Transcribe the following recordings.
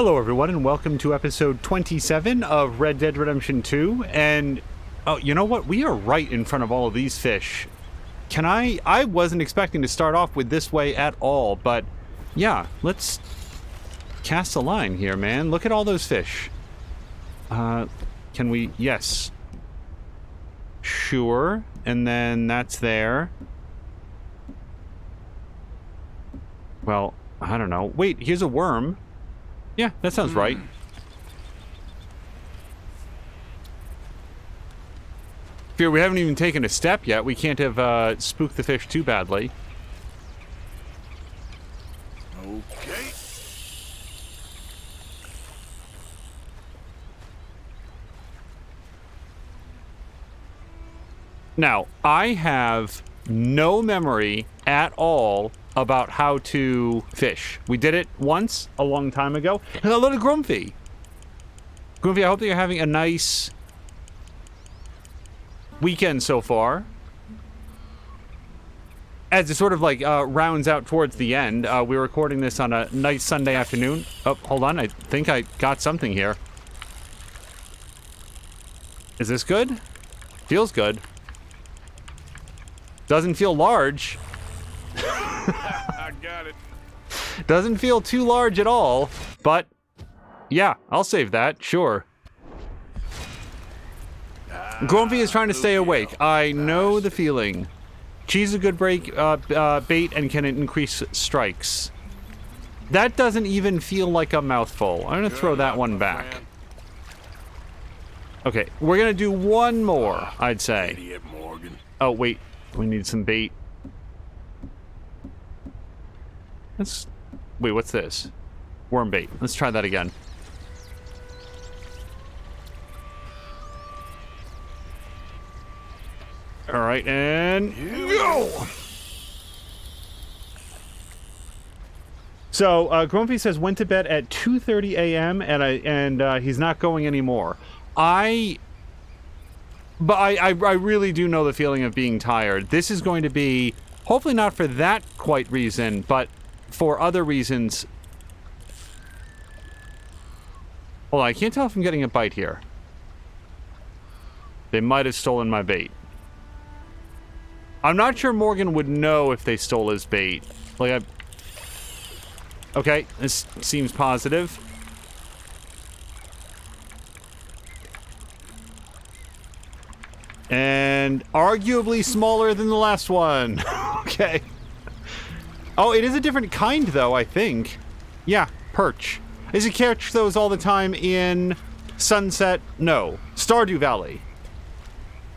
Hello everyone and welcome to episode 27 of Red Dead Redemption 2, and oh, you know what? We are right in front of all of these fish. I wasn't expecting to start off with this way at all, but yeah, let's cast a line here, man. Look at all those fish. Can we? Yes. Sure, and then that's there. Well, I don't know. Wait, here's a worm. Yeah, that sounds right. Fear, we haven't even taken a step yet. We can't have spooked the fish too badly. Okay. Now, I have no memory at all about how to fish. We did it once a long time ago. Hello to Grumpy. Grumpy, I hope that you're having a nice weekend so far. As it sort of like rounds out towards the end, we're recording this on a nice Sunday afternoon. Oh, hold on. I think I got something here. Is this good? Feels good. Doesn't feel large. I got it. Doesn't feel too large at all, but yeah, I'll save that, sure. Grumpy is trying to stay awake. I know the feeling. Cheese is a good bait and can increase strikes. That doesn't even feel like a mouthful. I'm gonna throw that one back. Okay, we're gonna do one more, I'd say. Idiot Morgan. Oh, wait. We need some bait. Wait, what's this? Worm bait. Let's try that again. All right, and go! So, Grumpy says went to bed at 2:30 a.m. and he's not going anymore. I really do know the feeling of being tired. This is going to be, hopefully not for that quite reason, but for other reasons. Hold on, I can't tell if I'm getting a bite here. They might have stolen my bait. I'm not sure Morgan would know if they stole his bait. Okay, this seems positive. And arguably smaller than the last one. Okay. Oh, it is a different kind, though, I think. Yeah, perch. Is it catch those all the time in Sunset? No. Stardew Valley.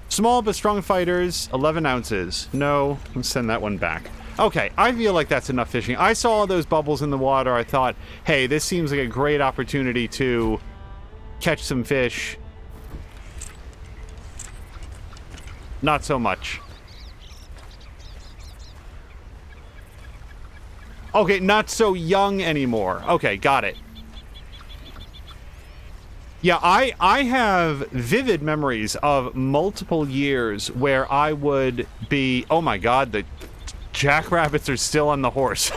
Small but strong fighters, 11 ounces. No, let's send that one back. Okay, I feel like that's enough fishing. I saw all those bubbles in the water. I thought, hey, this seems like a great opportunity to catch some fish. Not so much. Okay, not so young anymore. Okay, got it. Yeah, I have vivid memories of multiple years where I would be... Oh my god, the jackrabbits are still on the horse.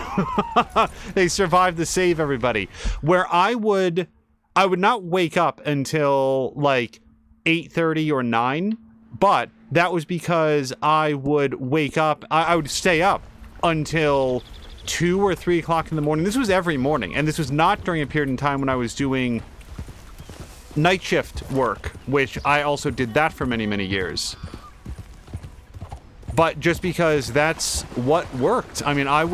They survived to save everybody. Where I would not wake up until like 8:30 or 9, but that was because I would wake up, I would stay up until 2 or 3 o'clock in the morning. This was every morning, and this was not during a period in time when I was doing night shift work, which I also did that for many, many years. But just because that's what worked. I mean, I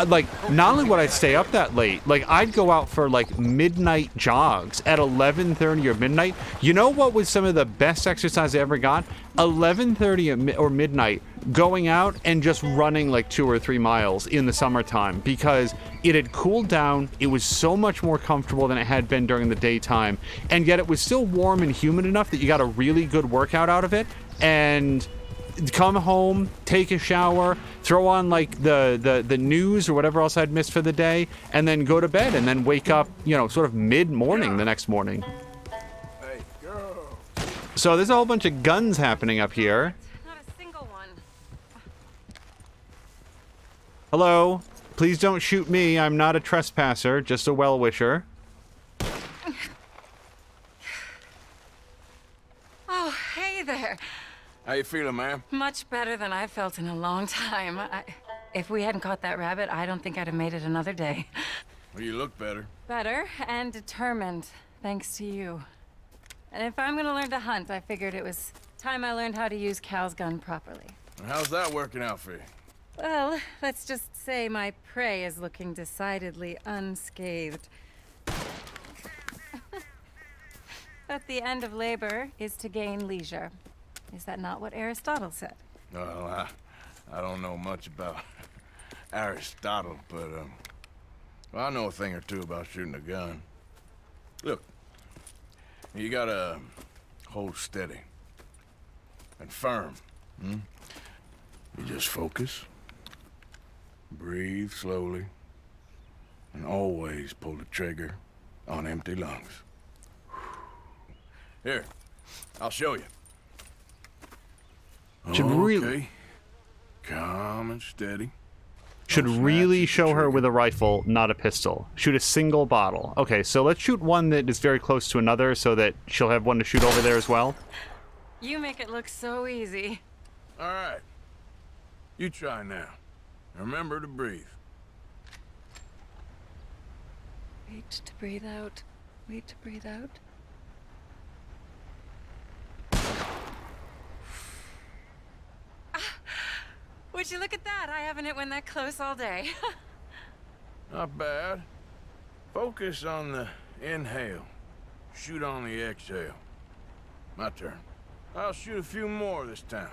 like, not only would I stay up that late, like, I'd go out for, like, midnight jogs at 11:30 or midnight. You know what was some of the best exercise I ever got? 11:30 or midnight, going out and just running, like, 2 or 3 miles in the summertime, because it had cooled down, it was so much more comfortable than it had been during the daytime, and yet it was still warm and humid enough that you got a really good workout out of it, and come home, take a shower, throw on like the news or whatever else I'd missed for the day, and then go to bed and then wake up, you know, sort of mid-morning the next morning. Hey, girl. So there's a whole bunch of guns happening up here. Not a single one. Hello. Please don't shoot me. I'm not a trespasser, just a well-wisher. Oh, hey there. How you feeling, ma'am? Much better than I've felt in a long time. If we hadn't caught that rabbit, I don't think I'd have made it another day. Well, you look better. Better and determined, thanks to you. And if I'm gonna learn to hunt, I figured it was time I learned how to use Cal's gun properly. And how's that working out for you? Well, let's just say my prey is looking decidedly unscathed. But the end of labor is to gain leisure. Is that not what Aristotle said? Well, I don't know much about Aristotle, but, well, I know a thing or two about shooting a gun. Look, you gotta hold steady and firm. You just focus, breathe slowly, and always pull the trigger on empty lungs. Here, I'll show you. Should really- Okay. Calm and steady. Should Don't really snatch at the show her trigger. with a rifle, not a pistol. Shoot a single bottle. Okay, so let's shoot one that is very close to another so that she'll have one to shoot over there as well. You make it look so easy. All right. You try now. And remember to breathe. Wait to breathe out. Wait to breathe out. Would you look at that? I haven't hit one that close all day. Not bad. Focus on the inhale. Shoot on the exhale. My turn. I'll shoot a few more this time.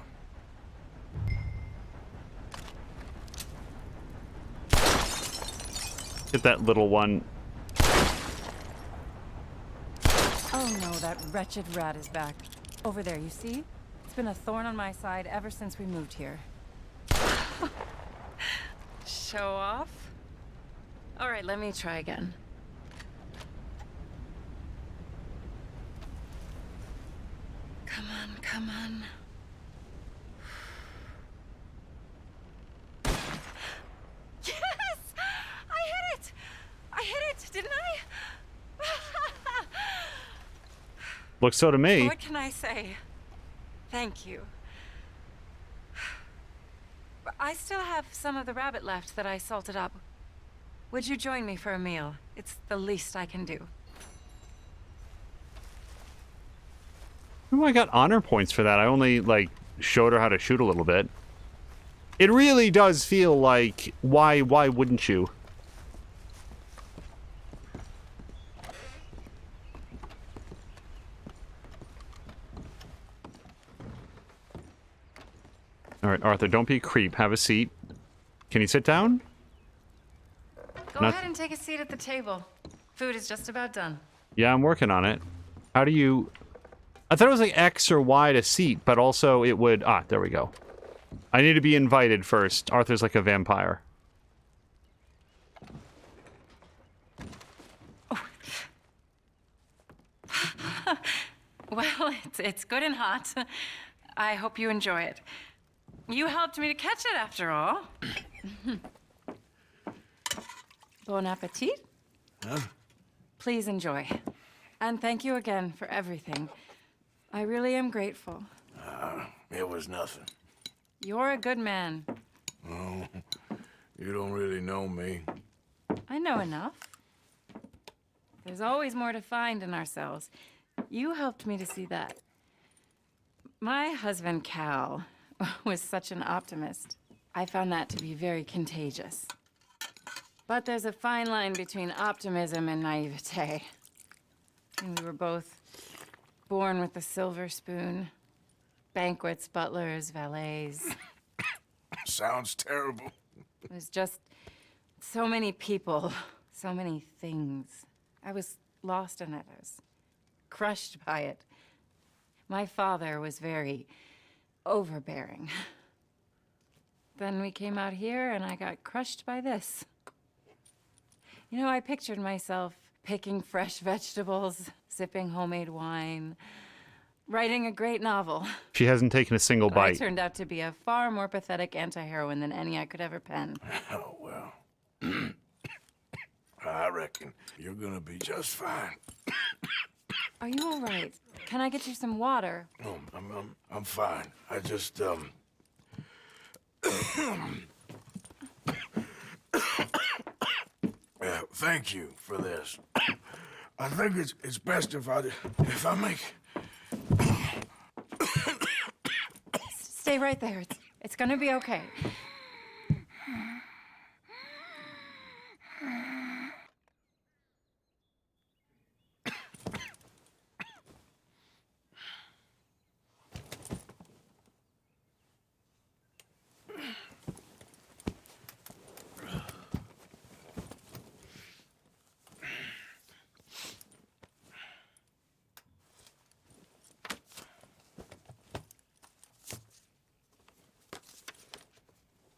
Hit that little one. Oh no, that wretched rat is back. Over there, you see? It's been a thorn on my side ever since we moved here. Show off? All right, let me try again. Come on, come on. Yes! I hit it! I hit it, didn't I? Looks so to me. What can I say? Thank you. I still have some of the rabbit left that I salted up. Would you join me for a meal? It's the least I can do. Oh, I got honor points for that. I only, like, showed her how to shoot a little bit. It really does feel like, why wouldn't you? All right, Arthur, don't be a creep. Have a seat. Can you sit down? Go Not- ahead and take a seat at the table. Food is just about done. Yeah, I'm working on it. How do you... I thought it was like X or Y to seat, but also it would... Ah, there we go. I need to be invited first. Arthur's like a vampire. Well, it's good and hot. I hope you enjoy it. You helped me to catch it, after all. Bon appetit. Huh? Please enjoy. And thank you again for everything. I really am grateful. It was nothing. You're a good man. Oh, you don't really know me. I know enough. There's always more to find in ourselves. You helped me to see that. My husband, Cal, was such an optimist. I found that to be very contagious. But there's a fine line between optimism and naivete. And we were both born with a silver spoon. Banquets, butlers, valets. Sounds terrible. It was just so many people, so many things. I was lost in it. I was crushed by it. My father was very overbearing. Then we came out here and I got crushed by this. You know, I pictured myself picking fresh vegetables, sipping homemade wine, writing a great novel. She hasn't taken a single I bite. turned out to be a far more pathetic anti-heroine than any I could ever pen. Oh, well. I reckon you're gonna be just fine. Are you all right? Can I get you some water? No, I'm fine. I just, yeah, thank you for this. I think it's best if I make... Stay right there. It's gonna be okay.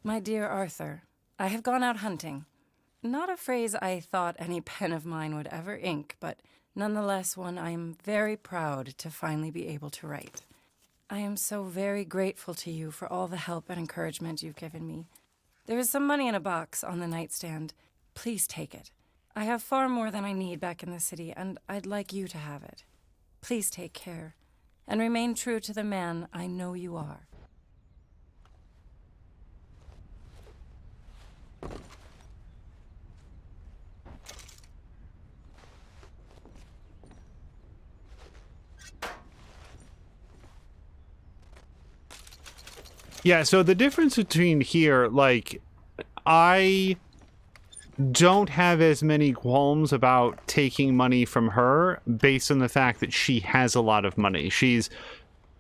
My dear Arthur, I have gone out hunting. Not a phrase I thought any pen of mine would ever ink, but nonetheless one I am very proud to finally be able to write. I am so very grateful to you for all the help and encouragement you've given me. There is some money in a box on the nightstand. Please take it. I have far more than I need back in the city, and I'd like you to have it. Please take care, and remain true to the man I know you are. Yeah, so the difference between here, like, I don't have as many qualms about taking money from her based on the fact that she has a lot of money. She's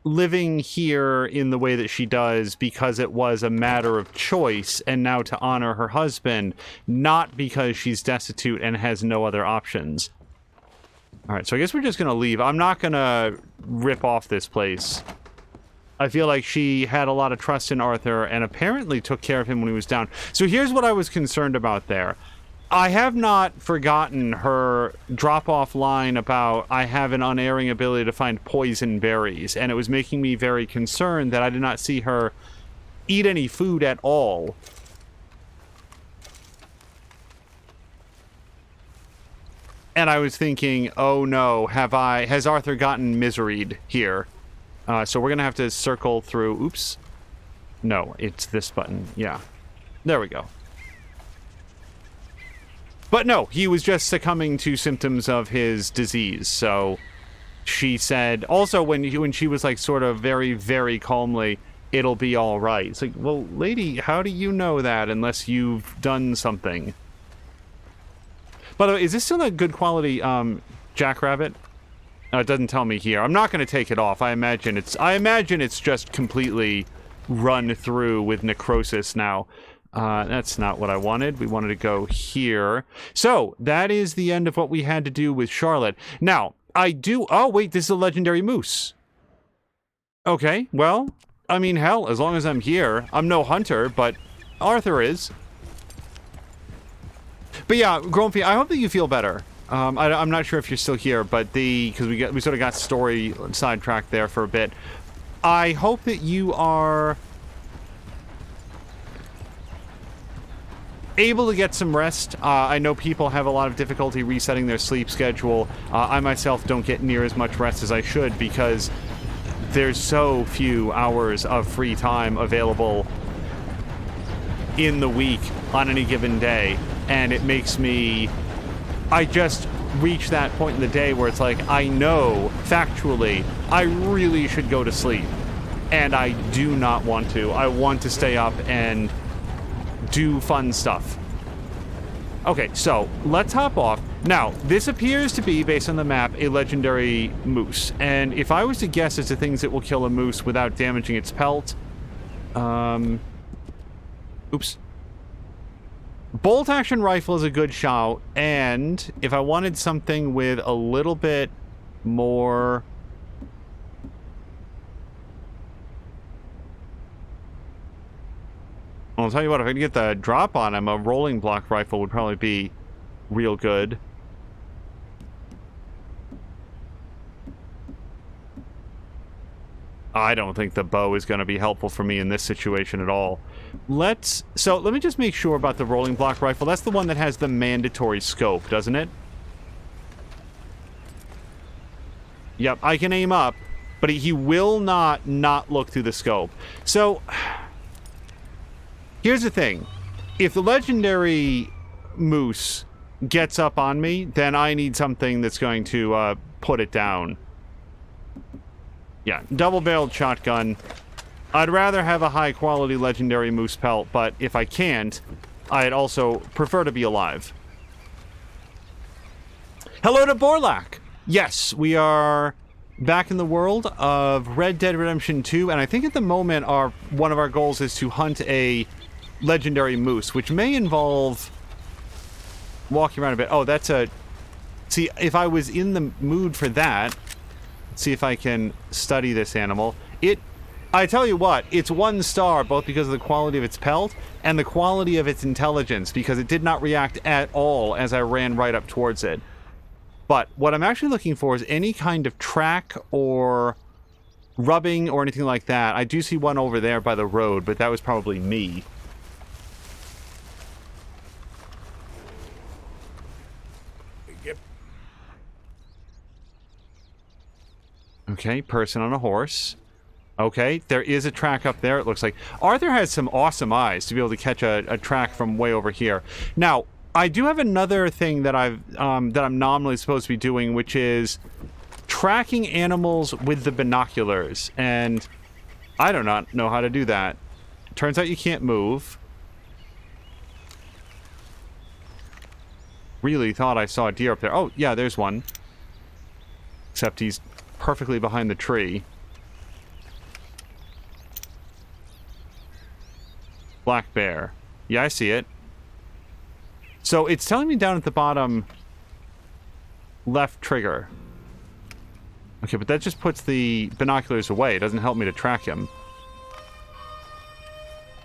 living here in the way that she does because it was a matter of choice and now to honor her husband, not because she's destitute and has no other options. All right, so I guess we're just going to leave. I'm not going to rip off this place. I feel like she had a lot of trust in Arthur and apparently took care of him when he was down. So here's what I was concerned about there. I have not forgotten her drop-off line about I have an unerring ability to find poison berries, and it was making me very concerned that I did not see her eat any food at all. And I was thinking, oh no, has Arthur gotten miseried here? So we're going to have to circle through... Oops. No, it's this button. Yeah. There we go. But no, he was just succumbing to symptoms of his disease. So she said... Also, when she was like sort of very, very calmly, it'll be all right. It's like, well, lady, how do you know that unless you've done something? By the way, is this still a good quality jackrabbit? It doesn't tell me here. I'm not going to take it off. I imagine it's just completely run through with necrosis now. That's not what I wanted. We wanted to go here. So, that is the end of what we had to do with Charlotte. Now, I do... Oh, wait, this is a legendary moose. Okay, well, I mean, hell, as long as I'm here. I'm no hunter, but Arthur is. But yeah, Grumpy, I hope that you feel better. I'm not sure if you're still here, but because we sort of got story sidetracked there for a bit. I hope that you are able to get some rest. I know people have a lot of difficulty resetting their sleep schedule. I myself don't get near as much rest as I should because there's so few hours of free time available in the week on any given day, and it makes me... I just reach that point in the day where it's like, I know, factually, I really should go to sleep. And I do not want to. I want to stay up and do fun stuff. Okay, so, let's hop off. Now, this appears to be, based on the map, a legendary moose. And if I was to guess as to things that will kill a moose without damaging its pelt... Oops. Bolt-action rifle is a good shout, and if I wanted something with a little bit more... I'll tell you what, if I can get the drop on him, a rolling block rifle would probably be real good. I don't think the bow is going to be helpful for me in this situation at all. So let me just make sure about the rolling block rifle. That's the one that has the mandatory scope, doesn't it? Yep, I can aim up, but he will not look through the scope. So, here's the thing. If the legendary moose gets up on me, then I need something that's going to put it down. Yeah, double-barreled shotgun. I'd rather have a high-quality legendary moose pelt, but if I can't, I'd also prefer to be alive. Hello to Borlak! Yes, we are back in the world of Red Dead Redemption 2, and I think at the moment one of our goals is to hunt a legendary moose, which may involve walking around a bit. Oh, that's a... See, if I was in the mood for that, let's see if I can study this animal. I tell you what, it's 1 star, both because of the quality of its pelt and the quality of its intelligence, because it did not react at all as I ran right up towards it. But what I'm actually looking for is any kind of track or rubbing or anything like that. I do see one over there by the road, but that was probably me. Yep. Okay, person on a horse. Okay, there is a track up there, it looks like. Arthur has some awesome eyes to be able to catch a track from way over here. Now, I do have another thing that I'm nominally supposed to be doing, which is tracking animals with the binoculars, and I do not know how to do that. Turns out you can't move. Really thought I saw a deer up there. Oh, yeah, there's one. Except he's perfectly behind the tree. Black bear. Yeah, I see it. So it's telling me down at the bottom left trigger. Okay, but that just puts the binoculars away. It doesn't help me to track him.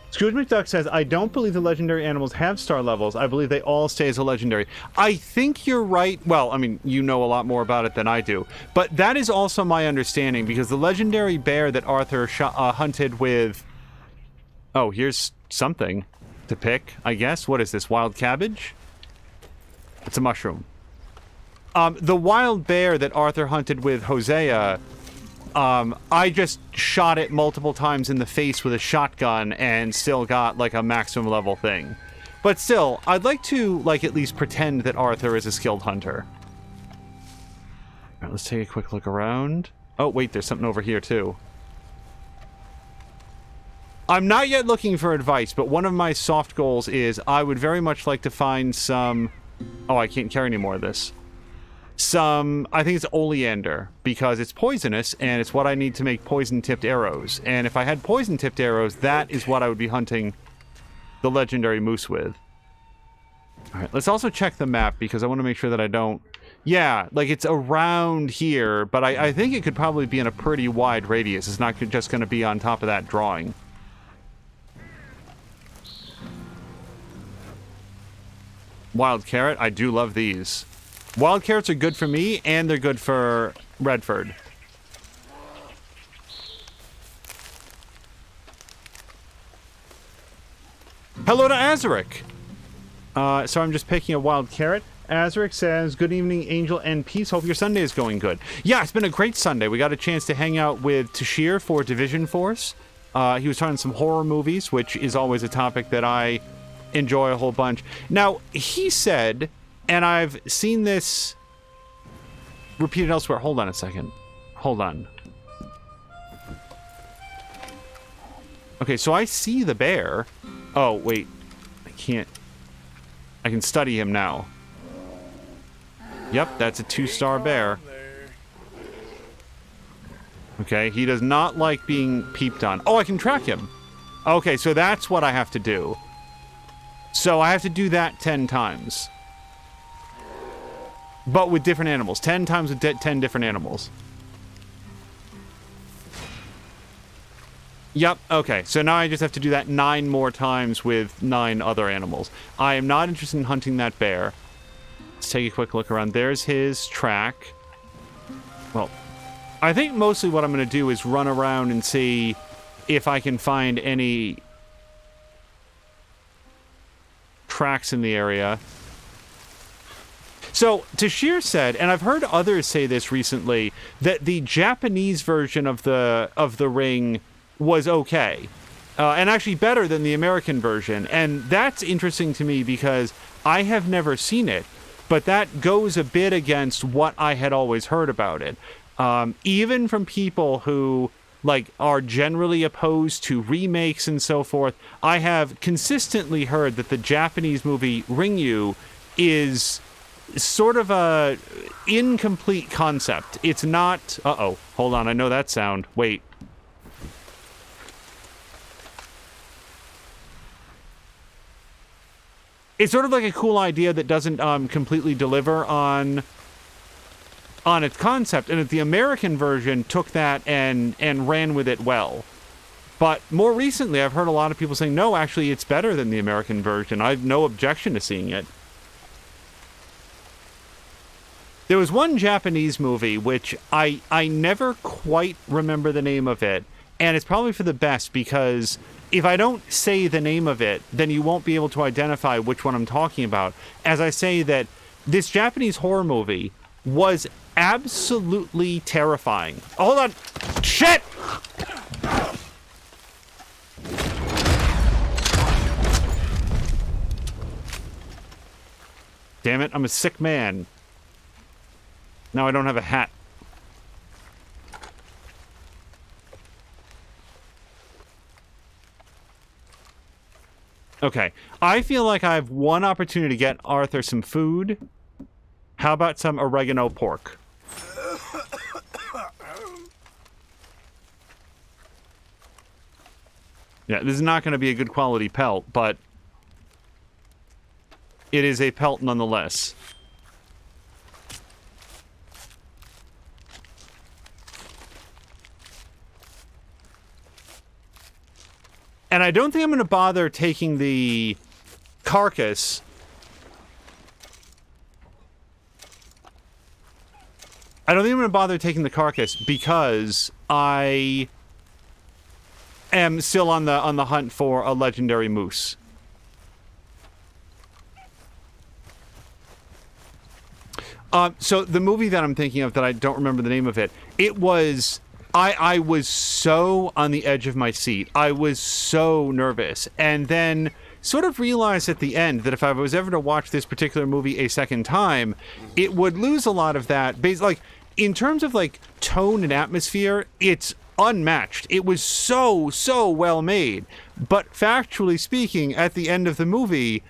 Scrooge McDuck says, I don't believe the legendary animals have star levels. I believe they all stay as a legendary. I think you're right. Well, I mean, you know a lot more about it than I do. But that is also my understanding, because the legendary bear that Arthur hunted with... Oh, here's something to pick, I guess. What is this, wild cabbage? It's a mushroom. The wild bear that Arthur hunted with Hosea, I just shot it multiple times in the face with a shotgun and still got, like, a maximum level thing. But still, I'd like to, like, at least pretend that Arthur is a skilled hunter. Alright, let's take a quick look around. Oh, wait, there's something over here, too. I'm not yet looking for advice, but one of my soft goals is I would very much like to find some... Oh, I can't carry any more of this. I think it's oleander, because it's poisonous, and it's what I need to make poison-tipped arrows. And if I had poison-tipped arrows, that is what I would be hunting the legendary moose with. Alright, let's also check the map, because I want to make sure that I don't... Yeah, like, it's around here, but I think it could probably be in a pretty wide radius. It's not just going to be on top of that drawing. Wild carrot, I do love these. Wild carrots are good for me, and they're good for Redford. Hello to Azaric! So I'm just picking a wild carrot. Azaric says, good evening, Angel and Peace. Hope your Sunday is going good. Yeah, it's been a great Sunday. We got a chance to hang out with Tashir for Division Force. He was talking some horror movies, which is always a topic that I enjoy a whole bunch. Now, he said, and I've seen this repeated elsewhere. Hold on a second. Hold on. Okay, so I see the bear. Oh, wait. I can't. I can study him now. Yep, that's a 2-star bear. Okay, he does not like being peeped on. Oh, I can track him. Okay, so that's what I have to do. So I have to do that 10 times. But with different animals. 10 times with 10 different animals. Yep, okay. So now I just have to do that 9 more times with 9 other animals. I am not interested in hunting that bear. Let's take a quick look around. There's his track. Well, I think mostly what I'm going to do is run around and see if I can find any tracks in the area. So, Tashir said, and I've heard others say this recently, that the Japanese version of the Ring was okay. And actually better than the American version. And that's interesting to me because I have never seen it. But that goes a bit against what I had always heard about it. Even from people who are generally opposed to remakes and so forth, I have consistently heard that the Japanese movie Ringu is sort of a incomplete concept. It's not... Uh-oh. Hold on. I know that sound. Wait. It's sort of like a cool idea that doesn't completely deliver on its concept, and the American version took that and ran with it well. But more recently, I've heard a lot of people saying, no, actually, it's better than the American version. I have no objection to seeing it. There was one Japanese movie, which I never quite remember the name of it, and it's probably for the best, because if I don't say the name of it, then you won't be able to identify which one I'm talking about. As I say that this Japanese horror movie was absolutely terrifying. Hold on. Shit! Damn it, I'm a sick man. Now I don't have a hat. Okay, I feel like I have one opportunity to get Arthur some food. How about some oregano pork? Yeah, this is not going to be a good quality pelt, but it is a pelt nonetheless. And I don't think I'm going to bother taking the carcass. I don't think I'm going to bother taking the carcass because I am still on the hunt for a legendary moose. So the movie that I'm thinking of that I don't remember the name of it, it was... I was so on the edge of my seat. I was so nervous. And then sort of realized at the end that if I was ever to watch this particular movie a second time, it would lose a lot of that. Like, in terms of, like, tone and atmosphere, it's unmatched. It was so, so well made. But factually speaking, at the end of the movie,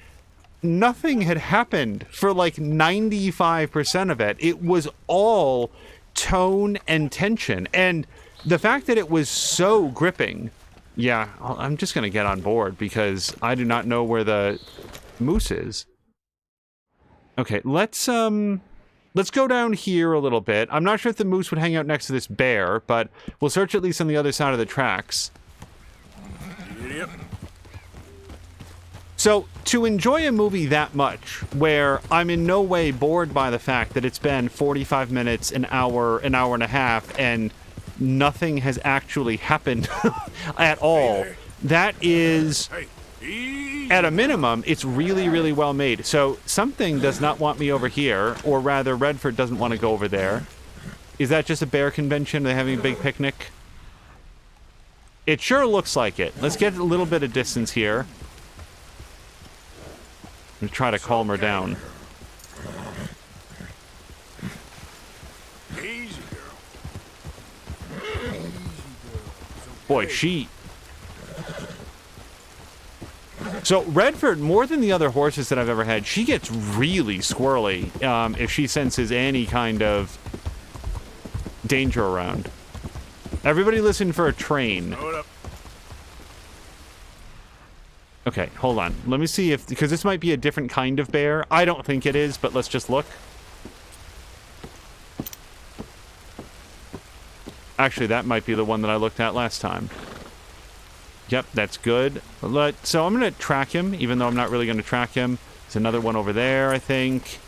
nothing had happened for, like, 95% of it. It was all tone and tension, and the fact that it was so gripping, yeah, I'm just gonna get on board because I do not know where the moose is. Okay, let's go down here a little bit. I'm not sure if the moose would hang out next to this bear, but we'll search at least on the other side of the tracks. Yep. So, to enjoy a movie that much, where I'm in no way bored by the fact that it's been 45 minutes, an hour and a half, and nothing has actually happened at all, that is, at a minimum, it's really, really well made. So, something does not want me over here, or rather, Redford doesn't want to go over there. Is that just a bear convention? Are they having a big picnic? It sure looks like it. Let's get a little bit of distance here. I'm gonna try to calm her down. Easy, girl. Boy, she... So, Redford, more than the other horses that I've ever had, she gets really squirrely if she senses any kind of danger around. Everybody listen for a train. Hold up. Okay, hold on. Let me see if... Because this might be a different kind of bear. I don't think it is, but let's just look. Actually, that might be the one that I looked at last time. Yep, that's good. So I'm going to track him, even though I'm not really going to track him. There's another one over there, I think.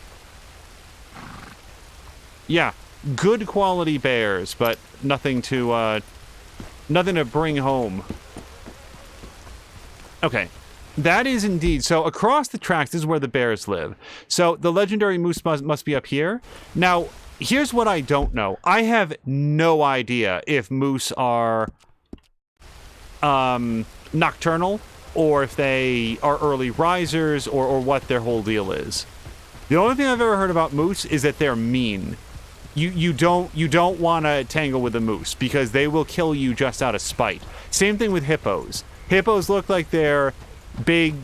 Yeah, good quality bears, but nothing to bring home. Okay. That is indeed. So across the tracks, this is where the bears live. So the legendary moose must be up here. Now, here's what I don't know. I have no idea if moose are nocturnal or if they are early risers or what their whole deal is. The only thing I've ever heard about moose is that they're mean. You don't want to tangle with a moose because they will kill you just out of spite. Same thing with hippos. Hippos look like they're big,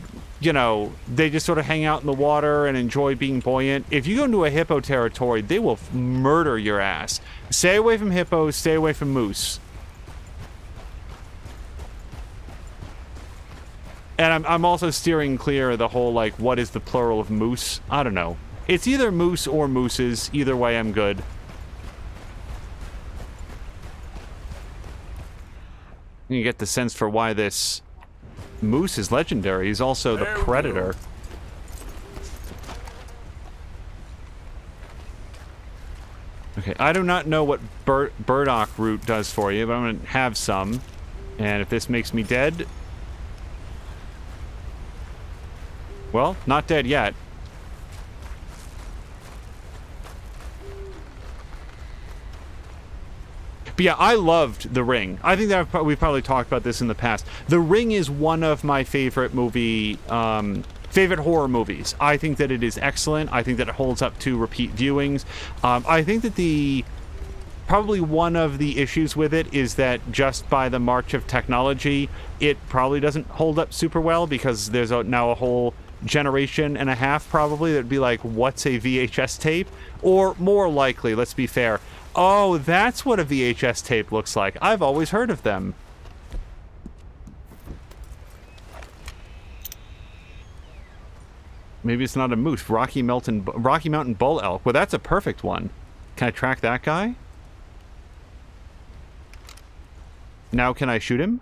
they just sort of hang out in the water and enjoy being buoyant. If you go into a hippo territory, they will murder your ass. Stay away from hippos, stay away from moose. And I'm also steering clear of the whole, like, what is the plural of moose? I don't know. It's either moose or mooses. Either way, I'm good. You get the sense for why this moose is legendary. He's also the predator. Okay, I do not know what burdock root does for you, but I'm going to have some. And if this makes me dead... Well, not dead yet. But yeah, I loved The Ring. I think that we've probably talked about this in the past. The Ring is one of my favorite favorite horror movies. I think that it is excellent. I think that it holds up to repeat viewings. I think that probably one of the issues with it is that just by the march of technology, it probably doesn't hold up super well because there's now a whole generation and a half probably that'd be like, what's a VHS tape? Or more likely, let's be fair, oh, that's what a VHS tape looks like. I've always heard of them. Maybe it's not a moose. Rocky Mountain bull elk. Well, that's a perfect one. Can I track that guy? Now can I shoot him?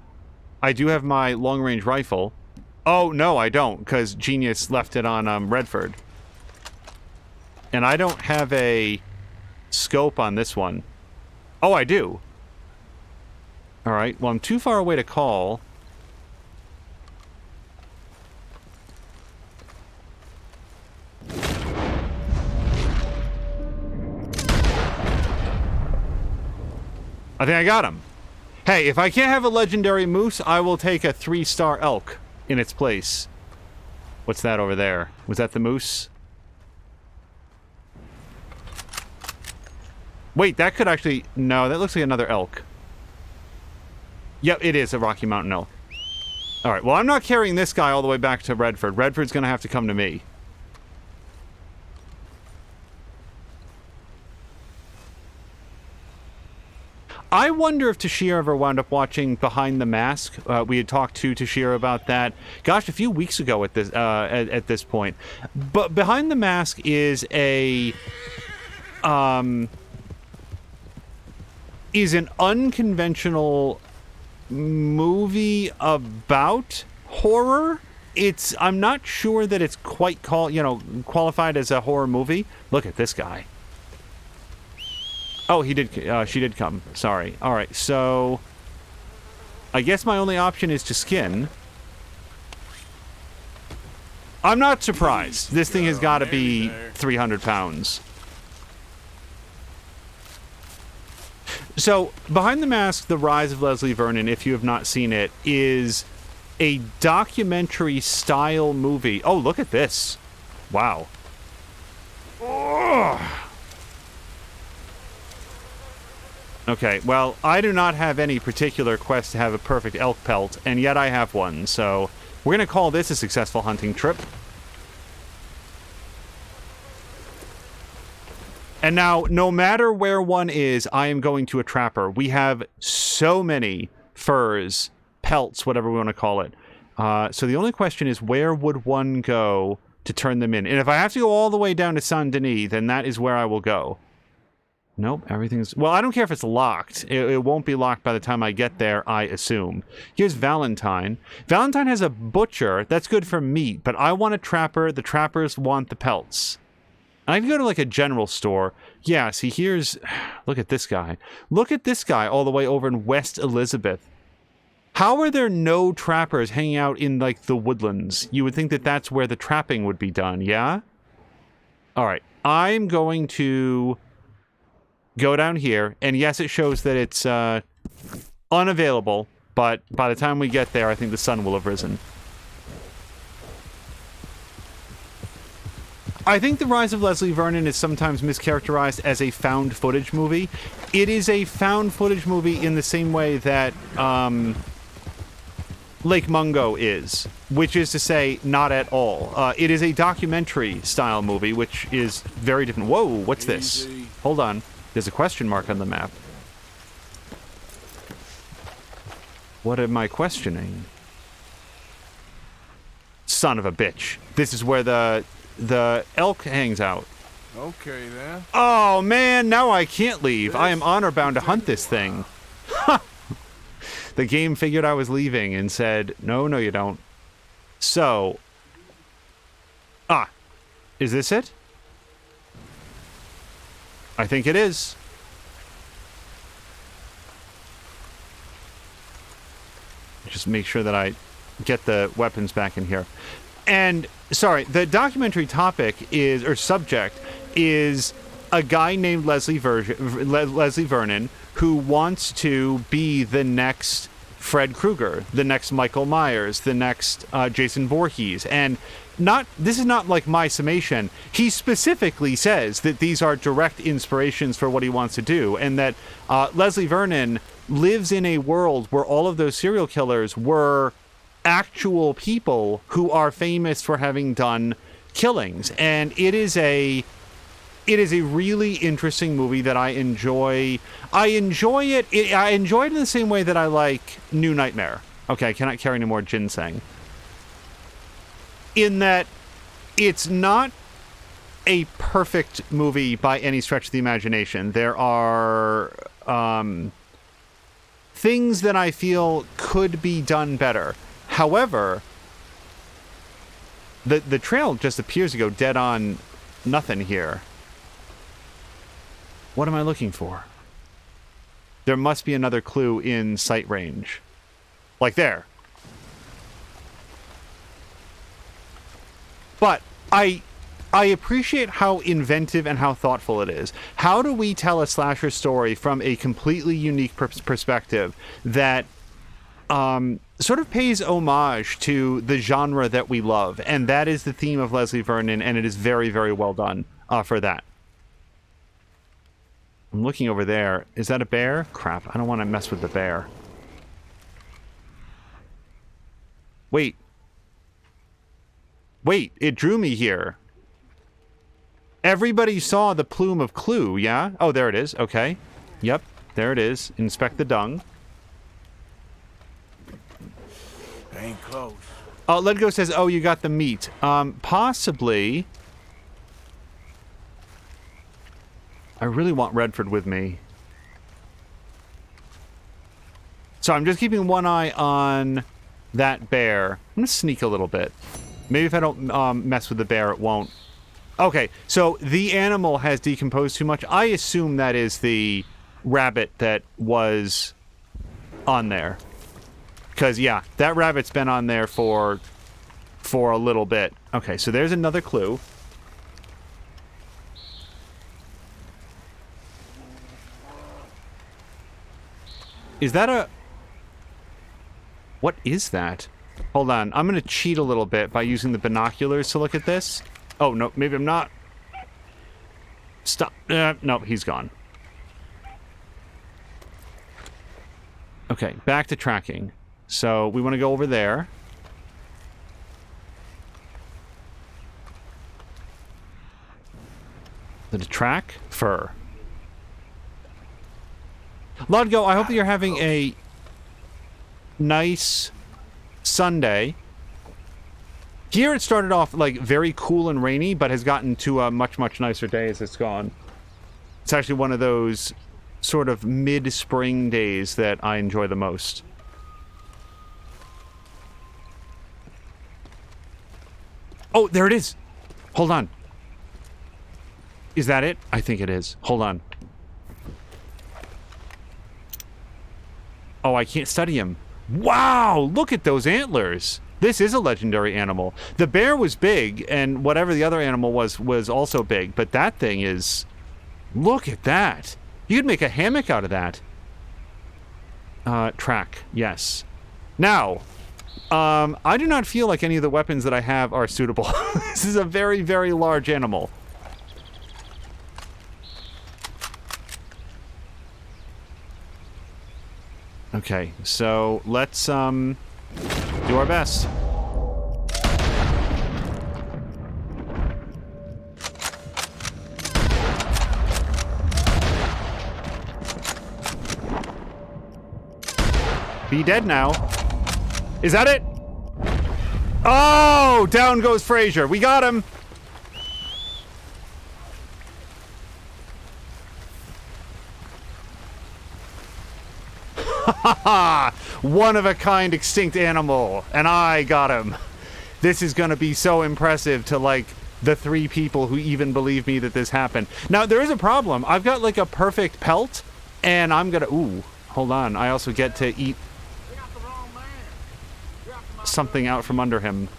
I do have my long-range rifle. Oh, no, I don't, because Genius left it on Redford. And I don't have a scope on this one. Oh, I do. All right, well, I'm too far away to call. I think I got him. Hey, if I can't have a legendary moose, I will take a 3-star elk in its place. What's that over there? Was that the moose? Wait, that could actually... No, that looks like another elk. Yep, it is a Rocky Mountain elk. Alright, well, I'm not carrying this guy all the way back to Redford. Redford's gonna have to come to me. I wonder if Tashira ever wound up watching Behind the Mask. We had talked to Tashira about that, gosh, a few weeks ago at this point. But Behind the Mask is an unconventional movie about horror. I'm not sure that it's quite qualified as a horror movie. Look at this guy. Oh, she did come. Sorry. All right, so I guess my only option is to skin. I'm not surprised. This thing has got to be 300 pounds. So, Behind the Mask, The Rise of Leslie Vernon, if you have not seen it, is a documentary-style movie. Oh, look at this. Wow. Ugh. Okay, well, I do not have any particular quest to have a perfect elk pelt, and yet I have one, so we're going to call this a successful hunting trip. And now, no matter where one is, I am going to a trapper. We have so many furs, pelts, whatever we want to call it. So the only question is, where would one go to turn them in? And if I have to go all the way down to Saint Denis, then that is where I will go. Nope, everything's... Well, I don't care if it's locked. It won't be locked by the time I get there, I assume. Here's Valentine. Valentine has a butcher. That's good for meat, but I want a trapper. The trappers want the pelts. I can go to like a general store. Yeah, see, here's... Look at this guy. Look at this guy all the way over in West Elizabeth. How are there no trappers hanging out in, like, the woodlands? You would think that that's where the trapping would be done, yeah? All right. I'm going to go down here. And yes, it shows that it's unavailable. But by the time we get there, I think the sun will have risen. I think The Rise of Leslie Vernon is sometimes mischaracterized as a found footage movie. It is a found footage movie in the same way that Lake Mungo is, which is to say, not at all. It is a documentary-style movie, which is very different. Whoa, what's this? Hold on. There's a question mark on the map. What am I questioning? Son of a bitch. This is where the elk hangs out. Okay, then. Oh, man, now I can't leave. I am honor-bound to hunt this thing. The game figured I was leaving and said, no, no, you don't. So. Is this it? I think it is. Just make sure that I get the weapons back in here. And, sorry, the documentary topic is, or subject, is a guy named Leslie Vernon who wants to be the next Fred Krueger, the next Michael Myers, the next Jason Voorhees. And this is not like my summation. He specifically says that these are direct inspirations for what he wants to do, and that Leslie Vernon lives in a world where all of those serial killers were actual people who are famous for having done killings. And it is a really interesting movie that I enjoy. I enjoy it in the same way that I like New Nightmare. Okay, I cannot carry any more ginseng. In that it's not a perfect movie by any stretch of the imagination. There are things that I feel could be done better. However, the trail just appears to go dead on nothing here. What am I looking for? There must be another clue in sight range. Like there. But I appreciate how inventive and how thoughtful it is. How do we tell a slasher story from a completely unique perspective that sort of pays homage to the genre that we love? And that is the theme of Leslie Vernon, and it is very, very well done for that. I'm looking over there. Is that a bear? Crap, I don't want to mess with the bear. Wait, it drew me here. Everybody saw the plume of Clue, yeah? Oh, there it is. Okay. Yep, there it is. Inspect the dung. Ain't close. Ledgo says, oh, you got the meat. Possibly. I really want Redford with me. So I'm just keeping one eye on that bear. I'm going to sneak a little bit. Maybe if I don't mess with the bear, it won't. Okay, so the animal has decomposed too much. I assume that is the rabbit that was on there. Because, yeah, that rabbit's been on there for a little bit. Okay, so there's another clue. Is that a... What is that? Hold on. I'm going to cheat a little bit by using the binoculars to look at this. Oh, no. Maybe I'm not. Stop. No, he's gone. Okay, back to tracking. So we want to go over there. The track? Fur. Lodgo, I hope that you're having a nice Sunday. Here it started off like very cool and rainy, but has gotten to a much, much nicer day as it's gone. It's actually one of those sort of mid-spring days that I enjoy the most. Oh, there it is. Hold on. Is that it? I think it is. Hold on. Oh, I can't study him. Wow, look at those antlers. This is a legendary animal. The bear was big, and whatever the other animal was also big, but that thing is... Look at that. You could make a hammock out of that. Track, yes. Now, I do not feel like any of the weapons that I have are suitable. This is a very, very large animal. Okay, so let's, do our best. Be dead now. Is that it? Oh, down goes Fraser. We got him. One of a kind extinct animal, and I got him. This is gonna be so impressive to like the 3 people who even believe me that this happened. Now there is a problem. I've got like a perfect pelt, and I'm gonna hold on. I also get to eat something out from under him.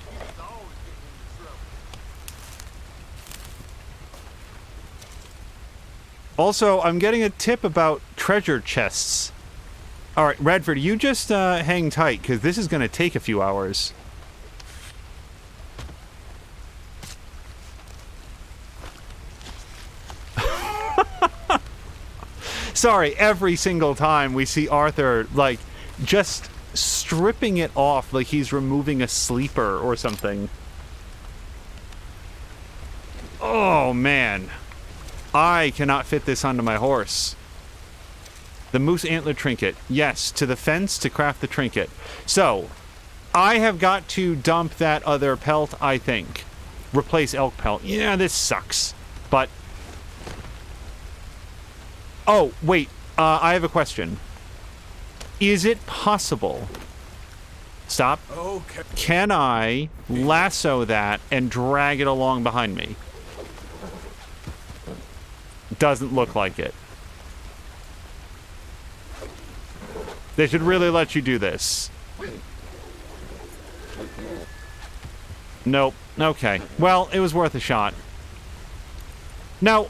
Also, I'm getting a tip about treasure chests. All right, Redford, you just hang tight, because this is going to take a few hours. Sorry, every single time we see Arthur, like, just stripping it off like he's removing a sleeper or something. Oh, man. I cannot fit this onto my horse. The moose antler trinket. Yes, to the fence to craft the trinket. So, I have got to dump that other pelt, I think. Replace elk pelt. Yeah, this sucks. But... Oh, wait. I have a question. Is it possible... Stop. Okay. Can I lasso that and drag it along behind me? Doesn't look like it. They should really let you do this. Nope. Okay. Well, it was worth a shot. Now,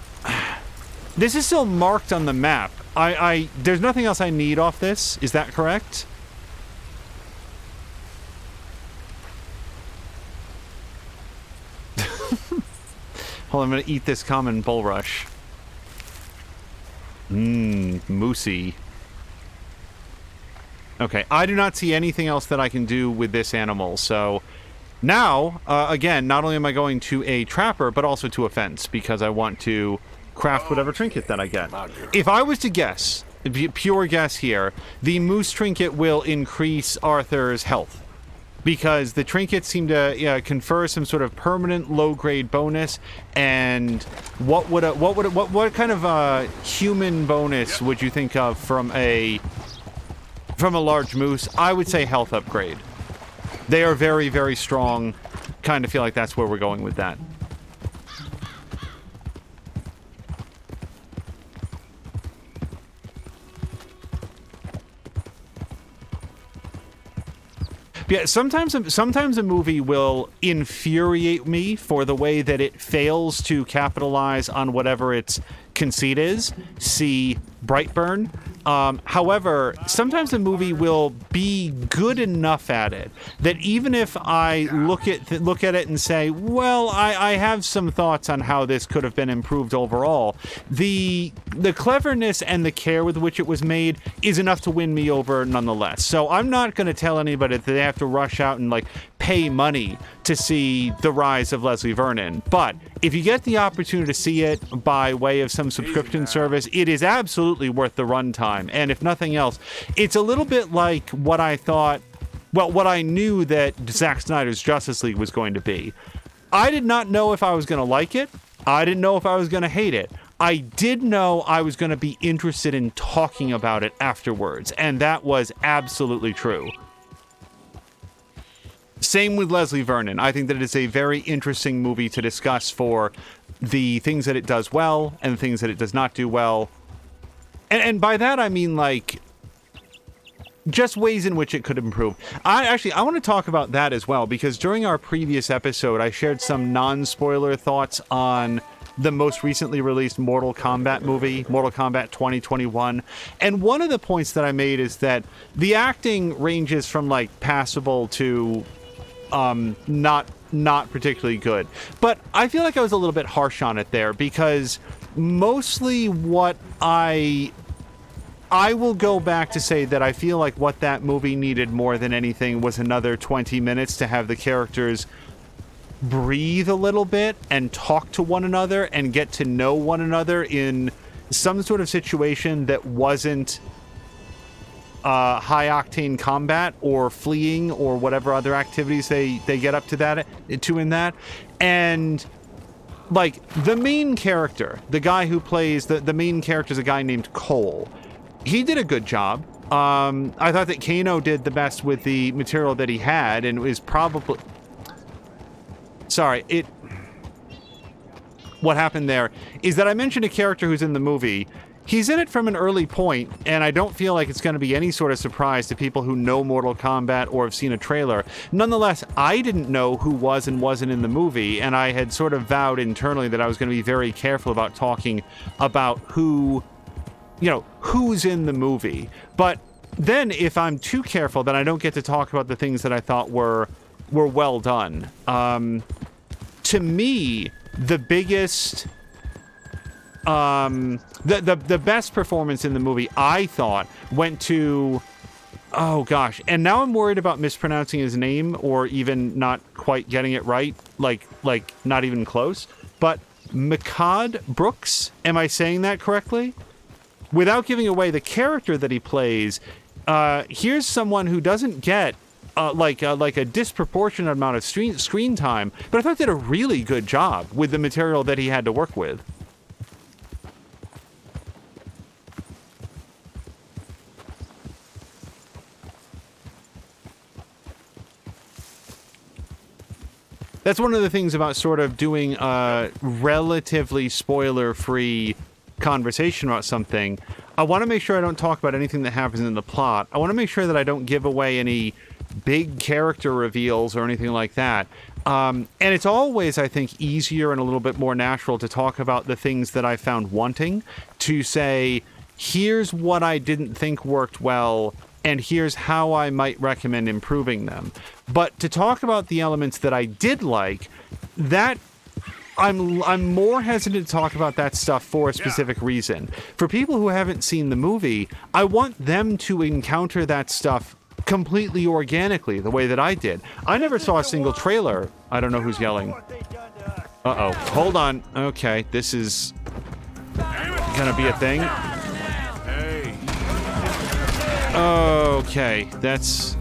this is still marked on the map. There's nothing else I need off this. Is that correct? Hold on, I'm gonna eat this common bulrush. Moosey. Okay, I do not see anything else that I can do with this animal, so now, again, not only am I going to a trapper, but also to a fence, because I want to craft whatever trinket that I get. If I was to guess, pure guess here, the moose trinket will increase Arthur's health, because the trinkets seem to confer some sort of permanent low-grade bonus, and what kind of human bonus would you think of from a large moose? I would say health upgrade. They are very, very strong. Kind of feel like that's where we're going with that. Yeah, sometimes a movie will infuriate me for the way that it fails to capitalize on whatever its conceit is. See Brightburn. However, sometimes a movie will be good enough at it that even if I look at it and say, well, I have some thoughts on how this could have been improved overall, the cleverness and the care with which it was made is enough to win me over nonetheless. So I'm not going to tell anybody that they have to rush out and like pay money to see The Rise of Leslie Vernon. But if you get the opportunity to see it by way of some subscription service, it is absolutely worth the runtime. And if nothing else, it's a little bit like what I thought, well, what I knew that Zack Snyder's Justice League was going to be. I did not know if I was going to like it. I didn't know if I was going to hate it. I did know I was going to be interested in talking about it afterwards, and that was absolutely true. Same with Leslie Vernon. I think that it is a very interesting movie to discuss for the things that it does well and the things that it does not do well. And by that, I mean, like, just ways in which it could improve. I want to talk about that as well, because during our previous episode, I shared some non-spoiler thoughts on the most recently released Mortal Kombat movie, Mortal Kombat 2021. And one of the points that I made is that the acting ranges from, like, passable to not particularly good. But I feel like I was a little bit harsh on it there, because mostly what I will go back to say that I feel like what that movie needed more than anything was another 20 minutes to have the characters breathe a little bit and talk to one another and get to know one another in some sort of situation that wasn't high-octane combat or fleeing or whatever other activities they get up to that in that. And like the main character, the guy who plays the main character is a guy named Cole. He did a good job. I thought that Kano did the best with the material that he had, and is probably... Sorry, what happened there is that I mentioned a character who's in the movie. He's in it from an early point, and I don't feel like it's going to be any sort of surprise to people who know Mortal Kombat or have seen a trailer. Nonetheless, I didn't know who was and wasn't in the movie, and I had sort of vowed internally that I was going to be very careful about talking about who, you know, who's in the movie. But then if I'm too careful, then I don't get to talk about the things that I thought were well done. To me, the biggest... the best performance in the movie, I thought, went to... Oh, gosh. And now I'm worried about mispronouncing his name or even not quite getting it right. Like not even close. But Mikad Brooks? Am I saying that correctly? Without giving away the character that he plays, here's someone who doesn't get like a disproportionate amount of screen time, but I thought did a really good job with the material that he had to work with. That's one of the things about sort of doing a relatively spoiler-free conversation about something. I want to make sure I don't talk about anything that happens in the plot. I want to make sure that I don't give away any big character reveals or anything like that. And it's always, I think, easier and a little bit more natural to talk about the things that I found wanting, to say, here's what I didn't think worked well, and here's how I might recommend improving them. But to talk about the elements that I did like, that I'm more hesitant to talk about that stuff for a specific reason. For people who haven't seen the movie, I want them to encounter that stuff completely organically, the way that I did. I never saw a single trailer. I don't know who's yelling. Uh-oh. Hold on. Okay, this is gonna be a thing. Okay, that's...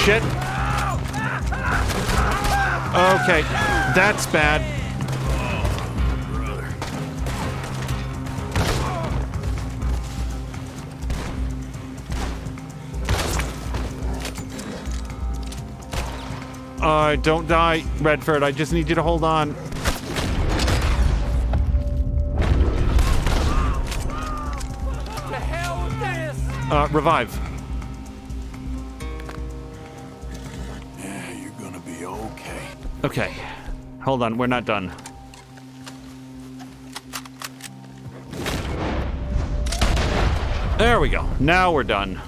Shit. Okay, that's bad. Don't die, Redford. I just need you to hold on. The hell with this? Revive. Yeah, you're gonna be okay. Okay. Hold on, we're not done. There we go. Now we're done.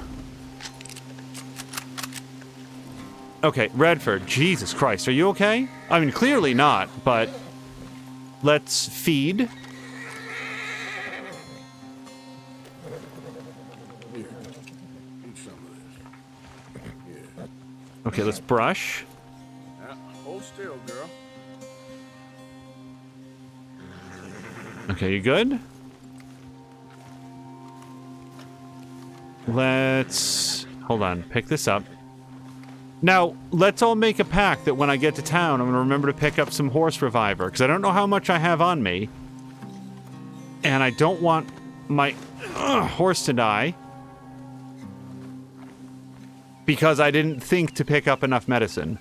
Okay, Redford, Jesus Christ, are you okay? I mean, clearly not, but let's feed. Here, eat some of this. Yeah. Okay, let's brush. Hold still, girl. Okay, you good? Let's... Hold on, pick this up. Now, let's all make a pact that when I get to town, I'm going to remember to pick up some horse reviver, because I don't know how much I have on me. And I don't want my horse to die because I didn't think to pick up enough medicine.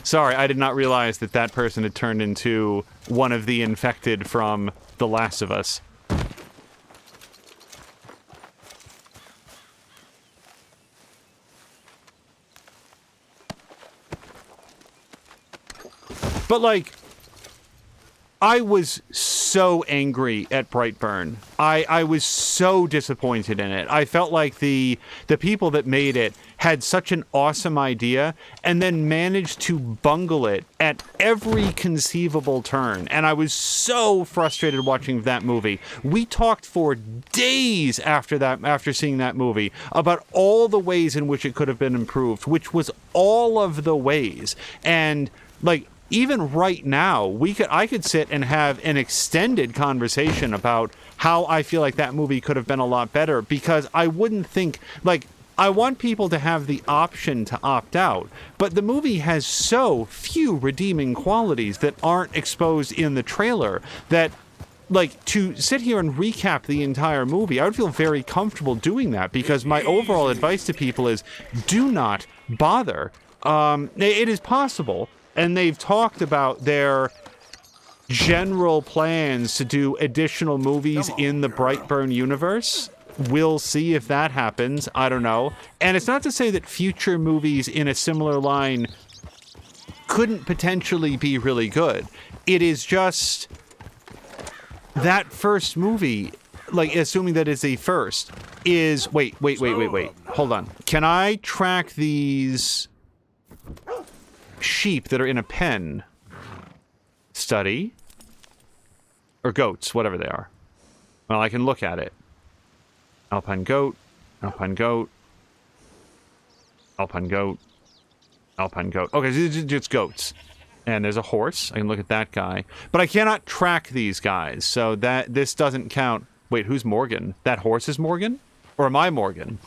Sorry, I did not realize that that person had turned into one of the infected from The Last of Us. But, like, I was so angry at Brightburn. I was so disappointed in it. I felt like the people that made it had such an awesome idea and then managed to bungle it at every conceivable turn. And I was so frustrated watching that movie. We talked for days after seeing that movie about all the ways in which it could have been improved, which was all of the ways. And, like, even right now, I could sit and have an extended conversation about how I feel like that movie could have been a lot better, because I wouldn't think, like, I want people to have the option to opt out, but the movie has so few redeeming qualities that aren't exposed in the trailer that, like, to sit here and recap the entire movie, I would feel very comfortable doing that, because my overall advice to people is do not bother. It is possible. And they've talked about their general plans to do additional movies in the Brightburn universe. We'll see if that happens. I don't know. And it's not to say that future movies in a similar line couldn't potentially be really good. It is just that first movie, like, assuming that it's a first, is... Wait. Hold on. Can I track these sheep that are in a pen? Study. Or goats, whatever they are. Well, I can look at it. Alpine goat, alpine goat, alpine goat, alpine goat. Okay, so it's goats. And there's a horse. I can look at that guy. But I cannot track these guys, so this doesn't count. Wait, who's Morgan? That horse is Morgan? Or am I Morgan?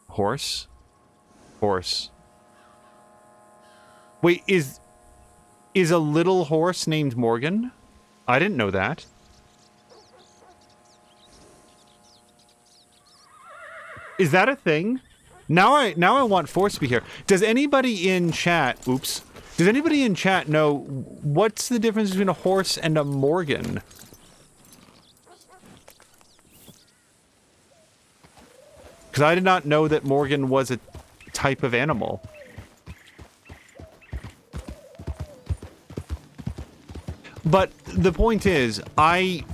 Horse? Horse. Wait, is a little horse named Morgan? I didn't know that. Is that a thing? Now I want Force to be here. Does anybody in chat... Oops. Does anybody in chat know what's the difference between a horse and a Morgan? Because I did not know that Morgan was a type of animal. But the point is, I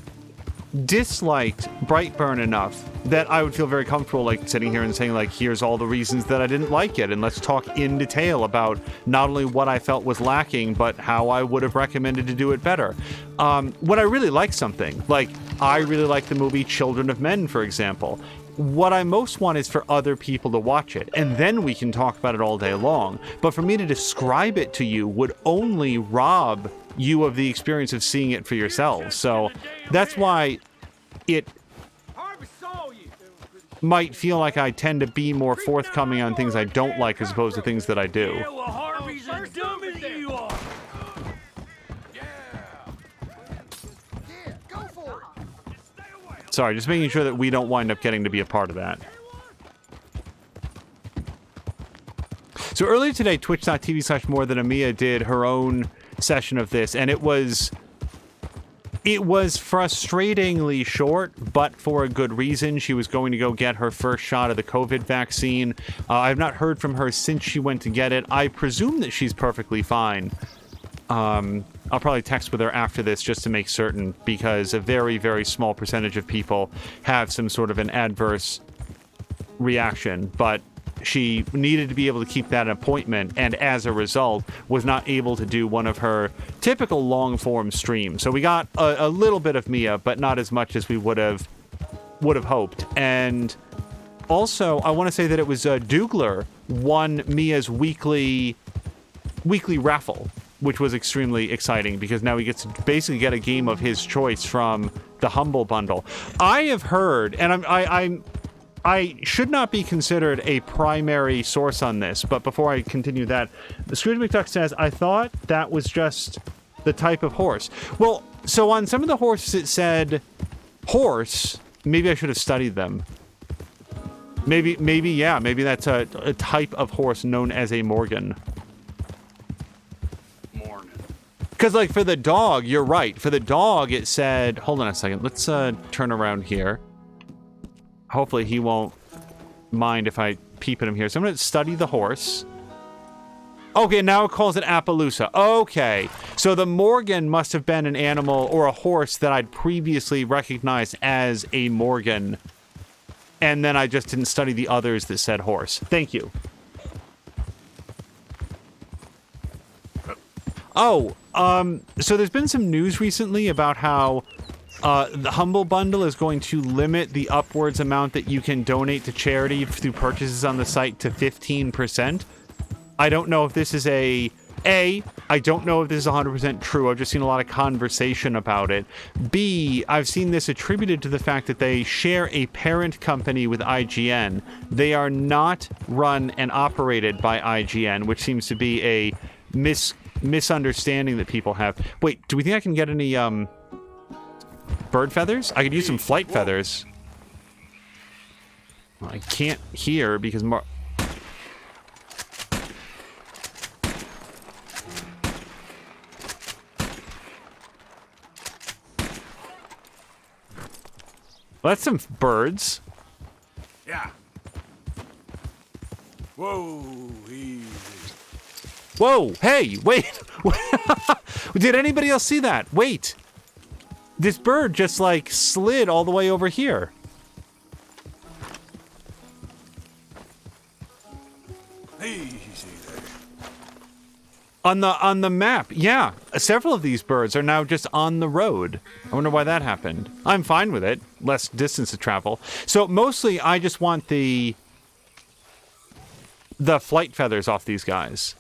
disliked Brightburn enough that I would feel very comfortable, like, sitting here and saying, like, here's all the reasons that I didn't like it, and let's talk in detail about not only what I felt was lacking, but how I would have recommended to do it better. When I really like something, like, I really like the movie Children of Men, for example. What I most want is for other people to watch it, and then we can talk about it all day long. But for me to describe it to you would only rob you of the experience of seeing it for yourselves. So that's why it might feel like I tend to be more forthcoming on things I don't like as opposed to things that I do. Yeah, well, Harvey's as dumb as you are. Sorry, just making sure that we don't wind up getting to be a part of that. So earlier today, twitch.tv/morethanamia did her own session of this, and it was frustratingly short, but for a good reason. She was going to go get her first shot of the COVID vaccine. I've not heard from her since she went to get it. I presume that she's perfectly fine. I'll probably text with her after this just to make certain, because a very, very small percentage of people have some sort of an adverse reaction, but she needed to be able to keep that appointment, and as a result was not able to do one of her typical long-form streams. So we got a little bit of Mia, but not as much as we would have hoped. And also, I want to say that it was Dougler won Mia's weekly raffle, which was extremely exciting, because now he gets to basically get a game of his choice from the Humble Bundle. I have heard, and I should not be considered a primary source on this, but before I continue that, Scrooge McDuck says, I thought that was just the type of horse. Well, so on some of the horses it said horse. Maybe I should have studied them. Maybe that's a type of horse known as a Morgan. Because, like, for the dog, you're right. For the dog, it said... Hold on a second. Let's turn around here. Hopefully he won't mind if I peep at him here. So I'm going to study the horse. Okay, now it calls it Appaloosa. Okay. So the Morgan must have been an animal or a horse that I'd previously recognized as a Morgan. And then I just didn't study the others that said horse. Thank you. Oh, so there's been some news recently about how the Humble Bundle is going to limit the upwards amount that you can donate to charity through purchases on the site to 15%. I don't know if this is I don't know if this is 100% true. I've just seen a lot of conversation about it. B, I've seen this attributed to the fact that they share a parent company with IGN. They are not run and operated by IGN, which seems to be a misunderstanding that people have. Wait, do we think I can get any bird feathers? I could use some flight feathers. Well, I can't here because well, that's some birds. Yeah. Whoa, easy. Whoa, hey, wait. Did anybody else see that? Wait. This bird just, like, slid all the way over here. Easy there. On the map, yeah. Several of these birds are now just on the road. I wonder why that happened. I'm fine with it. Less distance to travel. So mostly I just want the flight feathers off these guys.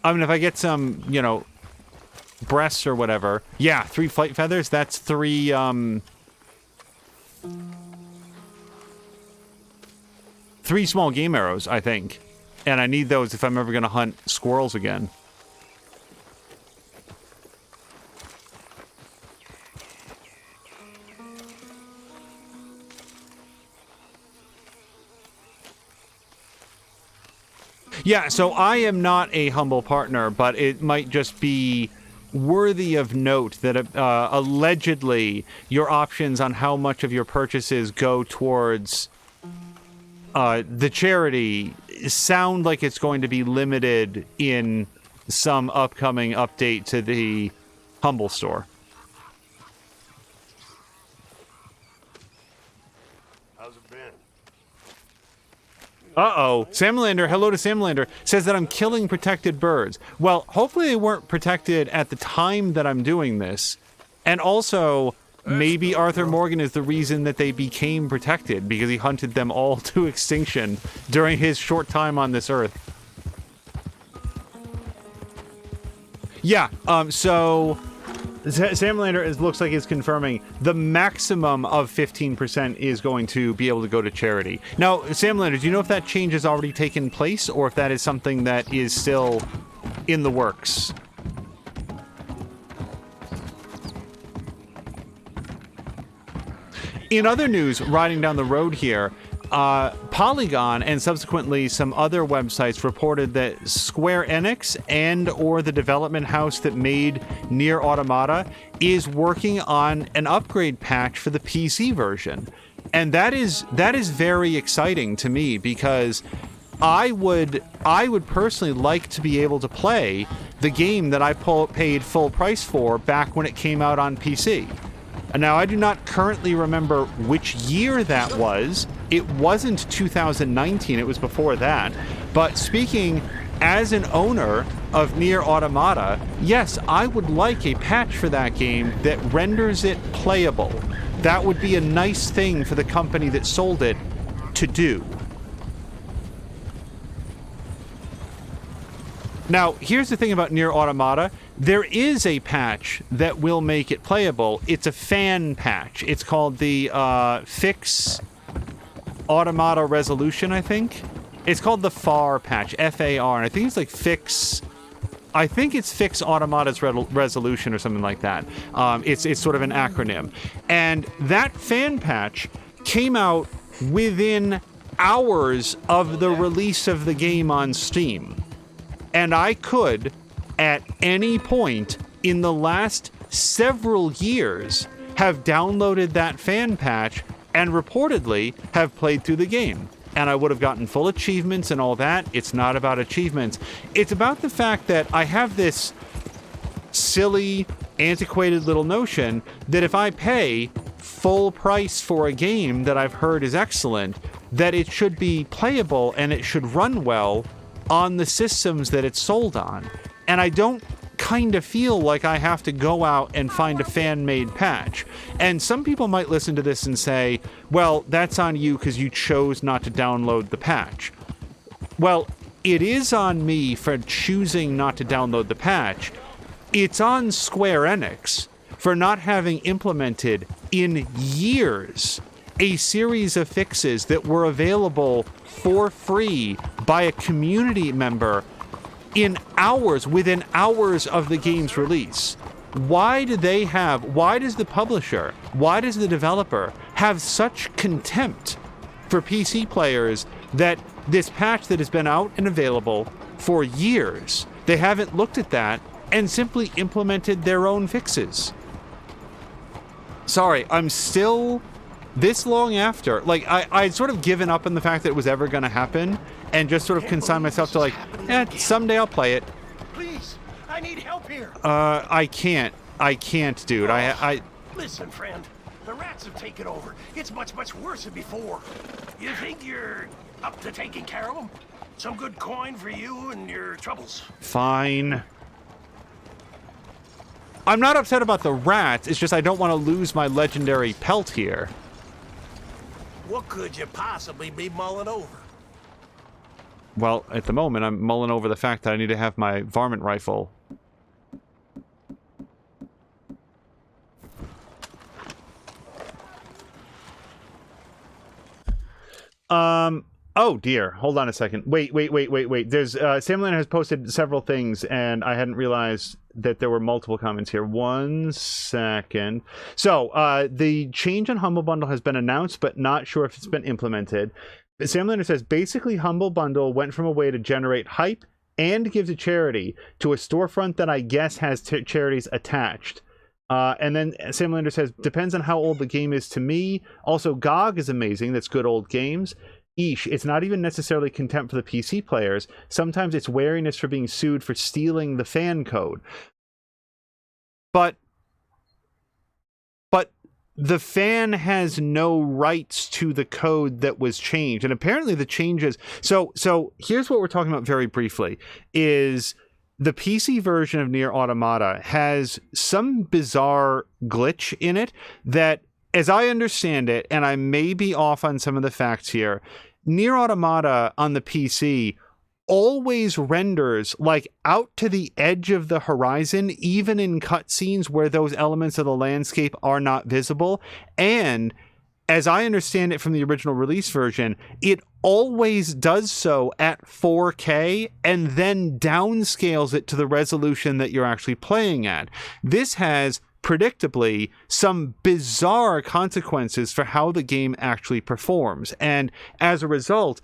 I mean, if I get some, you know, breasts or whatever. Yeah, 3 flight feathers. That's 3, 3 small game arrows, I think. And I need those if I'm ever going to hunt squirrels again. Yeah, so I am not a humble partner, but it might just be worthy of note that allegedly your options on how much of your purchases go towards the charity sound like it's going to be limited in some upcoming update to the Humble store. How's it been? Uh-oh. Samlander, hello to Samlander, says that I'm killing protected birds. Well, hopefully they weren't protected at the time that I'm doing this. And also, maybe Arthur Morgan is the reason that they became protected, because he hunted them all to extinction during his short time on this earth. Yeah, so Samlander looks like he's confirming the maximum of 15% is going to be able to go to charity. Now, Samlander, do you know if that change has already taken place, or if that is something that is still in the works? In other news, riding down the road here, Polygon and subsequently some other websites reported that Square Enix and or the development house that made Nier Automata is working on an upgrade patch for the PC version. And that is very exciting to me, because I would personally like to be able to play the game that I paid full price for back when it came out on PC. Now, I do not currently remember which year that was. It wasn't 2019, it was before that. But speaking as an owner of Nier Automata, yes, I would like a patch for that game that renders it playable. That would be a nice thing for the company that sold it to do. Now, here's the thing about Nier Automata. There is a patch that will make it playable. It's a fan patch. It's called the Fix Automata Resolution, I think. It's called the FAR patch, F-A-R, and I think it's like Fix... I think it's Fix Automata's Resolution or something like that. It's sort of an acronym. And that fan patch came out within hours of the release of the game on Steam. And I could, at any point in the last several years, have downloaded that fan patch and reportedly have played through the game. And I would have gotten full achievements and all that. It's not about achievements. It's about the fact that I have this silly, antiquated little notion that if I pay full price for a game that I've heard is excellent, that it should be playable and it should run well on the systems that it's sold on. And I don't kind of feel like I have to go out and find a fan-made patch. And some people might listen to this and say, well, that's on you because you chose not to download the patch. Well, it is on me for choosing not to download the patch. It's on Square Enix for not having implemented in years a series of fixes that were available for free by a community member in hours, within hours of the game's release. Why does the publisher, why does the developer have such contempt for PC players that this patch that has been out and available for years, they haven't looked at that and simply implemented their own fixes? Sorry, I'm still this long after. Like, I'd sort of given up on the fact that it was ever going to happen and just sort of consigned myself to like, someday I'll play it. Please, I need help here. I can't, dude. Listen, friend. The rats have taken over. It's much, much worse than before. You think you're up to taking care of them? Some good coin for you and your troubles. Fine. I'm not upset about the rats. It's just I don't want to lose my legendary pelt here. What could you possibly be mulling over? Well, at the moment, I'm mulling over the fact that I need to have my varmint rifle. Oh dear. Hold on a second. Wait. There's, Sam Lane has posted several things, and I hadn't realized that there were multiple comments here. 1 second. So, the change on Humble Bundle has been announced, but not sure if it's been implemented. Sam Lander says, basically, Humble Bundle went from a way to generate hype and give to charity to a storefront that I guess has charities attached. And then Sam Lander says, depends on how old the game is to me. Also, GOG is amazing. That's good old games. Eesh, it's not even necessarily contempt for the PC players. Sometimes it's wariness for being sued for stealing the fan code. But the fan has no rights to the code that was changed. And apparently the changes... So here's what we're talking about very briefly, is the PC version of Nier Automata has some bizarre glitch in it that, as I understand it, and I may be off on some of the facts here, Nier Automata on the PC always renders like out to the edge of the horizon, even in cutscenes where those elements of the landscape are not visible. And as I understand it from the original release version, it always does so at 4K and then downscales it to the resolution that you're actually playing at. This has predictably some bizarre consequences for how the game actually performs. And as a result,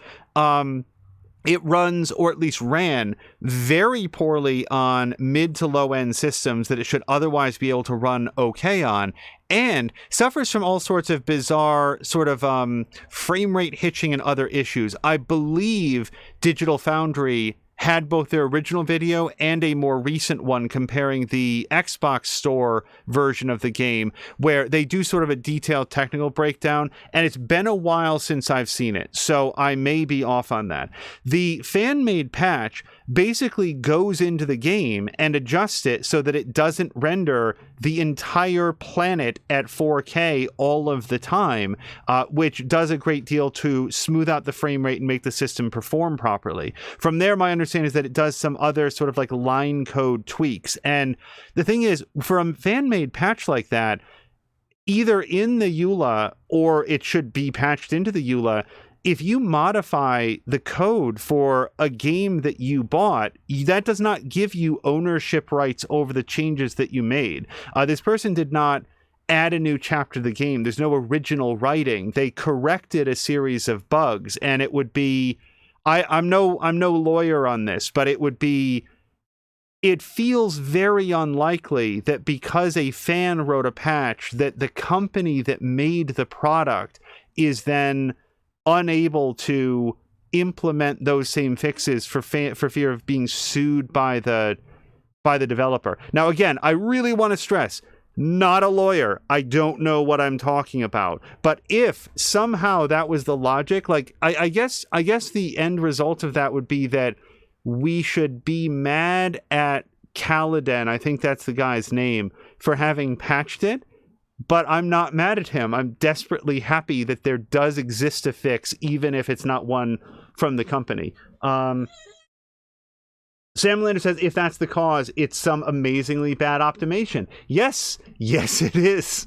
it runs, or at least ran, very poorly on mid to low end systems that it should otherwise be able to run okay on, and suffers from all sorts of bizarre sort of frame rate hitching and other issues. I believe Digital Foundry had both their original video and a more recent one comparing the Xbox Store version of the game, where they do sort of a detailed technical breakdown, and it's been a while since I've seen it, so I may be off on that. The fan-made patch basically goes into the game and adjusts it so that it doesn't render the entire planet at 4K all of the time, which does a great deal to smooth out the frame rate and make the system perform properly. From there, my understanding understand is that it does some other sort of like line code tweaks. And the thing is, for a fan-made patch like that, either in the EULA or it should be patched into the EULA, if you modify the code for a game that you bought, that does not give you ownership rights over the changes that you made. This person did not add a new chapter to the game. There's no original writing. They corrected a series of bugs, and it would be... I'm no lawyer on this, but it would be... It feels very unlikely that because a fan wrote a patch, that the company that made the product is then unable to implement those same fixes for fear of being sued by the developer. Now, again, I really want to stress, not a lawyer. I don't know what I'm talking about. But if somehow that was the logic, like I guess the end result of that would be that we should be mad at Kaladin, I think that's the guy's name, for having patched it. But I'm not mad at him. I'm desperately happy that there does exist a fix, even if it's not one from the company. Sam Lander says, if that's the cause, it's some amazingly bad optimization. Yes, it is.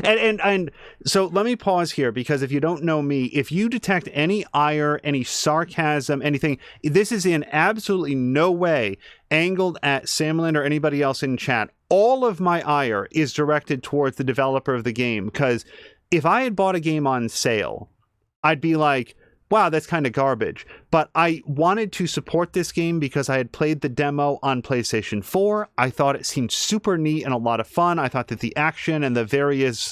And so let me pause here, because if you don't know me, if you detect any ire, any sarcasm, anything, this is in absolutely no way angled at Sam Lander or anybody else in chat. All of my ire is directed towards the developer of the game, because if I had bought a game on sale, I'd be like, wow, that's kind of garbage. But I wanted to support this game because I had played the demo on PlayStation 4. I thought it seemed super neat and a lot of fun. I thought that the action and the various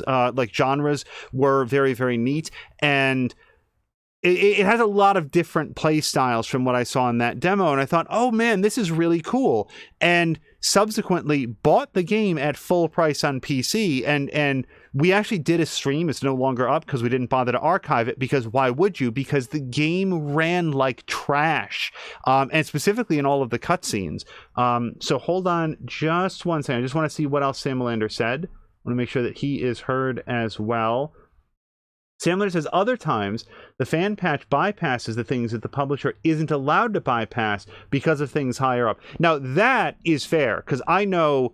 genres were very, very neat. And it has a lot of different play styles from what I saw in that demo. And I thought, oh man, this is really cool. And subsequently bought the game at full price on PC. And we actually did a stream. It's no longer up because we didn't bother to archive it, because why would you? Because the game ran like trash, and specifically in all of the cutscenes. So hold on just one second. I just want to see what else Sam Lander said. I want to make sure that he is heard as well. Sam Lander says, other times, the fan patch bypasses the things that the publisher isn't allowed to bypass because of things higher up. Now, that is fair, because I know,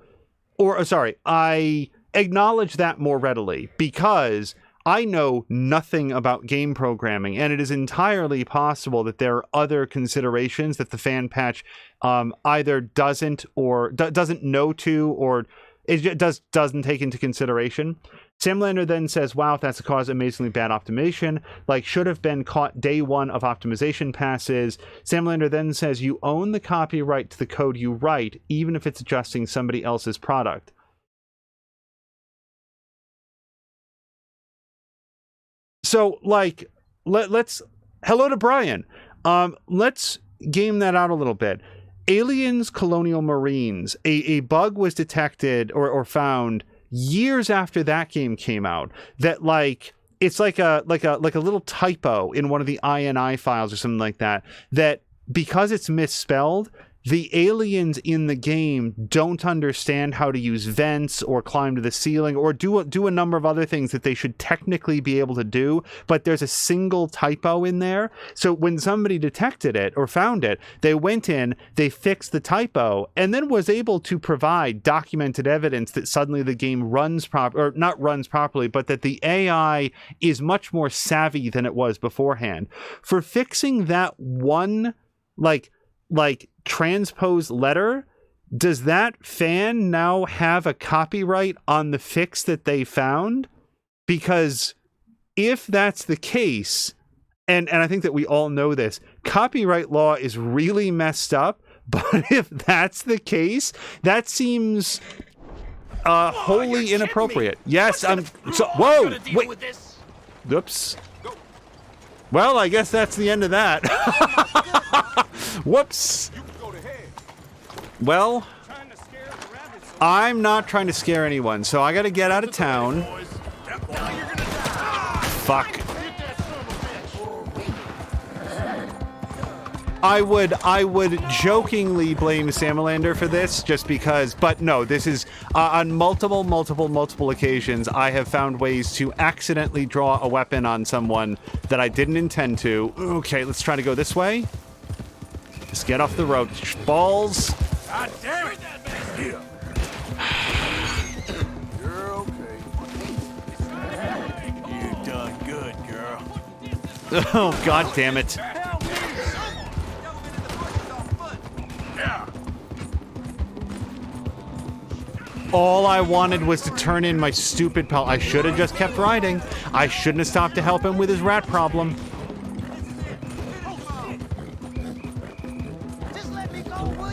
I acknowledge that more readily, because I know nothing about game programming, and it is entirely possible that there are other considerations that the fan patch either doesn't know to, or it doesn't take into consideration. Sam Lander then says, wow, if that's the cause, amazingly bad optimization, like should have been caught day one of optimization passes. Sam Lander then says, you own the copyright to the code you write, even if it's adjusting somebody else's product. So, like, let's... Hello to Brian. Let's game that out a little bit. Aliens Colonial Marines. A bug was detected or found years after that game came out that, like, it's like a little typo in one of the INI files or something like that, that because it's misspelled, the aliens in the game don't understand how to use vents or climb to the ceiling or do a number of other things that they should technically be able to do, but there's a single typo in there. So when somebody detected it or found it, they went in, they fixed the typo, and then was able to provide documented evidence that suddenly the game runs or not runs properly, but that the AI is much more savvy than it was beforehand. For fixing that one, like transposed letter, does that fan now have a copyright on the fix that they found? Because if that's the case, and I think that we all know this, copyright law is really messed up, but if that's the case, that seems wholly inappropriate. Yes, I'm so whoa, wait. Oops. Well, I guess that's the end of that. Whoops. Well, I'm not trying to scare anyone, so I gotta get out of town. Fuck. I would jokingly blame Samalander for this, just because, but no, this is, on multiple occasions, I have found ways to accidentally draw a weapon on someone that I didn't intend to. Okay, let's try to go this way. Just get off the road. Balls. God damn it! Here. You're okay. You done good, girl. Oh, God damn it. Yeah. All I wanted was to turn in my stupid pal. I should have just kept riding. I shouldn't have stopped to help him with his rat problem. Just let me go, will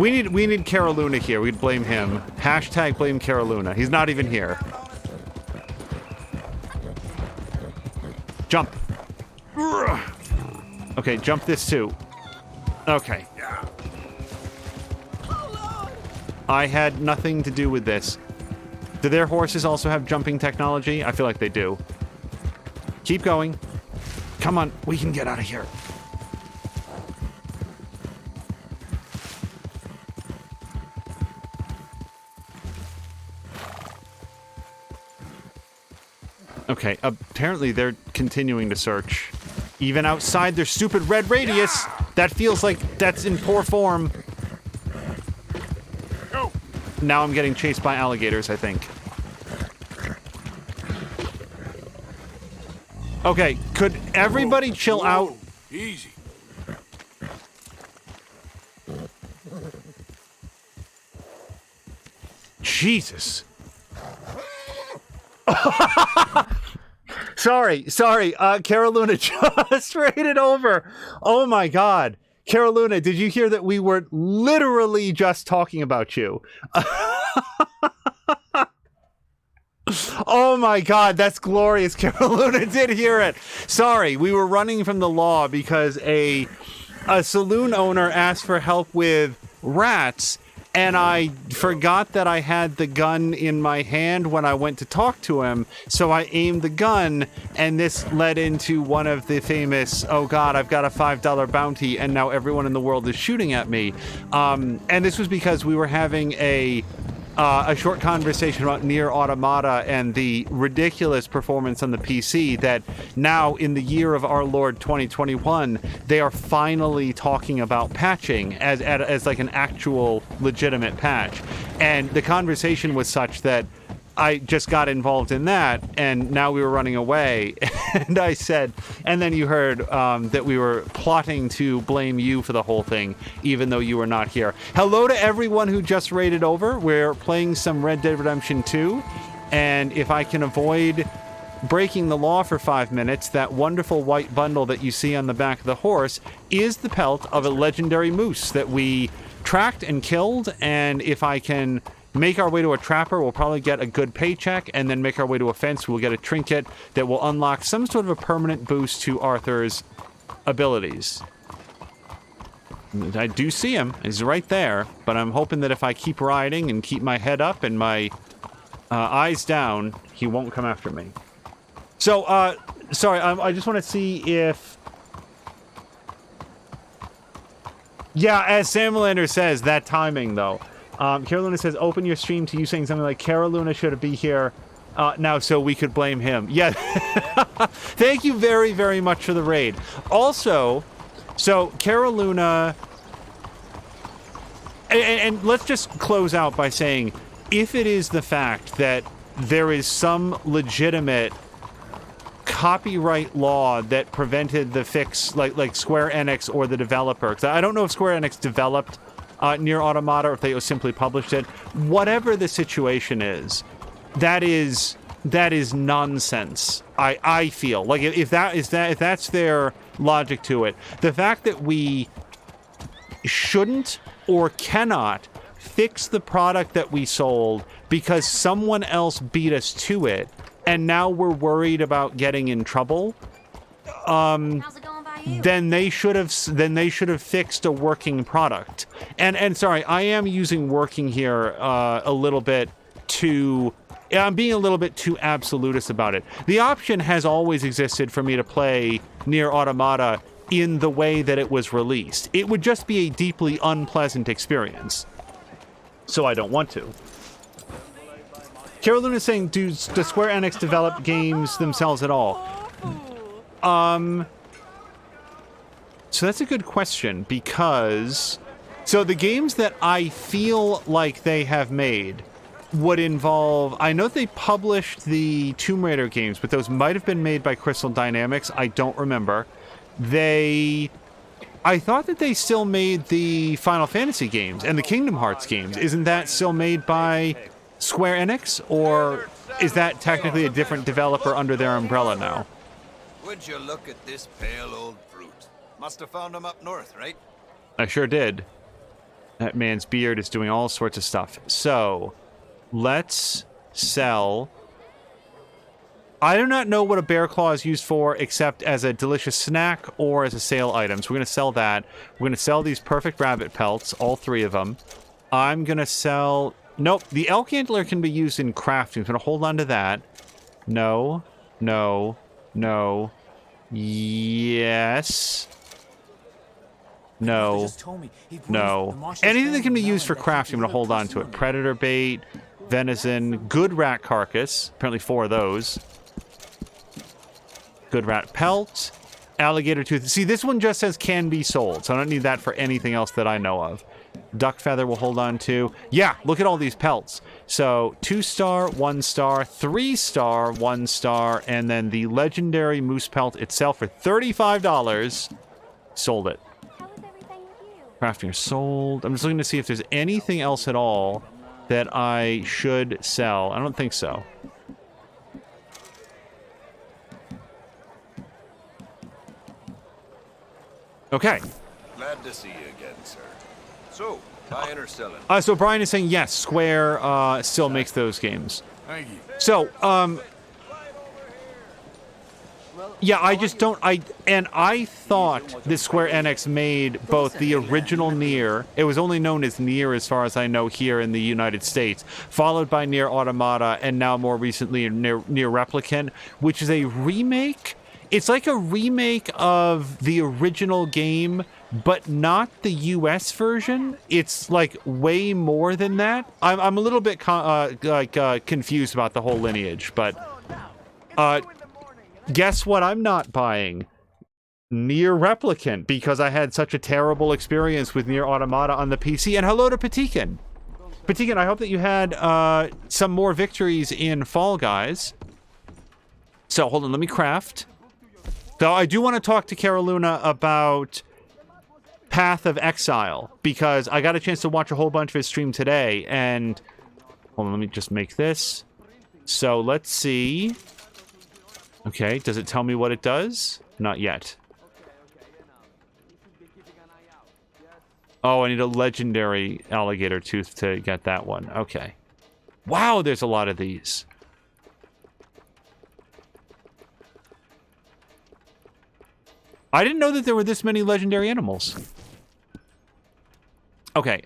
you? We need Caroluna here. We'd blame him. Hashtag blame Caroluna. He's not even here. Jump. Okay, jump this too. Okay. I had nothing to do with this. Do their horses also have jumping technology? I feel like they do. Keep going. Come on, we can get out of here. Okay, apparently they're continuing to search. Even outside their stupid red radius, that feels like that's in poor form. Now I'm getting chased by alligators, I think. Okay, could everybody chill out? Easy. Jesus. Sorry. Caroluna just raided over. Oh my God. Caroluna, did you hear that we were literally just talking about you? Oh my God, that's glorious. Caroluna did hear it. Sorry, we were running from the law because a saloon owner asked for help with rats, and I forgot that I had the gun in my hand when I went to talk to him, so I aimed the gun, and this led into one of the famous, oh God, I've got a $5 bounty, and now everyone in the world is shooting at me. And this was because we were having a short conversation about Nier Automata and the ridiculous performance on the PC that now, in the year of our Lord 2021, they are finally talking about patching as like an actual legitimate patch. And the conversation was such that I just got involved in that, and now we were running away. And I said, and then you heard that we were plotting to blame you for the whole thing, even though you were not here. Hello to everyone who just raided over. We're playing some Red Dead Redemption 2, and if I can avoid breaking the law for 5 minutes, that wonderful white bundle that you see on the back of the horse is the pelt of a legendary moose that we tracked and killed, and if I can make our way to a trapper, we'll probably get a good paycheck, and then make our way to a fence, we'll get a trinket that will unlock some sort of a permanent boost to Arthur's abilities. I do see him. He's right there, but I'm hoping that if I keep riding and keep my head up and my eyes down, he won't come after me. So, sorry, I just want to see if... Yeah, as Samalander says, that timing, though. Caroluna says, open your stream to you saying something like, Caroluna should be here now so we could blame him. Yeah. Thank you very, very much for the raid. Also, so Caroluna... And let's just close out by saying, if it is the fact that there is some legitimate copyright law that prevented the fix, like Square Enix or the developer, because I don't know if Square Enix developed Nier Automata or if they simply published it. Whatever the situation is, that is nonsense. I feel like if that's their logic to it, the fact that we shouldn't or cannot fix the product that we sold because someone else beat us to it, and now we're worried about getting in trouble. Then they should have fixed a working product. And sorry, I am using working here a little bit too... I'm being a little bit too absolutist about it. The option has always existed for me to play Nier Automata in the way that it was released. It would just be a deeply unpleasant experience. So I don't want to. Carolina is saying, does Square Enix develop games themselves at all? So that's a good question, because... So the games that I feel like they have made would involve... I know they published the Tomb Raider games, but those might have been made by Crystal Dynamics. I don't remember. I thought that they still made the Final Fantasy games and the Kingdom Hearts games. Isn't that still made by Square Enix? Or is that technically a different developer under their umbrella now? Would you look at this pale old fruit? Must have found him up north, right? I sure did. That man's beard is doing all sorts of stuff. So, let's sell... I do not know what a bear claw is used for except as a delicious snack or as a sale item. So we're going to sell that. We're going to sell these perfect rabbit pelts, all 3 of them. I'm going to sell... Nope, the elk antler can be used in crafting. I'm going to hold on to that. No, no, no. Yes. No. No. Anything that can be used for crafting, I'm going to hold on to it. Predator bait, venison, good rat carcass. Apparently 4 of those. Good rat pelt, alligator tooth. See, this one just says can be sold, so I don't need that for anything else that I know of. Duck feather we'll hold on to. Yeah, look at all these pelts. So 2-star, 1-star, 3-star, 1-star, and then the legendary moose pelt itself for $35. Sold it. Crafting sold. I'm just looking to see if there's anything else at all that I should sell. I don't think so. Okay. Glad to see you again, sir. So, buying or selling? So Brian is saying yes, Square still makes those games. Thank you. So, yeah, I just don't... I thought that Square Enix made both the original Nier, it was only known as Nier as far as I know here in the United States, followed by Nier Automata, and now more recently Nier Replicant, which is a remake. It's like a remake of the original game, but not the US version. It's like way more than that. I'm a little bit confused about the whole lineage, but guess what I'm not buying? Nier Replicant, because I had such a terrible experience with Nier Automata on the PC. And hello to Patikin. Patikin, I hope that you had some more victories in Fall Guys. So hold on, let me craft. So I do want to talk to Caroluna about Path of Exile, because I got a chance to watch a whole bunch of his stream today, and... Hold on, let me just make this. So, let's see. Okay, does it tell me what it does? Not yet. Oh, I need a legendary alligator tooth to get that one. Okay. Wow, there's a lot of these. I didn't know that there were this many legendary animals. Okay,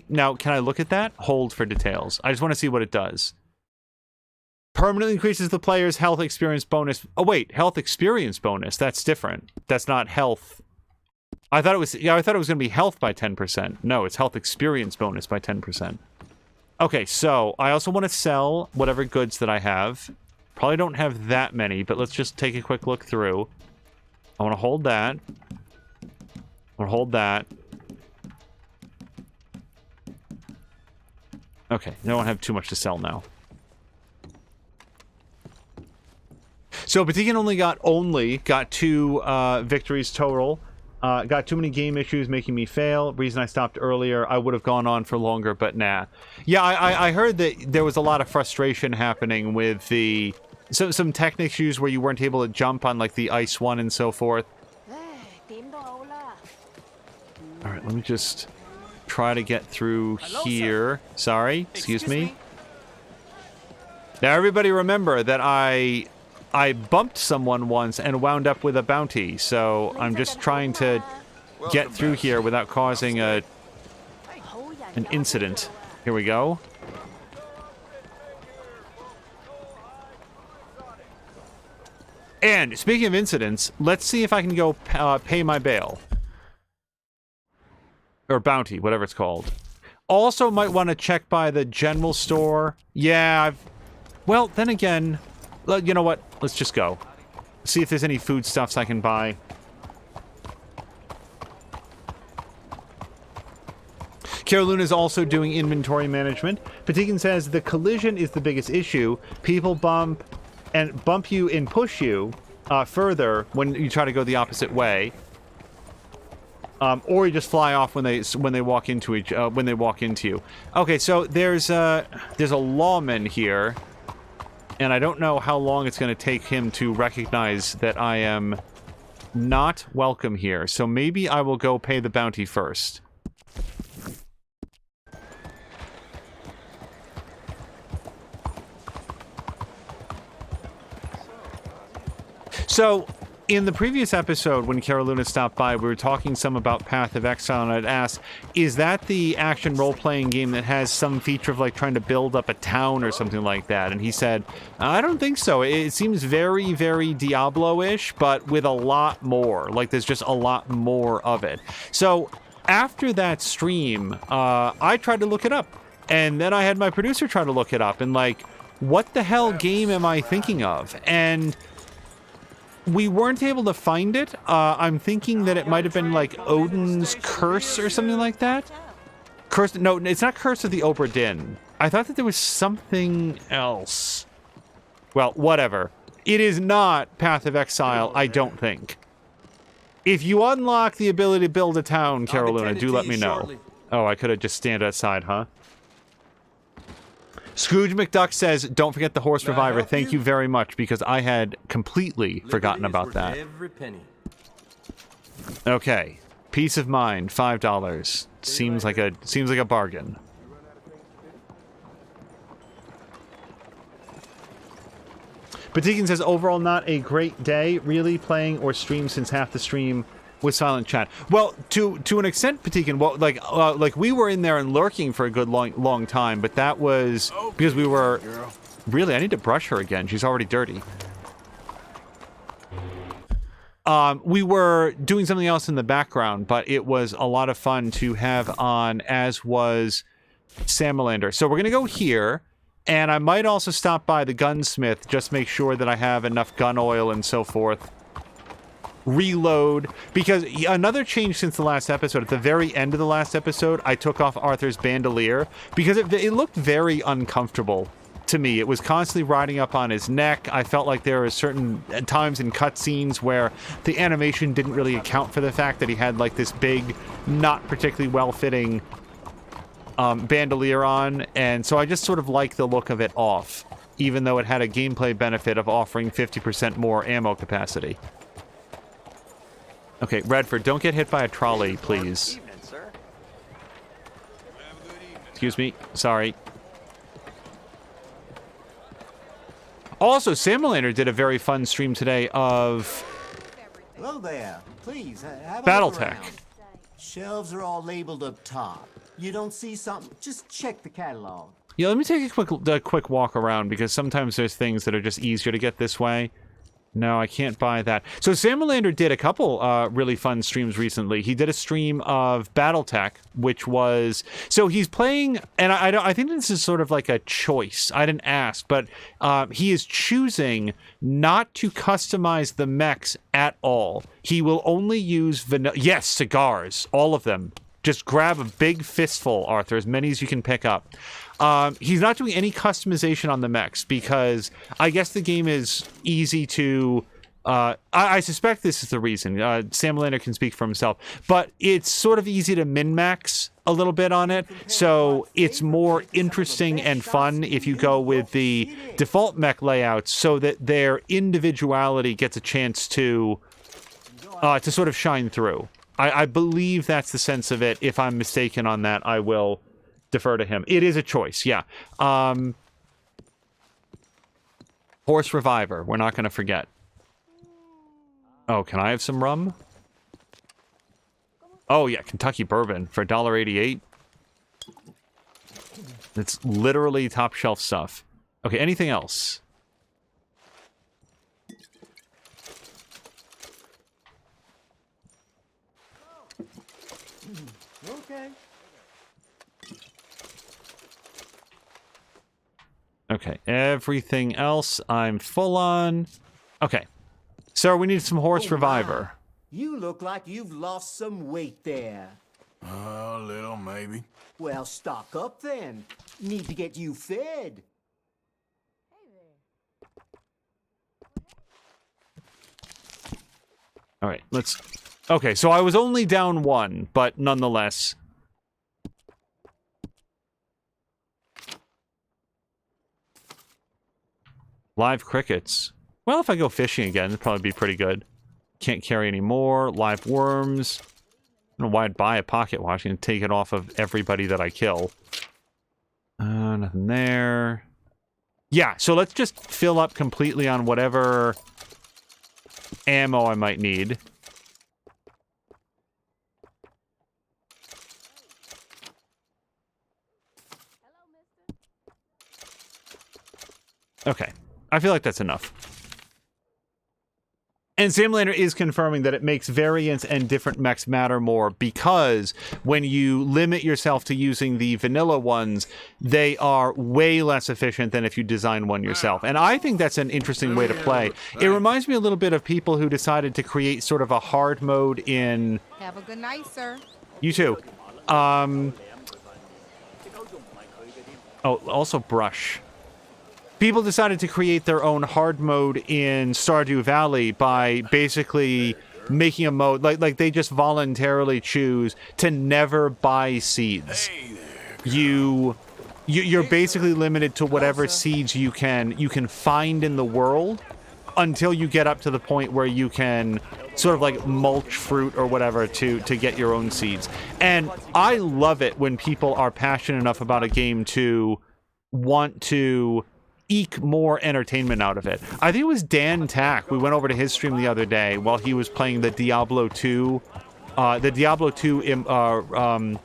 now, can I look at that? Hold for details. I just want to see what it does. Permanently increases the player's health experience bonus. Oh, wait, health experience bonus. That's different. That's not health. I thought it was going to be health by 10%. No, it's health experience bonus by 10%. Okay, so I also want to sell whatever goods that I have. Probably don't have that many, but let's just take a quick look through. I want to hold that. I want to hold that. Okay, I don't have too much to sell now. So Patikin only got 2 victories total. Got too many game issues making me fail. Reason I stopped earlier. I would have gone on for longer, but nah. Yeah, I heard that there was a lot of frustration happening with the... some tech issues where you weren't able to jump on, like, the ice one and so forth. Alright, let me just try to get through here. Sorry, excuse me. Now, everybody remember that I bumped someone once and wound up with a bounty, so I'm just trying to get through here without causing an incident. Here we go. And speaking of incidents, let's see if I can go pay my bail. Or bounty, whatever it's called. Also might want to check by the general store. Yeah, well, then again, you know what? Let's just go. See if there's any foodstuffs I can buy. Cara Luna is also doing inventory management. Patikin says the collision is the biggest issue. People bump you and push you further when you try to go the opposite way, or you just fly off when they walk into you. Okay, so there's a lawman here, and I don't know how long it's going to take him to recognize that I am not welcome here. So maybe I will go pay the bounty first. So, in the previous episode, when Cara Luna stopped by, we were talking some about Path of Exile, and I'd asked, is that the action role-playing game that has some feature of, like, trying to build up a town or something like that? And he said, I don't think so. It seems very, very Diablo-ish, but with a lot more. Like, there's just a lot more of it. So, after that stream, I tried to look it up. And then I had my producer try to look it up, and, like, what the hell game am I thinking of? And we weren't able to find it. I'm thinking that it might have been like Odin's Curse or something like that. Curse? No, it's not Curse of the Obra Dinn. I thought that there was something else. Well, whatever. It is not Path of Exile, I don't think. If you unlock the ability to build a town, Cara Luna, do let me know. Oh, I could have just stand outside, huh? Scrooge McDuck says, don't forget the horse reviver. Thank you very much, because I had completely forgotten about that. Every penny. Okay. Peace of mind, $5. Seems like a bargain. Patikin says, overall not a great day, really, playing or stream since half the stream with silent chat. Well, to an extent, Patikin, well, like we were in there and lurking for a good long time, but that was because we were... Really, I need to brush her again. She's already dirty. We were doing something else in the background, but it was a lot of fun to have on, as was Samalander. So we're going to go here, and I might also stop by the gunsmith, just make sure that I have enough gun oil and so forth. Reload, because another change since the last episode, at the very end of the last episode, I took off Arthur's bandolier because it looked very uncomfortable to me. It was constantly riding up on his neck. I felt like there were certain times in cutscenes where the animation didn't really account for the fact that he had like this big, not particularly well-fitting bandolier on, and so I just sort of like the look of it off, even though it had a gameplay benefit of offering 50% more ammo capacity. Okay, Redford, don't get hit by a trolley, please. Evening, sir. Excuse me. Sorry. Also, Samalander did a very fun stream today of... Hello there. Please, have a Battletech. look around. Shelves are all labeled up top. You don't see something, just check the catalog. Yeah, let me take a quick walk around, because sometimes there's things that are just easier to get this way. No, I can't buy that. So Samalander did a couple really fun streams recently. He did a stream of Battletech, which was... So he's playing... And I think this is sort of like a choice. I didn't ask, but he is choosing not to customize the mechs at all. He will only use vanilla... Yes, cigars. All of them. Just grab a big fistful, Arthur, as many as you can pick up. He's not doing any customization on the mechs because I guess the game is easy to... I suspect this is the reason. Samalander can speak for himself. But it's sort of easy to min-max a little bit on it. So it's more interesting and fun if you go with the default mech layouts so that their individuality gets a chance to sort of shine through. I believe that's the sense of it. If I'm mistaken on that, I will defer to him. It is a choice, yeah. Horse Reviver, we're not going to forget. Oh, can I have some rum? Oh, yeah, Kentucky Bourbon for $1.88. It's literally top shelf stuff. Okay, anything else? Okay. Okay, everything else I'm full on. Okay, so we need some horse reviver. You look like you've lost some weight there. A little, maybe. Well, stock up then. Need to get you fed. All right, let's... Okay, so I was only down 1, but nonetheless... Live crickets. Well, if I go fishing again, it'd probably be pretty good. Can't carry any more. Live worms. I don't know why I'd buy a pocket watch and take it off of everybody that I kill. Nothing there. Yeah, so let's just fill up completely on whatever ammo I might need. Okay. I feel like that's enough. And Samlander is confirming that it makes variants and different mechs matter more because when you limit yourself to using the vanilla ones, they are way less efficient than if you design one yourself. And I think that's an interesting way to play. It reminds me a little bit of people who decided to create sort of a hard mode in... Have a good night, sir. You too. Oh, also brush. People decided to create their own hard mode in Stardew Valley by basically making a mode like they just voluntarily choose to never buy seeds. You're basically limited to whatever seeds you can find in the world until you get up to the point where you can sort of like mulch fruit or whatever to get your own seeds. And I love it when people are passionate enough about a game to want to eke more entertainment out of it. I think it was Dan Tack. We went over to his stream the other day while he was playing the Diablo 2,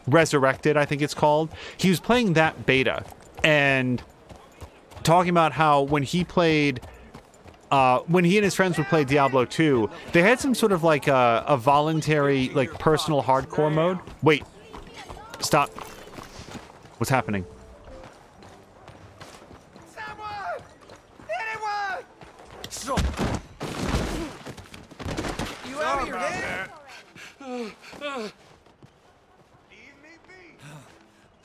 Resurrected, I think it's called. He was playing that beta and talking about how when he played, when he and his friends would play Diablo 2, they had some sort of like a voluntary, like personal hardcore mode. Wait, stop. What's happening? You out of your head?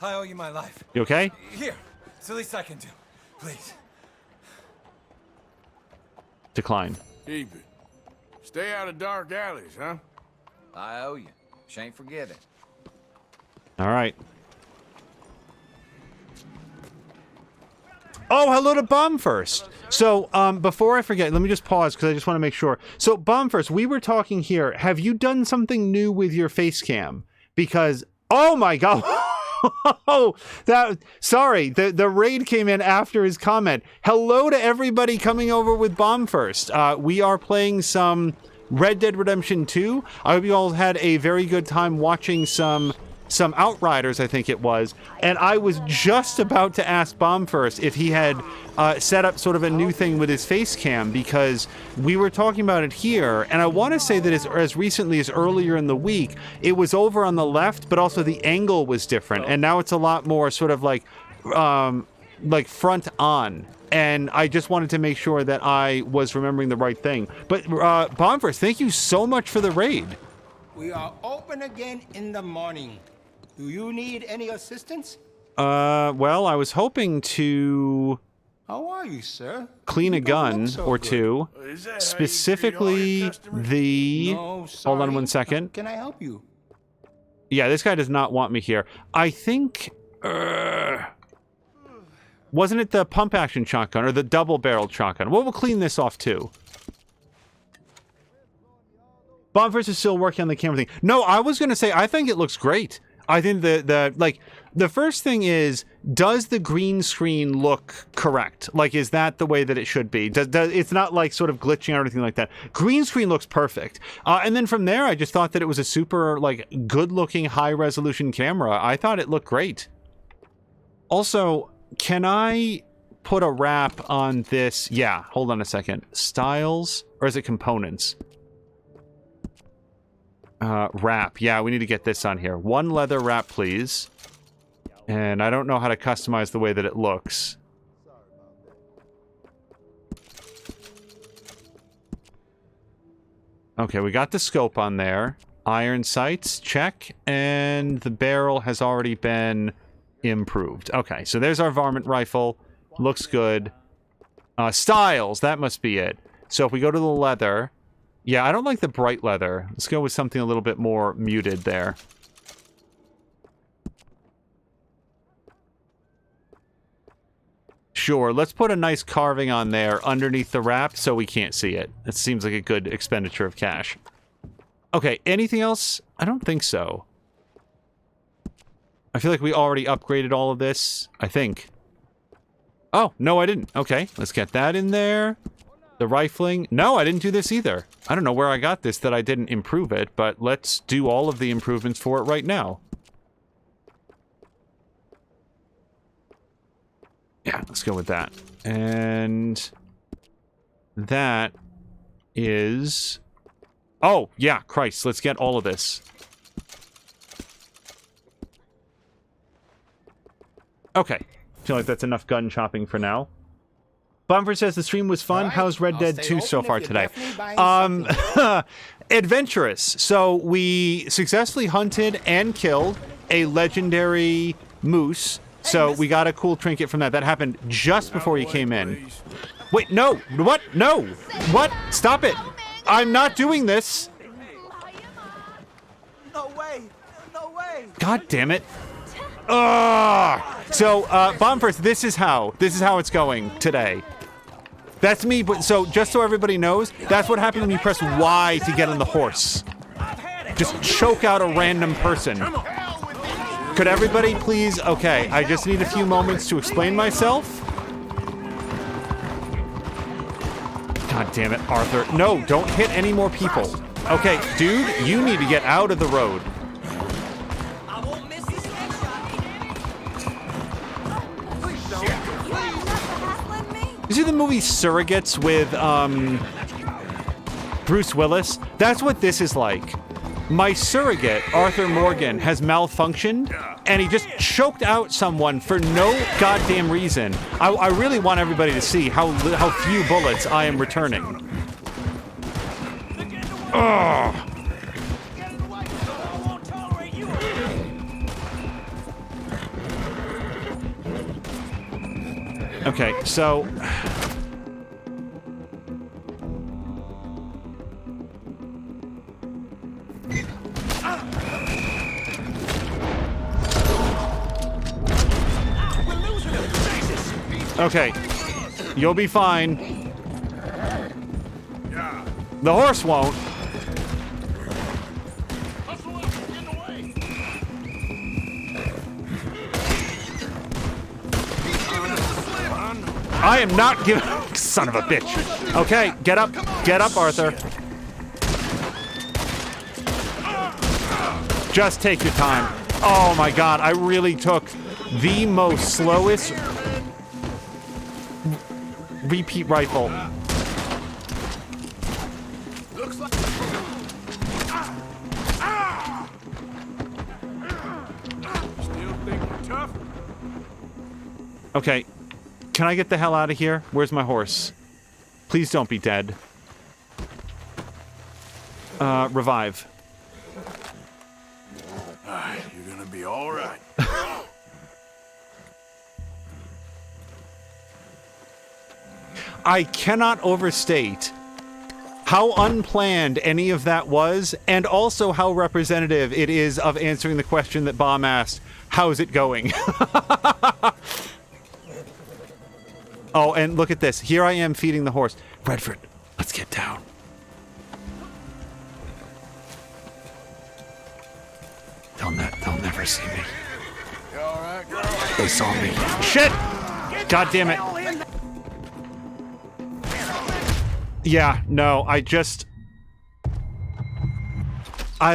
I owe you my life. You okay? Here, it's the least I can do. Please. Decline. Keep it. Stay out of dark alleys, huh? I owe you. Shan't forget it. All right. Oh, hello to Bomb First. So, before I forget, let me just pause because I just want to make sure. So, Bomb First, we were talking here. Have you done something new with your face cam? Because, oh my God. Sorry, the raid came in after his comment. Hello to everybody coming over with Bomb First. We are playing some Red Dead Redemption 2. I hope you all had a very good time watching some Outriders, I think it was, and I was just about to ask Bomb First if he had set up sort of a new thing with his face cam, because we were talking about it here, and I want to say that as recently as earlier in the week, it was over on the left, but also the angle was different, and now it's a lot more sort of like front on. And I just wanted to make sure that I was remembering the right thing. But Bomb First, thank you so much for the raid. We are open again in the morning. Do you need any assistance? Well, I was hoping to How are you, sir? clean a You don't gun look so or good. two. Is that how you Specifically treat all your customers? the... No, Hold on sorry. 1 second. Can I help you? Yeah, this guy does not want me here. I think... wasn't it the pump-action shotgun or the double-barreled shotgun? Well, we'll clean this off, too. Bomb First is still working on the camera thing. No, I was going to say, I think it looks great. I think the first thing is, does the green screen look correct? Like, is that the way that it should be? It's not like sort of glitching or anything like that. Green screen looks perfect. And then from there, I just thought that it was a super, like, good-looking, high-resolution camera. I thought it looked great. Also, can I put a wrap on this? Yeah, hold on a second. Styles, or is it components? Wrap. Yeah, we need to get this on here. 1 leather wrap, please. And I don't know how to customize the way that it looks. Okay, we got the scope on there. Iron sights, check. And the barrel has already been improved. Okay, so there's our varmint rifle. Looks good. Styles, that must be it. So if we go to the leather... Yeah, I don't like the bright leather. Let's go with something a little bit more muted there. Sure, let's put a nice carving on there underneath the wrap so we can't see it. It seems like a good expenditure of cash. Okay, anything else? I don't think so. I feel like we already upgraded all of this. I think. Oh, no, I didn't. Okay, let's get that in there. The rifling. No, I didn't do this either. I don't know where I got this that I didn't improve it, but let's do all of the improvements for it right now. Yeah, let's go with that. And that is... Oh, yeah, Christ, let's get all of this. Okay. Feel like that's enough gun chopping for now. Bumper says the stream was fun. Right. How's Red I'll Dead stay 2 open so if far you're today? definitely buying Adventurous. So we successfully hunted and killed a legendary moose. So we got a cool trinket from that. That happened just before you came in. Wait, no. What? No. What? Stop it. I'm not doing this. No way! No way! God damn it. So, Bombers, this is how it's going today. That's me, but so, just so everybody knows, that's what happens when you press Y to get on the horse. Just choke out a random person. Could everybody please... Okay, I just need a few moments to explain myself. God damn it, Arthur. No, don't hit any more people. Okay, dude, you need to get out of the road. You see the movie Surrogates with, Bruce Willis? That's what this is like. My surrogate, Arthur Morgan, has malfunctioned, and he just choked out someone for no goddamn reason. I really want everybody to see how few bullets I am returning. Ugh. Okay, so... Okay, you'll be fine. The horse won't. I am not giving... Son of a bitch. Okay, get up, Arthur. Just take your time. Oh my god, I really took the most slowest repeat rifle. Looks like... Still think you're tough? Okay, can I get the hell out of here? Where's my horse? Please don't be dead. Revive. You're gonna be all right. I cannot overstate how unplanned any of that was, and also how representative it is of answering the question that Bomb asked, how's it going? Oh, and look at this. Here I am feeding the horse. Redford, let's get down. They'll never see me. You all right, girl? They saw me. Shit! God damn it. Yeah, no, I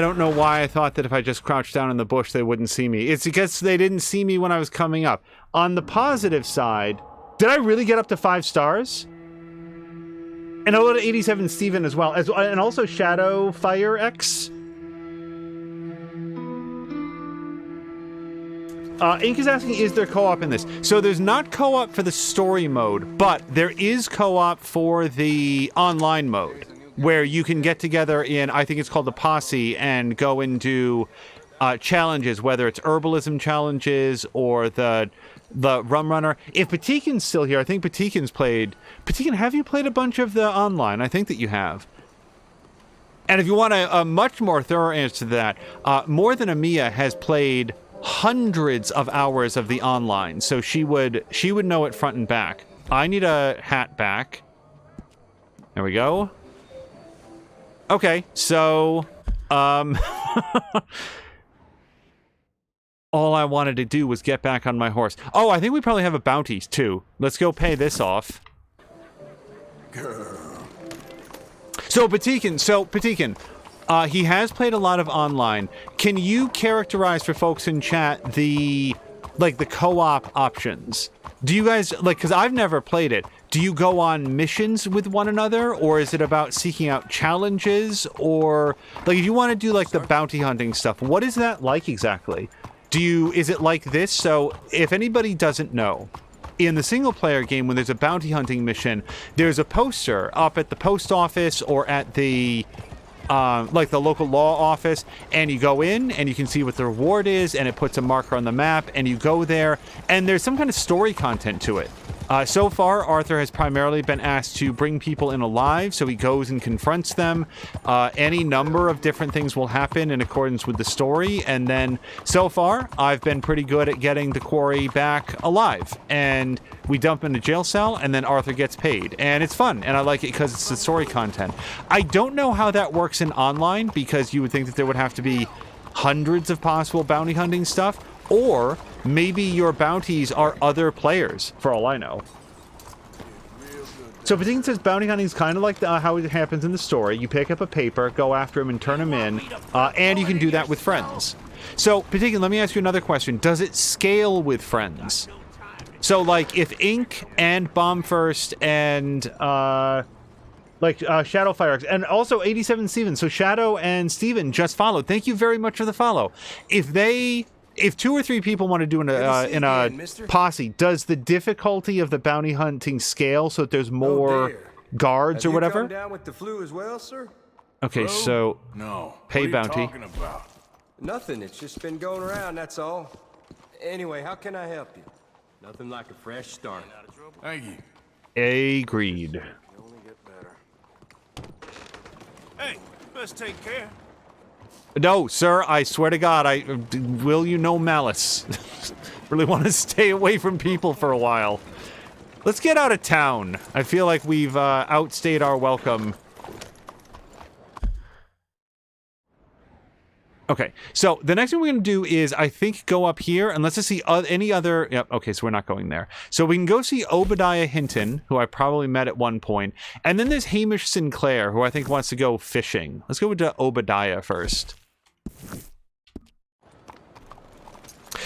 don't know why I thought that if I just crouched down in the bush, they wouldn't see me. It's because they didn't see me when I was coming up. On the positive side, did I really get up to 5 stars? And hello to 87 Steven as well. And also Shadow Fire X. Ink is asking, is there co-op in this? So there's not co-op for the story mode, but there is co-op for the online mode. where you can get together in, I think it's called the Posse, and go and do challenges, whether it's herbalism challenges or the Rum Runner. If Patikin's still here, I think Patikin's played. Patikin, have you played a bunch of the online? I think that you have. And if you want a much more thorough answer to that, More Than a Mia has played hundreds of hours of the online, so she would know it front and back. I need a hat back. There we go. Okay, so all I wanted to do was get back on my horse. Oh, I think we probably have a bounty too. Let's go pay this off. So Patikin, he has played a lot of online. Can you characterize for folks in chat the co-op options? Do you guys, because I've never played it, do you go on missions with one another, or is it about seeking out challenges, or, if you want to do, the bounty hunting stuff, what is that like exactly? Is it like this? So, if anybody doesn't know, in the single-player game, when there's a bounty hunting mission, there's a poster up at the post office or at the the local law office, and you go in and you can see what the reward is, and it puts a marker on the map, and you go there, and there's some kind of story content to it. So far, Arthur has primarily been asked to bring people in alive, so he goes and confronts them. Any number of different things will happen in accordance with the story, and then, so far, I've been pretty good at getting the quarry back alive, and we dump him in a jail cell, and then Arthur gets paid. And it's fun, and I like it because it's the story content. I don't know how that works in online, because you would think that there would have to be hundreds of possible bounty hunting stuff, or maybe your bounties are other players, for all I know. So Patikin says bounty hunting is kind of like how it happens in the story. You pick up a paper, go after him, and turn him in, and you can do that with friends. So, Patikin, let me ask you another question. Does it scale with friends? So, if Ink and Bomb First and, Shadow Fireworks, and also 87 Steven. So Shadow and Steven just followed. Thank you very much for the follow. If 2 or 3 people want to do in a posse, does the difficulty of the bounty hunting scale so that there's more guards or whatever? Have you come down with the flu as well, sir? Okay, so No. pay What are you bounty. talking about? Nothing. It's just been going around, that's all. Anyway, how can I help you? Nothing like a fresh start. Thank you. Agreed. Hey, best take care. No, sir, I swear to God, will you no malice. Really want to stay away from people for a while. Let's get out of town. I feel like we've outstayed our welcome. Okay, so the next thing we're going to do is, I think, go up here, and let's just see any other... Yep, okay, so we're not going there. So we can go see Obadiah Hinton, who I probably met at one point, and then there's Hamish Sinclair, who I think wants to go fishing. Let's go to Obadiah first.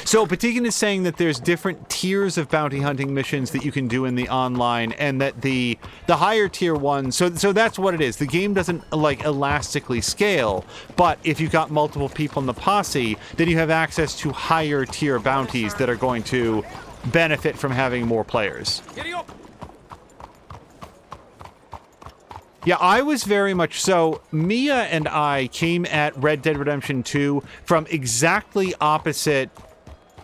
So Patikin is saying that there's different tiers of bounty hunting missions that you can do in the online, and that the higher tier ones, so that's what it is. The game doesn't elastically scale, but if you've got multiple people in the posse, then you have access to higher tier bounties that are going to benefit from having more players. Yeah, I was very much so. Mia and I came at Red Dead Redemption 2 from exactly opposite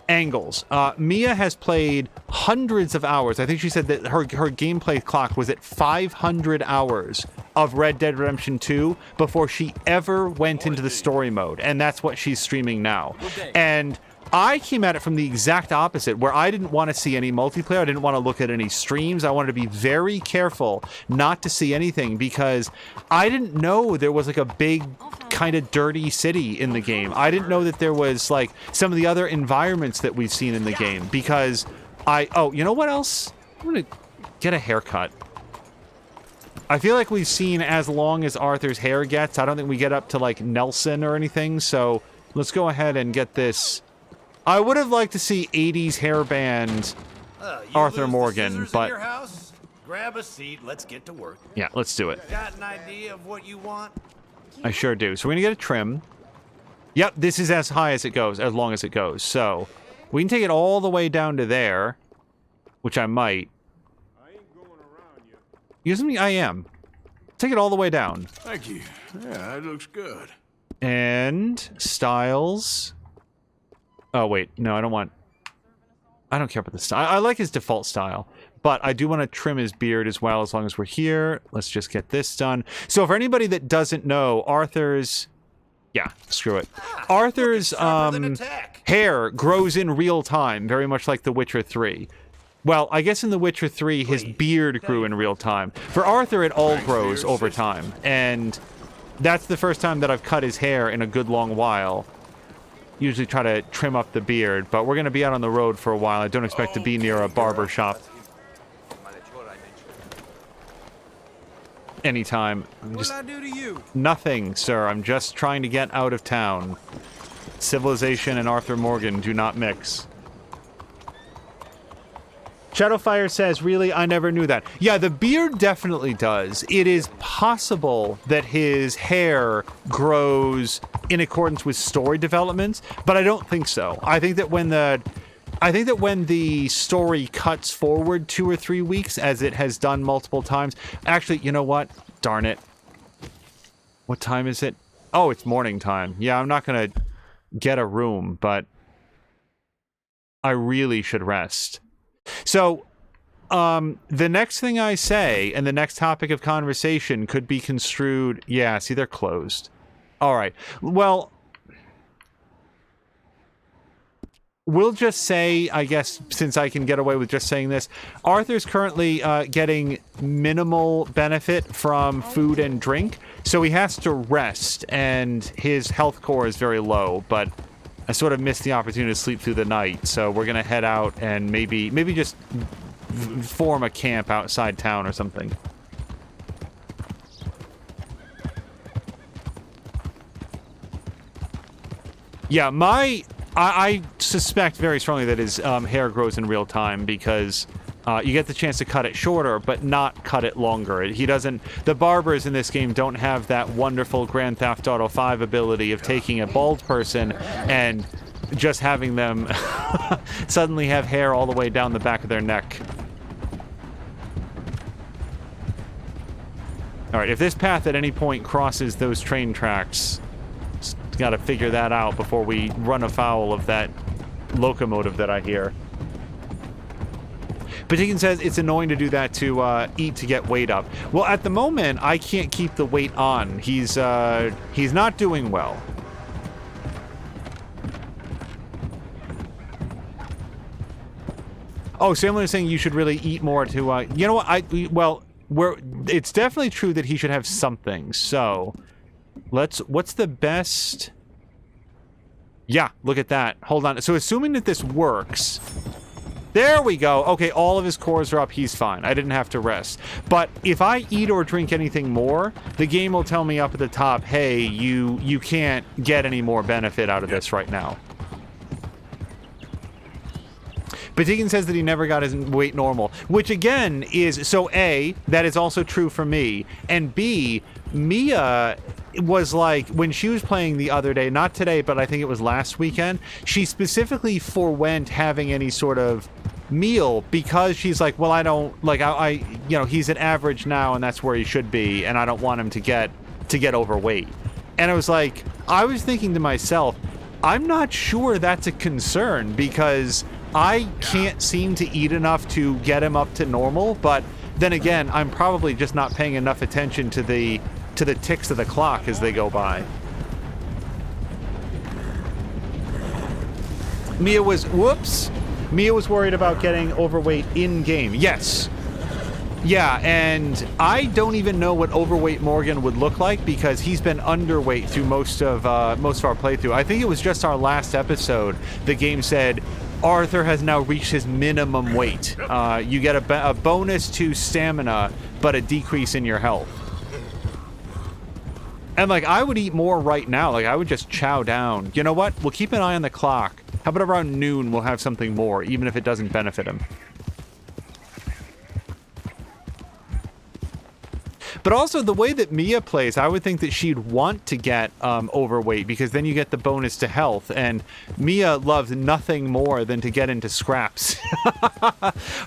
angles. Mia has played hundreds of hours. I think she said that her gameplay clock was at 500 hours of Red Dead Redemption 2 before she ever went into the story mode, and that's what she's streaming now. And I came at it from the exact opposite, where I didn't want to see any multiplayer. I didn't want to look at any streams. I wanted to be very careful not to see anything, because I didn't know there was a big kind of dirty city in the game. I didn't know that there was some of the other environments that we've seen in the game, because oh, you know what else? I'm gonna get a haircut. I feel like we've seen as long as Arthur's hair gets. I don't think we get up to Nelson or anything, so let's go ahead and get this. I would have liked to see 80s hairband Arthur Morgan, but in your house? Grab a seat, let's get to work. Yeah, let's do it. Got an idea of what you want? I sure do. So we're gonna get a trim. Yep, this is as high as it goes, as long as it goes. So we can take it all the way down to there, which I might. I ain't going around you. Usually I am. Take it all the way down. Thank you. Yeah, that looks good. And styles. Oh, wait. No, I don't care about the style. I like his default style. But I do want to trim his beard as well, as long as we're here. Let's just get this done. So for anybody that doesn't know, Arthur's... Yeah, screw it. Arthur's hair grows in real time, very much like The Witcher 3. Well, I guess in The Witcher 3, his beard grew in real time. For Arthur, it all grows over time. And that's the first time that I've cut his hair in a good long while. Usually try to trim up the beard, but we're going to be out on the road for a while. I don't expect to be near a barber shop anytime. What'll I do to you? Nothing, sir. I'm just trying to get out of town. Civilization and Arthur Morgan do not mix. Shadowfire says, really? I never knew that. Yeah, the beard definitely does. It is possible that his hair grows in accordance with story developments, but I don't think so. I think that when the story cuts forward 2 or 3 weeks, as it has done multiple times... Actually, you know what? Darn it. What time is it? Oh, it's morning time. Yeah, I'm not going to get a room, but I really should rest. So, the next thing I say, and the next topic of conversation could be construed... Yeah, see, they're closed. All right. Well... We'll just say, I guess, since I can get away with just saying this, Arthur's currently getting minimal benefit from food and drink, so he has to rest, and his health core is very low, but I sort of missed the opportunity to sleep through the night, so we're going to head out and maybe just form a camp outside town or something. Yeah, I suspect very strongly that his hair grows in real time because you get the chance to cut it shorter, but not cut it longer. He doesn't... The barbers in this game don't have that wonderful Grand Theft Auto 5 ability of taking a bald person and just having them suddenly have hair all the way down the back of their neck. All right, if this path at any point crosses those train tracks... Got to figure that out before we run afoul of that locomotive that I hear. Patikin says it's annoying to do that to eat to get weight up. Well, at the moment, I can't keep the weight on. He's not doing well. Oh, Samuel is saying you should really eat more to, you know what, it's definitely true that he should have something, so... What's the best... Yeah, look at that. Hold on. So assuming that this works... There we go. Okay, all of his cores are up. He's fine. I didn't have to rest. But if I eat or drink anything more, the game will tell me up at the top, hey, you can't get any more benefit out of this right now. But Deacon says that he never got his weight normal, which again is... So A, that is also true for me, and B, Mia... was like, when she was playing the other day, not today, but I think it was last weekend, she specifically forwent having any sort of meal because she's like, well, I don't, like, I you know, he's at average now and that's where he should be, and I don't want him to get overweight. And I was like, I was thinking to myself, I'm not sure that's a concern because I can't seem to eat enough to get him up to normal, but then again, I'm probably just not paying enough attention to the ticks of the clock as they go by. Mia was worried about getting overweight in-game. Yes. Yeah, and I don't even know what overweight Morgan would look like because he's been underweight through most of our playthrough. I think it was just our last episode. The game said Arthur has now reached his minimum weight. You get a bonus to stamina, but a decrease in your health. And, like, I would eat more right now. Like, I would just chow down. You know what? We'll keep an eye on the clock. How about around noon we'll have something more, even if it doesn't benefit him. But also, the way that Mia plays, I would think that she'd want to get overweight, because then you get the bonus to health, and Mia loves nothing more than to get into scraps.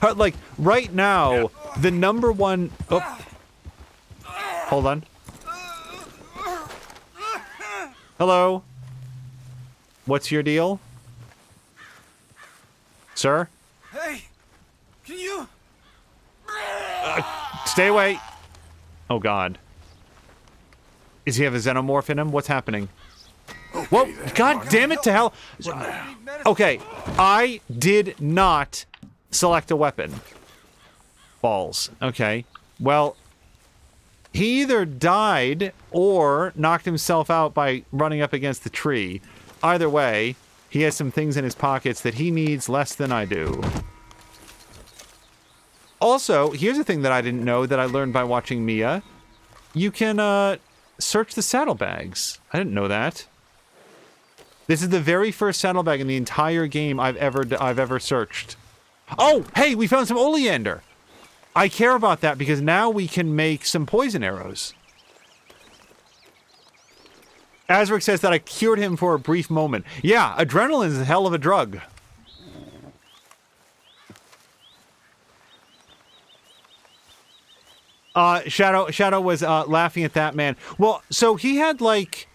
Like, right now, the number one... Oh. Hold on. Hello. What's your deal? Sir? Hey, can you? Stay away. Oh, God. Does he have a xenomorph in him? What's happening? Whoa, God damn it to hell. Okay, I did not select a weapon. Balls. Okay. Well, he either died or knocked himself out by running up against the tree. Either way, he has some things in his pockets that he needs less than I do. Also, here's a thing that I didn't know that I learned by watching Mia. You can, search the saddlebags. I didn't know that. This is the very first saddlebag in the entire game I've ever searched. Oh, hey, we found some oleander. I care about that because now we can make some poison arrows. Azric says that I cured him for a brief moment. Yeah, adrenaline is a hell of a drug. Shadow was laughing at that man. Well, so he had like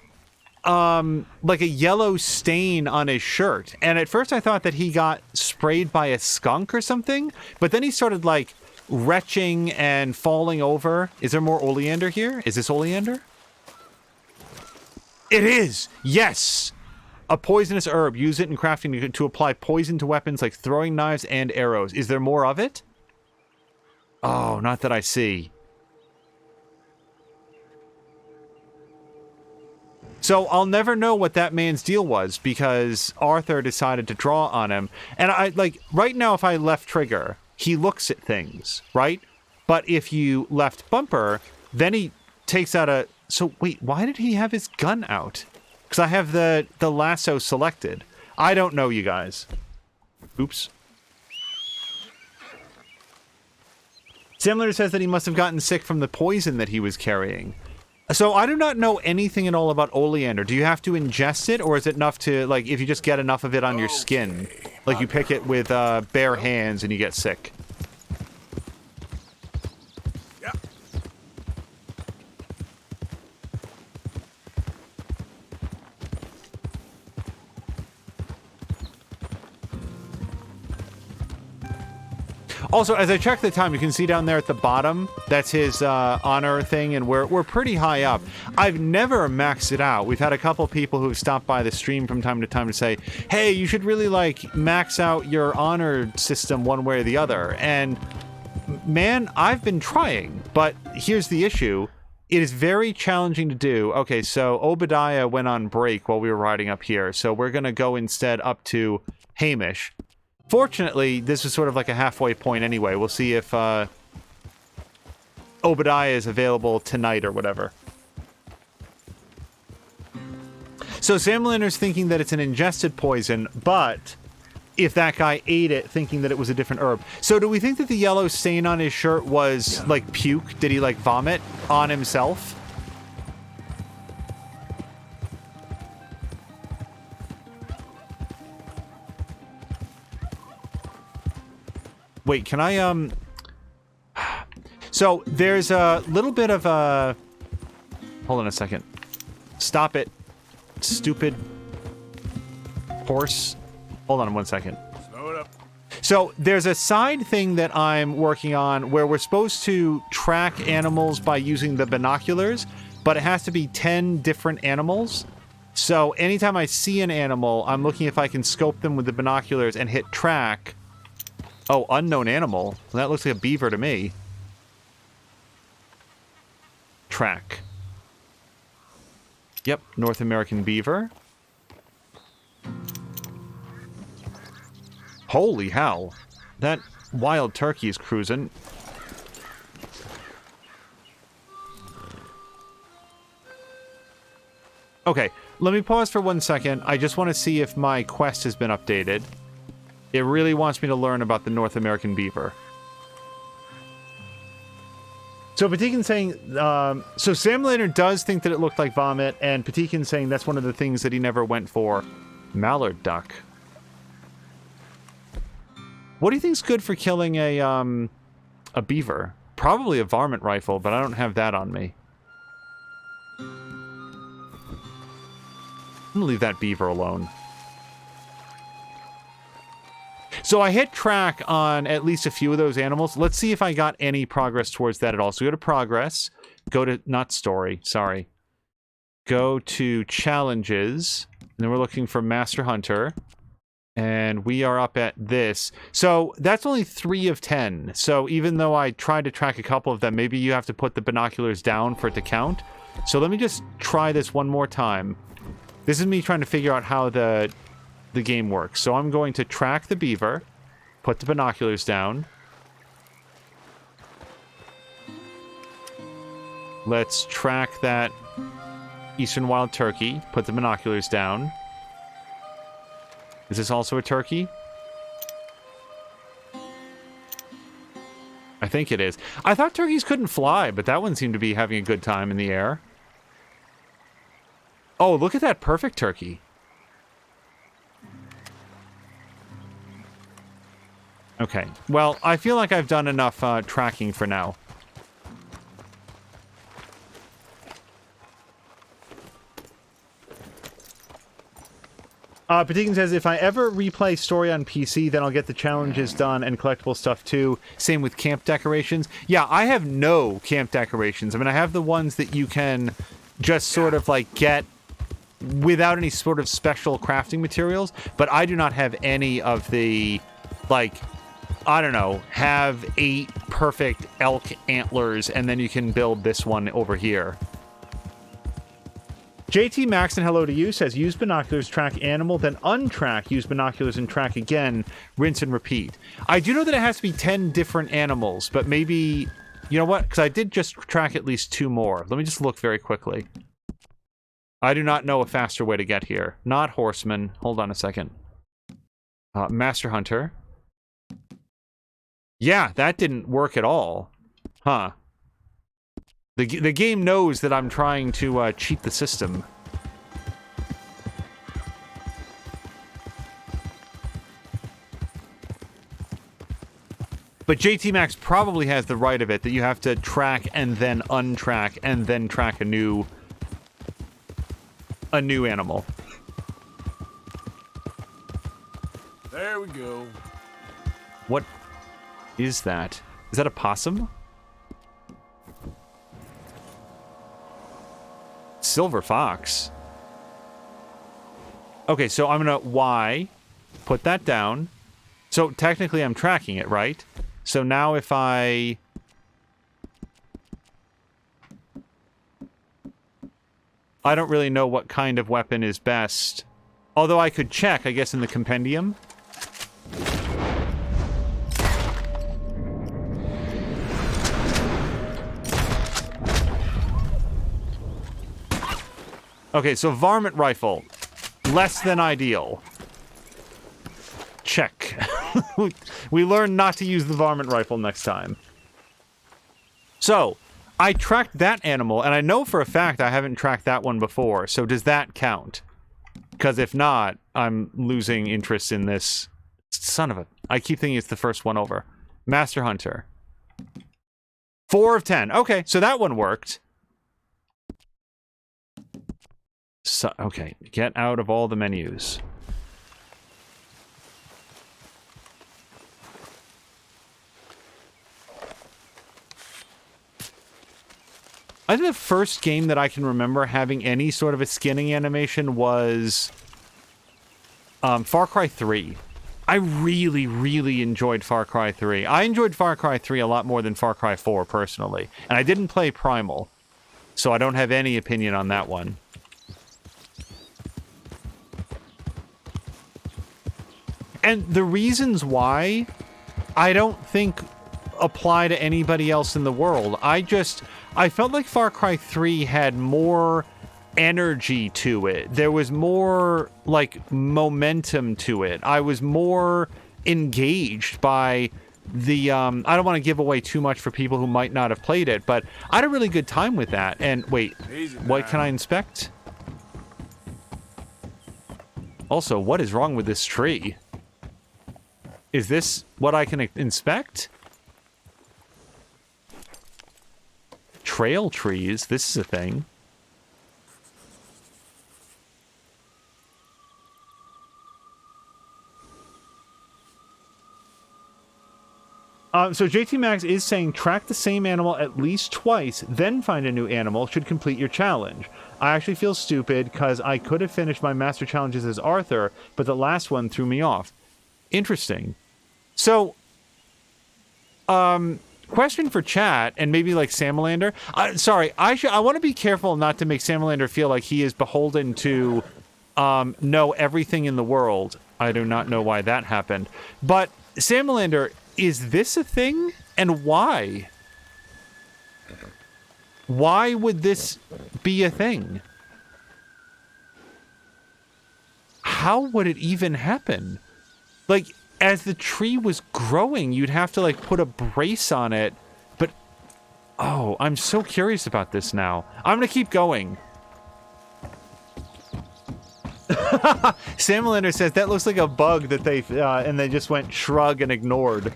a yellow stain on his shirt, and at first I thought that he got sprayed by a skunk or something, but then he started like retching and falling over. Is there more oleander here? Is this oleander? It is! Yes! A poisonous herb. Use it in crafting to apply poison to weapons like throwing knives and arrows. Is there more of it? Oh, not that I see. So I'll never know what that man's deal was because Arthur decided to draw on him. And I like right now, if I left trigger, he looks at things, right? But if you left bumper, then he takes out a... So wait, why did he have his gun out? Because I have the lasso selected. I don't know, you guys. Oops. Simulator says that he must have gotten sick from the poison that he was carrying. So I do not know anything at all about oleander. Do you have to ingest it, or is it enough to, like, if you just get enough of it on your skin, like you pick it with bare hands and you get sick? Also, as I check the time, you can see down there at the bottom, that's his honor thing, and we're pretty high up. I've never maxed it out. We've had a couple people who've stopped by the stream from time to time to say, hey, you should really, like, max out your honor system one way or the other. And, man, I've been trying, but here's the issue. It is very challenging to do. Okay, so Obadiah went on break while we were riding up here, so we're going to go instead up to Hamish. Fortunately, this is sort of like a halfway point anyway. We'll see if Obadiah is available tonight or whatever. So Sam Lander's thinking that it's an ingested poison, but if that guy ate it, thinking that it was a different herb. So do we think that the yellow stain on his shirt was like puke? Did he like vomit on himself? Wait, can I, So, there's a little bit of a... Hold on a second. Stop it. Stupid... horse. Hold on one second. Slow it up. So, there's a side thing that I'm working on where we're supposed to track animals by using the binoculars, but it has to be 10 different animals. So, anytime I see an animal, I'm looking if I can scope them with the binoculars and hit track. Oh, unknown animal. Well, that looks like a beaver to me. Track. Yep, North American beaver. Holy hell. That wild turkey is cruising. Okay, let me pause for 1 second. I just want to see if my quest has been updated. It really wants me to learn about the North American beaver. So Patikin's saying, so Sam Laner does think that it looked like vomit, and Patikin's saying that's one of the things that he never went for. Mallard duck. What do you think's good for killing a beaver? Probably a varmint rifle, but I don't have that on me. I'm gonna leave that beaver alone. So I hit track on at least a few of those animals. Let's see if I got any progress towards that at all. So go to progress. Go to, not story, sorry. Go to challenges. And then we're looking for Master Hunter. And we are up at this. So that's only 3 of 10. So even though I tried to track a couple of them, maybe you have to put the binoculars down for it to count. So let me just try this one more time. This is me trying to figure out how the game works. So I'm going to track the beaver, put the binoculars down. Let's track that eastern wild turkey, put the binoculars down. Is this also a turkey? I think it is. I thought turkeys couldn't fly, but that one seemed to be having a good time in the air. Oh, look at that perfect turkey. Okay, well, I feel like I've done enough tracking for now. Patigan says, if I ever replay story on PC, then I'll get the challenges done and collectible stuff too. Same with camp decorations. Yeah, I have no camp decorations. I mean, I have the ones that you can just sort of like get without any sort of special crafting materials, but I do not have any of the, like, I don't know, have 8 perfect elk antlers and then you can build this one over here. JT Maxon, hello to you, says use binoculars, track animal, then untrack, use binoculars and track again, rinse and repeat. I do know that it has to be 10 different animals, but maybe, you know what? Because I did just track at least 2 more. Let me just look very quickly. I do not know a faster way to get here. Not horseman. Hold on a second. Master Hunter. Yeah, that didn't work at all. Huh. The game knows that I'm trying to cheat the system. But JT Max probably has the right of it, that you have to track and then untrack and then track a new animal. There we go. What is that? Is that a possum? Silver fox. Okay, so I'm gonna Y, put that down. So technically I'm tracking it, right? So now if I... I don't really know what kind of weapon is best. Although I could check, I guess, in the compendium. Okay, so varmint rifle. Less than ideal. Check. We learned not to use the varmint rifle next time. So, I tracked that animal, and I know for a fact I haven't tracked that one before, so does that count? Because if not, I'm losing interest in this. Son of a... I keep thinking it's the first one over. Master Hunter. 4 of 10. Okay, so that one worked. So, okay, get out of all the menus. I think the first game that I can remember having any sort of a skinning animation was Far Cry 3. I really, really enjoyed Far Cry 3. I enjoyed Far Cry 3 a lot more than Far Cry 4, personally. And I didn't play Primal, so I don't have any opinion on that one. And the reasons why, I don't think apply to anybody else in the world. I felt like Far Cry 3 had more energy to it. There was more, like, momentum to it. I was more engaged by the, I don't want to give away too much for people who might not have played it, but I had a really good time with that. And, wait, what can I inspect? Also, what is wrong with this tree? Is this what I can inspect? Trail trees. This is a thing. So JT Max is saying track the same animal at least twice, then find a new animal should complete your challenge. I actually feel stupid because I could have finished my master challenges as Arthur, but the last one threw me off. Interesting. So, question for chat, and maybe like Samalander. Sorry, I want to be careful not to make Samalander feel like he is beholden to know everything in the world. I do not know why that happened. But Samalander, is this a thing? And why? Why would this be a thing? How would it even happen? Like, as the tree was growing, you'd have to, like, put a brace on it. But, oh, I'm so curious about this now. I'm gonna keep going. Samalander says, that looks like a bug that and they just went shrug and ignored.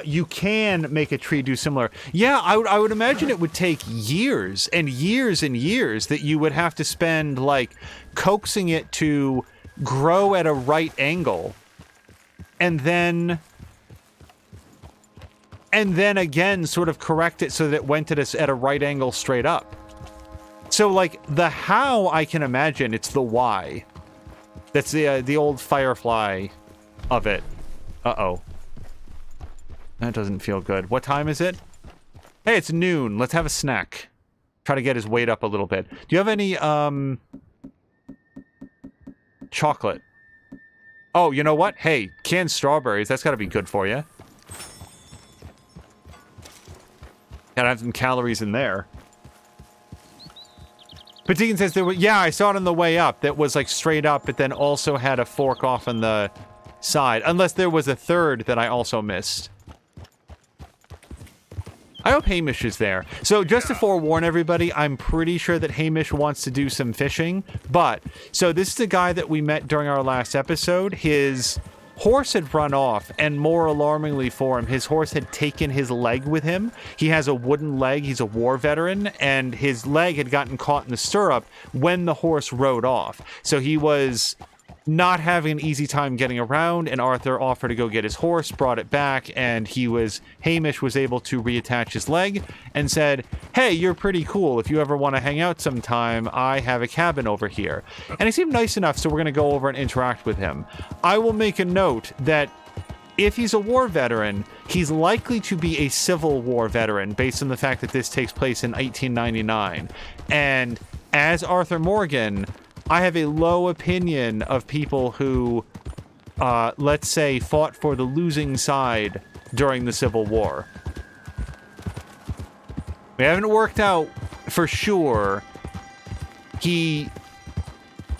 You can make a tree do similar. Yeah, I would imagine it would take years and years and years that you would have to spend, like, coaxing it to grow at a right angle. And then again sort of correct it so that it went at a right angle straight up. So, like, the how, I can imagine, it's the why. That's the old Firefly of it. Uh-oh. That doesn't feel good. What time is it? Hey, it's noon. Let's have a snack. Try to get his weight up a little bit. Do you have any, chocolate? Oh, you know what? Hey, canned strawberries. That's gotta be good for you. Gotta have some calories in there. But Deacon says there were, yeah, I saw it on the way up. That was like straight up, but then also had a fork off on the side. Unless there was a third that I also missed. I hope Hamish is there. So just to forewarn everybody, I'm pretty sure that Hamish wants to do some fishing. But, so this is the guy that we met during our last episode. His horse had run off, and more alarmingly for him, his horse had taken his leg with him. He has a wooden leg, he's a war veteran, and his leg had gotten caught in the stirrup when the horse rode off. So he was not having an easy time getting around, and Arthur offered to go get his horse, brought it back, and Hamish was able to reattach his leg and said, hey, you're pretty cool. If you ever want to hang out sometime, I have a cabin over here. And he seemed nice enough, so we're going to go over and interact with him. I will make a note that if he's a war veteran, he's likely to be a Civil War veteran based on the fact that this takes place in 1899. And as Arthur Morgan, I have a low opinion of people who, let's say, fought for the losing side during the Civil War. We haven't worked out for sure. He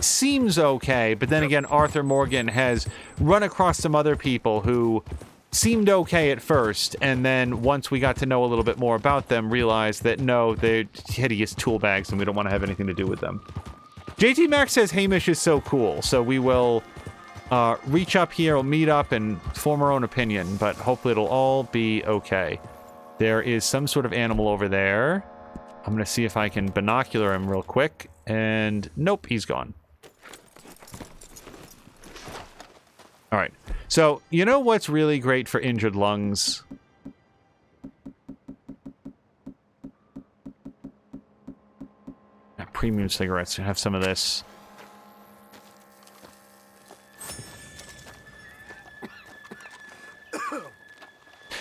seems okay, but then again, Arthur Morgan has run across some other people who seemed okay at first, and then once we got to know a little bit more about them, realized that no, they're hideous tool bags and we don't want to have anything to do with them. JT Max says Hamish is so cool, so we will reach up here, we'll meet up and form our own opinion, but hopefully it'll all be okay. There is some sort of animal over there. I'm going to see if I can binocular him real quick, and nope, he's gone. Alright, so you know what's really great for injured lungs? Premium cigarettes. Have some of this.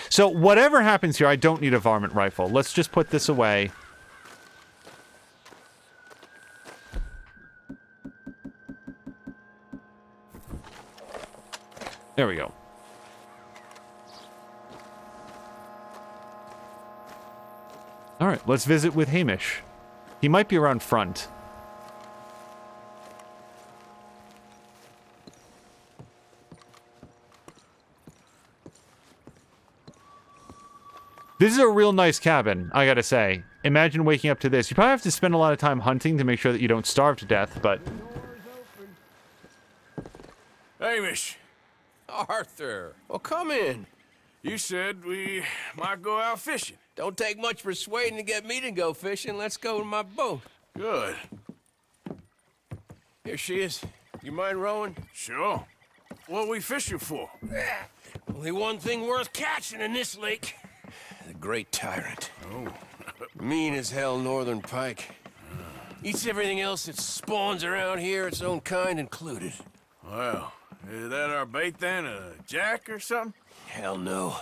So whatever happens here, I don't need a varmint rifle. Let's just put this away. There we go. All right, let's visit with Hamish. He might be around front. This is a real nice cabin, I gotta say. Imagine waking up to this. You probably have to spend a lot of time hunting to make sure that you don't starve to death, but... Hamish. Arthur, well, come in. You said we might go out fishing. Don't take much persuading to get me to go fishing. Let's go to my boat. Good. Here she is. You mind rowing? Sure. What we fishing for? Only one thing worth catching in this lake. The Great Tyrant. Oh. Mean as hell northern pike. Eats everything else that spawns around here, its own kind included. Well, is that our bait then? A jack or something? Hell no.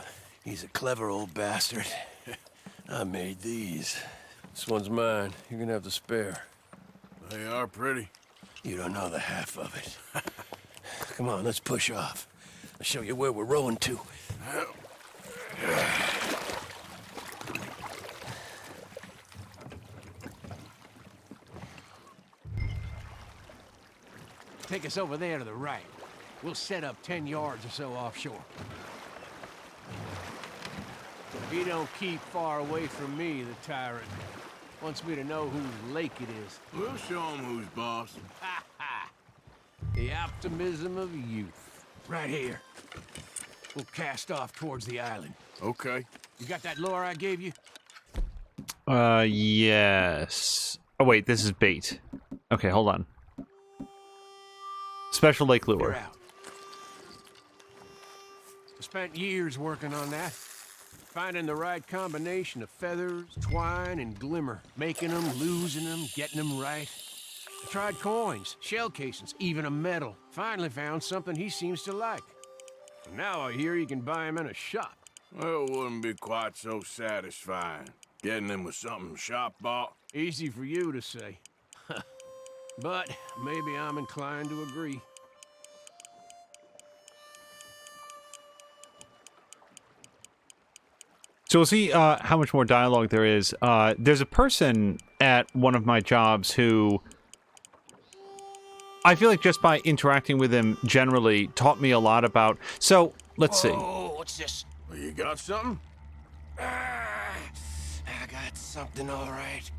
He's a clever old bastard. I made these. This one's mine. You're gonna have to spare. They are pretty. You don't know the half of it. Come on, let's push off. I'll show you where we're rowing to. Take us over there to the right. We'll set up 10 yards or so offshore. He don't keep far away from me, the tyrant. Wants me to know whose lake it is. We'll show him who's boss. Ha ha! The optimism of youth. Right here. We'll cast off towards the island. Okay. You got that lure I gave you? Yes. Oh, wait, this is bait. Okay, hold on. Special lake You're lure. out. I spent years working on that. Finding the right combination of feathers, twine, and glimmer. Making them, losing them, getting them right. I tried coins, shell casings, even a medal. Finally found something he seems to like. And now I hear you can buy him in a shop. Well, it wouldn't be quite so satisfying. Getting them with something shop bought. Easy for you to say. But maybe I'm inclined to agree. So we'll see how much more dialogue there is. There's a person at one of my jobs who I feel like just by interacting with him generally taught me a lot about. So let's see. Oh, what's this? Well, you got something? I got something, all right.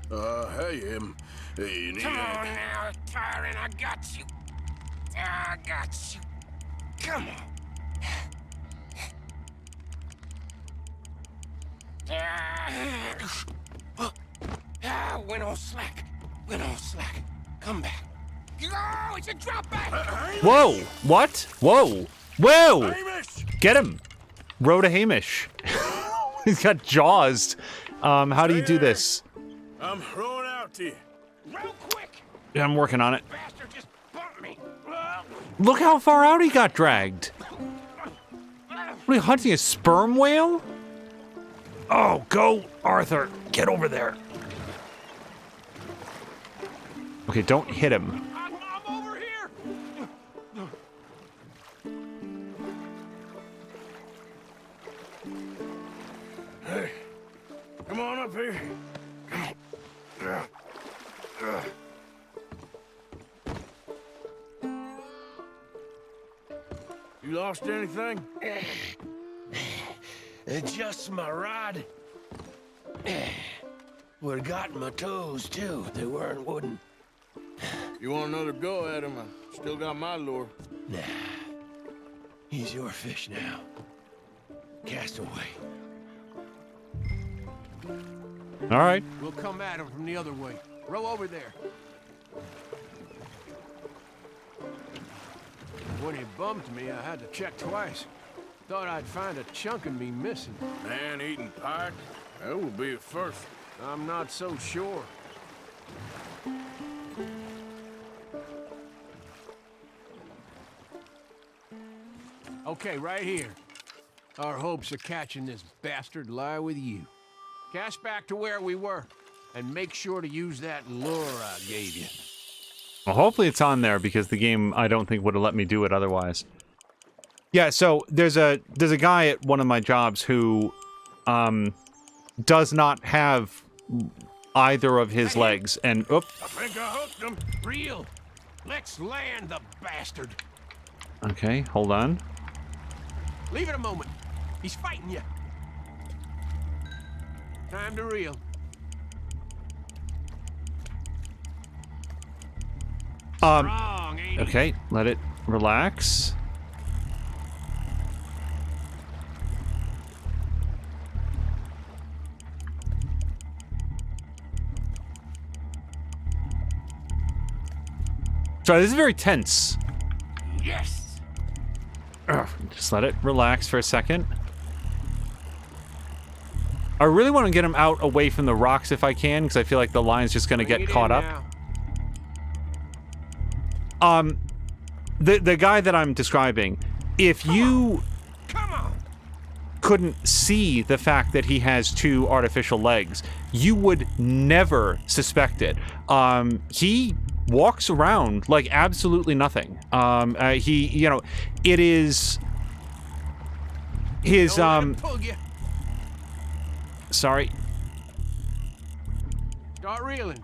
Hey, you need Come on now, tyrant, I got you. I got you. Come on. Went on slack. Went on slack. Come back. Oh, it's a drop back. Whoa! What? Whoa! Whoa! Hamish! Get him! Rhoda Hamish. He's got jaws. How do you do this? I'm throwing out to you. Real quick. Yeah, I'm working on it. Bastard just bumped me. Look how far out he got dragged. What are you hunting, a sperm whale? Oh, go, Arthur. Get over there. Okay, don't hit him. I'm over here. Hey, come on up here. You lost anything? Just my rod. Would've gotten my toes, too. They weren't wooden. You want another go at him? I still got my lure. Nah. He's your fish now. Cast away. All right. We'll come at him from the other way. Row over there. When he bumped me, I had to check twice. Thought I'd find a chunk of me missing. Man-eating pike? That would be a first. I'm not so sure. Okay, right here. Our hopes of catching this bastard lie with you. Cast back to where we were, and make sure to use that lure I gave you. Well, hopefully it's on there because the game I don't think would have let me do it otherwise. Yeah, so there's a guy at one of my jobs who does not have either of his legs, and I think I hooked him. Reel! Let's land the bastard! okay, hold on. Leave it a moment. He's fighting you. Time to reel. Strong, ain't he? Okay, let it relax. Sorry, this is very tense. Yes. Just let it relax for a second. I really want to get him out away from the rocks if I can, because I feel like the line's just going to get caught up. The guy that I'm describing, if you couldn't see the fact that he has 2 artificial legs, you would never suspect it. He walks around like absolutely nothing. He, you know, it is his, sorry. Start reeling.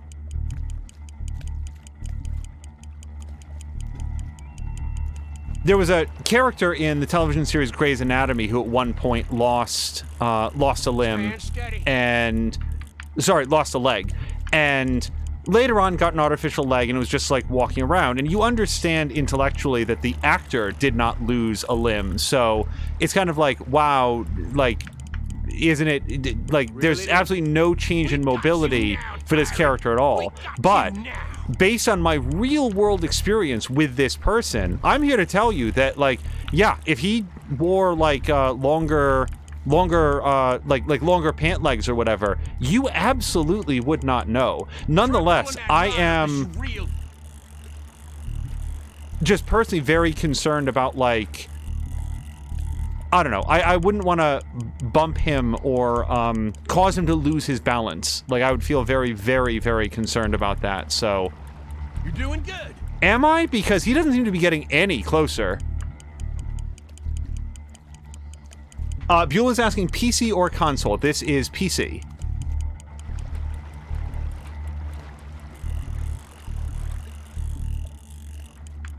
There was a character in the television series Grey's Anatomy who at one point lost a limb and... Sorry, lost a leg. And later on got an artificial leg and was just like walking around. And you understand intellectually that the actor did not lose a limb. So it's kind of like, wow, like, isn't it... Like, there's absolutely no change in mobility for this character at all. But... based on my real-world experience with this person, I'm here to tell you that, like, yeah, if he wore, like, longer pant legs or whatever, you absolutely would not know. Nonetheless, I am just personally very concerned about, like, I don't know. I wouldn't want to bump him or cause him to lose his balance. Like, I would feel very, very, very concerned about that, so... You're doing good. Am I? Because he doesn't seem to be getting any closer. Beulah's asking PC or console. This is PC.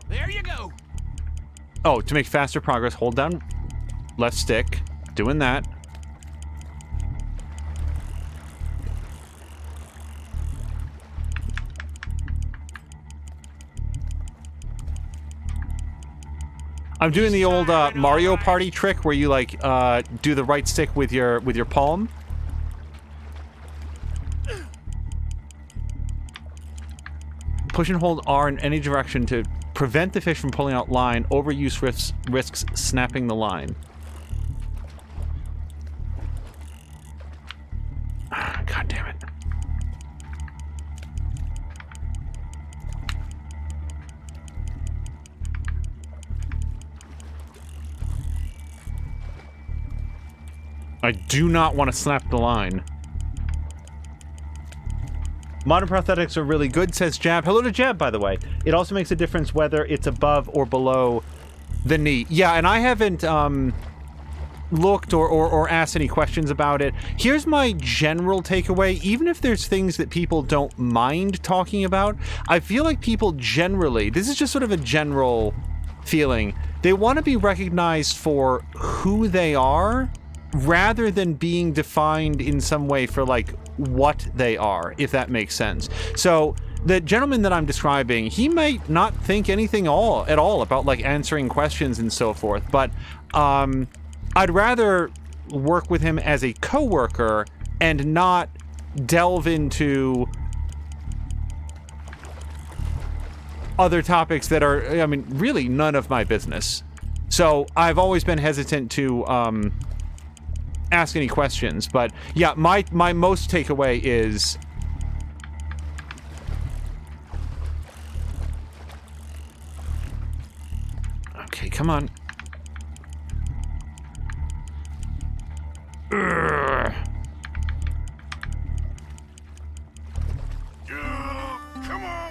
There you go. Oh, to make faster progress, hold down left stick. Doing that. I'm doing the old Mario Party trick where you like do the right stick with your palm. Push and hold R in any direction to prevent the fish from pulling out line. Overuse risks snapping the line. God damn it. I do not want to snap the line. Modern prosthetics are really good, says Jab. Hello to Jab, by the way. It also makes a difference whether it's above or below the knee. Yeah, and I haven't looked or asked any questions about it. Here's my general takeaway. Even if there's things that people don't mind talking about, I feel like people generally, this is just sort of a general feeling, they want to be recognized for who they are rather than being defined in some way for, like, what they are, if that makes sense. So, the gentleman that I'm describing, he might not think anything at all about, like, answering questions and so forth, but, I'd rather work with him as a coworker and not delve into other topics that are, I mean, really none of my business. So, I've always been hesitant to, ask any questions, but yeah, my most takeaway is okay, come on. Come on.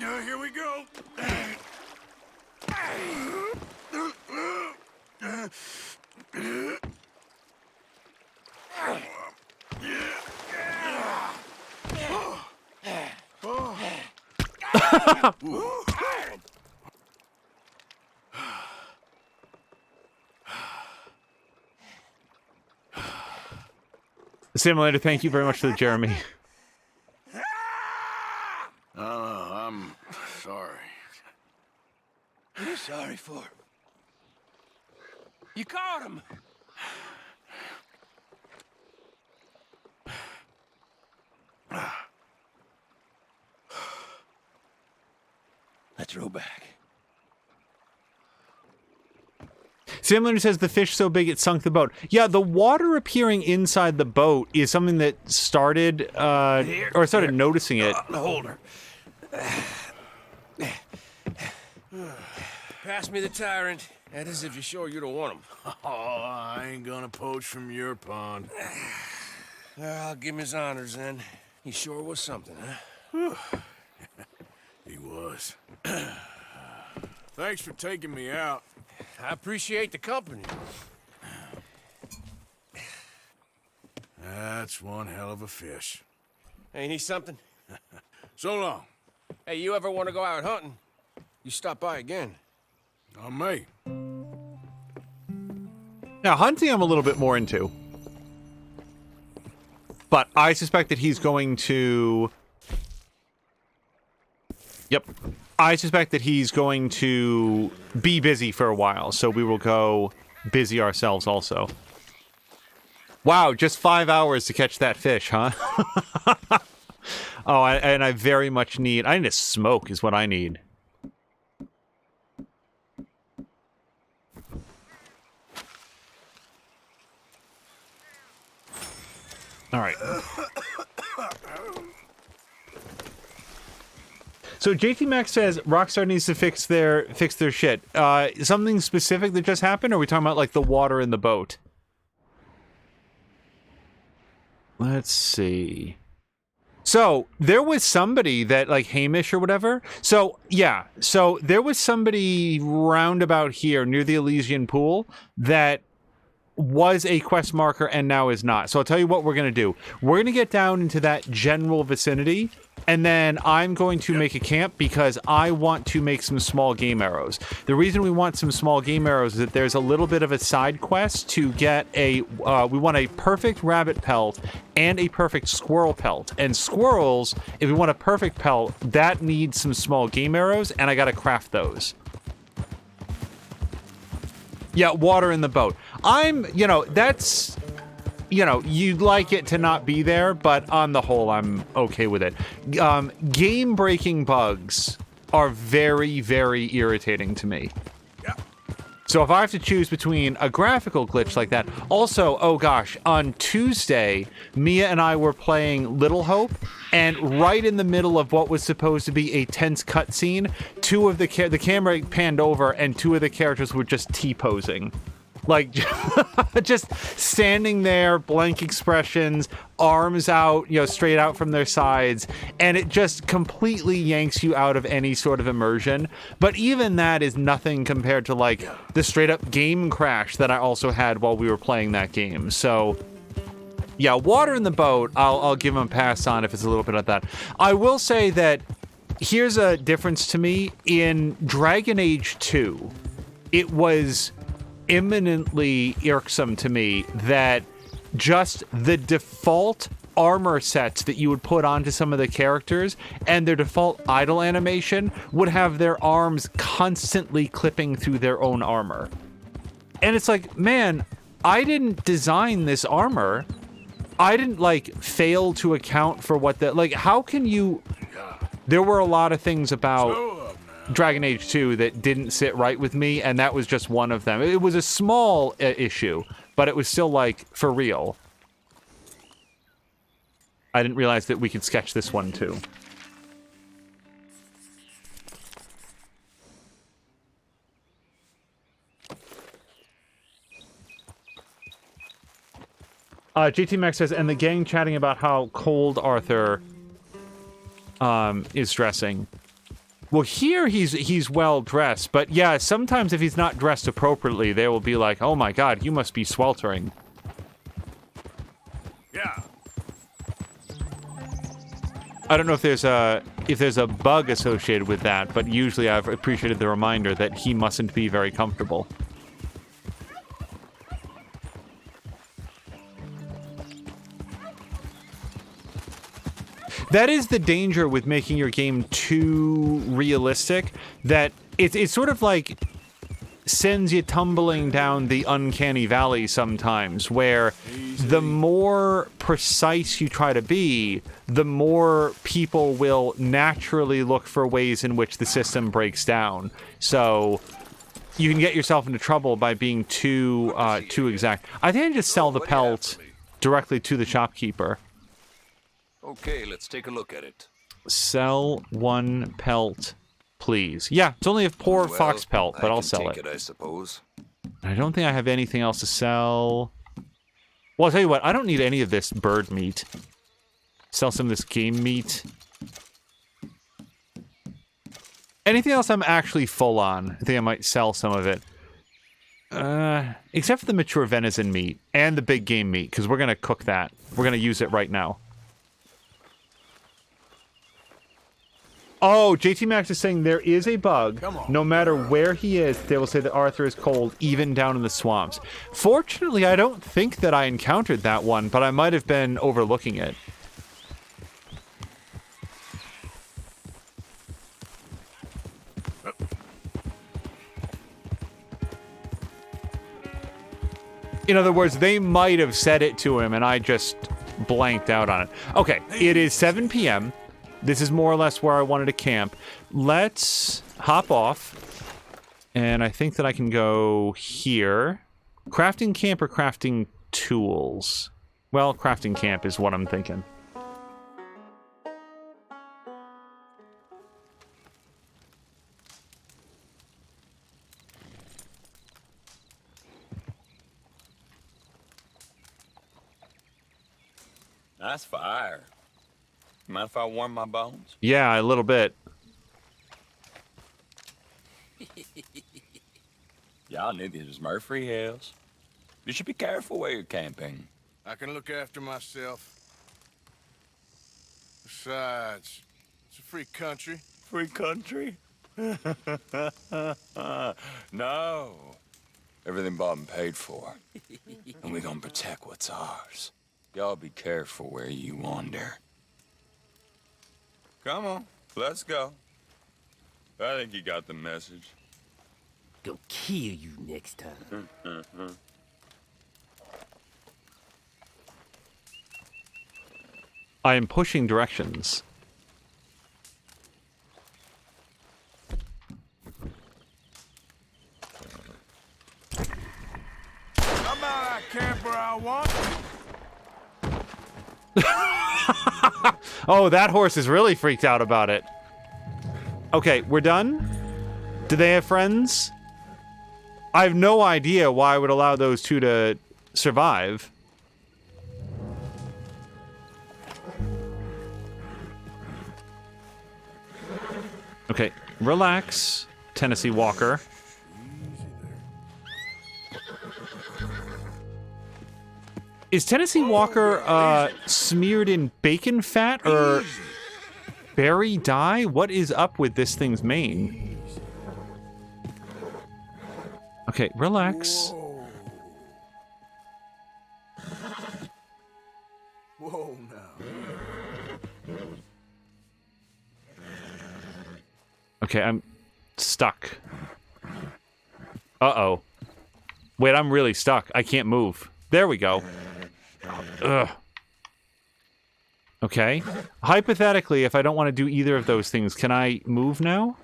Here we go. Simulator, thank you very much for the Jeremy. I'm sorry. What are you sorry for? You caught him. throwback. Sam says the fish so big it sunk the boat. Yeah, the water appearing inside the boat is something that started, noticing it. The holder. Pass me the tyrant. That is if you're sure you don't want him. Oh, I ain't gonna poach from your pond. I'll give him his honors then. He sure was something, huh? He was. Thanks for taking me out. I appreciate the company. That's one hell of a fish. Ain't he something? So long. Hey, you ever want to go out hunting? You stop by again. On me. Now, hunting I'm a little bit more into. But I suspect that he's going to... Yep. I suspect that he's going to be busy for a while, so we will go busy ourselves also. Wow, just 5 hours to catch that fish, huh? Oh, and I very much need... I need a smoke is what I need. All right. So JT Max says Rockstar needs to fix their shit. Something specific that just happened, or are we talking about like the water in the boat? Let's see. So there was somebody that like Hamish or whatever. So yeah, so there was somebody roundabout here near the Elysian Pool that was a quest marker and now is not. So I'll tell you what we're going to do. We're going to get down into that general vicinity, and then I'm going to make a camp because I want to make some small game arrows. The reason we want some small game arrows is that there's a little bit of a side quest to get a, we want a perfect rabbit pelt and a perfect squirrel pelt. And squirrels, if we want a perfect pelt, that needs some small game arrows, and I got to craft those. Yeah, water in the boat. That's, you'd like it to not be there, but on the whole, I'm okay with it. Game-breaking bugs are very, very irritating to me. So if I have to choose between a graphical glitch like that... Also, oh gosh, on Tuesday, Mia and I were playing Little Hope, and right in the middle of what was supposed to be a tense cutscene, the camera panned over, and two of the characters were just T-posing. Like, just standing there, blank expressions, arms out, straight out from their sides, and it just completely yanks you out of any sort of immersion. But even that is nothing compared to, like, the straight-up game crash that I also had while we were playing that game. So, yeah, water in the boat, I'll give him a pass on if it's a little bit of that. I will say that here's a difference to me. In Dragon Age 2, it was imminently irksome to me that just the default armor sets that you would put onto some of the characters and their default idle animation would have their arms constantly clipping through their own armor. And it's like, man, I didn't design this armor. I didn't, fail to account for what how can you... There were a lot of things about Dragon Age 2 that didn't sit right with me, and that was just one of them. It was a small issue, but it was still, for real. I didn't realize that we could sketch this one, too. JT Max says, and the gang chatting about how cold Arthur is dressing. Well, here he's well dressed, but yeah, sometimes if he's not dressed appropriately, they will be like, "Oh my God, you must be sweltering." Yeah. I don't know if there's a bug associated with that, but usually I've appreciated the reminder that he mustn't be very comfortable. That is the danger with making your game too realistic, that it's sort of like sends you tumbling down the uncanny valley sometimes, where the more precise you try to be, the more people will naturally look for ways in which the system breaks down. So you can get yourself into trouble by being too exact. I think I just sell the pelt directly to the shopkeeper. Okay, let's take a look at it. Sell 1 pelt, please. Yeah, it's only a poor fox pelt, but I'll sell it. I suppose. I don't think I have anything else to sell. Well, I'll tell you what, I don't need any of this bird meat. Sell some of this game meat. Anything else I'm actually full on? I think I might sell some of it. Except for the mature venison meat and the big game meat, because we're going to cook that. We're going to use it right now. Oh, JT Max is saying there is a bug. No matter where he is, they will say that Arthur is cold, even down in the swamps. Fortunately, I don't think that I encountered that one, but I might have been overlooking it. In other words, they might have said it to him, and I just blanked out on it. Okay, it is 7 p.m. This is more or less where I wanted to camp. Let's hop off. And I think that I can go here. Crafting camp or crafting tools? Well, crafting camp is what I'm thinking. Nice fire. Mind if I warm my bones? Yeah, a little bit. Y'all knew this was Murphy Hills. You should be careful where you're camping. I can look after myself. Besides, it's a free country. Free country? No. Everything bought and paid for. And we're gonna protect what's ours. Y'all be careful where you wander. Come on, let's go. I think you got the message. Gonna kill you next time. I am pushing directions. I'm out at camper I want. Oh, that horse is really freaked out about it. Okay, we're done? Do they have friends? I have no idea why I would allow those two to survive. Okay, relax, Tennessee Walker. Is Tennessee Walker smeared in bacon fat or berry dye? What is up with this thing's mane? Okay, relax. Whoa, now. Okay, I'm stuck. Uh-oh. Wait, I'm really stuck. I can't move. There we go. Ugh. Okay. Hypothetically, if I don't want to do either of those things, can I move now?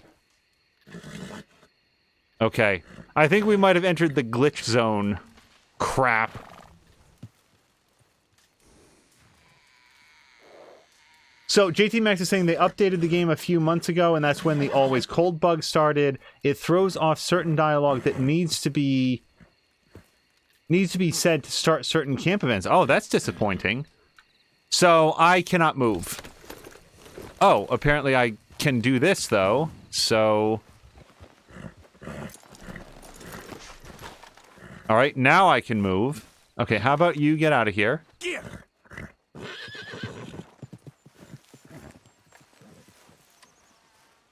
Okay. I think we might have entered the glitch zone. Crap. So, JT Max is saying they updated the game a few months ago, and that's when the always cold bug started. It throws off certain dialogue that needs to be said to start certain camp events. Oh, that's disappointing. So, I cannot move. Oh, apparently I can do this, though. So... Alright, now I can move. Okay, how about you get out of here?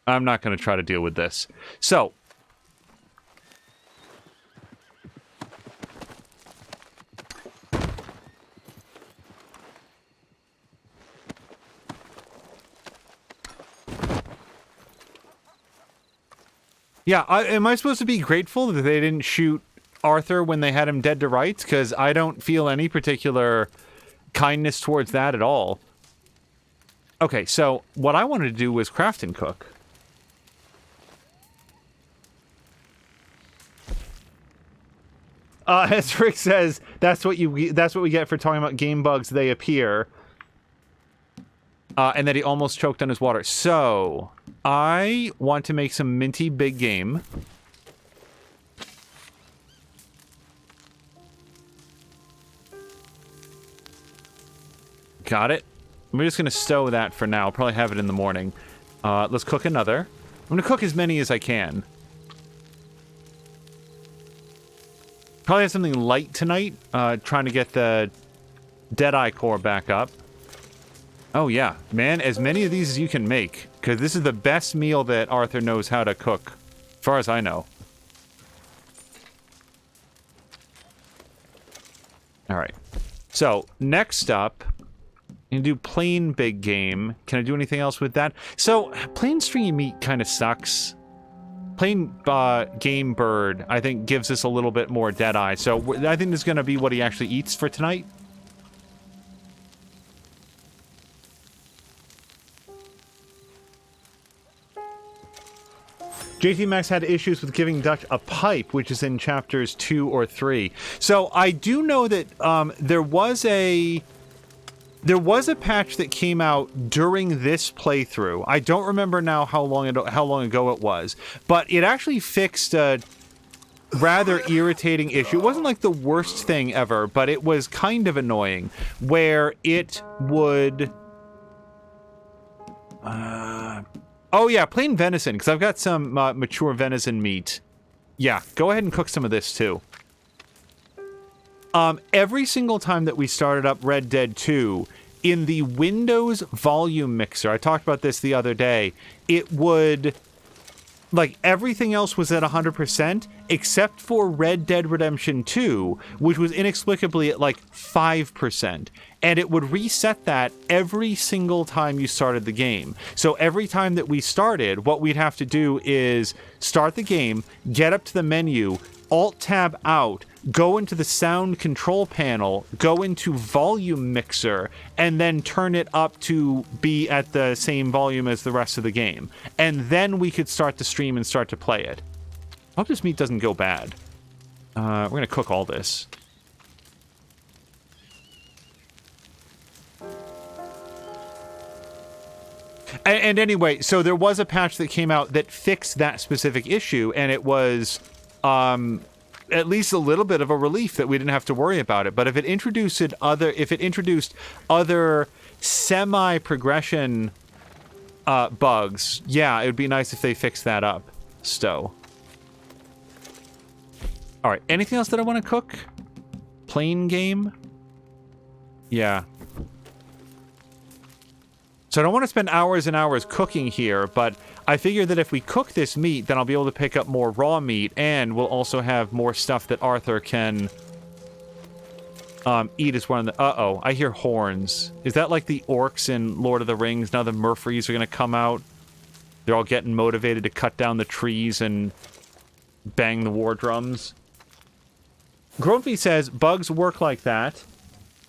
I'm not going to try to deal with this. So... Yeah, am I supposed to be grateful that they didn't shoot Arthur when they had him dead to rights? Because I don't feel any particular kindness towards that at all. Okay, so what I wanted to do was craft and cook. As Rick says, that's what we get for talking about game bugs. They appear. And that he almost choked on his water. So, I want to make some minty big game. Got it. I'm just going to stow that for now. I'll probably have it in the morning. Let's cook another. I'm going to cook as many as I can. Probably have something light tonight. Trying to get the Deadeye core back up. Oh yeah, man, as many of these as you can make. Because this is the best meal that Arthur knows how to cook. As far as I know. Alright. So, next up, you can do plain big game. Can I do anything else with that? So, plain stringy meat kind of sucks. Plain game bird, I think, gives us a little bit more Deadeye. So, I think this is going to be what he actually eats for tonight. JT Max had issues with giving Dutch a pipe, which is in chapters 2 or 3. So I do know that there was a patch that came out during this playthrough. I don't remember now how long ago it was, but it actually fixed a rather irritating issue. It wasn't like the worst thing ever, but it was kind of annoying, where it would. Oh yeah, plain venison, because I've got some mature venison meat. Yeah, go ahead and cook some of this too. Every single time that we started up Red Dead 2, in the Windows volume mixer, I talked about this the other day, it would... Like, everything else was at 100%, except for Red Dead Redemption 2, which was inexplicably at, like, 5%. And it would reset that every single time you started the game. So every time that we started, what we'd have to do is start the game, get up to the menu, Alt-Tab out, go into the sound control panel, go into volume mixer, and then turn it up to be at the same volume as the rest of the game. And then we could start to stream and start to play it. I hope this meat doesn't go bad. We're going to cook all this. And anyway, so there was a patch that came out that fixed that specific issue, and it was at least a little bit of a relief that we didn't have to worry about it. But if it introduced other semi-progression bugs, yeah, it would be nice if they fixed that up. Stow. All right, anything else that I want to cook? Plain game? Yeah. So I don't want to spend hours and hours cooking here, but I figure that if we cook this meat, then I'll be able to pick up more raw meat, and we'll also have more stuff that Arthur can eat as one of the... Uh-oh, I hear horns. Is that like the orcs in Lord of the Rings? Now the Murfrees are going to come out. They're all getting motivated to cut down the trees and bang the war drums. Grumpy says, bugs work like that.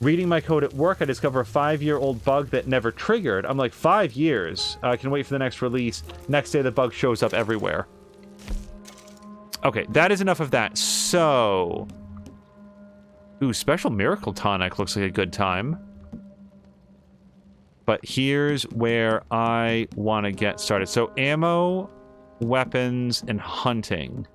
Reading my code at work, I discover a 5-year-old bug that never triggered. I'm like, 5 years? I can wait for the next release. Next day, the bug shows up everywhere. Okay, that is enough of that. So... Ooh, Special Miracle Tonic looks like a good time. But here's where I want to get started. So, ammo, weapons, and hunting.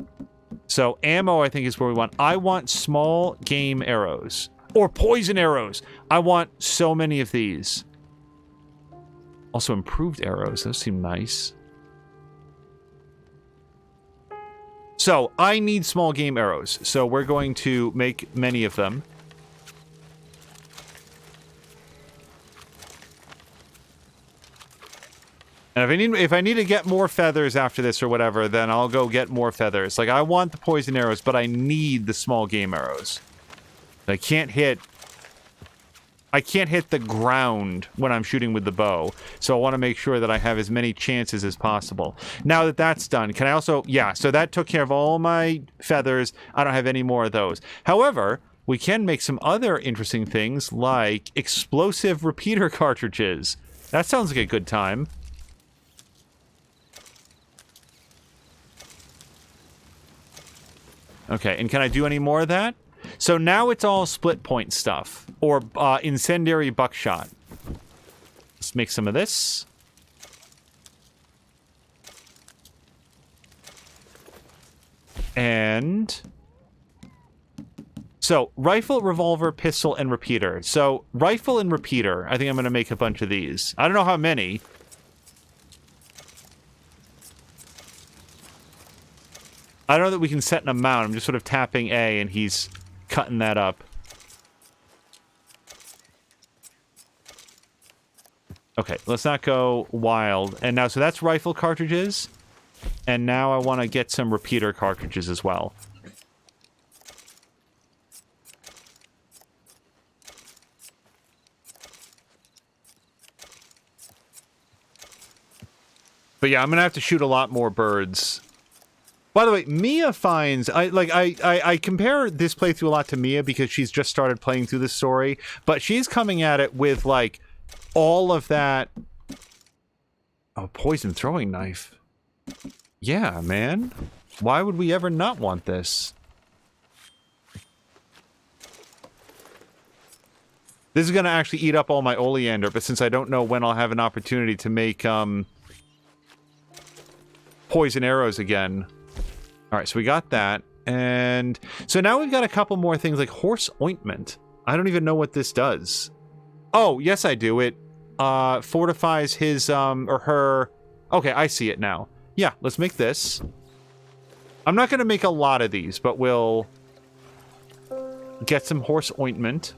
So, ammo, I think, is where we want. I want small game arrows. Or poison arrows. I want so many of these. Also improved arrows. Those seem nice. So, I need small game arrows. So, we're going to make many of them. And if I need to get more feathers after this or whatever, then I'll go get more feathers. Like, I want the poison arrows, but I need the small game arrows. I can't hit I can't hit the ground when I'm shooting with the bow. So I want to make sure that I have as many chances as possible. Now that that's done, can I also... Yeah, so that took care of all my feathers. I don't have any more of those. However, we can make some other interesting things like explosive repeater cartridges. That sounds like a good time. Okay, and can I do any more of that? So now it's all split point stuff, or incendiary buckshot. Let's make some of this. And... So, rifle, revolver, pistol, and repeater. So, rifle and repeater. I think I'm going to make a bunch of these. I don't know how many. I don't know that we can set an amount. I'm just sort of tapping A, and he's cutting that up. Okay, let's not go wild. And now, so that's rifle cartridges. And now I want to get some repeater cartridges as well. But yeah, I'm going to have to shoot a lot more birds. By the way, Mia finds... I compare this playthrough a lot to Mia because she's just started playing through the story. But she's coming at it with, like, all of that... Oh, poison throwing knife. Yeah, man. Why would we ever not want this? This is going to actually eat up all my oleander, but since I don't know when I'll have an opportunity to make, poison arrows again. Alright, so we got that. And so now we've got a couple more things like horse ointment. I don't even know what this does. Oh, yes I do. It fortifies his or her... Okay, I see it now. Yeah, let's make this. I'm not going to make a lot of these, but we'll get some horse ointment.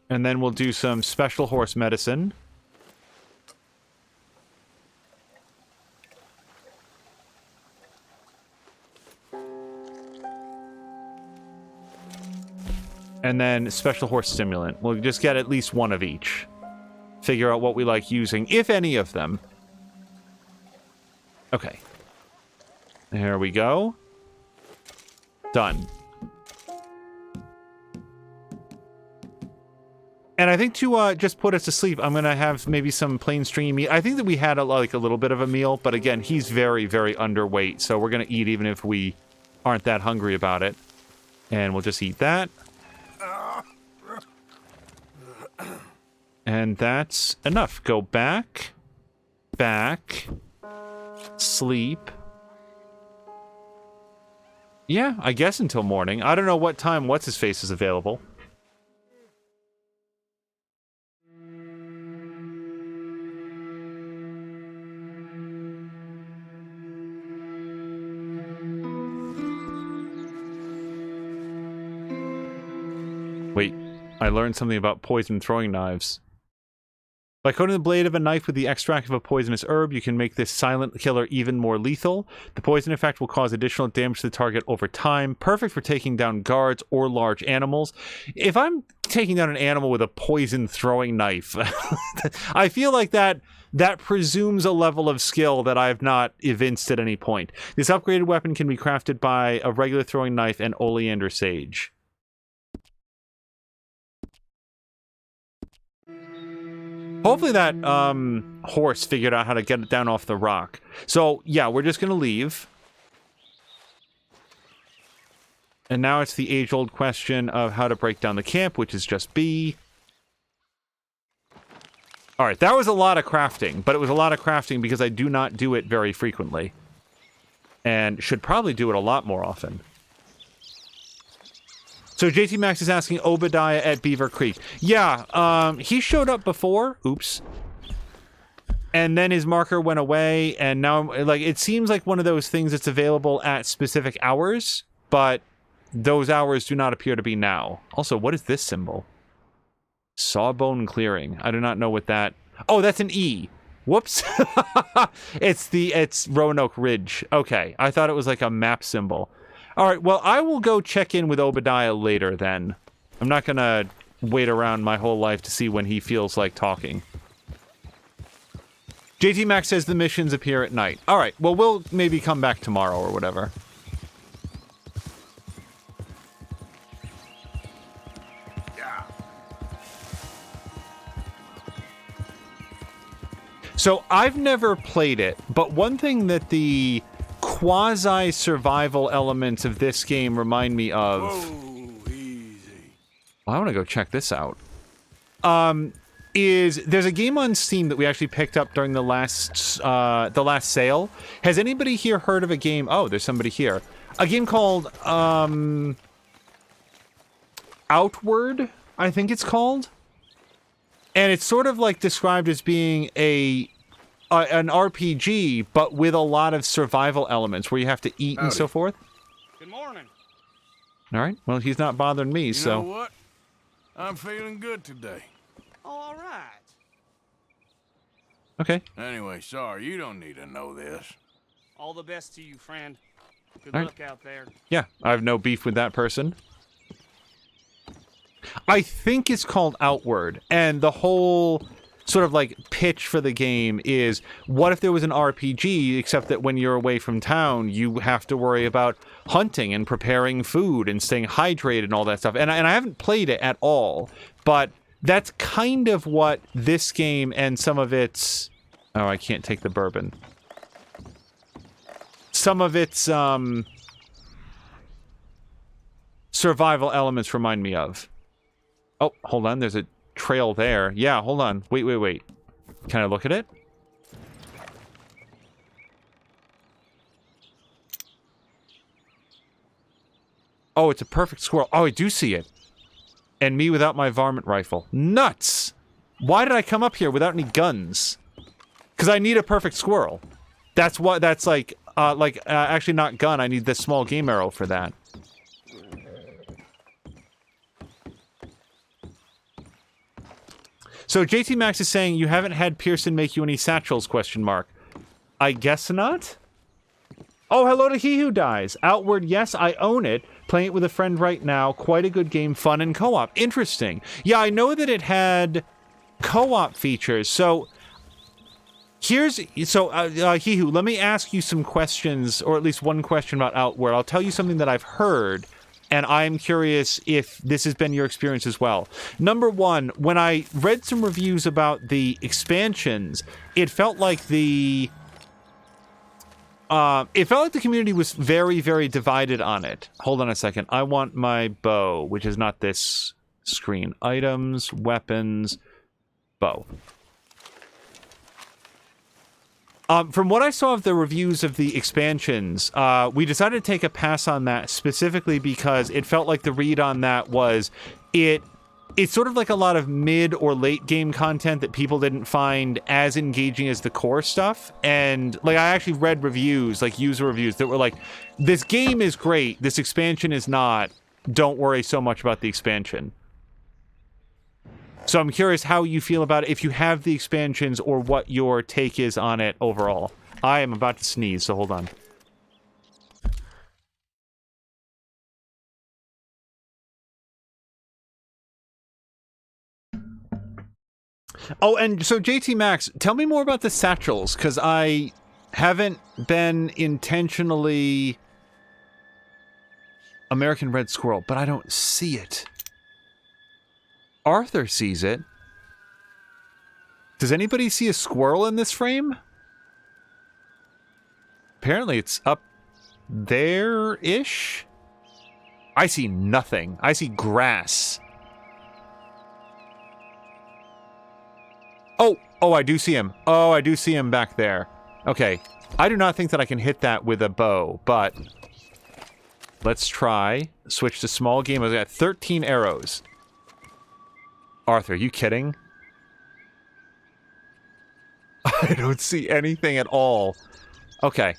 And then we'll do some special horse medicine. And then special horse stimulant. We'll just get at least one of each. Figure out what we like using, if any of them. Okay. There we go. Done. And I think to just put us to sleep, I'm going to have maybe some plain stringy meat. I think that we had a little bit of a meal, but again, he's very, very underweight, so we're going to eat even if we aren't that hungry about it. And we'll just eat that. And that's enough. Go back. Back. Sleep. Yeah, I guess until morning. I don't know what time What's-His-Face is available. Wait, I learned something about poison throwing knives. By coating the blade of a knife with the extract of a poisonous herb, you can make this silent killer even more lethal. The poison effect will cause additional damage to the target over time, perfect for taking down guards or large animals. If I'm taking down an animal with a poison throwing knife, I feel like that presumes a level of skill that I have not evinced at any point. This upgraded weapon can be crafted by a regular throwing knife and oleander sage. Hopefully that horse figured out how to get it down off the rock. So, yeah, we're just going to leave. And now it's the age-old question of how to break down the camp, which is just B. Alright, that was a lot of crafting, but it was a lot of crafting because I do not do it very frequently. And should probably do it a lot more often. So JT Max is asking Obadiah at Beaver Creek. Yeah, he showed up before. Oops. And then his marker went away, and now, like, it seems like one of those things that's available at specific hours, but those hours do not appear to be now. Also, what is this symbol? Sawbone clearing. I do not know what that... Oh, that's an E. Whoops. It's Roanoke Ridge. Okay, I thought it was like a map symbol. All right, well, I will go check in with Obadiah later then. I'm not going to wait around my whole life to see when he feels like talking. JT Max says the missions appear at night. All right, well, we'll maybe come back tomorrow or whatever. So I've never played it, but one thing that the quasi-survival elements of this game remind me of... Whoa, easy. Well, I want to go check this out. There's a game on Steam that we actually picked up during the last sale. Has anybody here heard of a game? Oh, there's somebody here. A game called Outward, I think it's called. And it's sort of like described as being an RPG, but with a lot of survival elements where you have to eat and so forth. Good morning. All right. Well, he's not bothering me, so. You know what? I'm feeling good today. All right. Okay. Anyway, sorry, you don't need to know this. All the best to you, friend. Good All right. luck out there. Yeah, I have no beef with that person. I think it's called Outward, and the whole sort of like pitch for the game is, what if there was an RPG, except that when you're away from town, you have to worry about hunting and preparing food and staying hydrated and all that stuff. And I haven't played it at all, but that's kind of what this game and some of its... Oh, I can't take the bourbon. Some of its survival elements remind me of. Oh, hold on. There's a trail there. Yeah, hold on. Wait. Can I look at it? Oh, it's a perfect squirrel. Oh, I do see it. And me without my varmint rifle. Nuts! Why did I come up here without any guns? Because I need a perfect squirrel. That's what, that's like, actually not gun. I need the small game arrow for that. So JT Max is saying you haven't had Pearson make you any satchels, question mark. I guess not? Oh, hello to He Who Dies. Outward, yes, I own it. Playing it with a friend right now. Quite a good game, fun and co-op. Interesting. Yeah, I know that it had co-op features. So He Who, let me ask you some questions, or at least one question about Outward. I'll tell you something that I've heard, and I'm curious if this has been your experience as well. Number one, when I read some reviews about the expansions, it felt like the community was very, very divided on it. Hold on a second. I want my bow, which is not this screen. Items, weapons, bow. From what I saw of the reviews of the expansions, we decided to take a pass on that specifically because it felt like the read on that was it's sort of like a lot of mid or late game content that people didn't find as engaging as the core stuff. And like I actually read reviews, like user reviews that were like, this game is great, this expansion is not. Don't worry so much about the expansion. So I'm curious how you feel about it, if you have the expansions, or what your take is on it overall. I am about to sneeze, so hold on. Oh, and so JT Max, tell me more about the satchels, because I haven't been intentionally American Red Squirrel, but I don't see it. Arthur sees it. Does anybody see a squirrel in this frame? Apparently it's up there-ish. I see nothing. I see grass. Oh, I do see him. Oh, I do see him back there. Okay. I do not think that I can hit that with a bow, but let's try. Switch to small game. I got 13 arrows. Arthur, are you kidding? I don't see anything at all. Okay.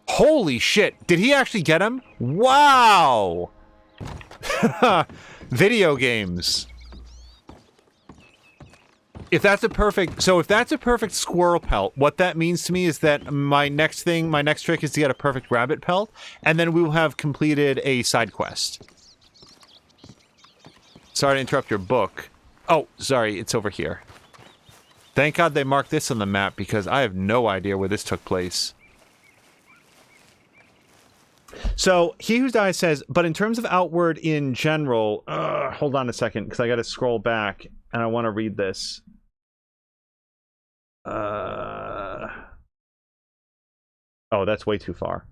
Holy shit. Did he actually get him? Wow! Video games. If that's a perfect squirrel pelt, what that means to me is that my next trick is to get a perfect rabbit pelt, and then we will have completed a side quest. Sorry to interrupt your book. Oh, sorry, it's over here. Thank God they marked this on the map, because I have no idea where this took place. So, He Who Dies says, but in terms of Outward in general... hold on a second, because I gotta scroll back, and I want to read this. Oh, that's way too far.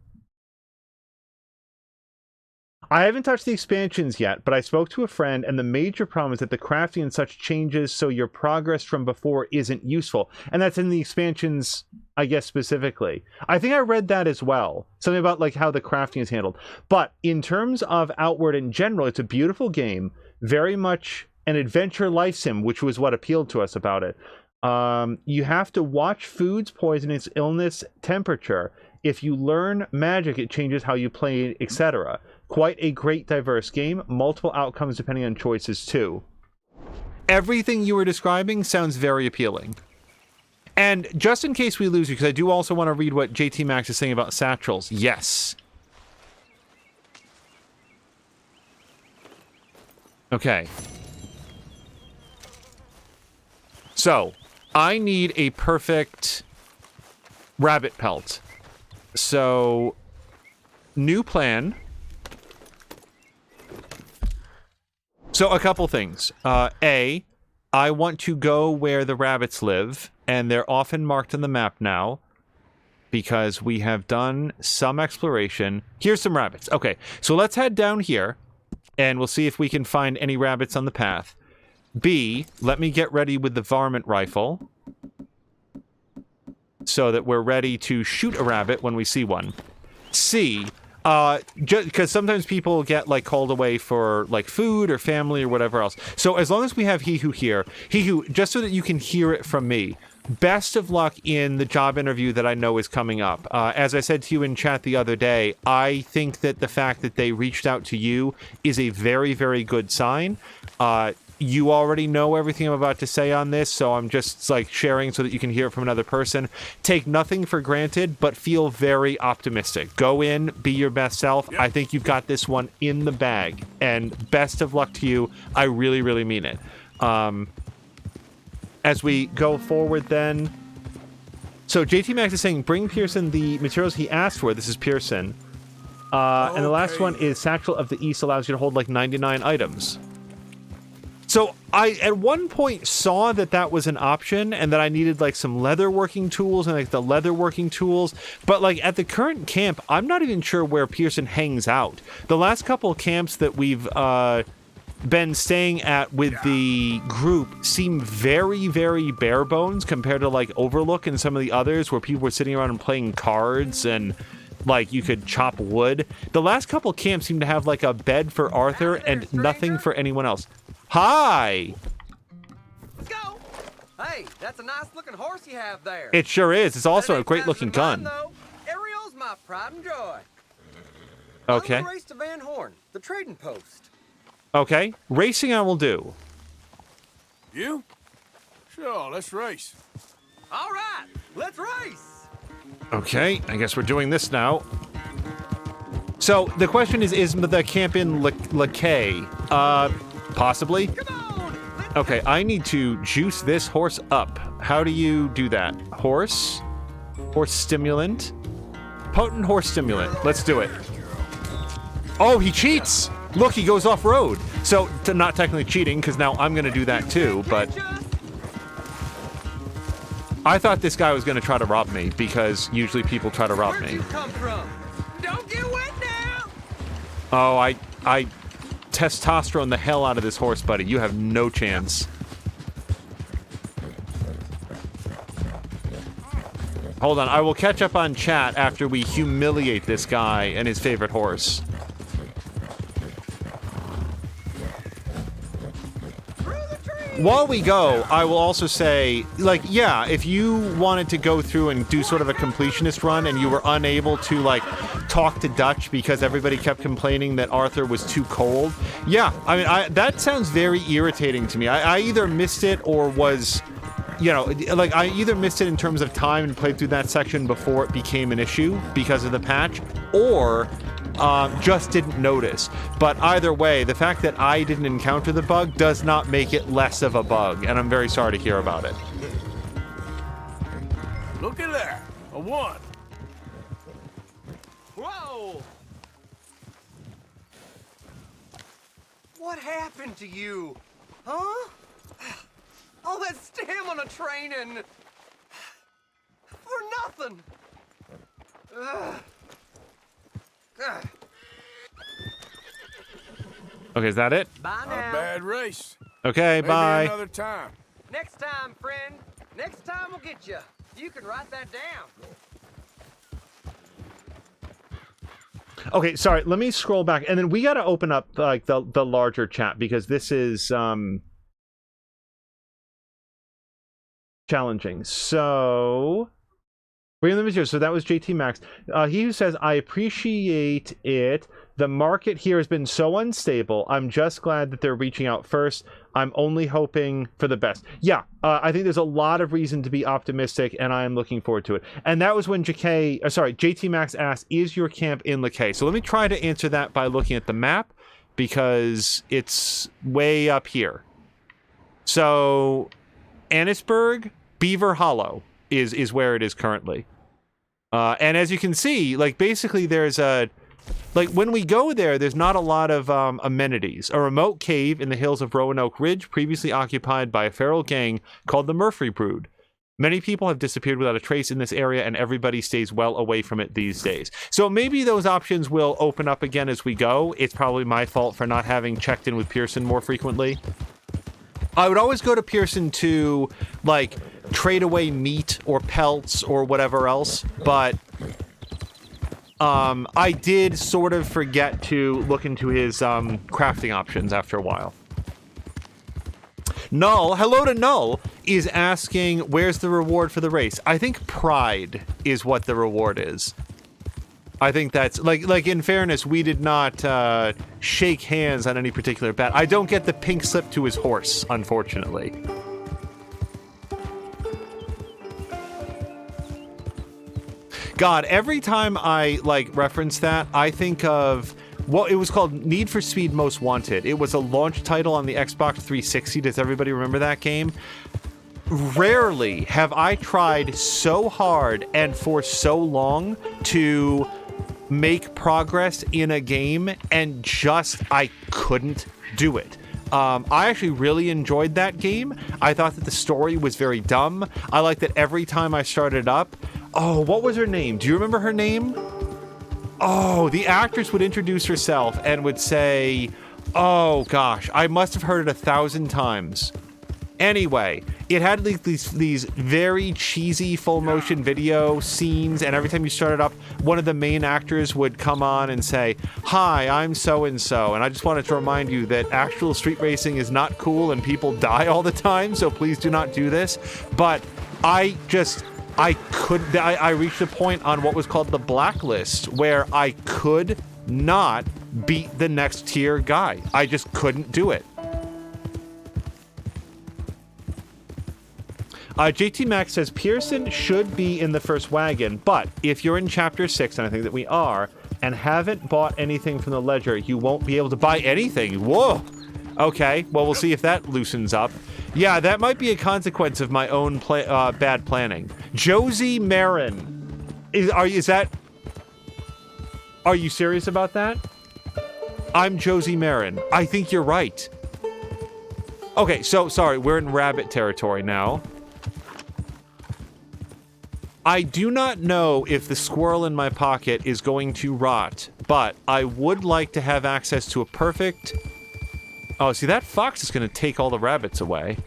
I haven't touched the expansions yet, but I spoke to a friend, and the major problem is that the crafting and such changes, so your progress from before isn't useful. And that's in the expansions, I guess, specifically. I think I read that as well. Something about, like, how the crafting is handled. But in terms of Outward in general, it's a beautiful game. Very much an adventure life sim, which was what appealed to us about it. You have to watch foods, poisonings, illness, temperature. If you learn magic, it changes how you play, etc. Quite a great diverse game. Multiple outcomes depending on choices too. Everything you were describing sounds very appealing. And just in case we lose you, because I do also want to read what JT Maxx is saying about satchels. Yes. Okay. So, I need a perfect rabbit pelt. So, new plan. So, a couple things. A, I want to go where the rabbits live, and they're often marked on the map now, because we have done some exploration. Here's some rabbits. Okay, so let's head down here, and we'll see if we can find any rabbits on the path. B, let me get ready with the varmint rifle, so that we're ready to shoot a rabbit when we see one. C, just because sometimes people get, like, called away for, like, food or family or whatever else. So as long as we have He Who here, He Who, just so that you can hear it from me, best of luck in the job interview that I know is coming up. As I said to you in chat the other day, I think that the fact that they reached out to you is a very, very good sign. You already know everything I'm about to say on this, so I'm just, like, sharing so that you can hear it from another person. Take nothing for granted, but feel very optimistic. Go in, be your best self. I think you've got this one in the bag, and best of luck to you. I really, really mean it. As we go forward then... So JT Maxx is saying, bring Pearson the materials he asked for. This is Pearson. And the last one is Satchel of the East allows you to hold, like, 99 items. So I, at one point, saw that that was an option and that I needed, like, some leather working tools and, like, the leather working tools. But, like, at the current camp, I'm not even sure where Pearson hangs out. The last couple of camps that we've been staying at with the group seem very, very bare bones compared to, like, Overlook and some of the others where people were sitting around and playing cards and, like, you could chop wood. The last couple of camps seem to have, like, a bed for Arthur and nothing for anyone else. Hi! Let's go! Hey, that's a nice-looking horse you have there. It sure is. It's also a great-looking gun. Ariel's my pride and joy. Okay. I'm gonna race to Van Horn, the trading post. Okay. Racing I will do. You? Sure, let's race. All right, let's race! Okay, I guess we're doing this now. So, the question is the camp in Lakay? Possibly? Okay, I need to juice this horse up. How do you do that? Horse? Horse stimulant? Potent horse stimulant. Let's do it. Oh, he cheats! Look, he goes off-road. So, not technically cheating, because now I'm going to do that too, but... I thought this guy was going to try to rob me, because usually people try to rob me. Where'd you come from? Don't get wet now! Oh, I testosterone the hell out of this horse, buddy. You have no chance. Hold on, I will catch up on chat after we humiliate this guy and his favorite horse. While we go, I will also say, like, yeah, if you wanted to go through and do sort of a completionist run and you were unable to, like, talk to Dutch because everybody kept complaining that Arthur was too cold, yeah, I mean, that sounds very irritating to me. I either missed it or was you know, like I either missed it in terms of time and played through that section before it became an issue because of the patch, or just didn't notice. But either way, the fact that I didn't encounter the bug does not make it less of a bug, and I'm very sorry to hear about it. Look at that. A 1. Whoa! What happened to you? Huh? All that stamina training for nothing. Ugh. Ugh. Okay, is that it? Bye Not now. a bad race. Okay, Maybe bye. another time. Next time, friend. Next time we'll get you. You can write that down. Okay, sorry, let me scroll back, and then we got to open up like the larger chat because this is challenging. So bring them here. So that was JT Max. He who says, I appreciate it. The market here has been so unstable. I'm just glad that they're reaching out first. I'm only hoping for the best. Yeah, I think there's a lot of reason to be optimistic, and I am looking forward to it. And that was when JT Max asked, is your camp in LeCay? So let me try to answer that by looking at the map, because it's way up here. So Annisburg, Beaver Hollow is where it is currently. And as you can see, like basically there's a... Like, when we go there, there's not a lot of amenities. A remote cave in the hills of Roanoke Ridge, previously occupied by a feral gang called the Murphy Brood. Many people have disappeared without a trace in this area, and everybody stays well away from it these days. So maybe those options will open up again as we go. It's probably my fault for not having checked in with Pearson more frequently. I would always go to Pearson to, like, trade away meat or pelts or whatever else, but... I did sort of forget to look into his crafting options after a while. Null, hello to Null, is asking where's the reward for the race. I think pride is what the reward is. I think that's like in fairness, we did not shake hands on any particular bet. I don't get the pink slip to his horse, unfortunately. God, every time I, like, reference that, I think of... Well, it was called Need for Speed Most Wanted. It was a launch title on the Xbox 360. Does everybody remember that game? Rarely have I tried so hard and for so long to make progress in a game, and I couldn't do it. I actually really enjoyed that game. I thought that the story was very dumb. I liked that every time I started up... Oh, what was her name? Do you remember her name? Oh, the actress would introduce herself and would say, oh gosh, I must have heard it 1,000 times. Anyway, it had like these very cheesy full motion video scenes, and every time you started up, one of the main actors would come on and say, hi, I'm so-and-so, and I just wanted to remind you that actual street racing is not cool and people die all the time, so please do not do this. But I reached a point on what was called the blacklist where I could not beat the next tier guy. I just couldn't do it. JT Max says Pearson should be in the first wagon, but if you're in chapter 6, and I think that we are, and haven't bought anything from the ledger, you won't be able to buy anything. Whoa. Okay, well, we'll see if that loosens up. Yeah, that might be a consequence of my own bad planning. Josie Marin. Are you serious about that? I'm Josie Marin. I think you're right. Okay, so, sorry, we're in rabbit territory now. I do not know if the squirrel in my pocket is going to rot, but I would like to have access to a perfect... Oh, see, that fox is going to take all the rabbits away.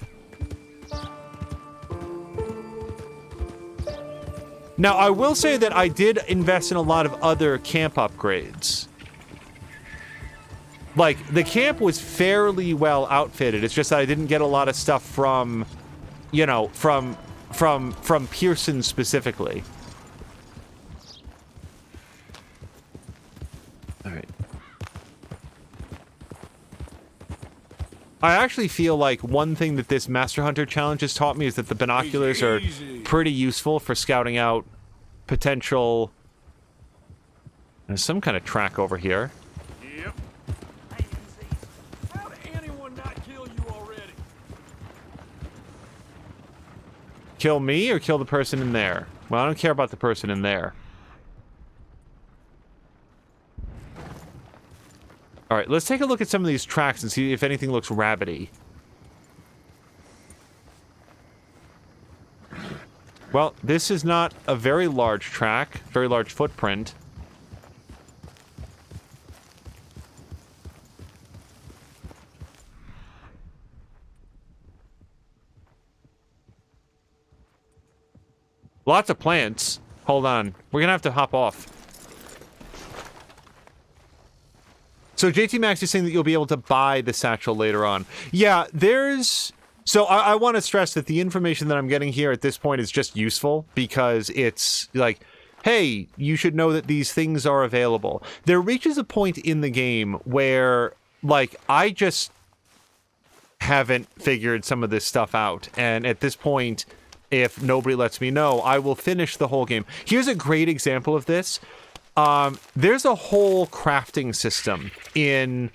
Now, I will say that I did invest in a lot of other camp upgrades. Like, the camp was fairly well outfitted. It's just that I didn't get a lot of stuff from, you know, from Pearson specifically. All right. I actually feel like one thing that this Master Hunter challenge has taught me is that the binoculars are pretty useful for scouting out potential... There's some kind of track over here. Yep. How did anyone not kill you already? Kill me or kill the person in there? Well, I don't care about the person in there. Alright, let's take a look at some of these tracks and see if anything looks rabbity. Well, this is not a very large track, very large footprint. Lots of plants. Hold on. We're gonna have to hop off. So JT Max is saying that you'll be able to buy the satchel later on. Yeah, there's... So I want to stress that the information that I'm getting here at this point is just useful because it's like, hey, you should know that these things are available. There reaches a point in the game where, like, I just haven't figured some of this stuff out. And at this point... If nobody lets me know, I will finish the whole game. Here's a great example of this. There's a whole crafting system in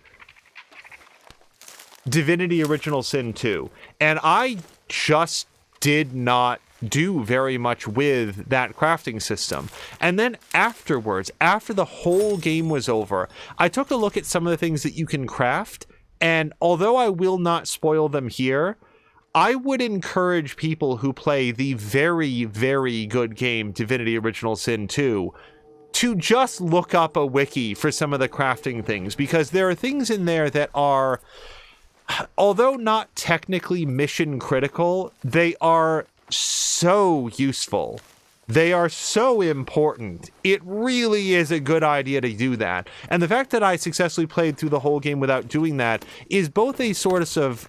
Divinity Original Sin 2. And I just did not do very much with that crafting system. And then afterwards, after the whole game was over, I took a look at some of the things that you can craft. And although I will not spoil them here, I would encourage people who play the very, very good game Divinity Original Sin 2 to just look up a wiki for some of the crafting things, because there are things in there that are, although not technically mission critical, they are so useful. They are so important. It really is a good idea to do that. And the fact that I successfully played through the whole game without doing that is both a source of,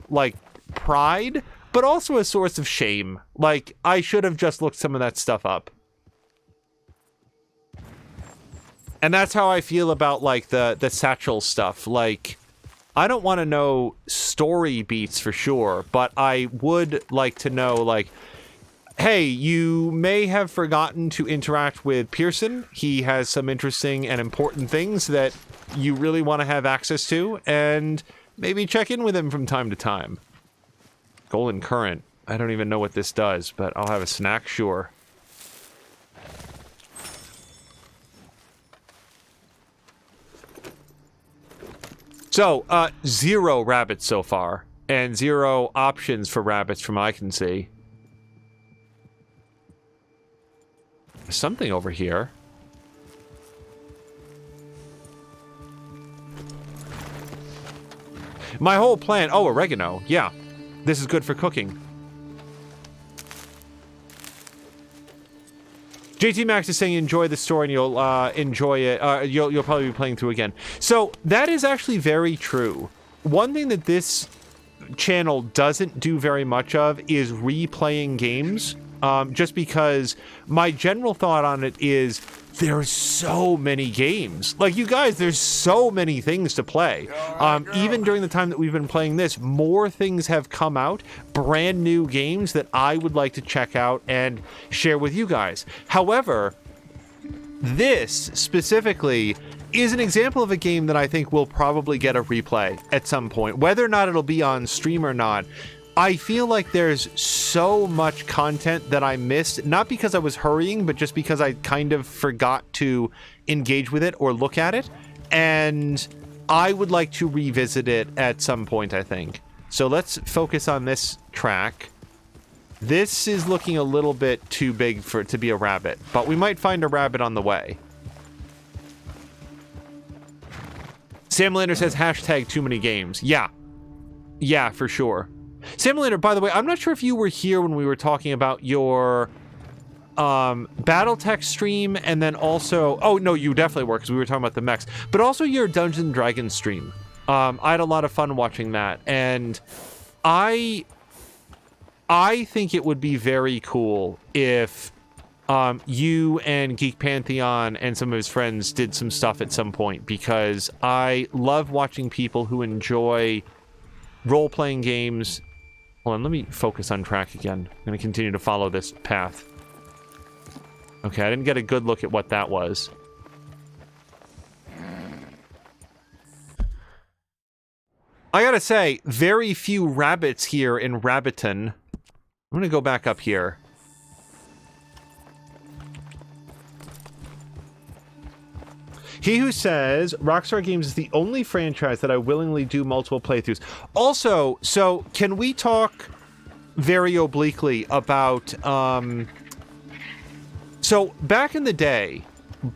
like, pride, but also a source of shame. Like, I should have just looked some of that stuff up. And that's how I feel about, like, the satchel stuff. Like, I don't want to know story beats for sure, but I would like to know, like, hey, you may have forgotten to interact with Pearson. He has some interesting and important things that you really want to have access to, and maybe check in with him from time to time. Golden Current. I don't even know what this does, but I'll have a snack, sure. So, 0 rabbits so far, and 0 options for rabbits from what I can see. There's something over here. My whole plan... Oh, oregano. Yeah. This is good for cooking. JT Max is saying enjoy the story and you'll enjoy it. You'll probably be playing through again. So that is actually very true. One thing that this channel doesn't do very much of is replaying games. Just because my general thought on it is there's so many games. Like, you guys, there's so many things to play. Even during the time that we've been playing this, more things have come out, brand new games that I would like to check out and share with you guys. However, this specifically is an example of a game that I think will probably get a replay at some point. Whether or not it'll be on stream or not, I feel like there's so much content that I missed, not because I was hurrying, but just because I kind of forgot to engage with it or look at it. And I would like to revisit it at some point, I think. So let's focus on this track. This is looking a little bit too big for it to be a rabbit, but we might find a rabbit on the way. Sam Lander says hashtag too many games. Yeah. Yeah, for sure. Sam Lander, by the way, I'm not sure if you were here when we were talking about your Battletech stream, and then also... Oh, no, you definitely were, because we were talking about the mechs. But also your Dungeons & Dragons stream. I had a lot of fun watching that, and I think it would be very cool if you and Geek Pantheon and some of his friends did some stuff at some point, because I love watching people who enjoy role-playing games. Hold on, let me focus on track again. I'm going to continue to follow this path. Okay, I didn't get a good look at what that was. I gotta say, very few rabbits here in Rabbiton. I'm gonna go back up here. He who says, Rockstar Games is the only franchise that I willingly do multiple playthroughs. Also, so, can we talk very obliquely about, so, back in the day,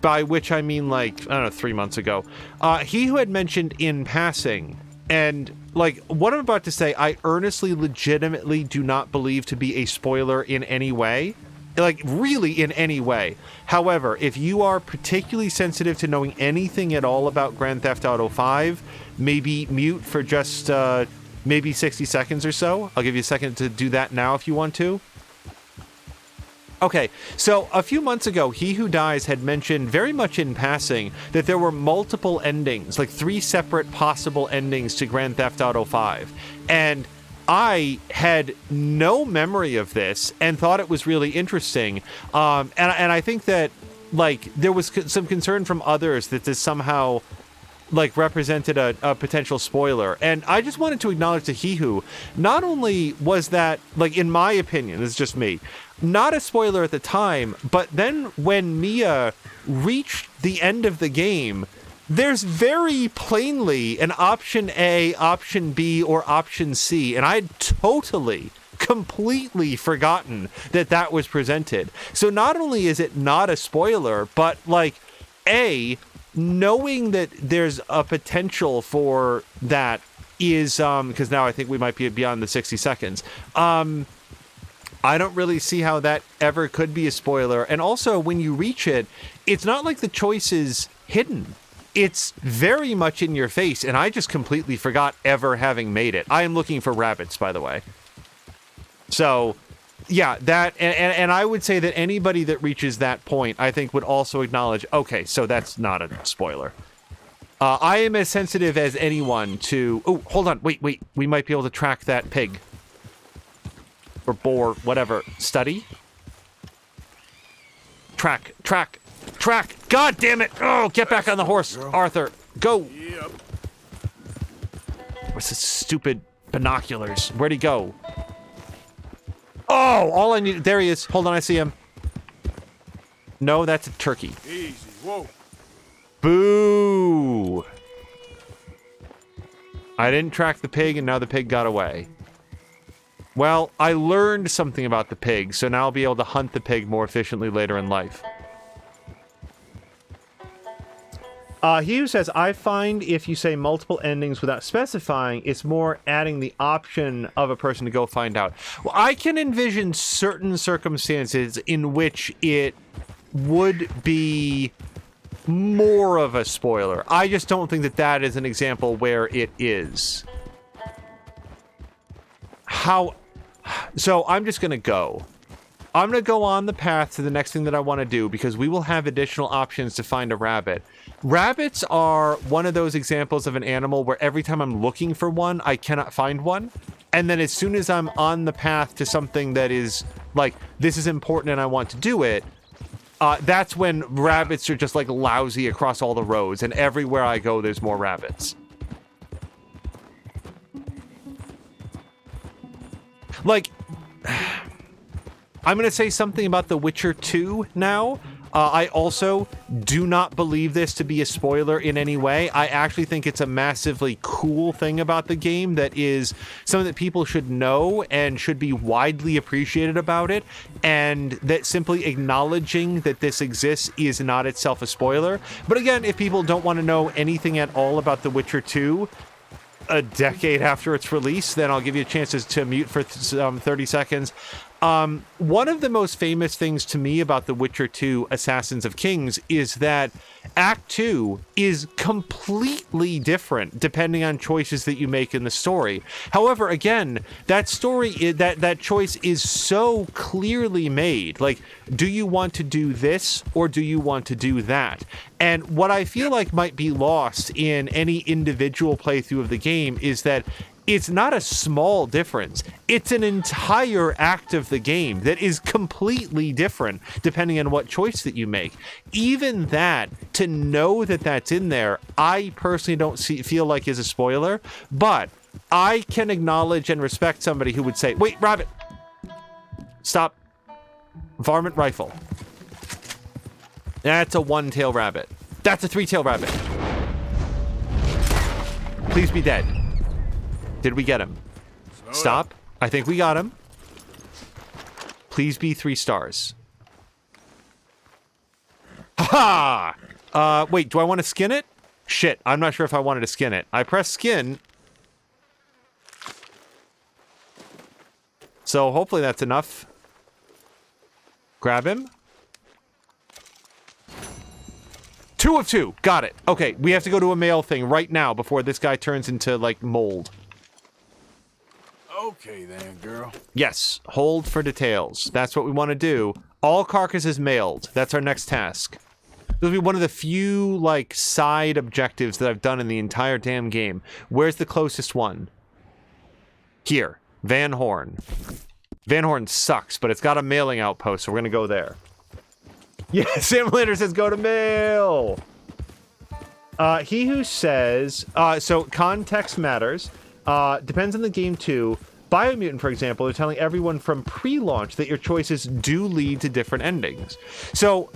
by which I mean, like, I don't know, 3 months ago, he who had mentioned in passing, and, like, what I'm about to say, I earnestly, legitimately do not believe to be a spoiler in any way. Like, really in any way. However, if you are particularly sensitive to knowing anything at all about Grand Theft Auto 5, maybe mute for just, maybe 60 seconds or so. I'll give you a second to do that now if you want to. Okay, so a few months ago, He Who Dies had mentioned very much in passing that there were multiple endings, like 3 separate possible endings to Grand Theft Auto 5. And I had no memory of this and thought it was really interesting. And I think that, like, there was some concern from others that this somehow, like, represented a potential spoiler. And I just wanted to acknowledge to He Who, not only was that, like, in my opinion, this is just me, not a spoiler at the time, but then when Mia reached the end of the game, there's very plainly an option A, option B, or option C, and I had totally, completely forgotten that that was presented. So not only is it not a spoiler, but, like, A, knowing that there's a potential for that is, because now I think we might be beyond the 60 seconds, I don't really see how that ever could be a spoiler. And also, when you reach it, it's not like the choice is hidden. It's very much in your face, and I just completely forgot ever having made it. I am looking for rabbits, by the way. So, yeah, that, and I would say that anybody that reaches that point, I think, would also acknowledge, okay, so that's not a spoiler. I am as sensitive as anyone to... Oh, hold on, wait, we might be able to track that pig. Or boar, whatever. Study? Track. God damn it! Oh, get back on the horse, Arthur. Go. Yep. What's this stupid binoculars? Where'd he go? Oh, all I need... There he is. Hold on, I see him. No, that's a turkey. Easy. Whoa. Boo! I didn't track the pig, and now the pig got away. Well, I learned something about the pig, so now I'll be able to hunt the pig more efficiently later in life. He who says, I find if you say multiple endings without specifying, it's more adding the option of a person to go find out. Well, I can envision certain circumstances in which it would be more of a spoiler. I just don't think that that is an example where it is. So I'm just going to go. I'm going to go on the path to the next thing that I want to do because we will have additional options to find a rabbit. Rabbits are one of those examples of an animal where every time I'm looking for one, I cannot find one. And then as soon as I'm on the path to something that is like, this is important and I want to do it, that's when rabbits are just like lousy across all the roads. And everywhere I go, there's more rabbits. Like, I'm going to say something about The Witcher 2 now. I also do not believe this to be a spoiler in any way. I actually think it's a massively cool thing about the game that is something that people should know and should be widely appreciated about it, and that simply acknowledging that this exists is not itself a spoiler. But again, if people don't want to know anything at all about The Witcher 2, a decade after its release, then I'll give you a chance to mute for 30 seconds. One of the most famous things to me about The Witcher 2 Assassins of Kings is that Act 2 is completely different depending on choices that you make in the story. However, again, that choice is so clearly made. Like, do you want to do this or do you want to do that? And what I feel like might be lost in any individual playthrough of the game is that it's not a small difference. It's an entire act of the game that is completely different depending on what choice that you make. Even that, to know that that's in there, I personally don't feel like is a spoiler, but I can acknowledge and respect somebody who would say, wait, rabbit, stop, varmint rifle. That's a one-tail rabbit. That's a three-tail rabbit. Please be dead. Did we get him? Stop. I think we got him. Please be 3 stars. Ha! Wait, do I want to skin it? Shit, I'm not sure if I wanted to skin it. I press skin. So hopefully that's enough. Grab him. 2 of 2. Got it. Okay, we have to go to a mail thing right now before this guy turns into, like, mold. Okay then, girl. Yes, hold for details. That's what we want to do. All carcasses mailed. That's our next task. This will be one of the few, like, side objectives that I've done in the entire damn game. Where's the closest one? Here. Van Horn. Van Horn sucks, but it's got a mailing outpost, so we're gonna go there. Yeah, Sam Lander says go to mail! He who says... so, context matters. Depends on the game, too. Biomutant, for example, are telling everyone from pre-launch that your choices do lead to different endings. So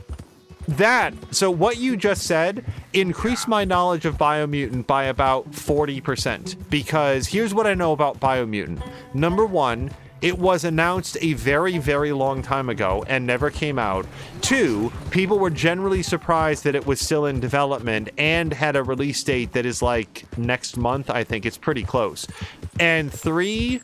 what you just said increased my knowledge of Biomutant by about 40%. Because here's what I know about Biomutant. Number 1, it was announced a very, very long time ago and never came out. 2, people were generally surprised that it was still in development and had a release date that is like next month. I think it's pretty close. And 3,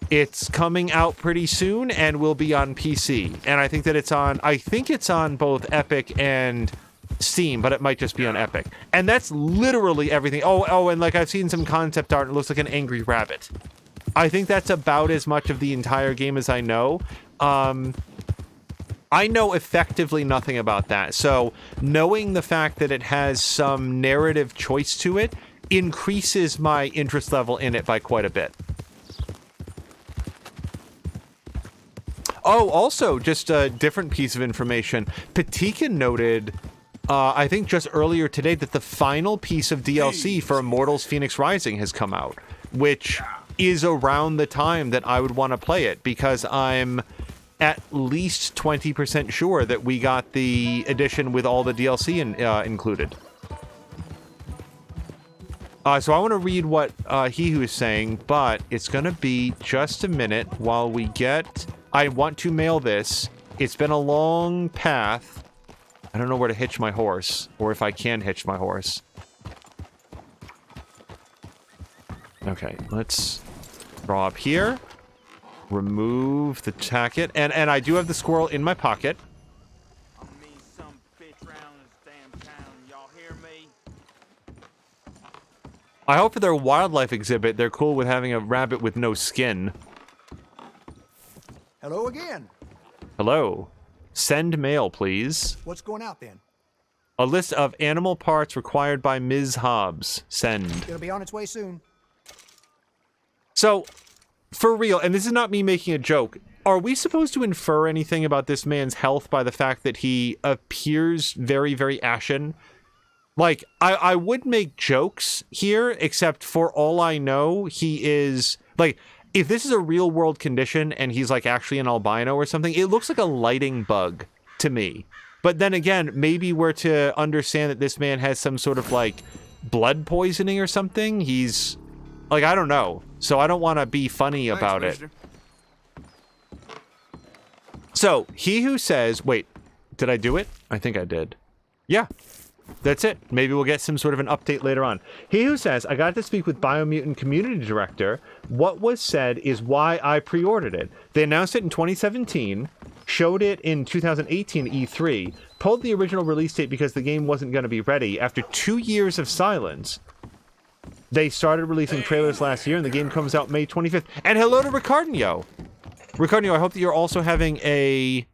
it's coming out pretty soon and will be on PC. And I think that it's on both Epic and Steam, but it might just be on Epic. And that's literally everything. Oh, and like I've seen some concept art. It looks like an angry rabbit. I think that's about as much of the entire game as I know. I know effectively nothing about that. So knowing the fact that it has some narrative choice to it increases my interest level in it by quite a bit. Oh, also, just a different piece of information. Patika noted, I think just earlier today, that the final piece of DLC for Immortals Phoenix Rising has come out, which is around the time that I would want to play it, because I'm at least 20% sure that we got the edition with all the DLC included. So I want to read what he who is saying, but it's going to be just a minute while we get... I want to mail this. It's been a long path. I don't know where to hitch my horse, or if I can hitch my horse. Okay, let's draw up here. Remove the tacket. And I do have the squirrel in my pocket. I hope for their wildlife exhibit, they're cool with having a rabbit with no skin. Hello again. Hello. Send mail, please. What's going out then? A list of animal parts required by Ms. Hobbs. Send. It'll be on its way soon. So, for real, and this is not me making a joke, are we supposed to infer anything about this man's health by the fact that he appears very, very ashen? Like, I would make jokes here, except for all I know, he is... Like, if this is a real-world condition and he's, like, actually an albino or something, it looks like a lighting bug to me. But then again, maybe we're to understand that this man has some sort of, like, blood poisoning or something. He's... Like, I don't know. So I don't want to be funny about it. So, he who says... Wait, did I do it? I think I did. Yeah. That's it. Maybe we'll get some sort of an update later on. He who says, I got to speak with Biomutant Community Director. What was said is why I pre-ordered it. They announced it in 2017, showed it in 2018 E3, pulled the original release date because the game wasn't going to be ready. After 2 years of silence, they started releasing trailers last year, and the game comes out May 25th. And hello to Ricardinho. Ricardinho, I hope that you're also having a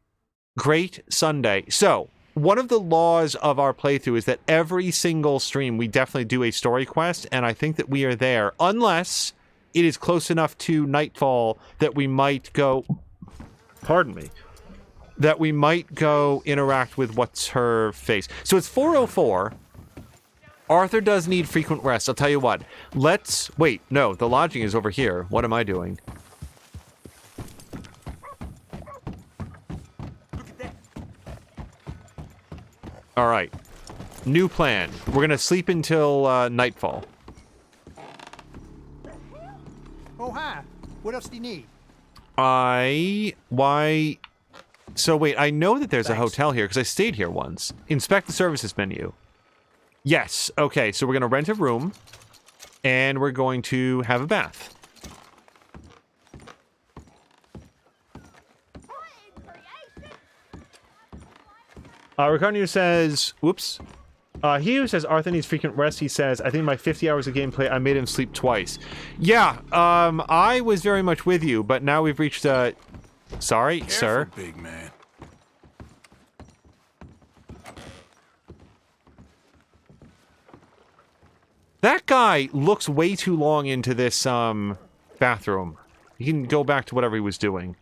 great Sunday. So, one of the laws of our playthrough is that every single stream we definitely do a story quest, and I think that we are there, unless it is close enough to nightfall that we might go... Pardon me. That we might go interact with what's her face. So it's 4:04. Arthur does need frequent rest. I'll tell you what. Let's... Wait, no, the lodging is over here. What am I doing? All right. New plan. We're going to sleep until nightfall. Oh, hi. What else do you need? Why... So wait, I know that there's a hotel here because I stayed here once. Inspect the services menu. Yes. Okay, so we're going to rent a room and we're going to have a bath. Ricardo says, whoops. He who says Arthur needs frequent rest, he says, I think my 50 hours of gameplay, I made him sleep twice. Yeah, I was very much with you, but now we've reached sorry, Careful, sir. Big man. That guy looks way too long into this, bathroom. He can go back to whatever he was doing.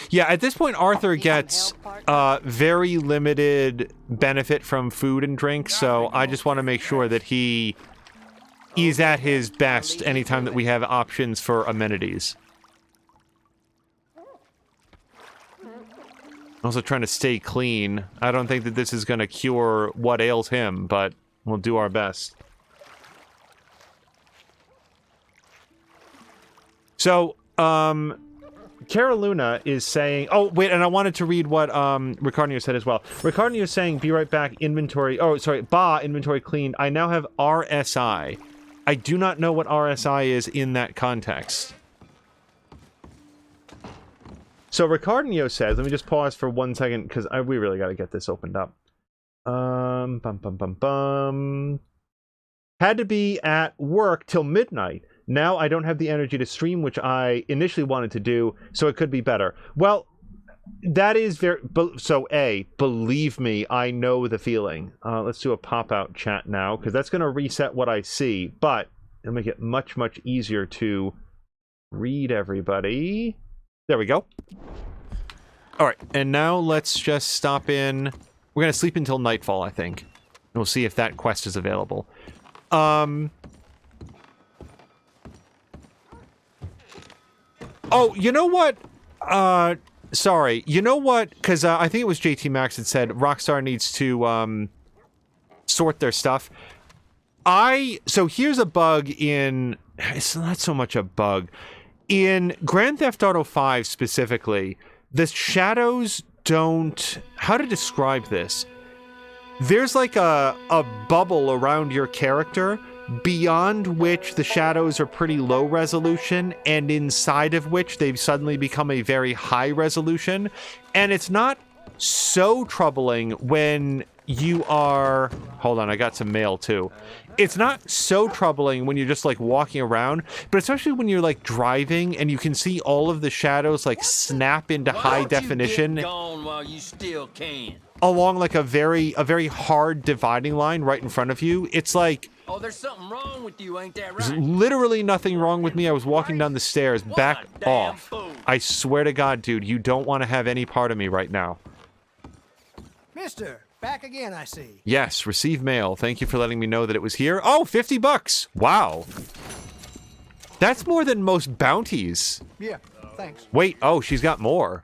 Yeah, at this point, Arthur gets, very limited benefit from food and drink, so I just want to make sure that he is at his best anytime that we have options for amenities. Also trying to stay clean. I don't think that this is going to cure what ails him, but we'll do our best. So, Caroluna is saying... Oh, wait, and I wanted to read what Ricardo said as well. Ricardo is saying, be right back, inventory... Oh, sorry, inventory cleaned. I now have RSI. I do not know what RSI is in that context. So Ricardo says, let me just pause for 1 second, because we really got to get this opened up. Had to be at work till midnight. Now I don't have the energy to stream, which I initially wanted to do, so it could be better. Well, that is very... So, believe me, I know the feeling. Let's do a pop-out chat now, because that's going to reset what I see, but it'll make it much, much easier to read everybody. There we go. All right, and now let's just stop in. We're going to sleep until nightfall, I think. And we'll see if that quest is available. Oh, you know what? Sorry. You know what? Because I think it was JT Maxx that said Rockstar needs to sort their stuff. So here's a bug in... It's not so much a bug. In Grand Theft Auto 5 specifically, the shadows don't... How to describe this? There's like a bubble around your character, beyond which the shadows are pretty low resolution, and inside of which they've suddenly become a very high resolution. And it's not so troubling when you are... Hold on, I got some mail too. It's not so troubling when you're just like walking around, but especially when you're like driving and you can see all of the shadows like snap into high definition. Get gone while you still can. Along like a very hard dividing line right in front of you. It's like... Oh, there's something wrong with you, ain't that right? There's literally nothing wrong with me. I was walking down the stairs. Back off. Fool. I swear to God, dude, you don't want to have any part of me right now. Mister, back again, I see. Yes, receive mail. Thank you for letting me know that it was here. Oh, $50. Wow. That's more than most bounties. Yeah, thanks. Wait, oh, she's got more.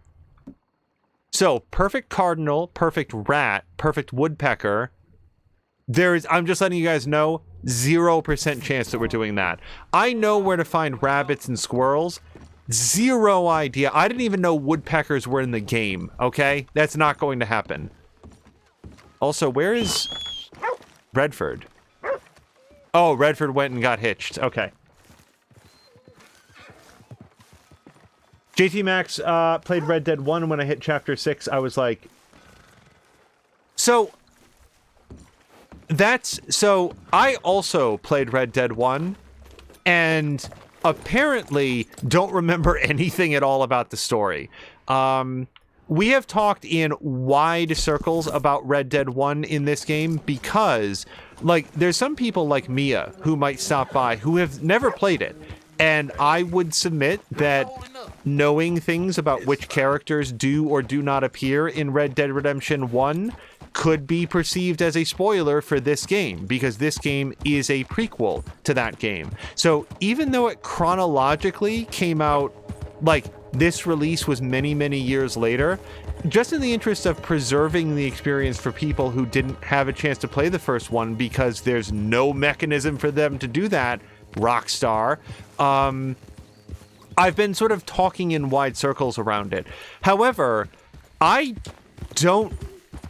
So, perfect cardinal, perfect rat, perfect woodpecker. I'm just letting you guys know, 0% chance that we're doing that. I know where to find rabbits and squirrels. Zero idea. I didn't even know woodpeckers were in the game, okay? That's not going to happen. Also, where is Redford? Oh, Redford went and got hitched. Okay. JT Maxx played Red Dead 1, and when I hit Chapter 6, I was like... So I also played Red Dead 1, and apparently don't remember anything at all about the story. we have talked in wide circles about Red Dead 1 in this game because, like, there's some people like Mia who might stop by who have never played it. And I would submit that knowing things about which characters do or do not appear in Red Dead Redemption 1 could be perceived as a spoiler for this game, because this game is a prequel to that game. So even though it chronologically came out, like, this release was many, many years later, just in the interest of preserving the experience for people who didn't have a chance to play the first one because there's no mechanism for them to do that, Rockstar, I've been sort of talking in wide circles around it. However, I don't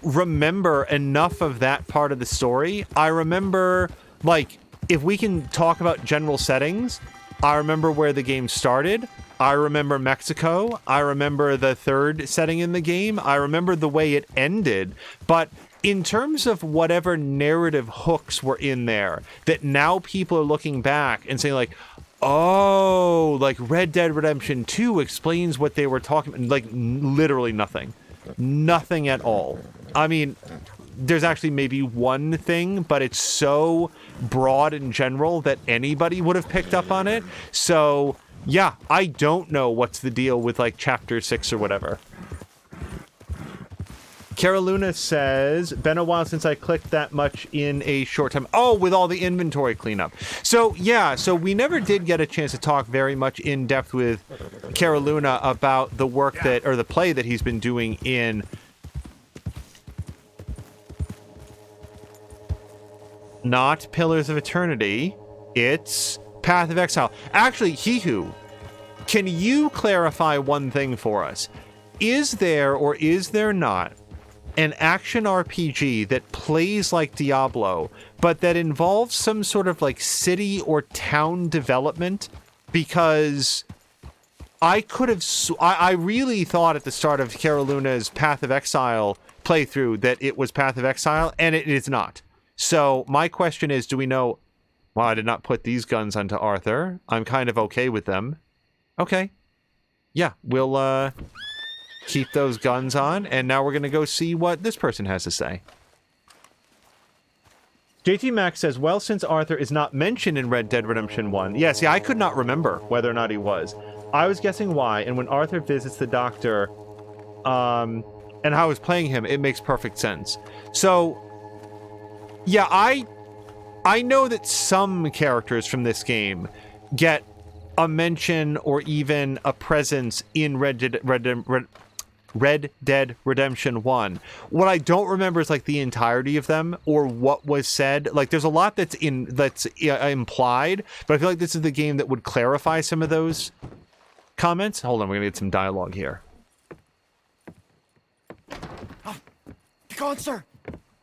remember enough of that part of the story. I remember, like, if we can talk about general settings, I remember where the game started. I remember Mexico. I remember the third setting in the game. I remember the way it ended. But in terms of whatever narrative hooks were in there that now people are looking back and saying, like, oh, like Red Dead Redemption 2 explains what they were talking about, like, literally nothing. Nothing at all. I mean, there's actually maybe one thing, but it's so broad and general that anybody would have picked up on it. So, yeah, I don't know what's the deal with, like, Chapter 6 or whatever. Caroluna says, been a while since I clicked that much in a short time. Oh, with all the inventory cleanup. So, yeah, so we never did get a chance to talk very much in depth with Caroluna about the work that, or the play that he's been doing in not Pillars of Eternity, it's Path of Exile. Actually, Hihu, can you clarify one thing for us? Is there or is there not an action RPG that plays like Diablo, but that involves some sort of like city or town development? Because I could have, I really thought at the start of Caroluna's Path of Exile playthrough that it was Path of Exile, and it is not. So my question is, do we know, well, I did not put these guns onto Arthur. I'm kind of okay with them. Okay. Yeah, we'll, keep those guns on, and now we're going to go see what this person has to say. JT Max says, well, since Arthur is not mentioned in Red Dead Redemption 1. Yeah, see, I could not remember whether or not he was. I was guessing why, and when Arthur visits the doctor, and how I was playing him, it makes perfect sense. So, yeah, I know that some characters from this game get a mention or even a presence in Red Dead Redemption 1. What I don't remember is like the entirety of them or what was said. Like there's a lot that's implied, but I feel like this is the game that would clarify some of those comments. Hold on, we're gonna get some dialogue here. Be gone, sir.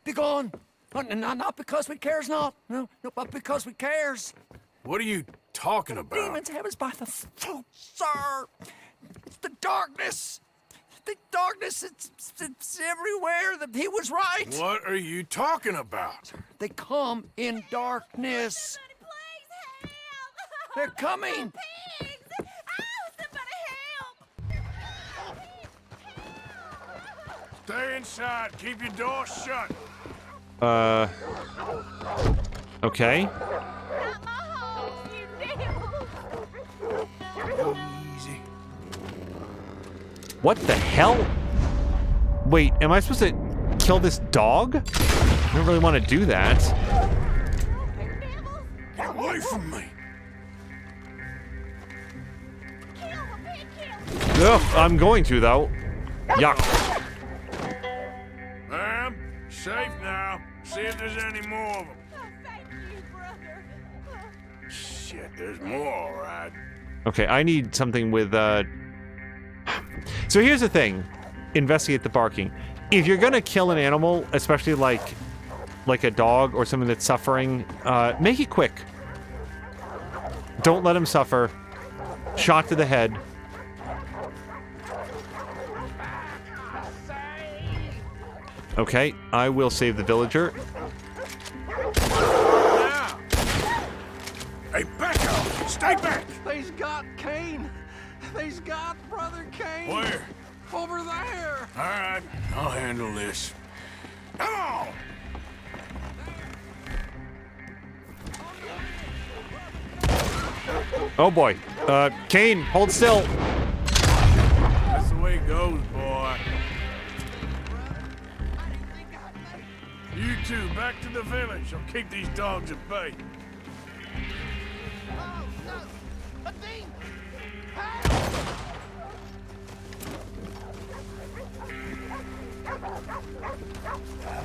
Be gone. Not because we cares not. No, but because we cares. What are you talking about? Demons have us by the throat, sir. It's the darkness. The darkness, it's everywhere. He was right. What are you talking about? They come in darkness. They're coming. Stay inside. Keep your door shut. Okay. Easy. What the hell? Wait, am I supposed to kill this dog? I don't really want to do that. Get away from me. Ugh, I'm going to, though. Yuck. Ma'am, safe now. See if there's any more of them. Shit, there's more, all right. Okay, I need something with, So here's the thing. Investigate the barking. If you're gonna kill an animal, especially like a dog or something that's suffering, make it quick. Don't let him suffer. Shot to the head. Okay, I will save the villager. Now. Hey, back up! Stay back! They's got Kane. They's got Brother Kane. Where? Over there! All right, I'll handle this. Come on! Oh boy. Kane, hold still. That's the way it goes, boy. You two, back to the village. I'll keep these dogs at bay.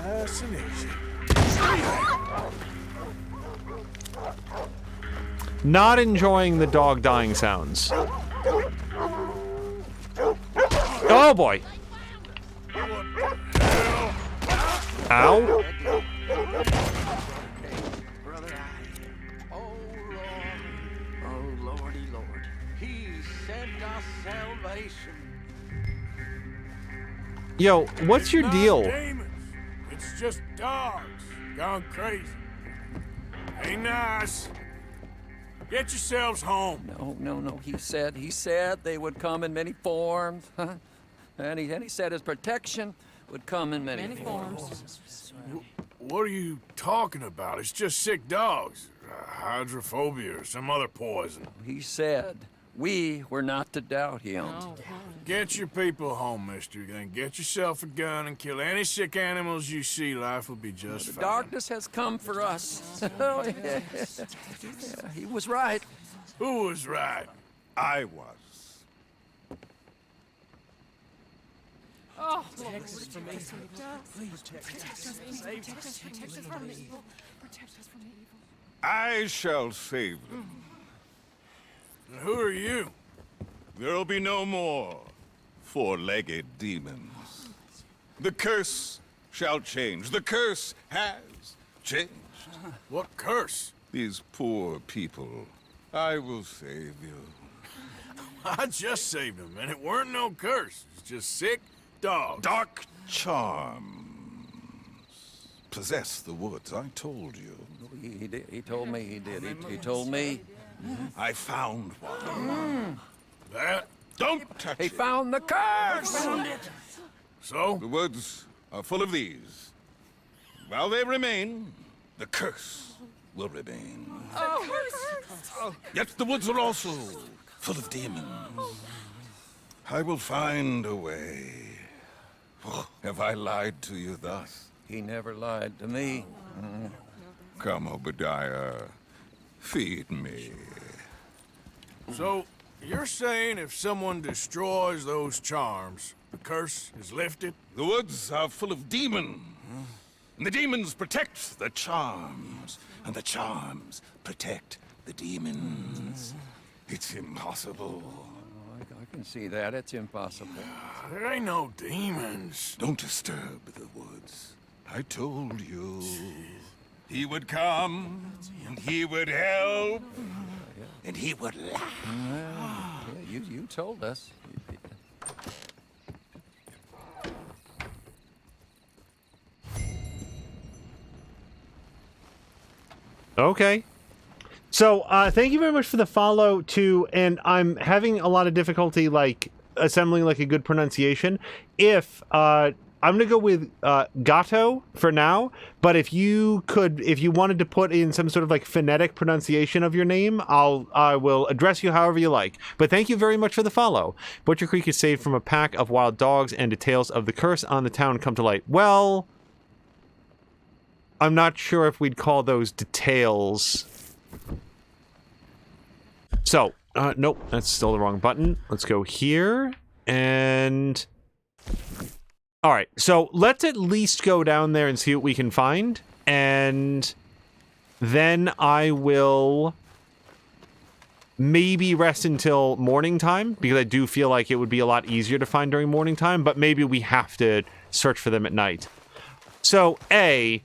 Nice and easy. Not enjoying the dog dying sounds. Oh boy. Ow. Oh, Lordy Lord. He sent us salvation. Yo, what's your Not deal? demons. It's just dogs gone crazy. Ain't nice. Get yourselves home. No. He said they would come in many forms. And he said his protection would come in many forms. What are you talking about? It's just sick dogs. Hydrophobia or some other poison. He said we were not to doubt him. Get your people home, mister. Then get yourself a gun and kill any sick animals you see. Life will be just fine. Darkness has come for us. Yeah, he was right. Who was right? I was. Oh, Protect us from evil. Please protect us. Protect us from evil. Protect us from evil. I shall save them. And who are you? There'll be no more four-legged demons. The curse shall change. The curse has changed. What curse? These poor people. I will save you. I just saved them, and it weren't no curse. It's just sick dogs. Dark charms possess the woods. I told you. He did. He told me he did. He told me. I found one. That? Don't touch it. He found the curse! Found it. So? The woods are full of these. While they remain, the curse will remain. Yet the woods are also full of demons. I will find a way. Oh, have I lied to you thus? He never lied to me. Come, Obadiah. Feed me. So, you're saying if someone destroys those charms, the curse is lifted? The woods are full of demons. And the demons protect the charms. And the charms protect the demons. It's impossible. I can see that. It's impossible. There ain't no demons. Don't disturb the woods. I told you. He would come, and he would help, and he would laugh. Yeah, you told us. Okay. So, thank you very much for the follow, too, and I'm having a lot of difficulty, like, assembling, like, a good pronunciation. I'm gonna go with, Gato for now, but if you wanted to put in some sort of, like, phonetic pronunciation of your name, I will address you however you like. But thank you very much for the follow. Butcher Creek is saved from a pack of wild dogs, and details of the curse on the town come to light. Well, I'm not sure if we'd call those details. So, nope, that's still the wrong button. Let's go here, and... Alright, so let's at least go down there and see what we can find, and then I will maybe rest until morning time, because I do feel like it would be a lot easier to find during morning time, but maybe we have to search for them at night. So, I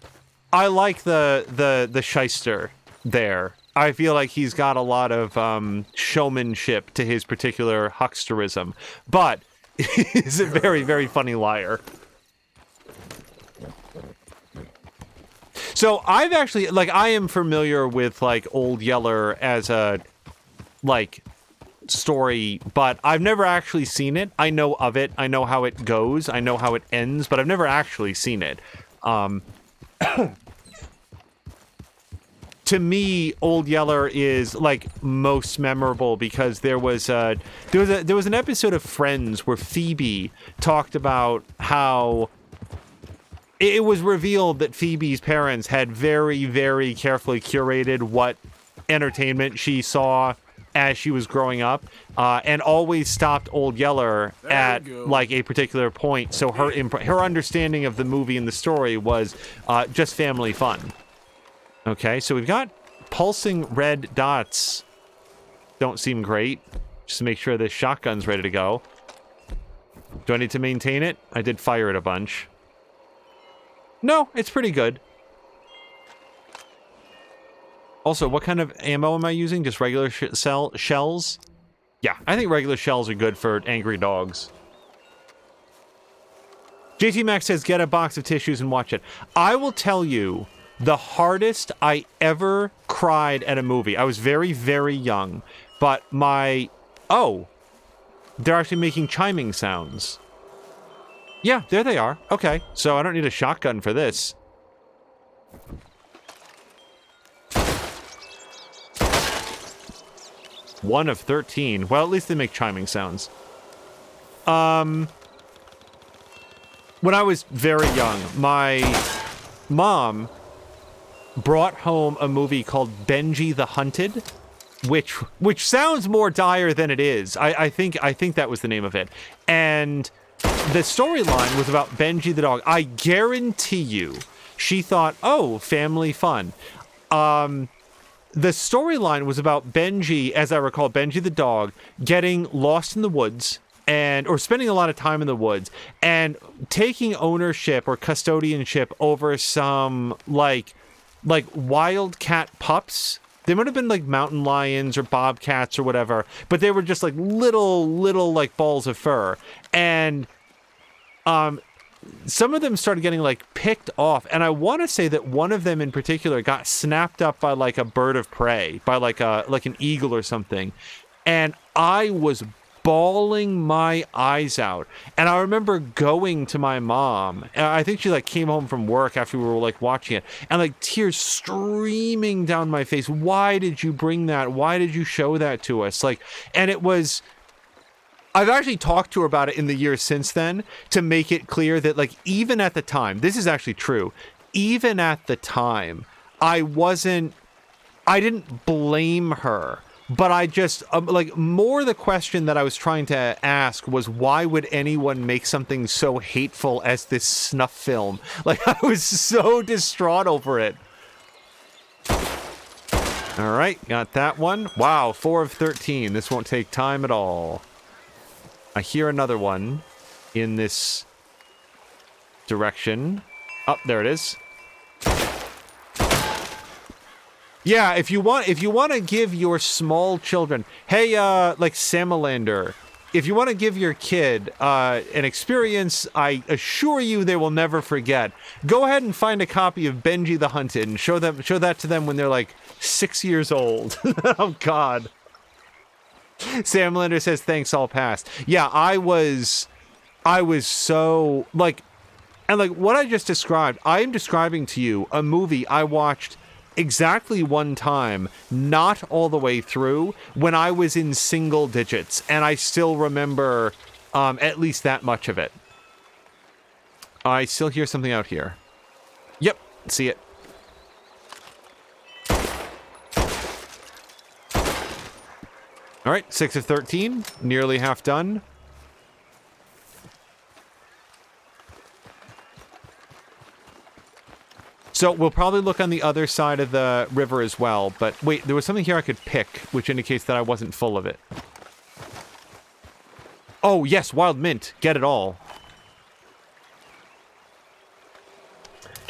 like the shyster there. I feel like he's got a lot of showmanship to his particular hucksterism, but he's a very, very funny liar. So I've actually, like, I am familiar with, like, Old Yeller as a, like, story, but I've never actually seen it. I know of it. I know how it goes. I know how it ends, but I've never actually seen it. To me, Old Yeller is like most memorable because there was an episode of Friends where Phoebe talked about how it was revealed that Phoebe's parents had very, very carefully curated what entertainment she saw as she was growing up, and always stopped Old Yeller at like a particular point. So her understanding of the movie and the story was just family fun. Okay, so we've got pulsing red dots. Don't seem great. Just to make sure this shotgun's ready to go. Do I need to maintain it? I did fire it a bunch. No, it's pretty good. Also, what kind of ammo am I using? Just regular shells? Yeah, I think regular shells are good for angry dogs. JT Max says, get a box of tissues and watch it. I will tell you, the hardest I ever cried at a movie. I was very, very young, but oh, they're actually making chiming sounds. Yeah, there they are. Okay, so I don't need a shotgun for this. One of 13. Well, at least they make chiming sounds. When I was very young, my mom brought home a movie called Benji the Hunted, which sounds more dire than it is. I think that was the name of it. And the storyline was about Benji the dog. I guarantee you, she thought, oh, family fun. The storyline was about Benji, as I recall, Benji the dog, getting lost in the woods or spending a lot of time in the woods and taking ownership or custodianship over some like wildcat pups. They might have been like mountain lions or bobcats or whatever, but they were just like little like balls of fur. And some of them started getting like picked off, and I want to say that one of them in particular got snapped up by like a bird of prey, by like an eagle or something. And I was bawling my eyes out. And I remember going to my mom, and I think she like came home from work after we were like watching it, and like tears streaming down my face. Why did you bring that? Why did you show that to us? Like, and it was, I've actually talked to her about it in the years since then to make it clear that like, even at the time, this is actually true. Even at the time, I didn't blame her. But I just, more the question that I was trying to ask was, why would anyone make something so hateful as this snuff film? Like, I was so distraught over it. All right, got that one. Wow, 4 of 13. This won't take time at all. I hear another one in this direction. Oh, there it is. Yeah, if you want to give your small children, hey, like Samalander, if you want to give your kid an experience I assure you they will never forget, go ahead and find a copy of Benji the Hunted and show that to them when they're like 6 years old. Oh God. Samalander says thanks, all passed. Yeah, I was so like, and like what I just described, I am describing to you a movie I watched exactly one time, not all the way through, when I was in single digits, and I still remember at least that much of it. I still hear something out here. Yep, see it. All right, 6 of 13, nearly half done. So we'll probably look on the other side of the river as well. But wait, there was something here I could pick, which indicates that I wasn't full of it. Oh, yes, wild mint. Get it all.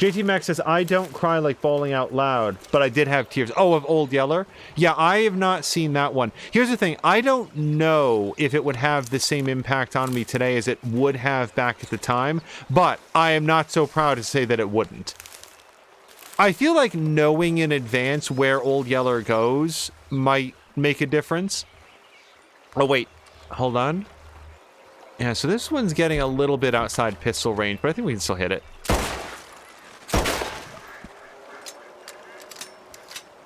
JT Max says, I don't cry like bawling out loud, but I did have tears. Oh, of Old Yeller? Yeah, I have not seen that one. Here's the thing. I don't know if it would have the same impact on me today as it would have back at the time, but I am not so proud to say that it wouldn't. I feel like knowing in advance where Old Yeller goes might make a difference. Oh, wait. Hold on. Yeah, so this one's getting a little bit outside pistol range, but I think we can still hit it.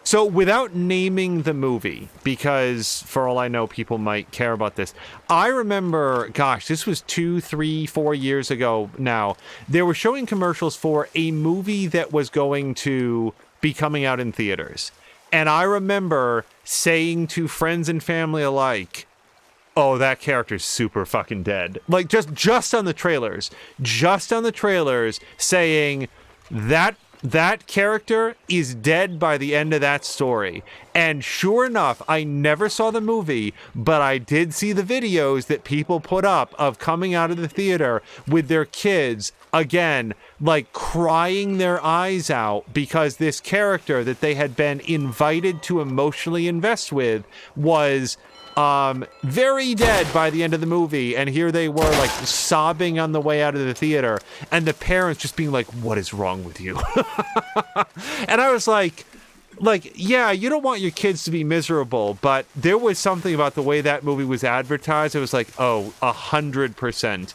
So without naming the movie, because for all I know, people might care about this, I remember, gosh, this was 2, 3, 4 years ago now. They were showing commercials for a movie that was going to be coming out in theaters. And I remember saying to friends and family alike, oh, that character's super fucking dead. Like, just on the trailers. Just on the trailers saying that character is dead by the end of that story. And sure enough, I never saw the movie, but I did see the videos that people put up of coming out of the theater with their kids, again, like crying their eyes out because this character that they had been invited to emotionally invest with was very dead by the end of the movie, and here they were like sobbing on the way out of the theater, and the parents just being like, what is wrong with you? And I was like, yeah, you don't want your kids to be miserable, but there was something about the way that movie was advertised. It was like, oh, 100%.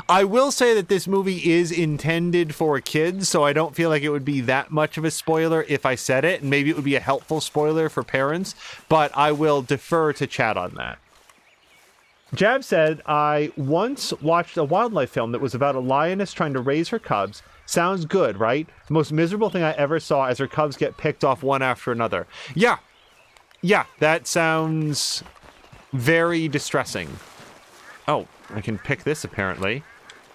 I will say that this movie is intended for kids, so I don't feel like it would be that much of a spoiler if I said it, and maybe it would be a helpful spoiler for parents, but I will defer to chat on that. Jab said, I once watched a wildlife film that was about a lioness trying to raise her cubs. Sounds good, right? The most miserable thing I ever saw as her cubs get picked off one after another. Yeah, that sounds very distressing. Oh, I can pick this, apparently.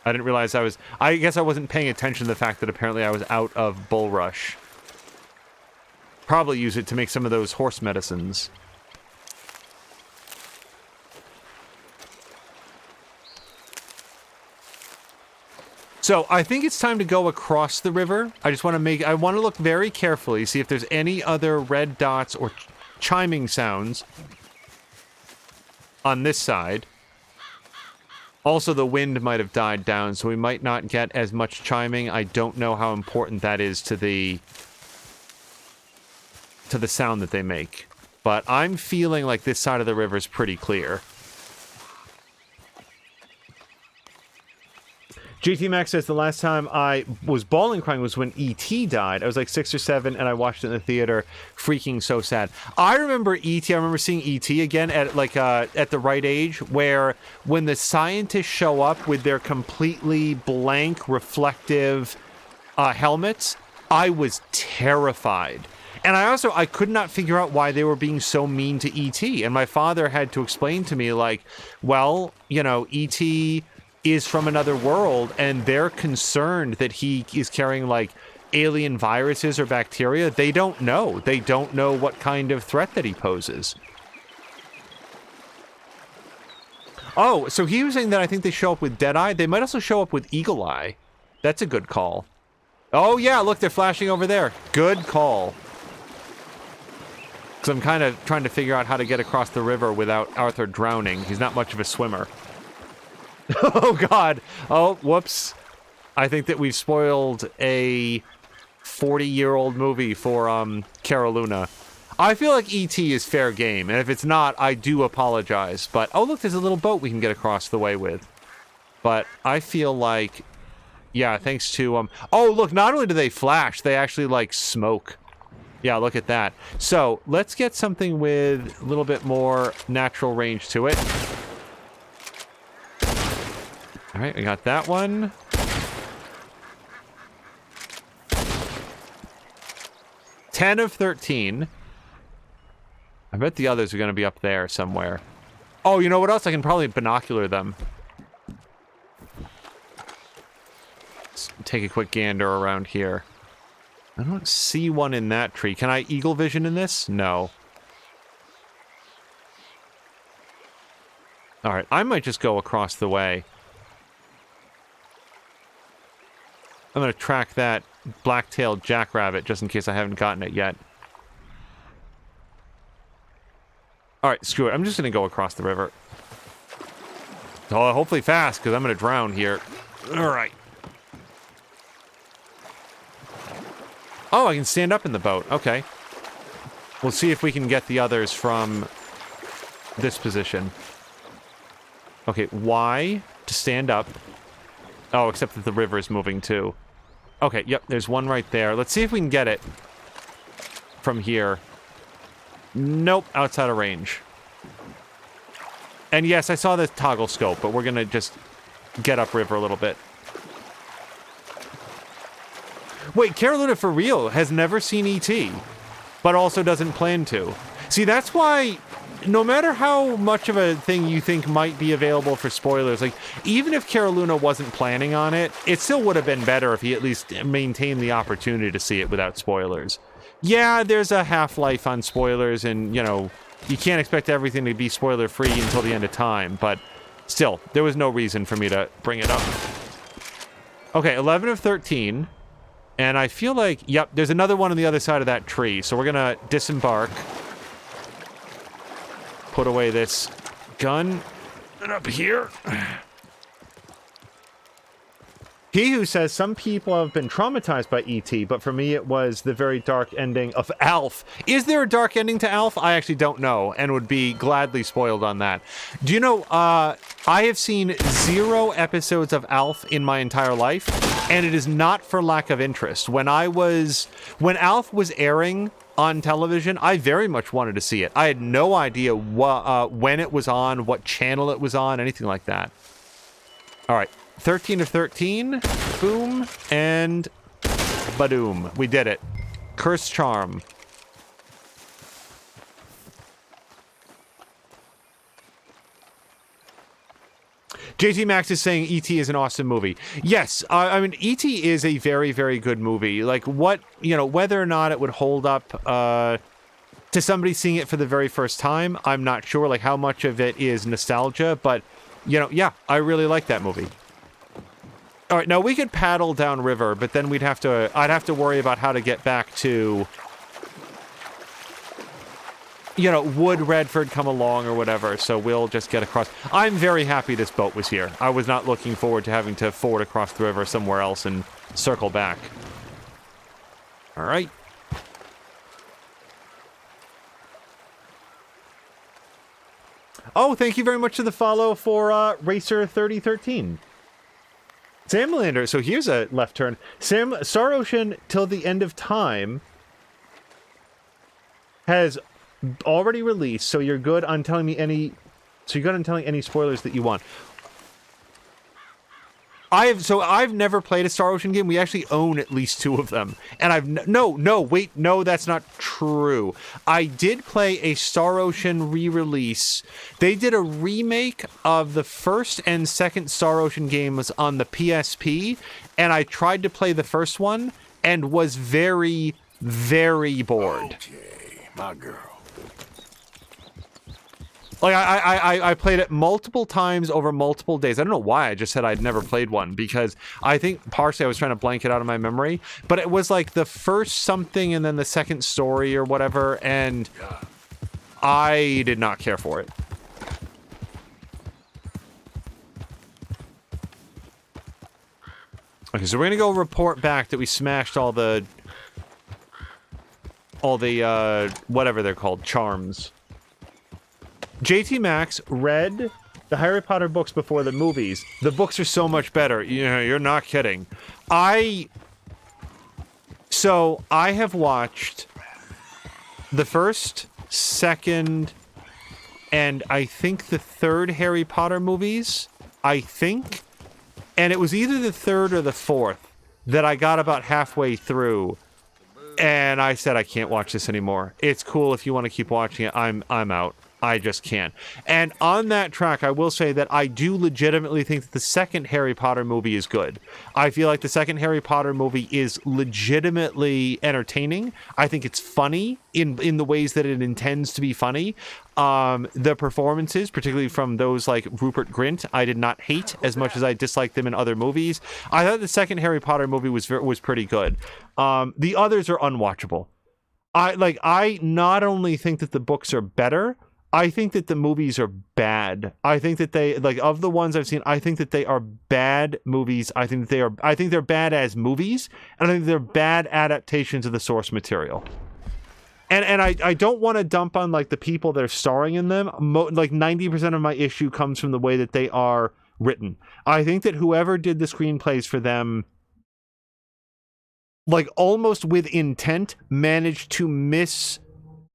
I didn't realize I guess I wasn't paying attention to the fact that apparently I was out of Bull Rush. Probably use it to make some of those horse medicines. So I think it's time to go across the river. I want to look very carefully, see if there's any other red dots or chiming sounds on this side. Also, the wind might have died down, so we might not get as much chiming. I don't know how important that is to the sound that they make. But I'm feeling like this side of the river is pretty clear. GT Max says the last time I was bawling crying was when E.T. died. I was like 6 or 7, and I watched it in the theater, freaking so sad. I remember E.T. I remember seeing E.T. again at the right age, where when the scientists show up with their completely blank, reflective helmets, I was terrified. And I could not figure out why they were being so mean to E.T. And my father had to explain to me, like, well, you know, E.T. is from another world, and they're concerned that he is carrying, like, alien viruses or bacteria. They don't know. They don't know what kind of threat that he poses. Oh, so he was saying that I think they show up with Deadeye. They might also show up with Eagle Eye. That's a good call. Oh, yeah, look, they're flashing over there. Good call. Because I'm kind of trying to figure out how to get across the river without Arthur drowning. He's not much of a swimmer. Oh, God. Oh, whoops. I think that we've spoiled a 40-year-old movie for Cara Luna. I feel like E.T. is fair game, and if it's not, I do apologize. But, oh, look, there's a little boat we can get across the way with. But I feel like, yeah, thanks to, oh, look, not only do they flash, they actually, like, smoke. Yeah, look at that. So, let's get something with a little bit more natural range to it. All right, we got that one. Ten of 13. I bet the others are going to be up there somewhere. Oh, you know what else? I can probably binocular them. Let's take a quick gander around here. I don't see one in that tree. Can I eagle vision in this? No. All right, I might just go across the way. I'm going to track that black-tailed jackrabbit just in case I haven't gotten it yet. Alright, screw it. I'm just going to go across the river. Oh, hopefully fast, because I'm going to drown here. Alright. Oh, I can stand up in the boat. Okay. We'll see if we can get the others from this position. Okay, Y to stand up. Oh, except that the river is moving too. Okay, yep, there's one right there. Let's see if we can get it from here. Nope, outside of range. And yes, I saw the toggle scope, but we're gonna just get upriver a little bit. Wait, Carolina for real has never seen E.T., but also doesn't plan to. See, that's why, no matter how much of a thing you think might be available for spoilers, like, even if Carolina wasn't planning on it, it still would have been better if he at least maintained the opportunity to see it without spoilers. Yeah, there's a half-life on spoilers, and, you know, you can't expect everything to be spoiler-free until the end of time, but still, there was no reason for me to bring it up. Okay, 11 of 13. And I feel like, yep, there's another one on the other side of that tree. So we're gonna disembark. Put away this gun. And up here. He who says some people have been traumatized by E.T., but for me it was the very dark ending of Alf. Is there a dark ending to Alf? I actually don't know, and would be gladly spoiled on that. Do you know, I have seen 0 episodes of Alf in my entire life, and it is not for lack of interest. When Alf was airing on television, I very much wanted to see it. I had no idea when it was on, what channel it was on, anything like that. All right. 13 of 13, boom, and badoom. We did it. Curse charm. JT Max is saying E.T. is an awesome movie. Yes, I mean, E.T. is a very, very good movie. Like, what, you know, whether or not it would hold up to somebody seeing it for the very first time, I'm not sure, like, how much of it is nostalgia, but, you know, yeah, I really like that movie. All right, now we could paddle down river, but then I'd have to worry about how to get back to, you know, would Redford come along or whatever, so we'll just get across. I'm very happy this boat was here. I was not looking forward to having to ford across the river somewhere else and circle back. All right. Oh, thank you very much to the follow for Racer3013. Sam Lander, so here's a left turn. Star Ocean Till the End of Time has already released, so you're good on telling me any spoilers that you want. I've never played a Star Ocean game. We actually own at least 2 of them. And no, that's not true. I did play a Star Ocean re-release. They did a remake of the first and second Star Ocean games on the PSP, and I tried to play the first one and was very, very bored. Okay, my girl. Like, I played it multiple times over multiple days. I don't know why I just said I'd never played one, because I think partially I was trying to blank it out of my memory, but it was like the first something and then the second story or whatever, and I did not care for it. Okay, so we're gonna go report back that we smashed all the whatever they're called, charms. JT Maxx read the Harry Potter books before the movies. The books are so much better. You know, you're not kidding. So I have watched the first, second, and I think the third Harry Potter movies. I think. And it was either the third or the fourth that I got about halfway through. And I said, I can't watch this anymore. It's cool if you want to keep watching it. I'm out. I just can't. And on that track, I will say that I do legitimately think that the second Harry Potter movie is good. I feel like the second Harry Potter movie is legitimately entertaining. I think it's funny in the ways that it intends to be funny. The performances, particularly from those like Rupert Grint, I did not hate as much as I disliked them in other movies. I thought the second Harry Potter movie was pretty good. The others are unwatchable. I not only think that the books are better, I think that the movies are bad. I think that they, like, of the ones I've seen, I think that they are bad movies. I think they're bad as movies, and I think they're bad adaptations of the source material. And I don't want to dump on like the people that are starring in them. Like 90% of my issue comes from the way that they are written. I think that whoever did the screenplays for them, like almost with intent, managed to miss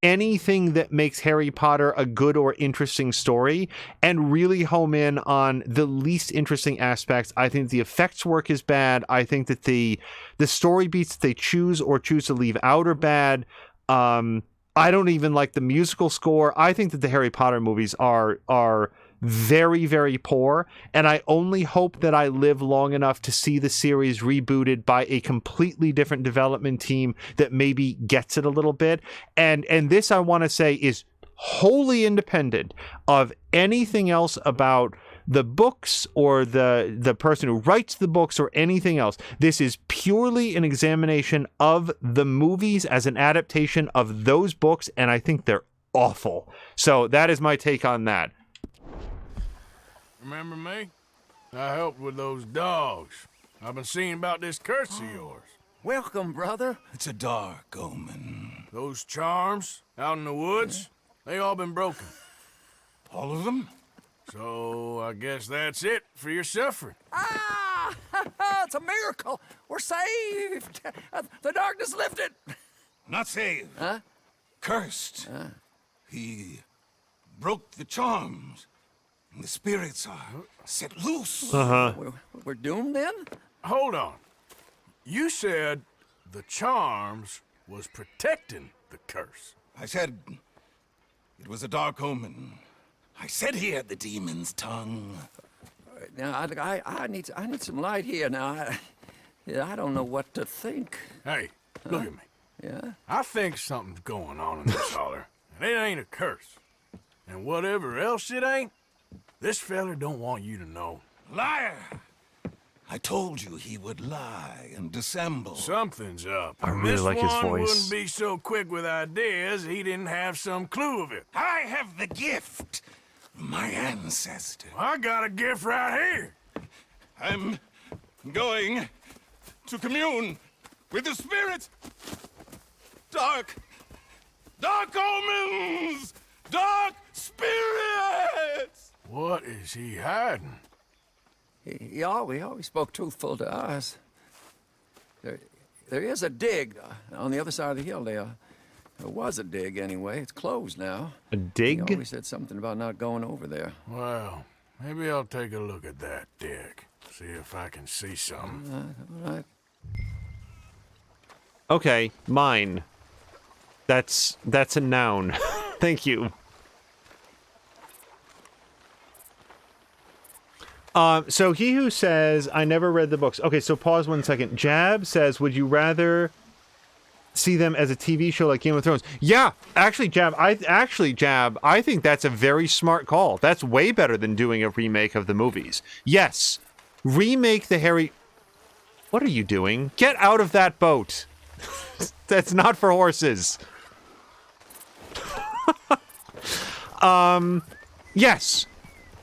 anything that makes Harry Potter a good or interesting story and really home in on the least interesting aspects. I think the effects work is bad. I think that the story beats that they choose to leave out are bad. I don't even like the musical score. I think that the Harry Potter movies are very, very poor, and I only hope that I live long enough to see the series rebooted by a completely different development team that maybe gets it a little bit. And this, I want to say, is wholly independent of anything else about the books or the person who writes the books or anything else. This is purely an examination of the movies as an adaptation of those books, and I think they're awful. So that is my take on that. Remember me? I helped with those dogs. I've been seeing about this curse of yours. Welcome, brother. It's a dark omen. Those charms out in the woods, they all been broken. All of them? So I guess that's it for your suffering. Ah! It's a miracle. We're saved. The darkness lifted. Not saved. Huh? Cursed. He broke the charms. The spirits are set loose. We're doomed then? Hold on. You said the charms was protecting the curse. I said it was a dark omen. I said he had the demon's tongue. Now, I need some light here. Now, I don't know what to think. Hey, look at me. Yeah? I think something's going on in this holler, and it ain't a curse. And whatever else it ain't, this fella don't want you to know. Liar! I told you he would lie and dissemble. Something's up. I really this like his one voice. wouldn't be so quick with ideas he didn't have some clue of it. I have the gift. My ancestor. I got a gift right here. I'm going to commune with the spirits. Dark omens! Dark spirits! What is he hiding? He always spoke truthful to us. There is a dig on the other side of the hill there. There was a dig anyway. It's closed now. A dig? He always said something about not going over there. Well, maybe I'll take a look at that dig. See if I can see something. All right. Okay, mine. That's a noun. Thank you. So he who says, I never read the books. Okay, so pause 1 second. Jab says, would you rather see them as a TV show like Game of Thrones? Yeah, actually, Jab, I think that's a very smart call. That's way better than doing a remake of the movies. Yes, remake the Harry... What are you doing? Get out of that boat. That's not for horses. Yes.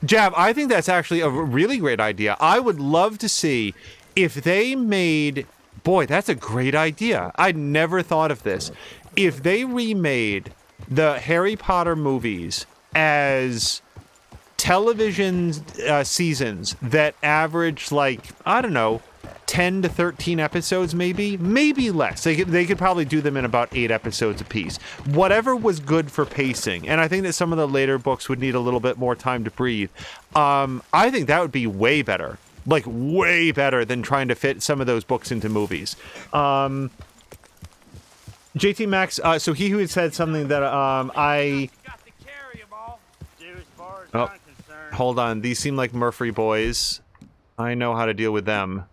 Jab, I think that's actually a really great idea. I would love to see if they made... Boy, that's a great idea. I'd never thought of this. If they remade the Harry Potter movies as television seasons that averaged, like, I don't know, 10 to 13 episodes, maybe less. They could probably do them in about 8 episodes apiece. Whatever was good for pacing. And I think that some of the later books would need a little bit more time to breathe. I think that would be way better. Like, way better than trying to fit some of those books into movies. JT Max, so he who had said something that I... Oh, hold on. These seem like Murphy boys. I know how to deal with them.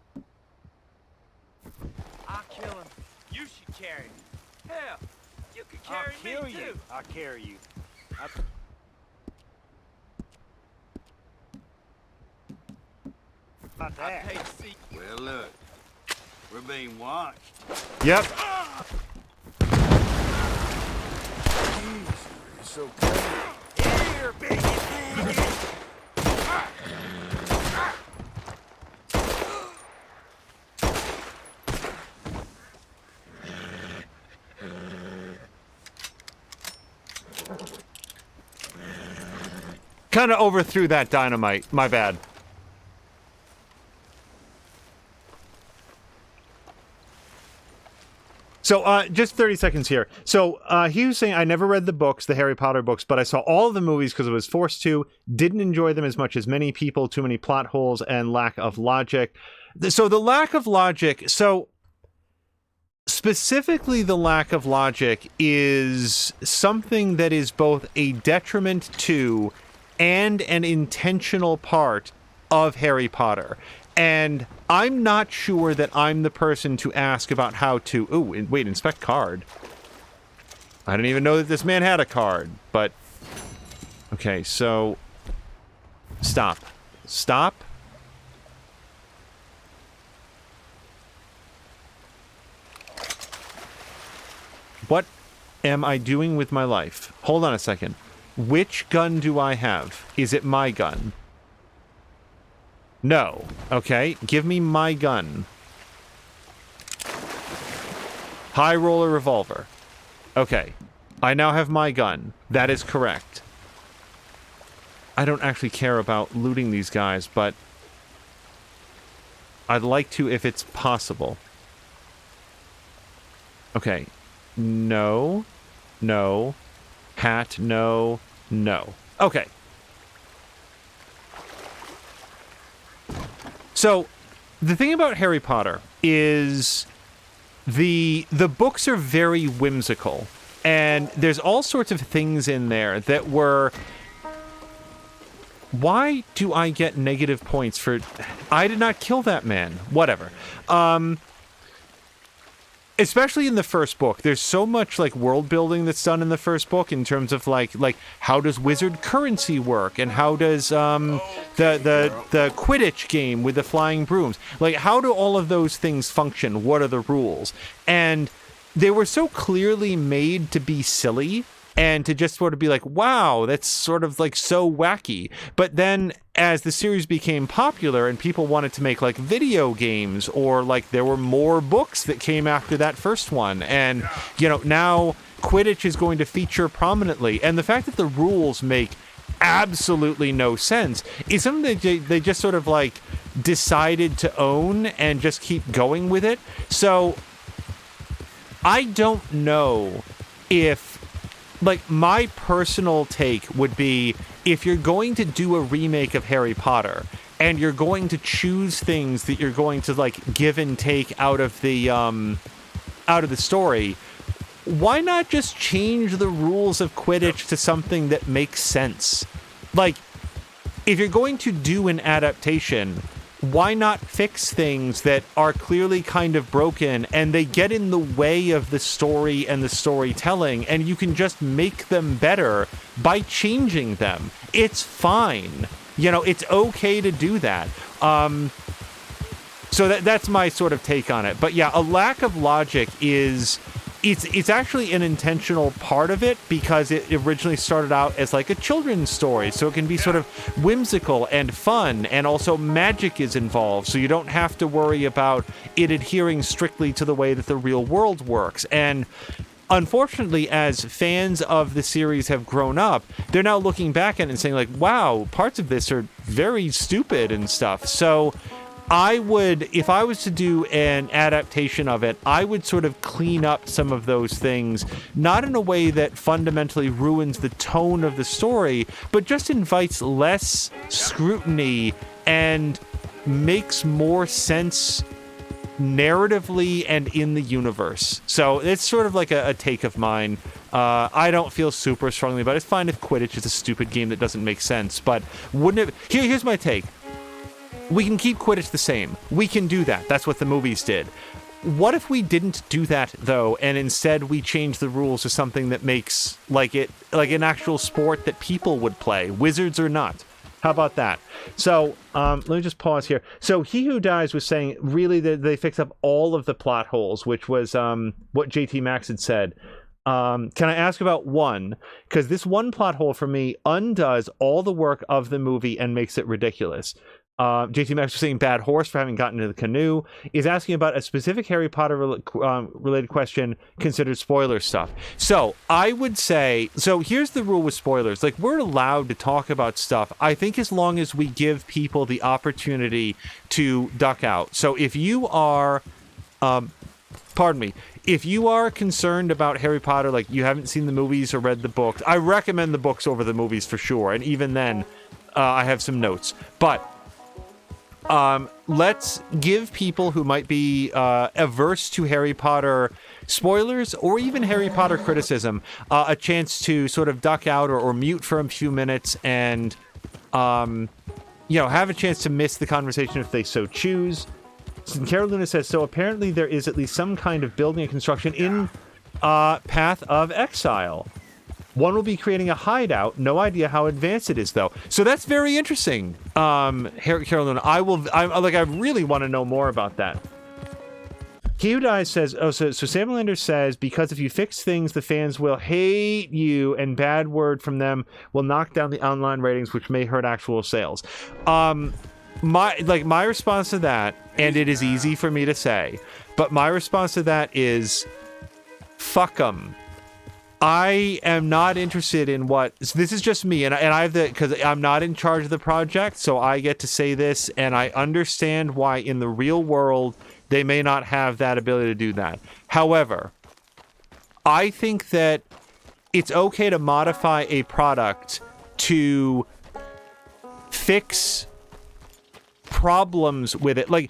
I'll kill him. You should carry him. Hell, you can carry me too. I'll carry you. About that. Well, look. We're being watched. Yep. Jeez, so clever. Here, big Kind of overthrew that dynamite. My bad. So, just 30 seconds here. So, he was saying, I never read the books, the Harry Potter books, but I saw all of the movies because I was forced to. Didn't enjoy them as much as many people. Too many plot holes and lack of logic. So, the lack of logic... So, specifically the lack of logic is something that is both a detriment to and an intentional part of Harry Potter. And I'm not sure that I'm the person to ask about how to... Ooh, wait, inspect card. I didn't even know that this man had a card, but... Okay, so... Stop. Stop. What am I doing with my life? Hold on a second. Which gun do I have? Is it my gun? No. Okay, give me my gun. High roller revolver. Okay. I now have my gun. That is correct. I don't actually care about looting these guys, but I'd like to if it's possible. Okay. No. No. Hat, no. No. Okay. So, the thing about Harry Potter is the books are very whimsical, and there's all sorts of things in there that were... Why do I get negative points for... I did not kill that man. Whatever. Especially in the first book, there's so much like world building that's done in the first book in terms of like how does wizard currency work, and how does the Quidditch game with the flying brooms, like how do all of those things function? What are the rules? And they were so clearly made to be silly and to just sort of be like, wow, that's sort of like so wacky. But then as the series became popular and people wanted to make like video games, or like there were more books that came after that first one, and you know, now Quidditch is going to feature prominently, and the fact that the rules make absolutely no sense is something that they just sort of like decided to own and just keep going with it. So I don't know if... Like, my personal take would be, if you're going to do a remake of Harry Potter, and you're going to choose things that you're going to, like, give and take out of the story, why not just change the rules of Quidditch to something that makes sense? Like, if you're going to do an adaptation, why not fix things that are clearly kind of broken and they get in the way of the story and the storytelling, and you can just make them better by changing them? It's fine. You know, it's okay to do that. So that's my sort of take on it. But yeah, a lack of logic is... It's actually an intentional part of it, because it originally started out as like a children's story, so it can be sort of whimsical and fun, and also magic is involved, so you don't have to worry about it adhering strictly to the way that the real world works. And unfortunately, as fans of the series have grown up, they're now looking back at it and saying like, wow, parts of this are very stupid and stuff. So I would, if I was to do an adaptation of it, I would sort of clean up some of those things, not in a way that fundamentally ruins the tone of the story, but just invites less scrutiny and makes more sense narratively and in the universe. So it's sort of like a take of mine. I don't feel super strongly about it. It's fine if Quidditch is a stupid game that doesn't make sense, but wouldn't it... Here's my take. We can keep Quidditch the same. We can do that. That's what the movies did. What if we didn't do that, though, and instead we changed the rules to something that makes like an actual sport that people would play, wizards or not? How about that? So, let me just pause here. So, He Who Dies was saying, really, they fixed up all of the plot holes, which was what JT Maxx had said. Can I ask about one? Because this one plot hole for me undoes all the work of the movie and makes it ridiculous. JT Max was saying bad horse for having gotten into the canoe. Is asking about a specific Harry Potter related question, considered spoiler stuff. So I would say, so here's the rule with spoilers. Like, we're allowed to talk about stuff, I think, as long as we give people the opportunity to duck out. So if you are, if you are concerned about Harry Potter, like you haven't seen the movies or read the books, I recommend the books over the movies for sure. And even then, I have some notes. But let's give people who might be averse to Harry Potter spoilers or even Harry Potter criticism a chance to sort of duck out or mute for a few minutes and, have a chance to miss the conversation if they so choose. Carol Luna says, so apparently there is at least some kind of building and construction in Path of Exile. One will be creating a hideout. No idea how advanced it is, though. So that's very interesting, Carol Luna. I really want to know more about that. He Who Dies says, so Sam Lander says, because if you fix things, the fans will hate you, and bad word from them will knock down the online ratings, which may hurt actual sales. My response to that, and it is easy for me to say, but my response to that is, fuck 'em. I am not interested in what, so this is just me, and I have because I'm not in charge of the project, so I get to say this, and I understand why in the real world they may not have that ability to do that. However, I think that it's okay to modify a product to fix problems with it. Like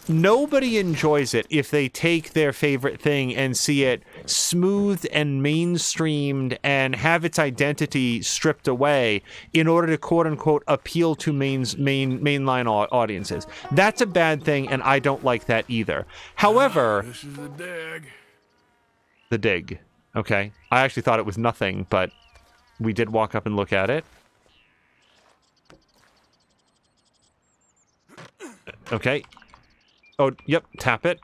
nobody enjoys it if they take their favorite thing and see it smoothed and mainstreamed and have its identity stripped away in order to quote unquote appeal to mainline audiences. That's a bad thing, and I don't like that either. However, This is the dig. The dig. Okay. I actually thought it was nothing, but we did walk up and look at it. Okay. Oh, yep, tap it.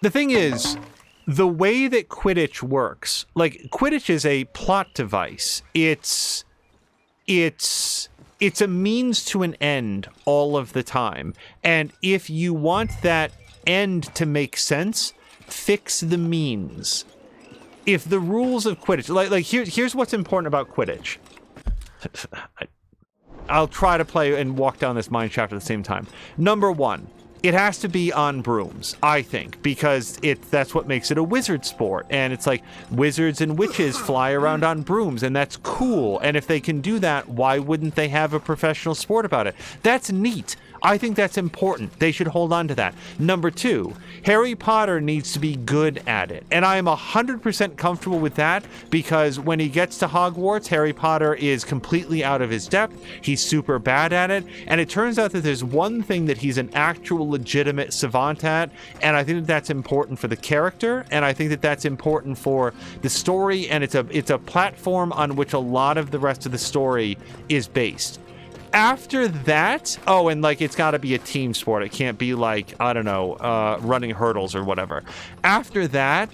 The thing is, the way that Quidditch works, like, Quidditch is a plot device. It's a means to an end all of the time. And if you want that end to make sense, fix the means. If the rules of Quidditch, here's what's important about Quidditch. I'll try to play and walk down this mine shaft at the same time. Number one, it has to be on brooms, I think, because that's what makes it a wizard sport. And it's like wizards and witches fly around on brooms, and that's cool. And if they can do that, why wouldn't they have a professional sport about it? That's neat. I think that's important. They should hold on to that. Number two, Harry Potter needs to be good at it. And I am 100% comfortable with that because when he gets to Hogwarts, Harry Potter is completely out of his depth. He's super bad at it. And it turns out that there's one thing that he's an actual legitimate savant at. And I think that that's important for the character. And I think that that's important for the story. And it's a platform on which a lot of the rest of the story is based. After that, and it's got to be a team sport. It can't be like, I don't know, running hurdles or whatever. After that,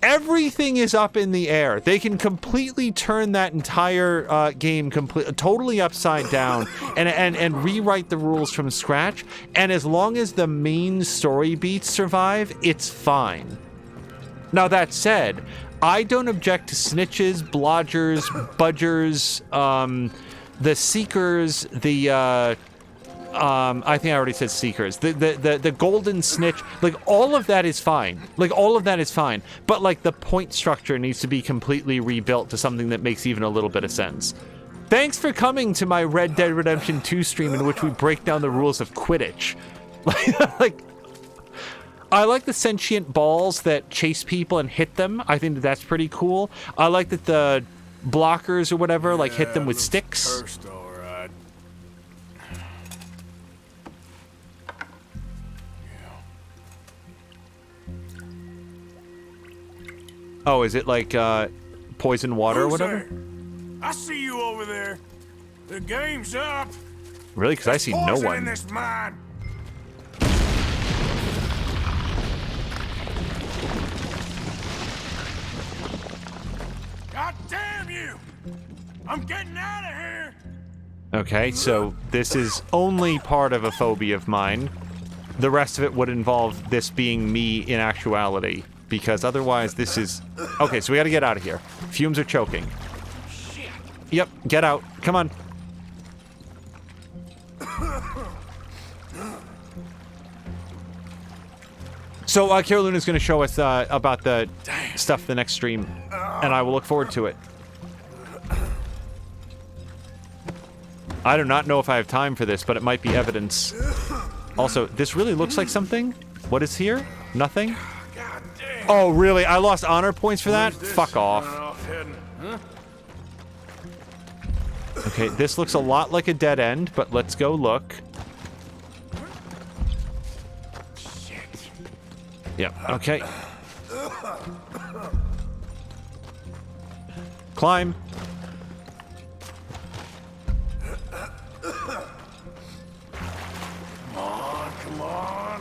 everything is up in the air. They can completely turn that entire game totally upside down and rewrite the rules from scratch. And as long as the main story beats survive, it's fine. Now, that said, I don't object to snitches, blodgers, budgers, the Seekers, I think I already said Seekers, the Golden Snitch, all of that is fine. But the point structure needs to be completely rebuilt to something that makes even a little bit of sense. Thanks for coming to my Red Dead Redemption 2 stream in which we break down the rules of Quidditch. I like the sentient balls that chase people and hit them. I think that's pretty cool. I like that the blockers or whatever hit them with sticks. Cursed, all right. Oh, is it poison water or whatever? I see you over there. The game's up. Really? Because I see no Poison one. in this mine. God damn you! I'm getting out of here! Okay, so this is only part of a phobia of mine. The rest of it would involve this being me in actuality, because otherwise this is... Okay, so we gotta get out of here. Fumes are choking. Yep, get out. Come on. So, Caroluna's going to show us about the stuff the next stream, and I will look forward to it. I do not know if I have time for this, but it might be evidence. Also, this really looks like something. What is here? Nothing? Oh, really? I lost honor points for that? Fuck off. Okay, this looks a lot like a dead end, but let's go look. Yep, okay. Climb. Come on.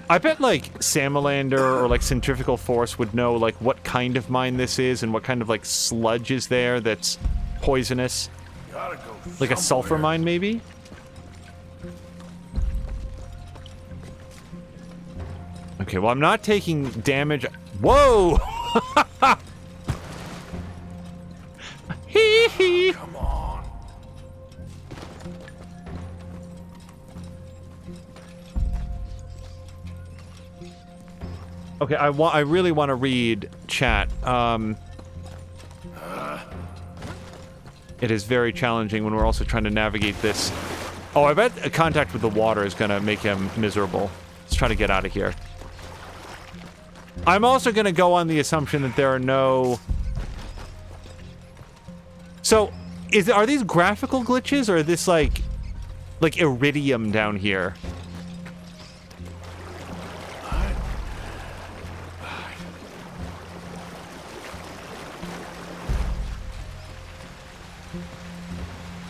I bet, like, Salamander or, like, Centrifugal Force would know, like, what kind of mine this is and what kind of, like, sludge is there that's poisonous. Like a sulfur mine, maybe? Okay, well, I'm not taking damage. Whoa! Hee hee! Come on. Okay, I really want to read chat. It is very challenging when we're also trying to navigate this. Oh, I bet a contact with the water is gonna make him miserable. Let's try to get out of here. I'm also gonna go on the assumption that there are no... So, are these graphical glitches, or is this like iridium down here?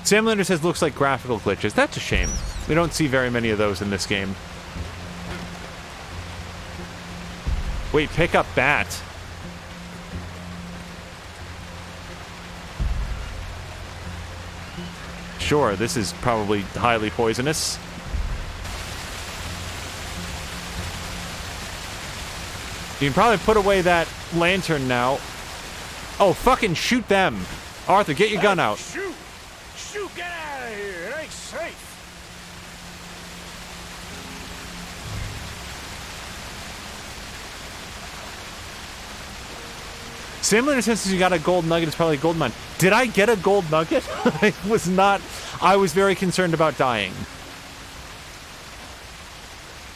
Samlander says looks like graphical glitches. That's a shame. We don't see very many of those in this game. Wait, pick up bat. Sure, this is probably highly poisonous. You can probably put away that lantern now. Oh, fucking shoot them. Arthur, get your gun out. Shoot! Shoot! Get out of here! It ain't safe! Samlander says you got a gold nugget, it's probably a gold mine. Did I get a gold nugget? I was not... I was very concerned about dying.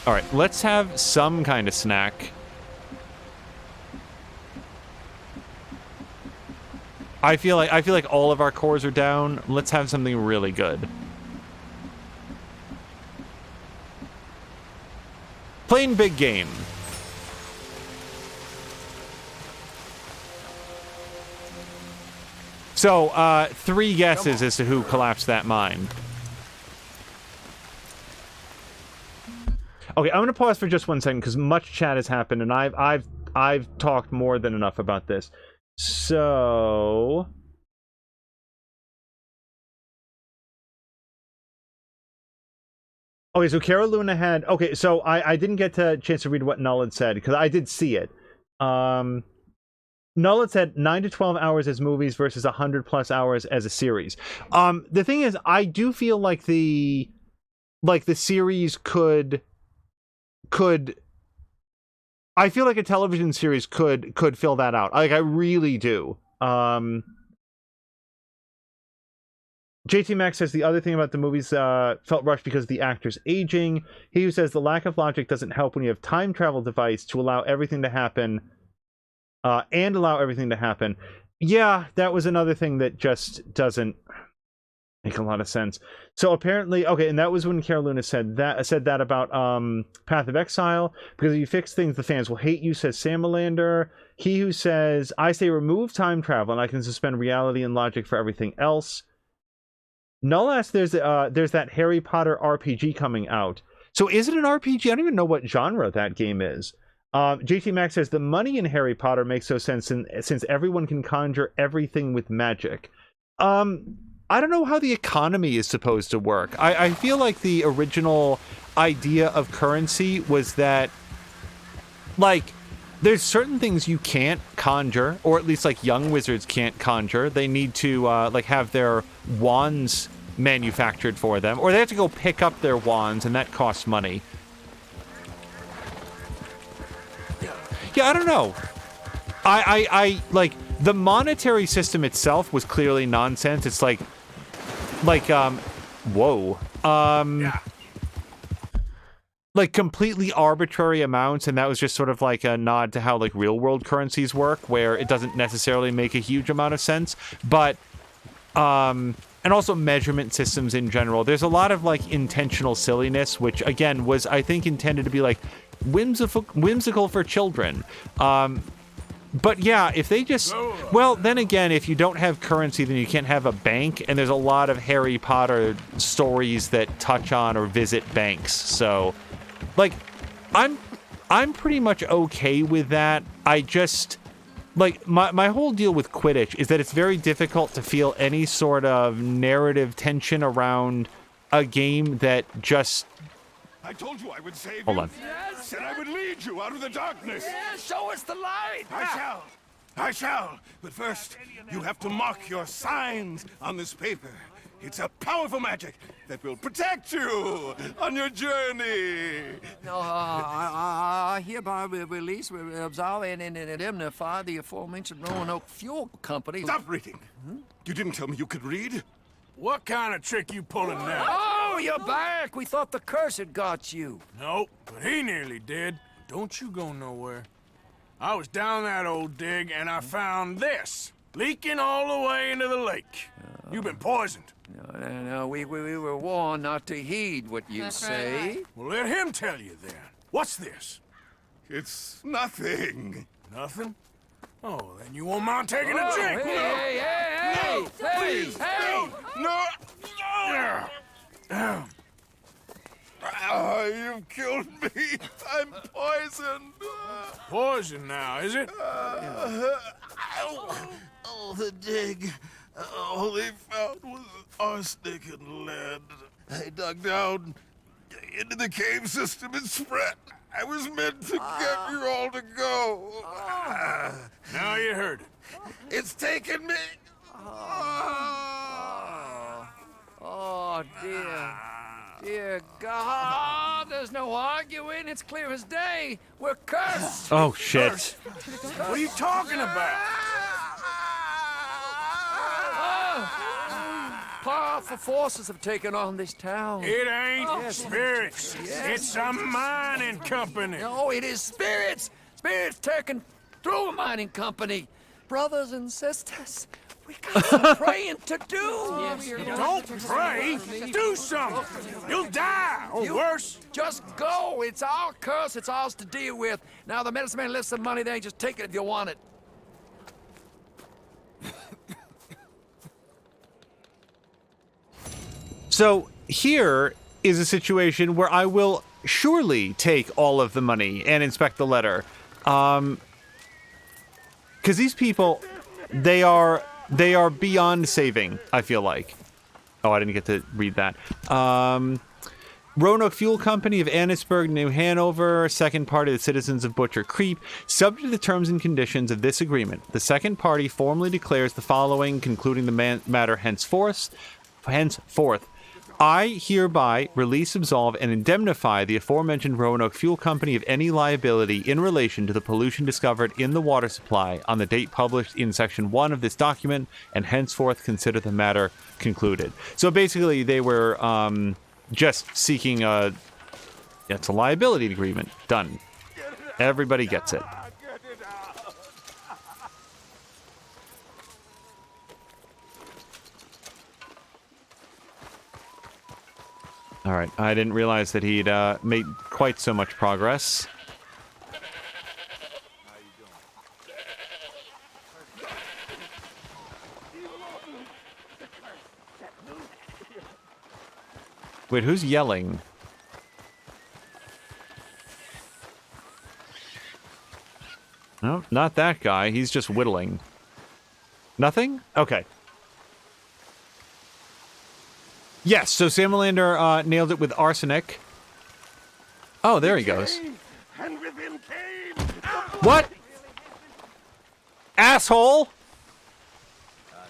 Alright, let's have some kind of snack. I feel like all of our cores are down. Let's have something really good. Playing big game. So, 3 guesses as to who collapsed that mine. Okay, I'm gonna pause for just 1 second because much chat has happened, and I've talked more than enough about this. So... Okay, so Cara Luna had... Okay, so I didn't get a chance to read what Null had said, because I did see it. Null had said 9 to 12 hours as movies versus 100+ hours as a series. The thing is, I do feel like the series could... I feel like a television series could fill that out. Like, I really do. JT Max says the other thing about the movies felt rushed because of the actors aging. He who says the lack of logic doesn't help when you have time travel device to allow everything to happen and allow everything to happen. Yeah, that was another thing that just doesn't make a lot of sense. So apparently, okay, and that was when Carolina said that about Path of Exile, because if you fix things, the fans will hate you, says Samalander. He who says, I say remove time travel and I can suspend reality and logic for everything else. Null asks, there's that Harry Potter RPG coming out. So is it an RPG? I don't even know what genre that game is. JT Max says the money in Harry Potter makes no sense since everyone can conjure everything with magic. I don't know how the economy is supposed to work. I feel like the original idea of currency was that, like, there's certain things you can't conjure, or at least like young wizards can't conjure. They need to like have their wands manufactured for them, or they have to go pick up their wands, and that costs money. Yeah, I don't know. I like the monetary system itself was clearly nonsense. It's like whoa. Like completely arbitrary amounts, and that was just sort of like a nod to how like real world currencies work, where it doesn't necessarily make a huge amount of sense. But and also measurement systems in general. There's a lot of like intentional silliness, which again was, I think, intended to be like whimsical for children. But yeah, if they just, well, then again, if you don't have currency, then you can't have a bank, and there's a lot of Harry Potter stories that touch on or visit banks. So, like, I'm pretty much okay with that. I just, like, my whole deal with Quidditch is that it's very difficult to feel any sort of narrative tension around a game that just... I told you I would save Hold you. on. Yes. Said I would lead you out of the darkness. Yes, show us the light. I shall. But first, you have to mark your signs on this paper. It's a powerful magic that will protect you on your journey. No, I hereby release, absolve, and indemnify the aforementioned Roanoke Fuel Company. Stop reading. You didn't tell me you could read. What kind of trick you pulling now? Oh, you're back! We thought the curse had got you. Nope, but he nearly did. Don't you go nowhere. I was down that old dig, and I found this, leaking all the way into the lake. You've been poisoned. No, we were warned not to heed what you say. Right. Well, let him tell you then. What's this? It's nothing. Nothing? Oh, then you won't mind taking a drink. Hey! Please, hey! No! Oh, you've killed me. I'm poisoned. Poison now, is it? Oh, the dig. All they found was arsenic and lead. I dug down into the cave system and spread. I was meant to get you all to go. Now you heard it. It's taken me. Oh, dear. Dear God, there's no arguing. It's clear as day. We're cursed. Oh, shit. What are you talking about? Powerful forces have taken on this town. It ain't spirits. It's a mining company. No, it is spirits. Spirits taken through a mining company. Brothers and sisters, we got some praying to do. Don't pray. Do something. You'll die, or worse. Just go. It's our curse. It's ours to deal with. Now, the medicine man left some money there. Just take it if you want it. So here is a situation where I will surely take all of the money and inspect the letter. Because these people, they are beyond saving, I feel like. Oh, I didn't get to read that. Roanoke Fuel Company of Annisburg, New Hanover, second party the citizens of Butcher Creek. Subject to the terms and conditions of this agreement, the second party formally declares the following, concluding the matter henceforth. I hereby release, absolve, and indemnify the aforementioned Roanoke Fuel Company of any liability in relation to the pollution discovered in the water supply on the date published in Section 1 of this document, and henceforth consider the matter concluded. So basically, they were just seeking it's a liability agreement. Done. Everybody gets it. All right, I didn't realize that he'd made quite so much progress. Wait, who's yelling? Not that guy. He's just whittling. Nothing? Okay. Yes, so Salamander nailed it with arsenic. Oh, there he goes. And with him came What? Asshole!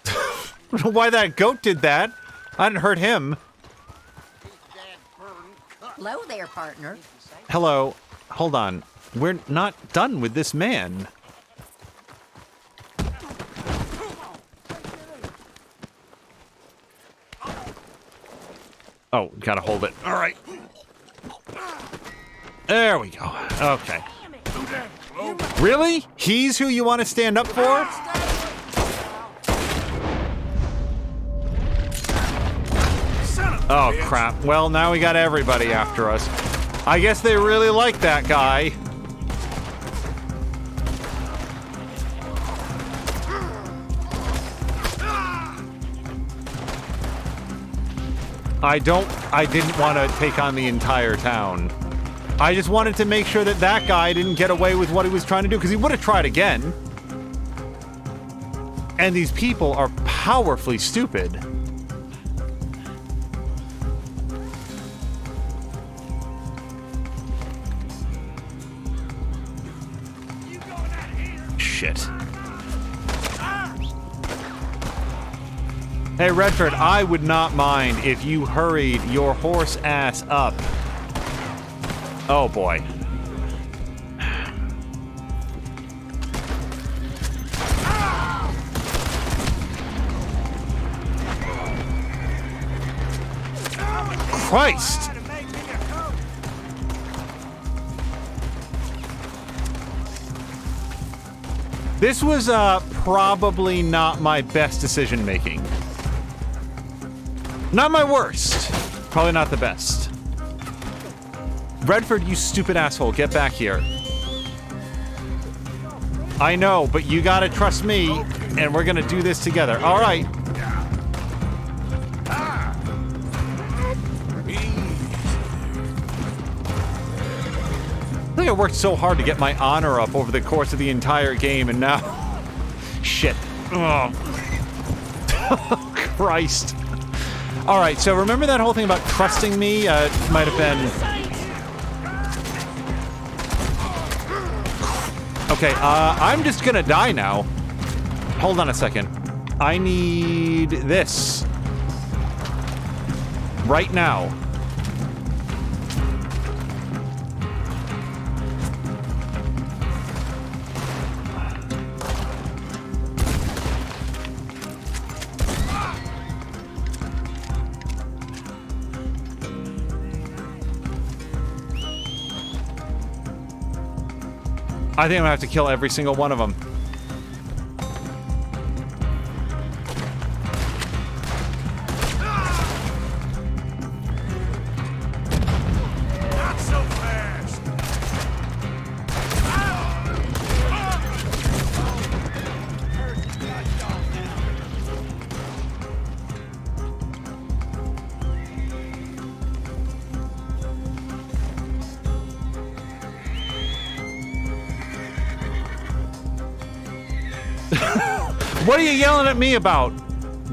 I don't know why that goat did that. I didn't hurt him. Hello there, partner. Hello. Hold on. We're not done with this man. Oh, gotta hold it. All right. There we go. Okay. Really? He's who you want to stand up for? Oh, crap. Well, now we got everybody after us. I guess they really like that guy. I didn't want to take on the entire town. I just wanted to make sure that that guy didn't get away with what he was trying to do, because he would have tried again. And these people are powerfully stupid. Shit. Hey, Redford, I would not mind if you hurried your horse ass up. Oh, boy. Christ! This was probably not my best decision making. Not my worst. Probably not the best. Redford, you stupid asshole, get back here. I know, but you gotta trust me, and we're gonna do this together. All right. I think I worked so hard to get my honor up over the course of the entire game, and now... Shit. Oh. Christ. Alright, so remember that whole thing about trusting me? Might have been... Okay, I'm just gonna die now. Hold on a second. I need this. Right now. I think I'm gonna have to kill every single one of them. Not so fast. What are you yelling at me about?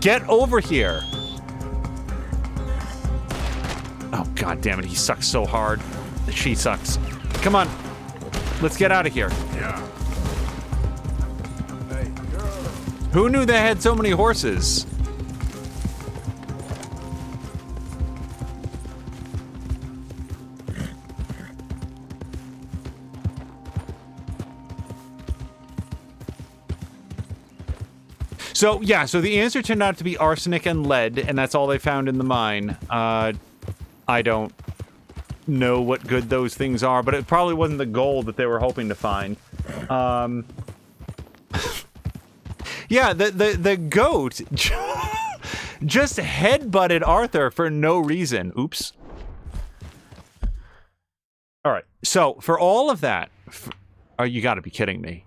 Get over here. Oh, god damn it, he sucks so hard. She sucks. Come on. Let's get out of here. Yeah. Hey, girl. Who knew they had so many horses? So, yeah, so the answer turned out to be arsenic and lead, and that's all they found in the mine. I don't know what good those things are, but it probably wasn't the gold that they were hoping to find. Yeah, the goat just headbutted Arthur for no reason. Oops. All right, so for all of that... Oh, you gotta be kidding me.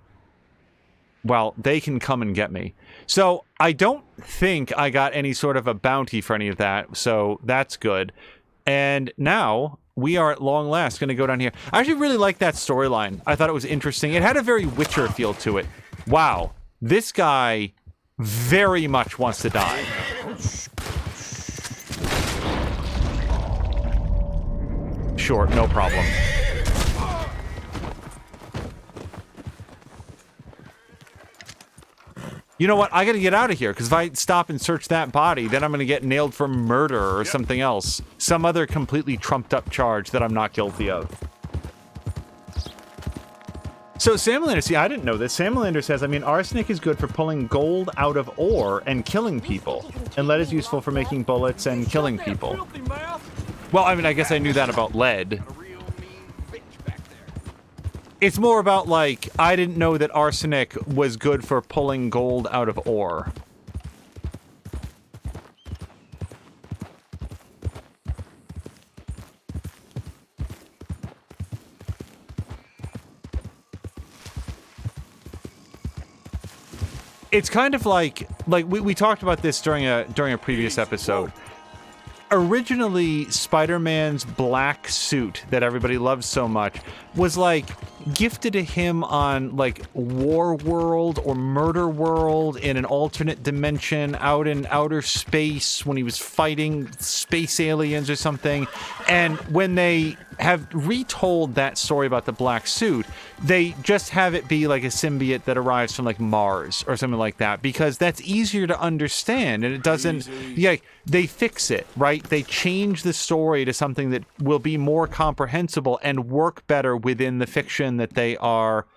Well, they can come and get me. So, I don't think I got any sort of a bounty for any of that, so that's good. And now, we are at long last going to go down here. I actually really like that storyline. I thought it was interesting. It had a very Witcher feel to it. Wow, this guy very much wants to die. Sure, no problem. You know what? I gotta get out of here, because if I stop and search that body, then I'm gonna get nailed for murder or something else. Some other completely trumped up charge that I'm not guilty of. So Samlander, see, I didn't know this. Samlander says, I mean, arsenic is good for pulling gold out of ore and killing people. And lead is useful for making bullets and killing people. Well, I mean, I guess I knew that about lead. It's more about, like, I didn't know that arsenic was good for pulling gold out of ore. It's kind of like we talked about this during a previous episode. Originally, Spider-Man's black suit that everybody loves so much was like gifted to him on like War World or Murder World in an alternate dimension out in outer space when he was fighting space aliens or something. And when they have retold that story about the black suit, they just have it be like a symbiote that arrives from like Mars or something like that, because that's easier to understand and it doesn't, yeah, they fix it, right? They change the story to something that will be more comprehensible and work better within the fiction that they are,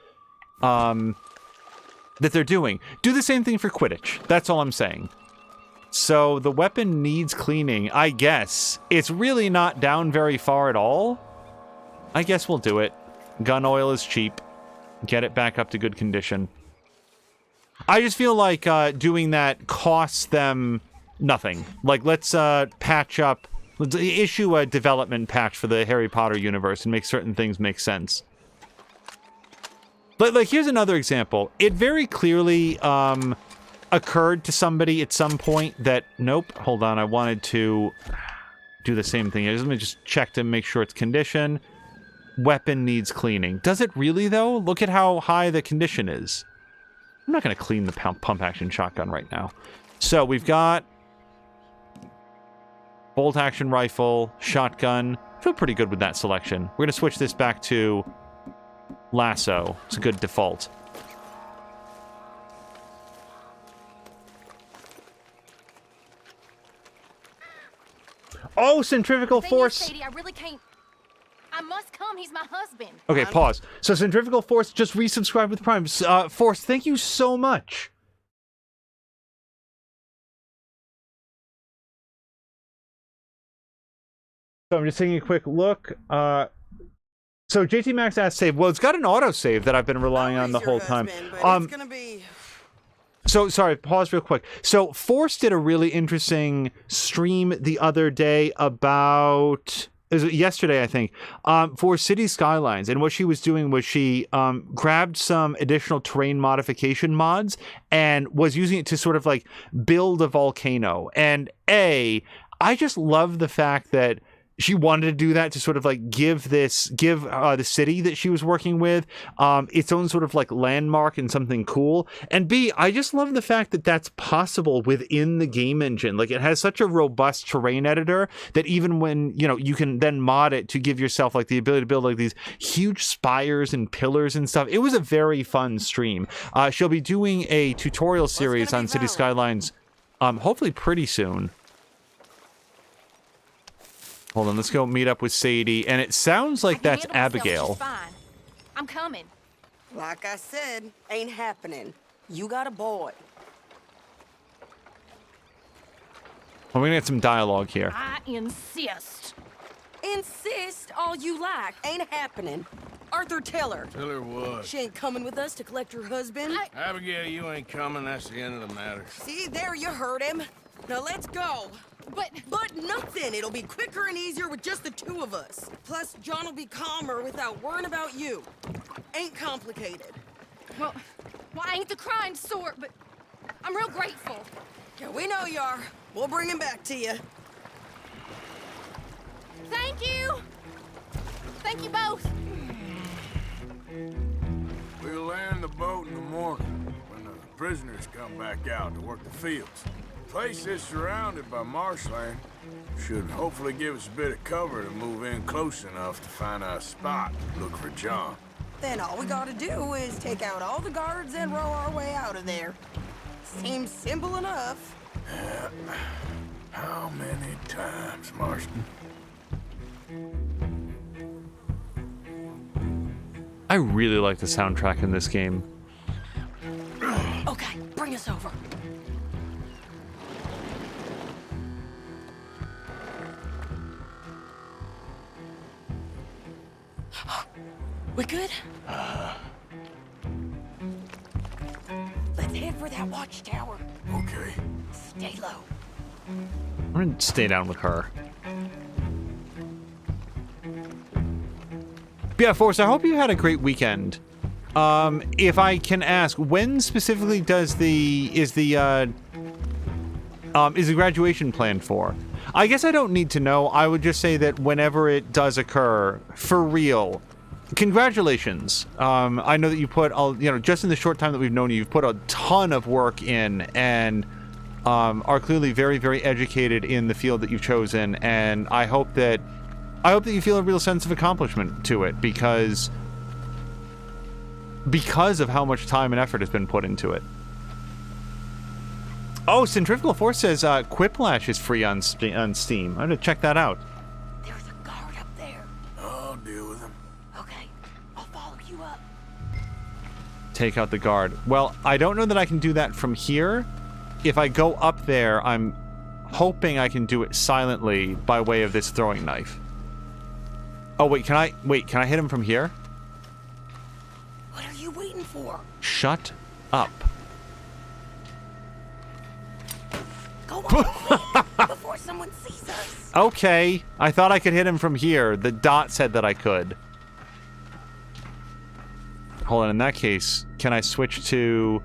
that they're doing. Do the same thing for Quidditch. That's all I'm saying. So the weapon needs cleaning, I guess. It's really not down very far at all. I guess we'll do it. Gun oil is cheap. Get it back up to good condition. I just feel like doing that costs them nothing. Like, let's patch up, let's issue a development patch for the Harry Potter universe and make certain things make sense. But, like, here's another example. It very clearly occurred to somebody at some point that, nope, hold on, I wanted to do the same thing. Let me just check to make sure it's condition. Weapon needs cleaning. Does it really, though? Look at how high the condition is. I'm not going to clean the pump-action shotgun right now. So we've got bolt-action rifle, shotgun. I feel pretty good with that selection. We're going to switch this back to lasso. It's a good default. Oh, centrifugal force. Sadie, I really can't. I must come. He's my husband. Okay, pause. So centrifugal force just resubscribed with Prime. Force, thank you so much. So I'm just taking a quick look. So JT Max asked save. Well, it's got an autosave that I've been relying on the whole time. It's gonna be... So, sorry, pause real quick. So, Force did a really interesting stream the other day about... It was yesterday, I think, for City Skylines. And what she was doing was she grabbed some additional terrain modification mods and was using it to sort of, like, build a volcano. And, I just love the fact that she wanted to do that to sort of like give the city that she was working with its own sort of like landmark and something cool. And B, I just love the fact that that's possible within the game engine. Like, it has such a robust terrain editor that even when, you know, you can then mod it to give yourself like the ability to build like these huge spires and pillars and stuff. It was a very fun stream. She'll be doing a tutorial series on City Skylines hopefully pretty soon. Hold on, let's go meet up with Sadie. And it sounds like that's Abigail. Fine. I'm coming. Like I said, ain't happening. You got a boy. We're gonna get some dialogue here. I insist. Insist all you like. Ain't happening. Arthur, tell her. Tell her what? She ain't coming with us to collect her husband. Abigail, you ain't coming. That's the end of the matter. See, there you heard him. Now let's go. But nothing. It'll be quicker and easier with just the two of us. Plus, John will be calmer without worrying about you. Ain't complicated. Well, I ain't the crying sort, but I'm real grateful. Yeah, we know you are. We'll bring him back to you. Thank you. Thank you both. We'll land the boat in the morning when the prisoners come back out to work the fields. The place is surrounded by marshland. Should hopefully give us a bit of cover to move in close enough to find a spot to look for John. Then all we gotta do is take out all the guards and row our way out of there. Seems simple enough. How many times, Marston? I really like the soundtrack in this game. Okay, bring us over. We good? Let's head for that watchtower. Okay. Stay low. I'm gonna stay down with her. Yeah, Forrest, I hope you had a great weekend. If I can ask, when specifically is the graduation planned for? I guess I don't need to know. I would just say that whenever it does occur, for real, congratulations. I know that you put, just in the short time that we've known you, you've put a ton of work in and are clearly very, very educated in the field that you've chosen. And I hope that you feel a real sense of accomplishment to it because of how much time and effort has been put into it. Oh, Centrifugal Force says Quiplash is free on Steam. I'm gonna check that out. There's a guard up there. I'll deal with him. Okay, I'll follow you up. Take out the guard. Well, I don't know that I can do that from here. If I go up there, I'm hoping I can do it silently by way of this throwing knife. Oh, wait, can I hit him from here? What are you waiting for? Shut up. Go on, before someone sees us. Okay, I thought I could hit him from here. The dot said that I could. Hold on, in that case, can I switch to...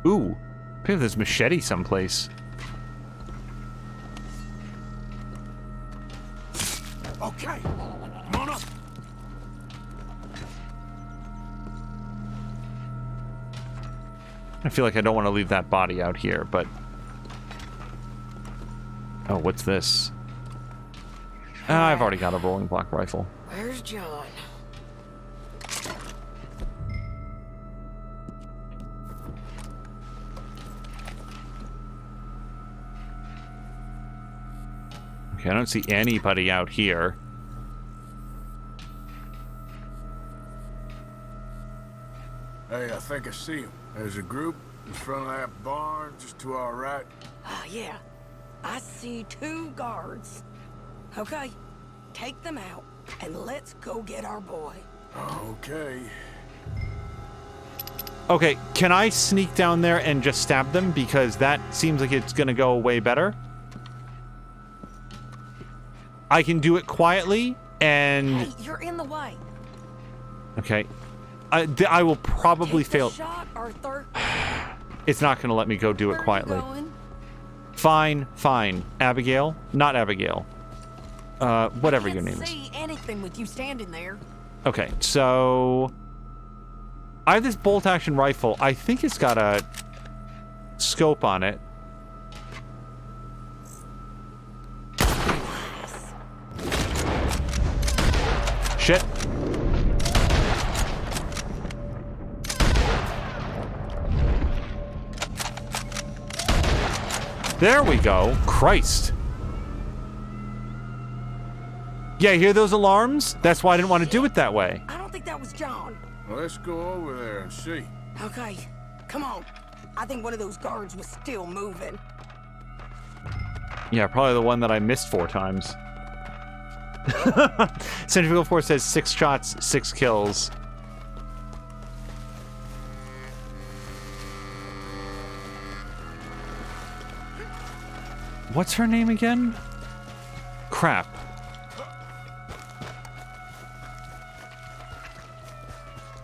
Ooh, maybe there's machete someplace. Okay, come on up. I feel like I don't want to leave that body out here, but... Oh, what's this? I've already got a rolling block rifle. Where's John? Okay, I don't see anybody out here. Hey, I think I see him. There's a group in front of that barn just to our right. Ah, yeah. I see 2 guards. Okay, take them out, and let's go get our boy. Okay. Okay, can I sneak down there and just stab them? Because that seems like it's gonna go way better. I can do it quietly, and... Hey, you're in the way. Okay. I will probably fail. Shot or It's not gonna let me go do it quietly. Fine, fine. Abigail? Not Abigail. Whatever your name is. I can't see anything with you standing there. Okay, so... I have this bolt-action rifle. I think it's got a scope on it. Shit. There we go. Christ. Yeah, hear those alarms? That's why I didn't want to do it that way. I don't think that was John. Well, let's go over there and see. Okay, come on. I think one of those guards was still moving. Yeah, probably the one that I missed 4 times. Centrifugal Force says 6 shots, 6 kills. What's her name again? Crap.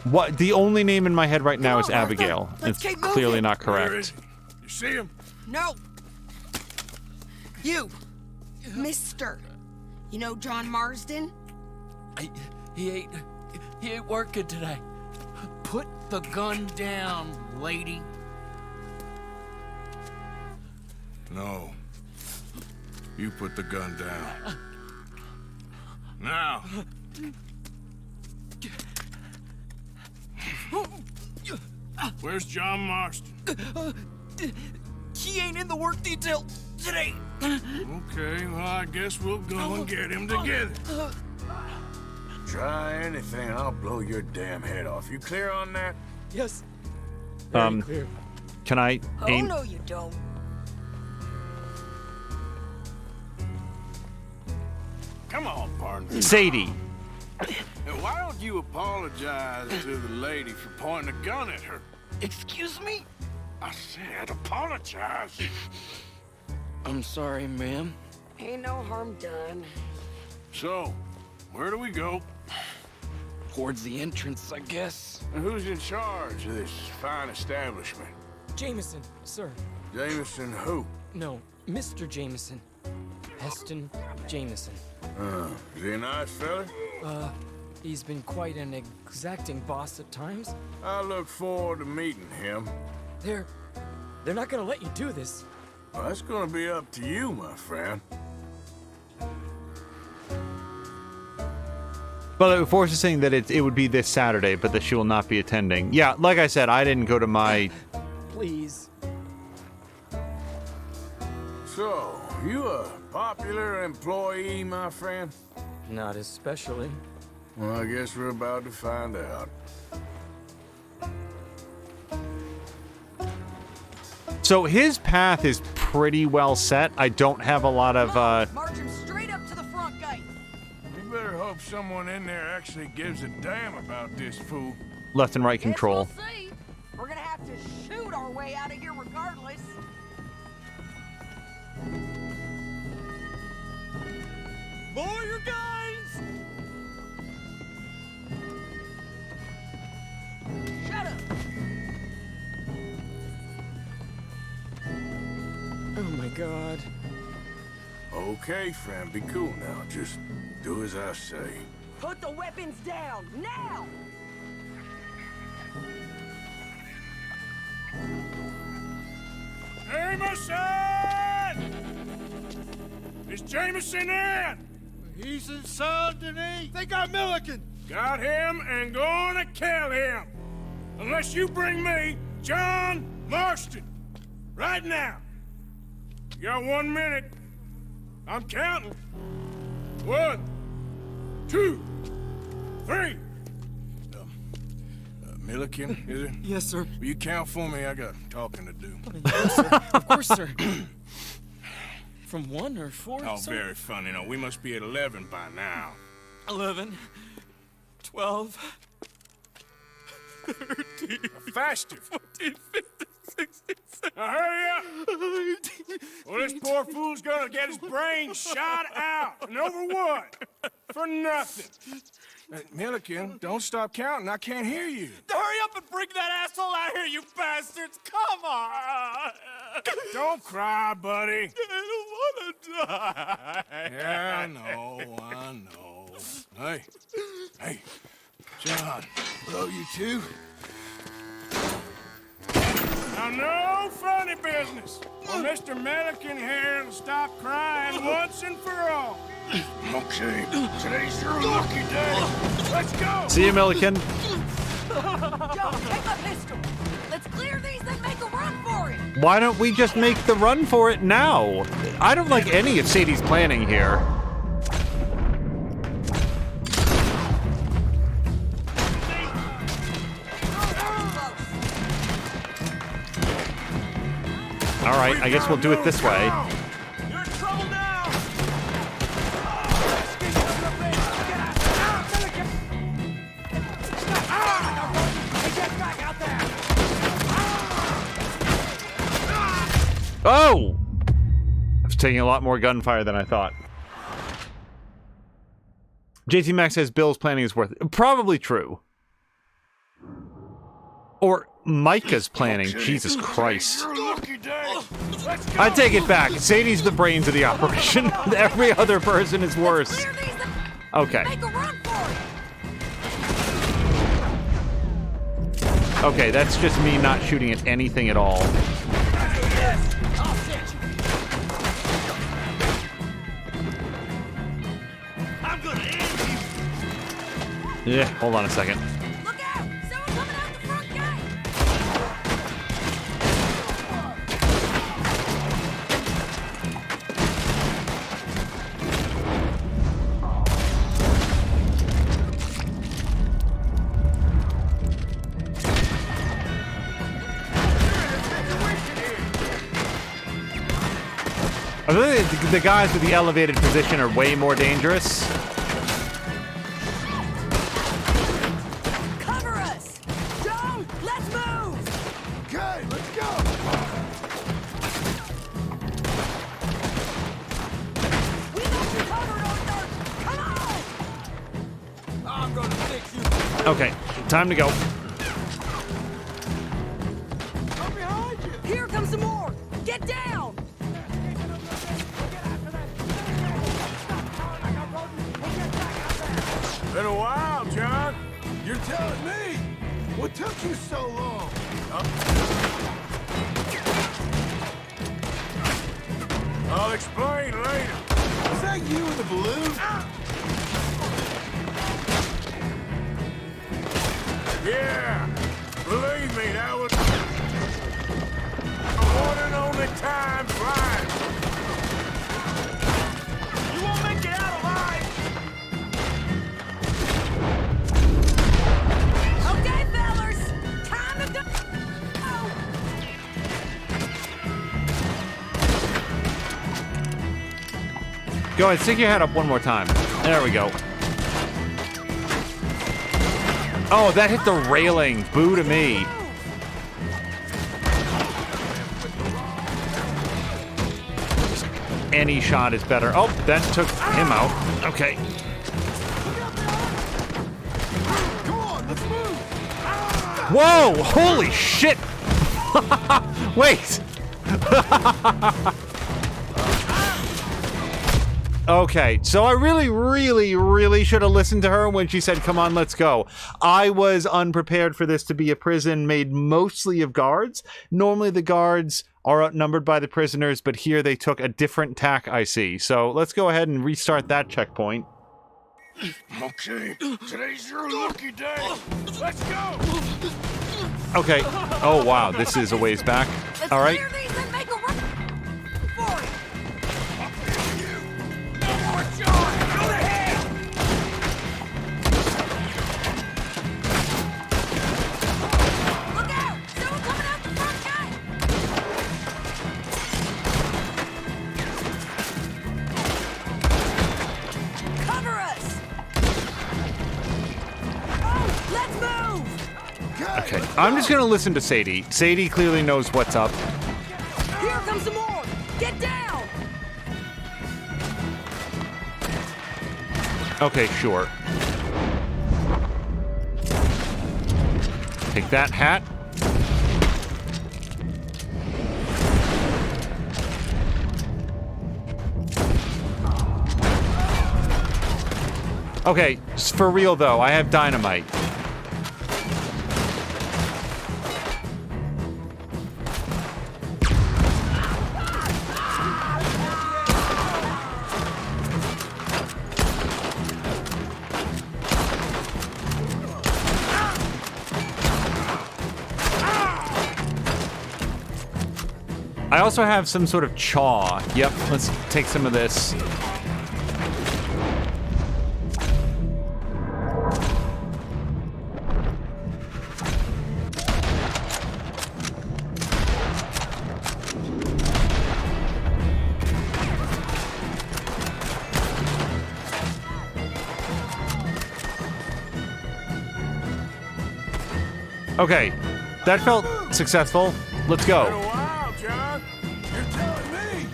What? The only name in my head right now is Abigail. It's clearly not correct. You see him? No. You, Mister. You know John Marsden? He ain't working today. Put the gun down, lady. No. You put the gun down. Now. Where's John Marston? He ain't in the work detail today. Okay, well, I guess we'll go and get him together. Try anything, I'll blow your damn head off. You clear on that? Yes. Very clear. Can I aim? Oh, no, you don't. Come on, partner. Sadie. And why don't you apologize to the lady for pointing a gun at her? Excuse me? I said apologize. I'm sorry, ma'am. Ain't no harm done. So, where do we go? Towards the entrance, I guess. And who's in charge of this fine establishment? Jameson, sir. Jameson who? No, Mr. Jameson. Heston Jameson. Is he a nice fella? He's been quite an exacting boss at times. I look forward to meeting him. They're not gonna let you do this. Well, that's gonna be up to you, my friend. Well, Forrest is saying that it would be this Saturday, but that she will not be attending. Yeah, like I said, I didn't go to my... Please. So, you a popular employee, my friend? Not especially. Well, I guess we're about to find out. So his path is pretty well set. I don't have a lot of... March him straight up to the front gate. You better hope someone in there actually gives a damn about this fool. left and right control. Guess we'll see. We're gonna have to shoot our way out of here regardless. Lower your guns! Shut up! Oh my god. Okay, friend, be cool now. Just do as I say. Put the weapons down, now! Jameson! Is Jameson in? He's in Saint Denis. They got Milliken. Got him and gonna kill him. Unless you bring me John Marston. Right now. You got 1 minute. I'm counting. 1, 2, 3. Milliken, is it? Yes, sir. Will you count for me? I got talking to do. Yes, sir. Of course, sir. From 1 or 4? Oh, sir? very funny. No, we must be at 11 by now. 11, 12, 13, faster. 14, 15, 16, 17. Now hurry up! Well, this poor fool's gonna get his brains shot out. And over what? For nothing. Milliken, don't stop counting. I can't hear you. Hurry up and bring that asshole out here, you bastards! Come on! Don't cry, buddy. I don't want to die. Yeah, I know. Hey, John. Hello, you two. Now, no funny business. Or Mr. Milliken here will stop crying once and for all. Okay, today's your lucky day. Let's go. See you, Milliken. Joe, take my pistol. Let's clear these and make a run for it. Why don't we just make the run for it now? I don't like any of Sadie's planning here. All right, I guess we'll do it this way. You're in trouble now! Oh! I was taking a lot more gunfire than I thought. JT Max says Bill's planning is worth it. Probably true. Or Micah's planning. Jesus Christ. I take it back. Sadie's the brains of the operation. Every other person is worse. Okay. Make a run for it. Okay, that's just me not shooting at anything at all. I'm gonna end you. Yeah, hold on a second. Look out! Someone coming out the front gate! I think the guys with the elevated position are way more dangerous. Cover us! Joan, let's move! Okay, let's go! We got you covered, Arthur! Come on! I'm gonna fix you. Okay, time to go. I'm behind you! Here comes some more! Get down! Been a while, John. You're telling me? What took you so long? I'll explain later. Was that you in the balloon? Yeah. Believe me, that was a one and only time flying. You won't make it out alive! Okay, fellas! Time to go! Go ahead, stick your head up one more time. There we go. Oh, that hit the railing. Boo to me. Any shot is better. Oh, that took him out. Okay. Come on, let's move! Whoa! Holy shit! Wait! Okay, so I really should have listened to her when she said, come on, let's go. I was unprepared for this to be a prison made mostly of guards. Normally the guards are outnumbered by the prisoners, but here they took a different tack, I see. So let's go ahead and restart that checkpoint. Okay, today's your lucky day. Let's go! Okay. Oh, wow, this is a ways back. All right. Clear these and make a run for it! Look out! Someone coming out the front gate! Cover us! Oh, let's move! Okay, I'm just gonna listen to Sadie. Sadie clearly knows what's up. Here comes some more! Get down! Okay, sure. Take that hat. Okay, for real though, I have dynamite. I also have some sort of chaw. Yep, let's take some of this. Okay, that felt successful. Let's go. Been a while, John. You're telling me?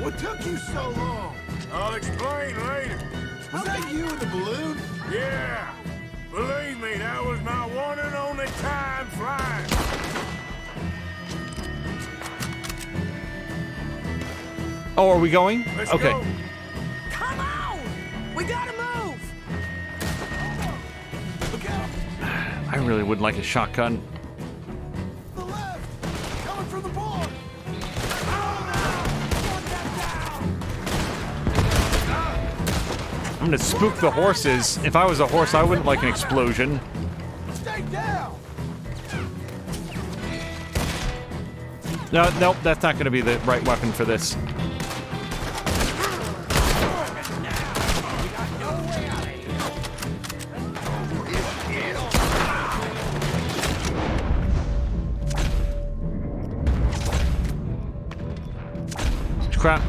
What took you so long? I'll explain later. Was that you in the balloon? Yeah. Believe me, that was my one and only time flying. Oh, are we going? Let's Okay. go. Come on! We gotta move! I really would like a shotgun. the board! I'm gonna spook the horses. If I was a horse, I wouldn't like an explosion. Stay down! No, nope, that's not gonna be the right weapon for this. Crap.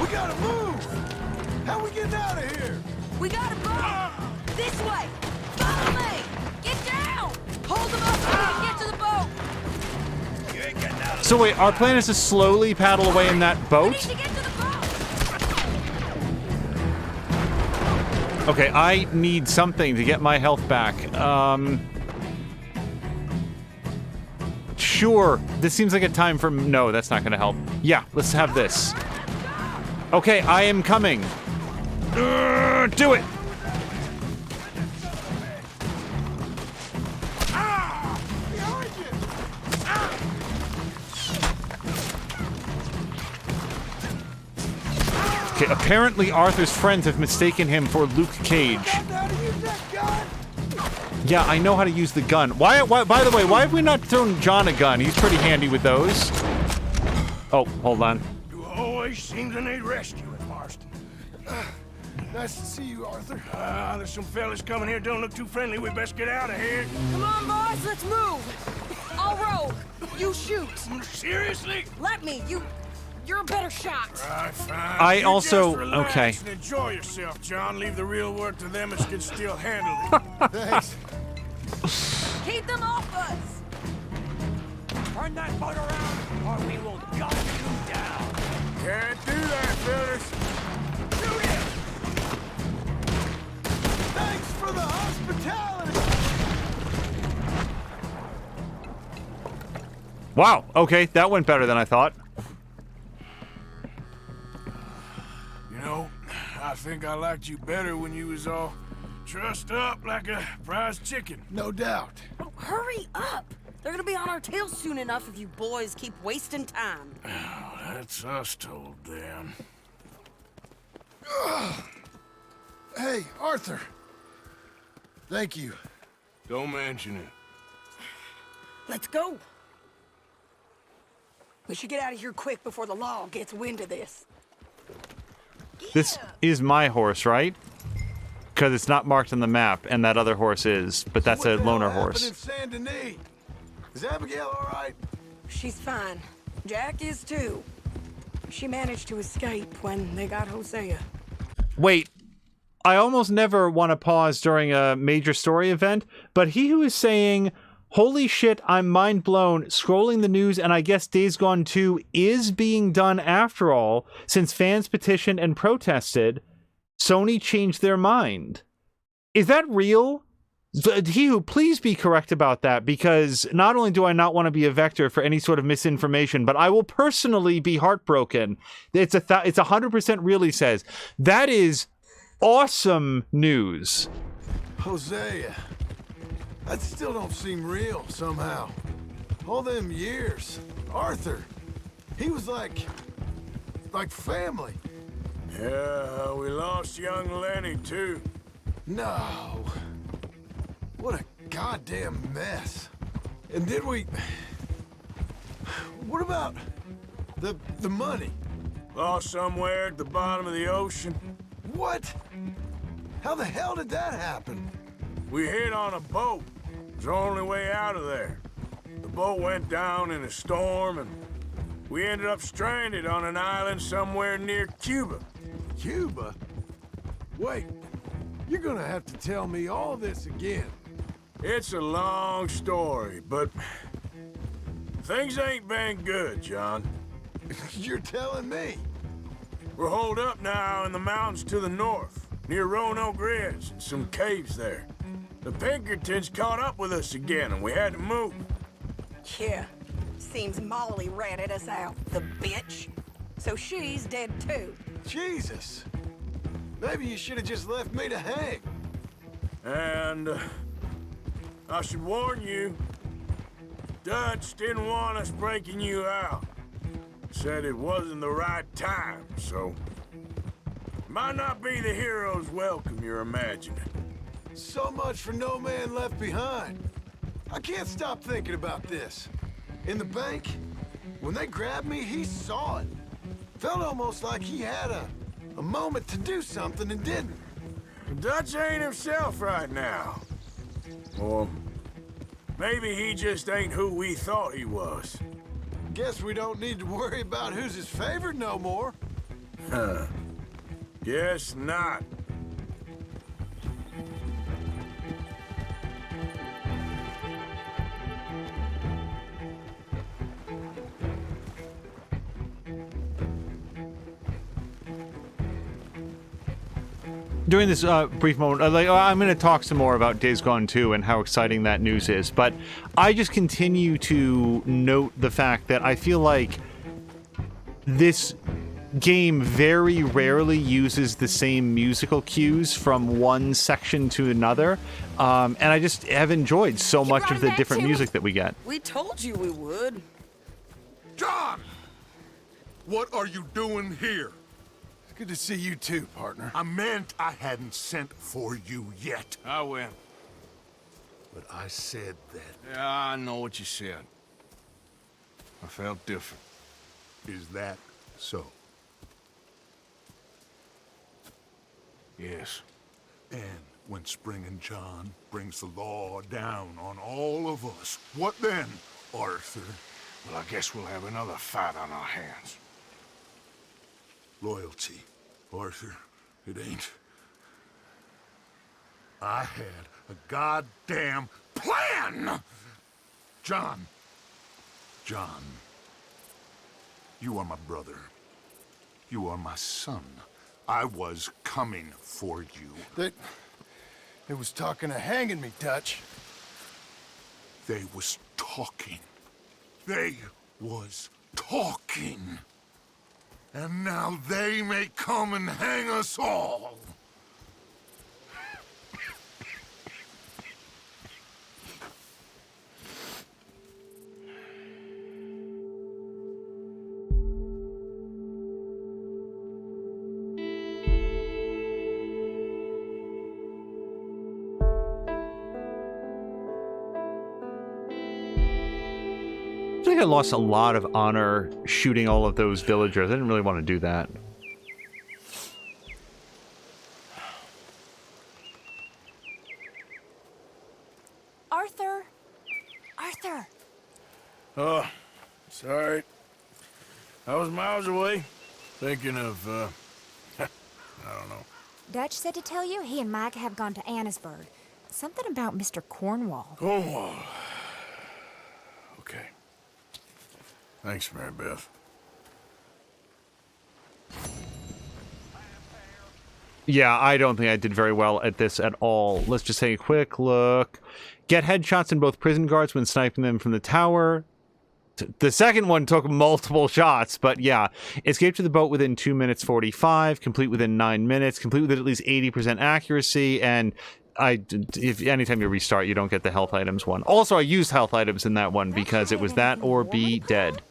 We gotta move! How we getting out of here? We gotta go! This way! Follow me! Get down! Hold them up so we can get to the boat! You ain't getting out of So wait, our plan is to slowly paddle away in that We need boat? to get to the boat! Okay, I need something to get my health back. Sure. This seems like a time for... No, that's not gonna help. Yeah, let's have this. Okay, I am coming. Do it! Okay, apparently Arthur's friends have mistaken him for Luke Cage. Yeah, I know how to use the gun. Why, by the way, why have we not thrown John a gun? He's pretty handy with those. Oh, hold on. You always seem to need rescuing, Marston. Nice to see you, Arthur. There's some fellas coming here. Don't look too friendly. We best get out of here. Come on, boys, let's move! I'll row. You shoot. Seriously? Let me. You're a better shot. Right, fine. I You also... just relax Okay. and enjoy yourself, John. Leave the real work to them that can still handle it. Thanks. Keep them off us! Turn that boat around, or we will gun you down. Can't do that, fellas. Shoot him! Thanks for the hospitality! Wow, okay, that went better than I thought. You know, I think I liked you better when you was all trussed up like a prize chicken. No doubt. Oh, hurry up! They're gonna be on our tails soon enough if you boys keep wasting time. Oh, that's us told them. Hey, Arthur. Thank you. Don't mention it. Let's go. We should get out of here quick before the law gets wind of this. This is my horse, right? Because it's not marked on the map, and that other horse is, but that's a loner horse. In Saint Denis? Is Abigail all right? She's fine. Jack is too. She managed to escape when they got Hosea. Wait, I almost never want to pause during a major story event, but he who is saying, holy shit, I'm mind blown, scrolling the news, and I guess Days Gone 2 is being done after all, since fans petitioned and protested, Sony changed their mind. Is that real? He who, please be correct about that, because not only do I not want to be a vector for any sort of misinformation, but I will personally be heartbroken. It's 100% real, he says. That is awesome news. Hosea. That still don't seem real, somehow. All them years. Arthur. He was like family. Yeah, we lost young Lenny, too. No. What a goddamn mess. And did we... What about the money? Lost somewhere at the bottom of the ocean. What? How the hell did that happen? We hit on a boat. It was the only way out of there. The boat went down in a storm, and we ended up stranded on an island somewhere near Cuba. Cuba? Wait, you're gonna have to tell me all this again. It's a long story, but things ain't been good, John. You're telling me? We're holed up now in the mountains to the north, near Roanoke Ridge and some caves there. The Pinkertons caught up with us again, and we had to move. Yeah, seems Molly ratted us out, the bitch. So she's dead too. Jesus. Maybe you should have just left me to hang. And I should warn you, Dutch didn't want us breaking you out. Said it wasn't the right time, so might not be the hero's welcome you're imagining. So much for no man left behind. I can't stop thinking about this. In the bank, when they grabbed me, he saw it. Felt almost like he had a moment to do something and didn't. Dutch ain't himself right now. Or maybe he just ain't who we thought he was. Guess we don't need to worry about who's his favorite no more. Huh. Guess not. During this brief moment, I'm going to talk some more about Days Gone 2 and how exciting that news is, but I just continue to note the fact that I feel like this game very rarely uses the same musical cues from one section to another, and I just have enjoyed so much of the different music that we get. We told you we would. John! What are you doing here? Good to see you too, partner. I meant I hadn't sent for you yet. I went. But I said that. Yeah, I know what you said. I felt different. Is that so? Yes. And when Spring and John brings the law down on all of us, what then, Arthur? Well, I guess we'll have another fight on our hands. Loyalty, Arthur, it ain't. I had a goddamn plan! John, you are my brother. You are my son. I was coming for you. They was talking of hanging me, Dutch. They was talking. They was talking. And now they may come and hang us all. I feel like I lost a lot of honor shooting all of those villagers. I didn't really want to do that. Arthur! Arthur! Oh, sorry. I was miles away, thinking of, I don't know. Dutch said to tell you he and Mike have gone to Annisburg. Something about Mr. Cornwall. Cornwall. Okay. Thanks, Mary Beth. Yeah, I don't think I did very well at this at all. Let's just take a quick look. Get headshots in both prison guards when sniping them from the tower. The second one took multiple shots, but yeah. Escape to the boat within 2 minutes 45. Complete within 9 minutes. Complete with at least 80% accuracy. And if anytime you restart, you don't get the health items one. Also, I used health items in that one because it was that or be dead.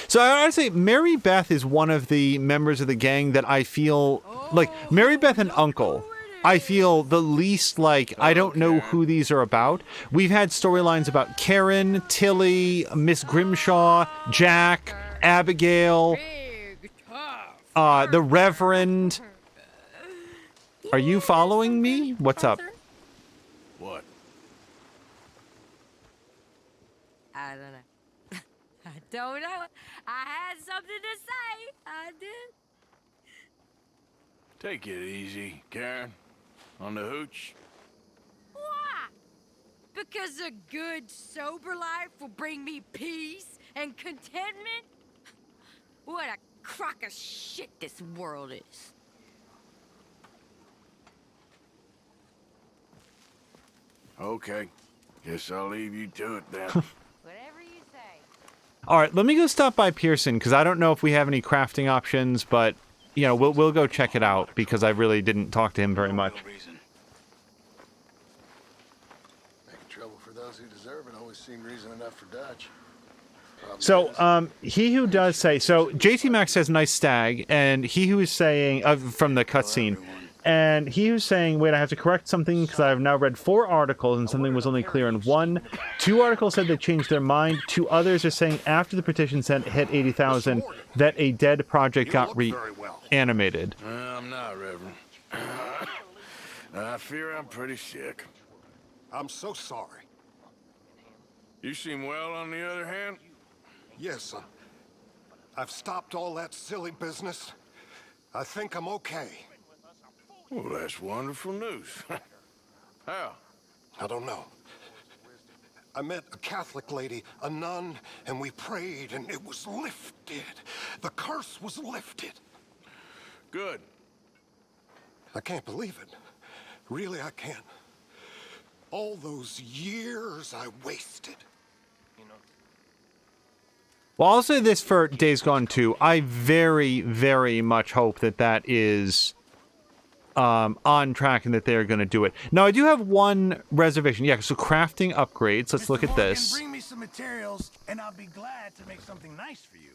So I would say Mary Beth is one of the members of the gang that I feel like Mary Beth and Uncle. I feel the least like I don't know who these are about. We've had storylines about Karen, Tilly, Miss Grimshaw, Jack, Abigail, the Reverend. Are you following me? What's up? What? I don't know. I don't know. I had something to say. I did. Take it easy, Karen. On the hooch. Why? Because a good, sober life will bring me peace and contentment? What a crock of shit this world is. Okay. Guess I'll leave you to it then. Whatever you say. All right, let me go stop by Pearson because I don't know if we have any crafting options, but you know, we'll go check it out because I really didn't talk to him very much. Making trouble for those who deserve it always seemed reason enough for Dutch. So, he who does say, so JT Max says nice stag, and he who is saying, from the cutscene, and he who's saying, wait, I have to correct something because I have now read 4 articles and something was only clear in 1. 2 articles said they changed their mind. 2 others are saying after the petition hit 80,000 that a dead project got reanimated. I'm not, Reverend. I fear I'm pretty sick. I'm so sorry. You seem well, on the other hand. Yes, I've stopped all that silly business. I think I'm okay. Well, that's wonderful news. How? I don't know. I met a Catholic lady, a nun, and we prayed, and it was lifted. The curse was lifted. Good. I can't believe it. Really, I can't. All those years I wasted. Well, I'll say this for Days Gone 2. I very, very much hope that that is on track and that they're going to do it. Now, I do have one reservation. Yeah, so crafting upgrades. Let's look at this. Bring me some materials, and I'll be glad to make something nice for you.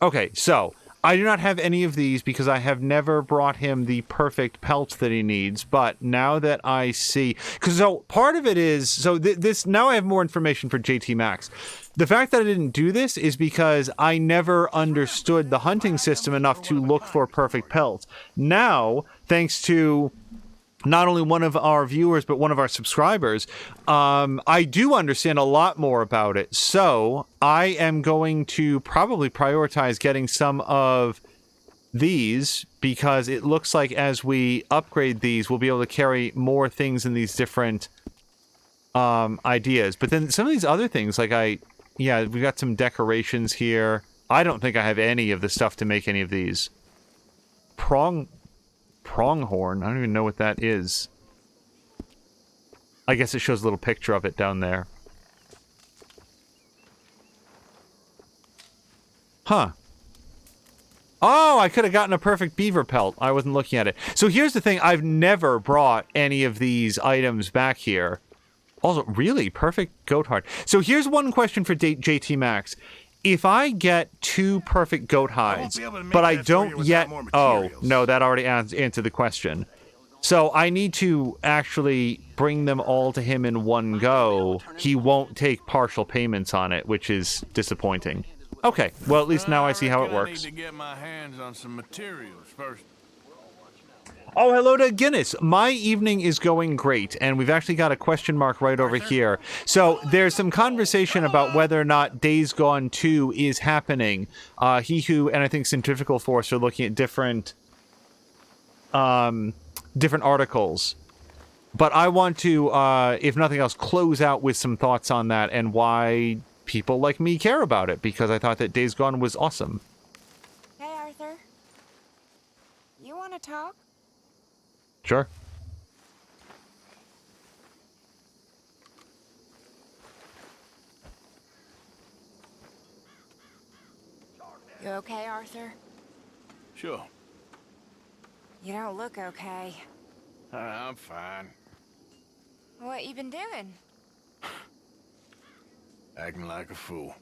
Okay, so I do not have any of these because I have never brought him the perfect pelt that he needs. But now that I see, because so part of it is, so this, now I have more information for JT Max. The fact that I didn't do this is because I never understood the hunting system enough to look for perfect pelts. Now, thanks to not only one of our viewers, but one of our subscribers, I do understand a lot more about it. So I am going to probably prioritize getting some of these because it looks like as we upgrade these, we'll be able to carry more things in these different ideas. But then some of these other things, like we've got some decorations here. I don't think I have any of the stuff to make any of these. Pronghorn. I don't even know what that is. I guess it shows a little picture of it down there. Huh. Oh, I could have gotten a perfect beaver pelt. I wasn't looking at it. So here's the thing. I've never brought any of these items back here. Also, really, perfect goat hide. So here's one question for JT Max. If I get 2 perfect goat hides, but I don't yet... Oh, no, that already answered the question. So I need to actually bring them all to him in one go. He won't take partial payments on it, which is disappointing. Okay, well, at least now I see how it works. I need to get my hands on some materials first. Oh, hello to Guinness. My evening is going great, and we've actually got a question mark right over here. So there's some conversation about whether or not Days Gone 2 is happening. He Who and I think Centrifugal Force are looking at different articles. But I want to, if nothing else, close out with some thoughts on that and why people like me care about it, because I thought that Days Gone was awesome. Hey, Arthur. You want to talk? Sure. You okay, Arthur? Sure. You don't look okay. I'm fine. What you been doing? Acting like a fool.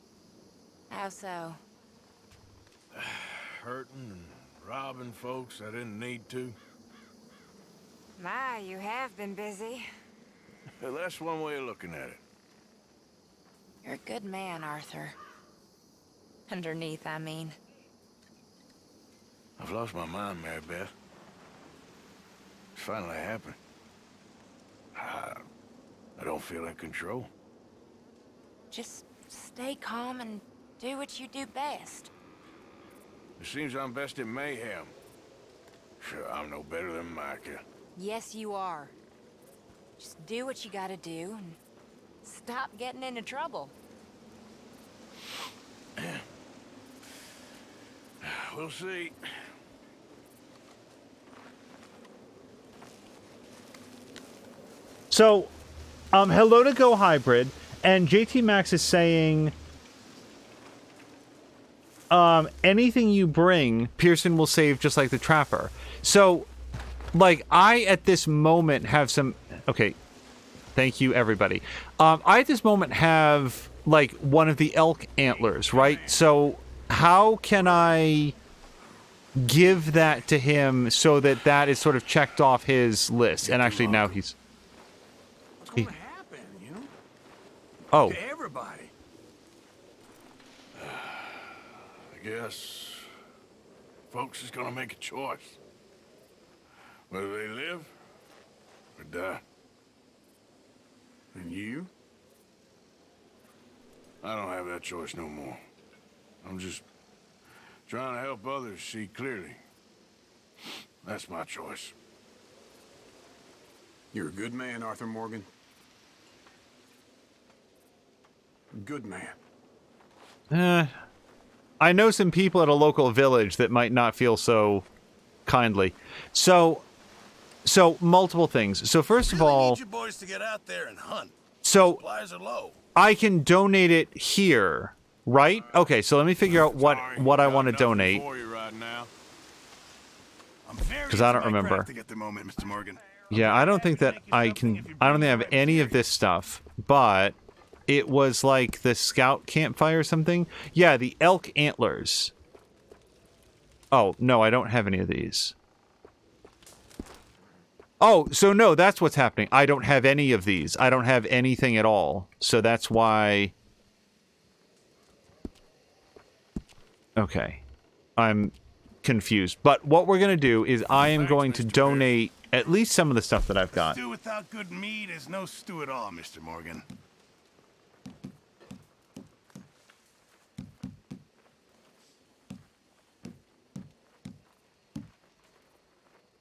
How so? Hurting and robbing folks I didn't need to. My, you have been busy. Well, that's one way of looking at it. You're a good man, Arthur. Underneath, I mean. I've lost my mind, Mary Beth. It's finally happened. I don't feel in control. Just stay calm and do what you do best. It seems I'm best at mayhem. Sure, I'm no better than Micah. Yes, you are. Just do what you gotta do and stop getting into trouble. We'll see. So, hello to Go Hybrid, and JT Max is saying, anything you bring, Pearson will save just like the Trapper. So, like, I at this moment have some... Okay, thank you, everybody. I at this moment have, like, one of the elk antlers, right? So, how can I give that to him so that that is sort of checked off his list? And actually, now he's... What's going to happen, you know? Oh. To everybody. I guess folks is gonna make a choice. Whether they live or die. And you? I don't have that choice no more. I'm just trying to help others see clearly. That's my choice. You're a good man, Arthur Morgan. Good man. I know some people at a local village that might not feel so kindly. So multiple things. So first of all, Need you boys to get out there and hunt. So Supplies are low. I can donate it here, right? Okay, so let me figure out what I want to donate. Because I don't remember. At the moment, Mr. Morgan. Yeah, I don't think that I can... I don't think I have any of this stuff, but it was like the scout campfire or something. Yeah, the elk antlers. Oh, no, I don't have any of these. Oh, so no, that's what's happening. I don't have any of these. I don't have anything at all. So that's why... Okay. I'm confused. But what we're going to do is I am going to donate at least some of the stuff that I've got. Stew without good meat is no stew at all, Mr. Morgan.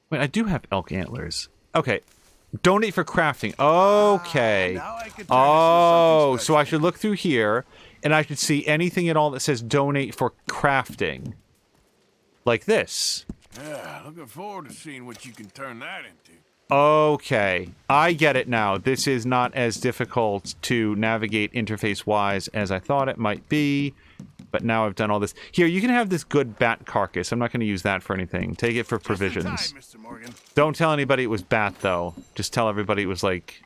Wait, I do have elk antlers. Okay. Donate for crafting. Okay. Oh, so I should look through here, and I should see anything at all that says donate for crafting. Like this. Yeah, looking forward to seeing what you can turn that into. Okay. I get it now. This is not as difficult to navigate interface-wise as I thought it might be. But now I've done all this. Here, you can have this good bat carcass. I'm not going to use that for anything. Take it for provisions. Time, Mr. Morgan. Don't tell anybody it was bat, though. Just tell everybody it was, like...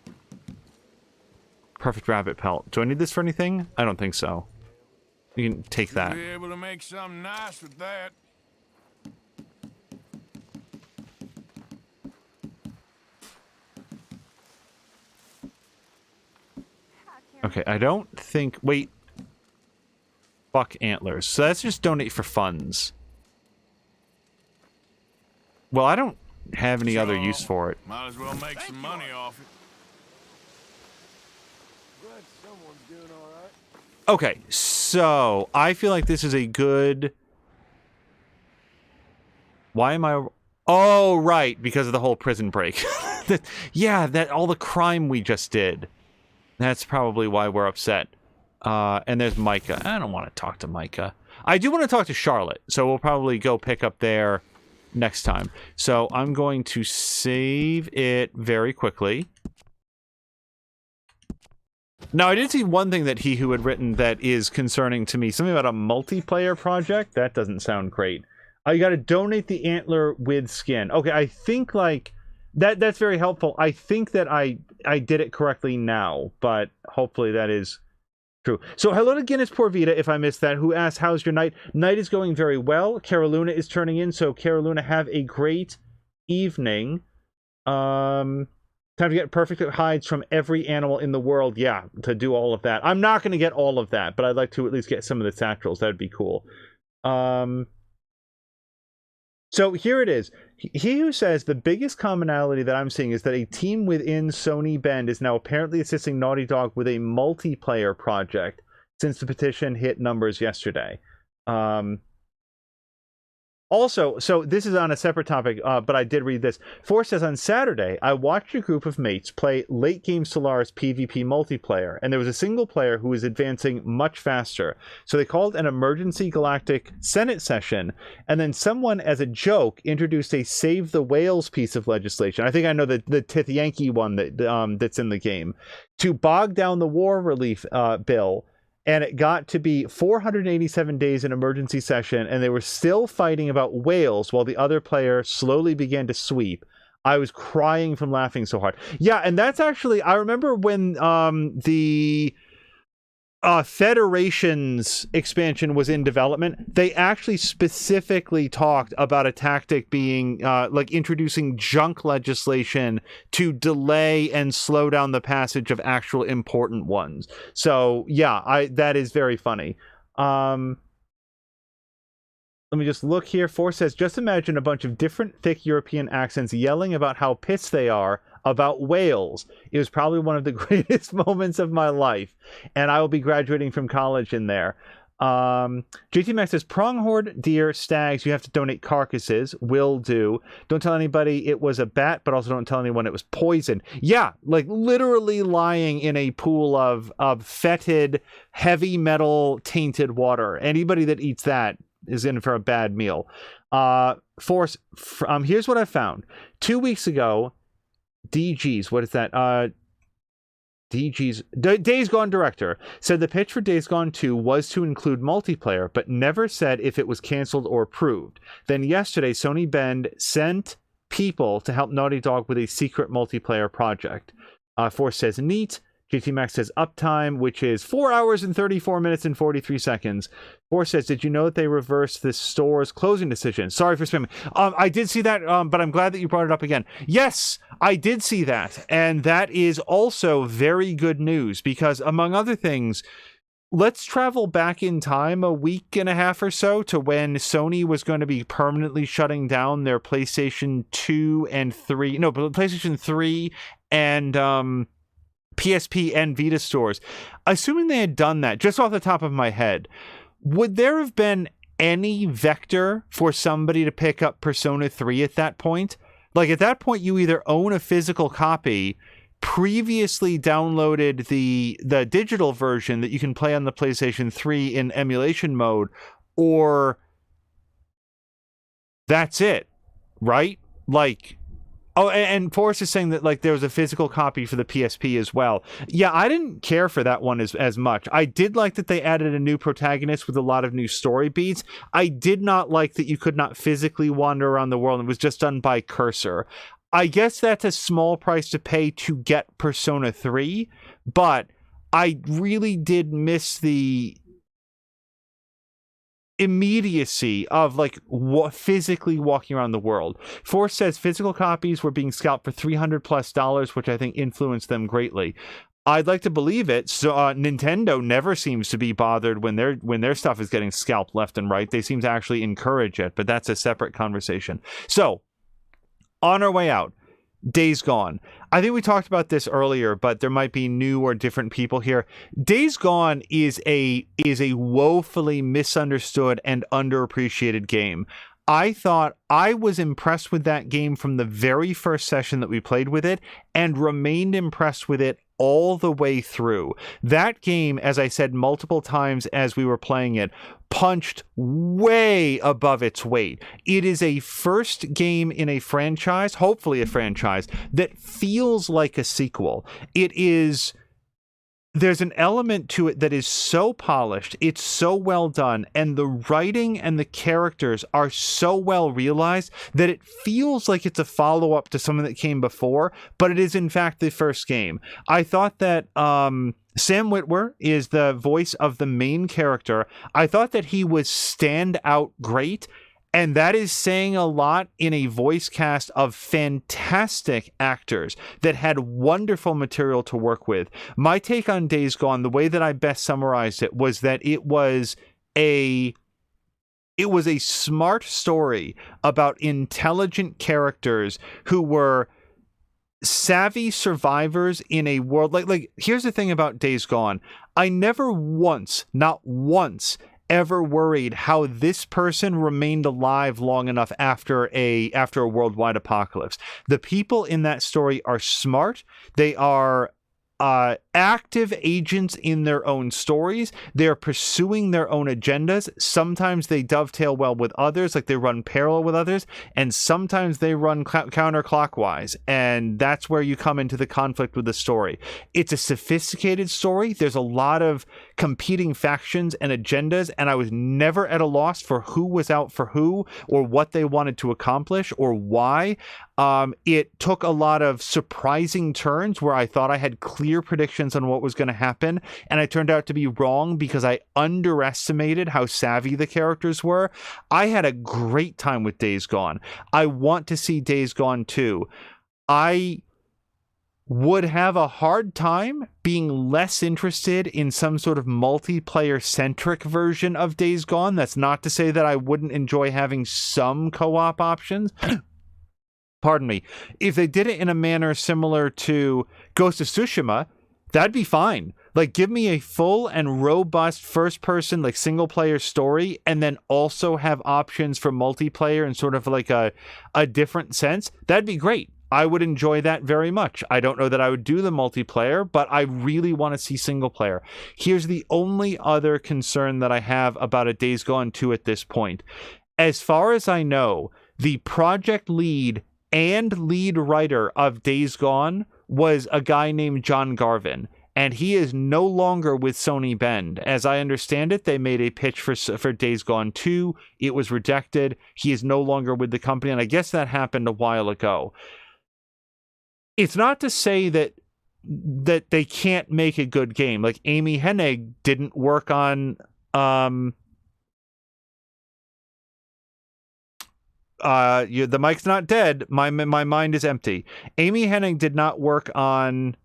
perfect rabbit pelt. Do I need this for anything? I don't think so. You can take that. Be able to make something nice with that. Okay, I don't think... Wait. Buck antlers. So let's just donate for funds. Well, I don't have any other use for it. Might as well make some money off it. Glad someone's doing all right. Okay, so I feel like this is a good... Why am I... Oh, right, because of the whole prison break. Yeah, that all the crime we just did. That's probably why we're upset. And there's Micah. I don't want to talk to Micah. I do want to talk to Charlotte, so we'll probably go pick up there next time. So I'm going to save it very quickly. Now, I did see one thing that he who had written that is concerning to me. Something about a multiplayer project? That doesn't sound great. You got to donate the antler with skin. Okay, I think, like... That's very helpful. I think that I did it correctly now, but hopefully that is... true. So hello to Guinness Poor Vita, if I missed that, who asked, how's your night? Night is going very well. Caroluna is turning in, so Caroluna, have a great evening. Time to get perfect hides from every animal in the world. Yeah, to do all of that. I'm not going to get all of that, but I'd like to at least get some of the satchels. That would be cool. So here it is. He who says the biggest commonality that I'm seeing is that a team within Sony Bend is now apparently assisting Naughty Dog with a multiplayer project since the petition hit numbers yesterday. Also, so this is on a separate topic, but I did read this. Force says, on Saturday, I watched a group of mates play late game Solaris PvP multiplayer, and there was a single player who was advancing much faster. So they called an emergency galactic Senate session, and then someone, as a joke, introduced a Save the Whales piece of legislation. I think I know the Tith Yankee one that's in the game, to bog down the war relief bill. And it got to be 487 days in emergency session, and they were still fighting about whales while the other player slowly began to sweep. I was crying from laughing so hard. Yeah, and that's actually, I remember when the Federation's expansion was in development, they actually specifically talked about a tactic being like introducing junk legislation to delay and slow down the passage of actual important ones. So yeah, that is very funny. Let me just look here. Force says, just imagine a bunch of different thick European accents yelling about how pissed they are about whales. It was probably one of the greatest moments of my life, and I will be graduating from college in there. JT Max says, pronghorn, deer, stags, you have to donate carcasses. Will do. Don't tell anybody it was a bat, but also don't tell anyone it was poison. Yeah, like literally lying in a pool of fetid, heavy metal tainted water. Anybody that eats that is in for a bad meal. Force, here's what I found. 2 weeks ago, DG's, what is that? DG's, Days Gone director, said the pitch for Days Gone 2 was to include multiplayer, but never said if it was canceled or approved. Then yesterday, Sony Bend sent people to help Naughty Dog with a secret multiplayer project. Force says neat. GT Max says uptime, which is 4 hours and 34 minutes and 43 seconds. Force says, did you know that they reversed the store's closing decision? Sorry for spamming. I did see that, but I'm glad that you brought it up again. Yes, I did see that. And that is also very good news because, among other things, let's travel back in time a week and a half or so to when Sony was going to be permanently shutting down their PlayStation 2 and 3. No, but PlayStation 3 and PSP and Vita stores. Assuming they had done that, just off the top of my head, would there have been any vector for somebody to pick up Persona 3 at that point? Like, at that point, you either own a physical copy, previously downloaded the digital version that you can play on the PlayStation 3 in emulation mode, or that's it, right? Like, oh, and Forrest is saying that like there was a physical copy for the PSP as well. Yeah, I didn't care for that one as much. I did like that they added a new protagonist with a lot of new story beats. I did not like that you could not physically wander around the world. It was just done by cursor. I guess that's a small price to pay to get Persona 3, but I really did miss the immediacy of like physically walking around the world. Force says physical copies were being scalped for $300+, which I think influenced them greatly. I'd like to believe it. So Nintendo never seems to be bothered when their stuff is getting scalped left and right. They seem to actually encourage it, but that's a separate conversation. So on our way out, Days Gone. I think we talked about this earlier, but there might be new or different people here. Days Gone is a woefully misunderstood and underappreciated game. I thought I was impressed with that game from the very first session that we played with it and remained impressed with it all the way through. That game, as I said multiple times as we were playing it, punched way above its weight. It is a first game in a franchise, hopefully a franchise, that feels like a sequel. There's an element to it that is so polished, it's so well done, and the writing and the characters are so well realized that it feels like it's a follow-up to something that came before, but it is in fact the first game. I thought that Sam Witwer is the voice of the main character. I thought that he was stand out great. And that is saying a lot in a voice cast of fantastic actors that had wonderful material to work with. My take on Days Gone, the way that I best summarized it, was that it was a smart story about intelligent characters who were savvy survivors in a world like here's the thing about Days Gone. I never once, not once, ever worried how this person remained alive long enough after a worldwide apocalypse. The people in that story are smart. They are active agents in their own stories. They're pursuing their own agendas. Sometimes they dovetail well with others, like they run parallel with others, and sometimes they run counterclockwise, and that's where you come into the conflict with the story. It's a sophisticated story. There's a lot of competing factions and agendas, and I was never at a loss for who was out for who, or what they wanted to accomplish, or why. It took a lot of surprising turns where I thought I had clear predictions on what was going to happen, and I turned out to be wrong because I underestimated how savvy the characters were. I had a great time with Days Gone. I want to see Days Gone 2. I would have a hard time being less interested in some sort of multiplayer-centric version of Days Gone. That's not to say that I wouldn't enjoy having some co-op options. Pardon me. If they did it in a manner similar to Ghost of Tsushima, that'd be fine. Like, give me a full and robust first-person, like, single-player story, and then also have options for multiplayer in sort of like a different sense. That'd be great. I would enjoy that very much. I don't know that I would do the multiplayer, but I really want to see single-player. Here's the only other concern that I have about a Days Gone 2 at this point. As far as I know, the project lead and lead writer of Days Gone was a guy named John Garvin, and he is no longer with Sony Bend. As I understand it, they made a pitch for Days Gone 2. It was rejected. He is no longer with the company, and I guess that happened a while ago. It's not to say that they can't make a good game. Like, Amy Hennig didn't work on the mic's not dead. My mind is empty. Amy Hennig did not work on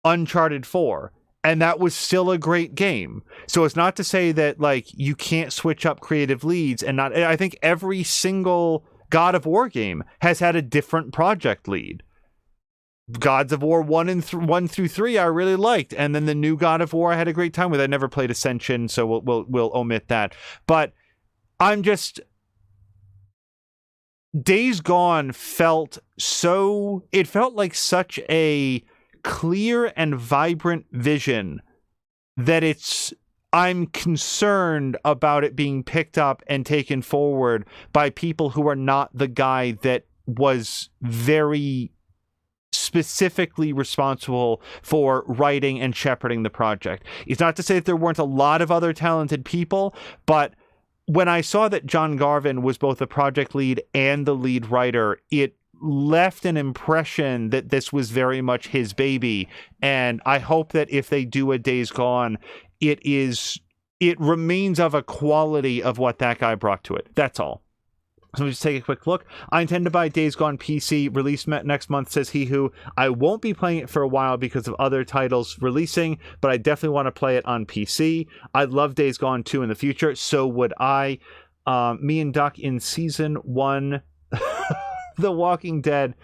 Uncharted 4, and that was still a great game. So it's not to say that, like, you can't switch up creative leads and not. I think every single God of War game has had a different project lead. Gods of War 1 through 3 I really liked, and then the new God of War I had a great time with. I never played Ascension, so we'll omit that. But I'm just. Days Gone felt like such a clear and vibrant vision that I'm concerned about it being picked up and taken forward by people who are not the guy that was very specifically responsible for writing and shepherding the project. It's not to say that there weren't a lot of other talented people, but when I saw that John Garvin was both the project lead and the lead writer, it left an impression that this was very much his baby. And I hope that if they do a Days Gone, it remains of a quality of what that guy brought to it. That's all. So let me just take a quick look. I intend to buy Days Gone PC. Release next month, says he who. I won't be playing it for a while because of other titles releasing, but I definitely want to play it on PC. I'd love Days Gone 2 in the future. So would I. Me and Duck in Season 1, The Walking Dead.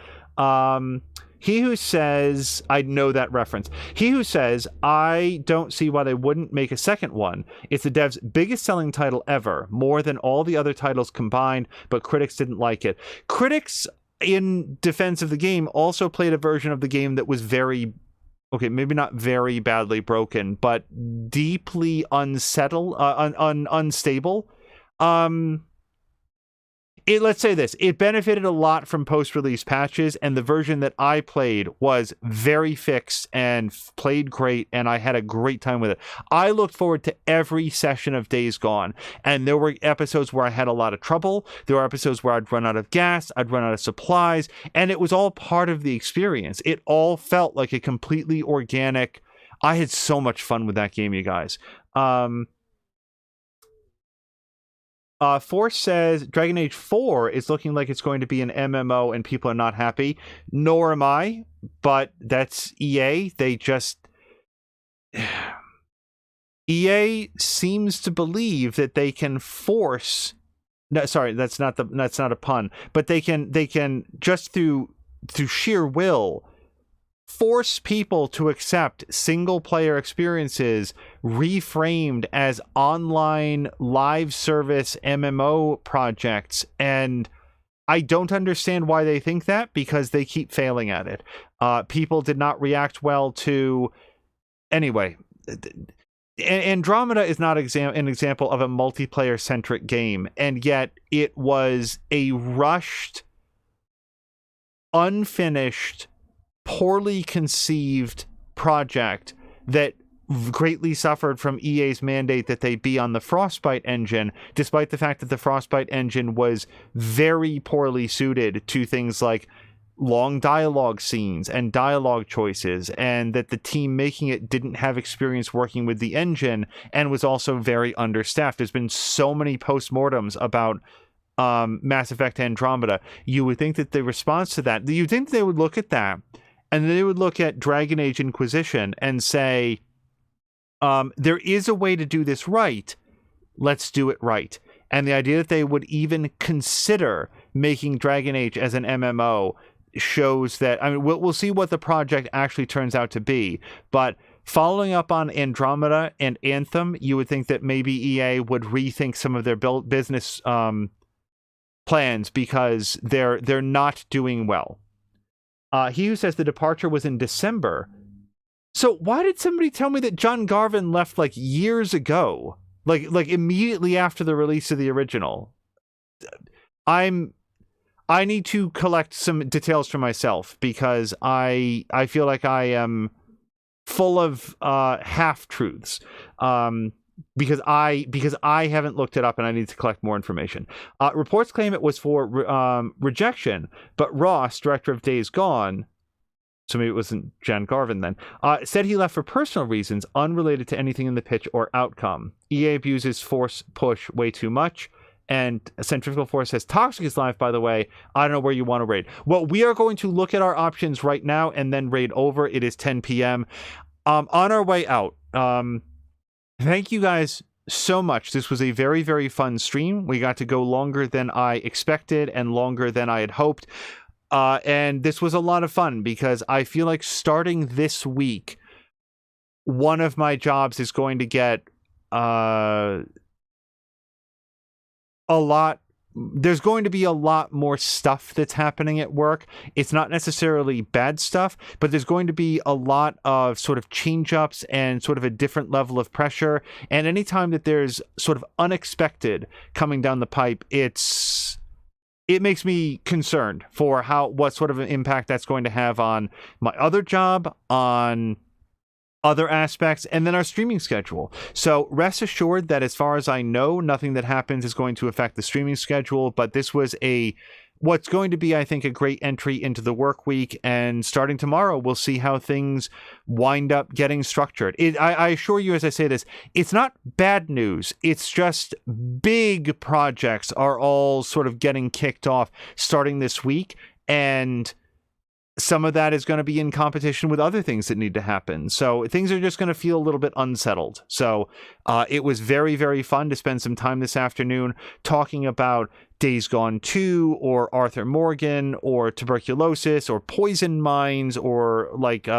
He who says, I know that reference. He who says, I don't see why they wouldn't make a second one. It's the dev's biggest selling title ever, more than all the other titles combined, but critics didn't like it. Critics, in defense of the game, also played a version of the game that was very, okay, maybe not very badly broken, but deeply unstable. Let's say this, it benefited a lot from post-release patches, and the version that I played was very fixed and played great, and I had a great time with it. I looked forward to every session of Days Gone, and there were episodes where I had a lot of trouble. There were episodes where I'd run out of gas, I'd run out of supplies, and it was all part of the experience. It all felt like a completely organic. I had so much fun with that game, you guys. Force says Dragon Age 4 is looking like it's going to be an MMO and people are not happy. Nor am I, but that's EA. They just... EA seems to believe that they can force... No, sorry, that's not a pun. But they can just through sheer will force people to accept single-player experiences reframed as online live service MMO projects, and I don't understand why they think that, because they keep failing at it. People did not react well to... Anyway, Andromeda is not an example of a multiplayer-centric game, and yet it was a rushed, unfinished, poorly conceived project that greatly suffered from EA's mandate that they be on the Frostbite engine, despite the fact that the Frostbite engine was very poorly suited to things like long dialogue scenes and dialogue choices, and that the team making it didn't have experience working with the engine and was also very understaffed. There's been so many postmortems about Mass Effect Andromeda. You would think that the response to that, you'd think they would look at that, and they would look at Dragon Age Inquisition and say, there is a way to do this right. Let's do it right. And the idea that they would even consider making Dragon Age as an MMO shows that, I mean, we'll see what the project actually turns out to be. But following up on Andromeda and Anthem, you would think that maybe EA would rethink some of their business plans, because they're not doing well. He who says the departure was in December. So why did somebody tell me that John Garvin left like years ago? Like immediately after the release of the original? I need to collect some details for myself, because I feel like I am full of half-truths. Because I haven't looked it up, and I need to collect more information. Reports claim it was for rejection, but Ross, director of Days Gone, so maybe it wasn't John Garvin then, said he left for personal reasons unrelated to anything in the pitch or outcome. EA abuses force push way too much, and Centrifugal Force says Toxic is live, by the way. I don't know where you want to raid. Well, we are going to look at our options right now and then raid over. It is 10 p.m. On our way out, thank you guys so much. This was a very, very fun stream. We got to go longer than I expected and longer than I had hoped. And this was a lot of fun, because I feel like starting this week, one of my jobs is going to get there's going to be a lot more stuff that's happening at work. It's not necessarily bad stuff, but there's going to be a lot of sort of change-ups and sort of a different level of pressure. And anytime that there's sort of unexpected coming down the pipe, it makes me concerned for what sort of an impact that's going to have on my other job, on other aspects, and then our streaming schedule. So rest assured that as far as I know, nothing that happens is going to affect the streaming schedule, but this was what's going to be, I think, a great entry into the work week, and starting tomorrow, we'll see how things wind up getting structured. I assure you, as I say this, it's not bad news. It's just big projects are all sort of getting kicked off starting this week, and some of that is going to be in competition with other things that need to happen. So things are just going to feel a little bit unsettled. So it was very, very fun to spend some time this afternoon talking about Days Gone 2 or Arthur Morgan or tuberculosis or poison mines or like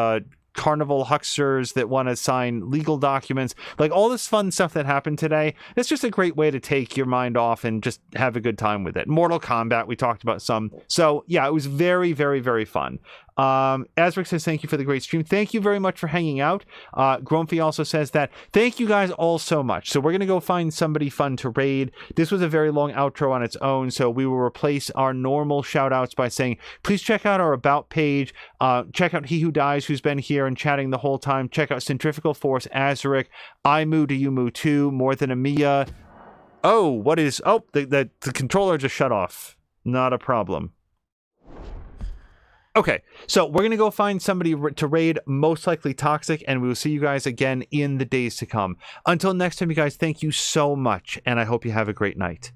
carnival hucksters that want to sign legal documents, like all this fun stuff that happened today. It's just a great way to take your mind off and just have a good time with it. Mortal Kombat, we talked about some. So yeah, it was very, very, very fun. Asric says, thank you for the great stream. Thank you very much for hanging out. Grumpy also says that, thank you guys all so much. So we're going to go find somebody fun to raid. This was a very long outro on its own, so we will replace our normal shout outs by saying, please check out our about page. Check out He Who Dies, who's been here and chatting the whole time. Check out Centrifugal Force, Azaric, I Moo Do You Moo Too, More Than a Mia. Oh, the controller just shut off. Not a problem. Okay, so we're going to go find somebody to raid, most likely Toxic, and we will see you guys again in the days to come. Until next time, you guys, thank you so much, and I hope you have a great night.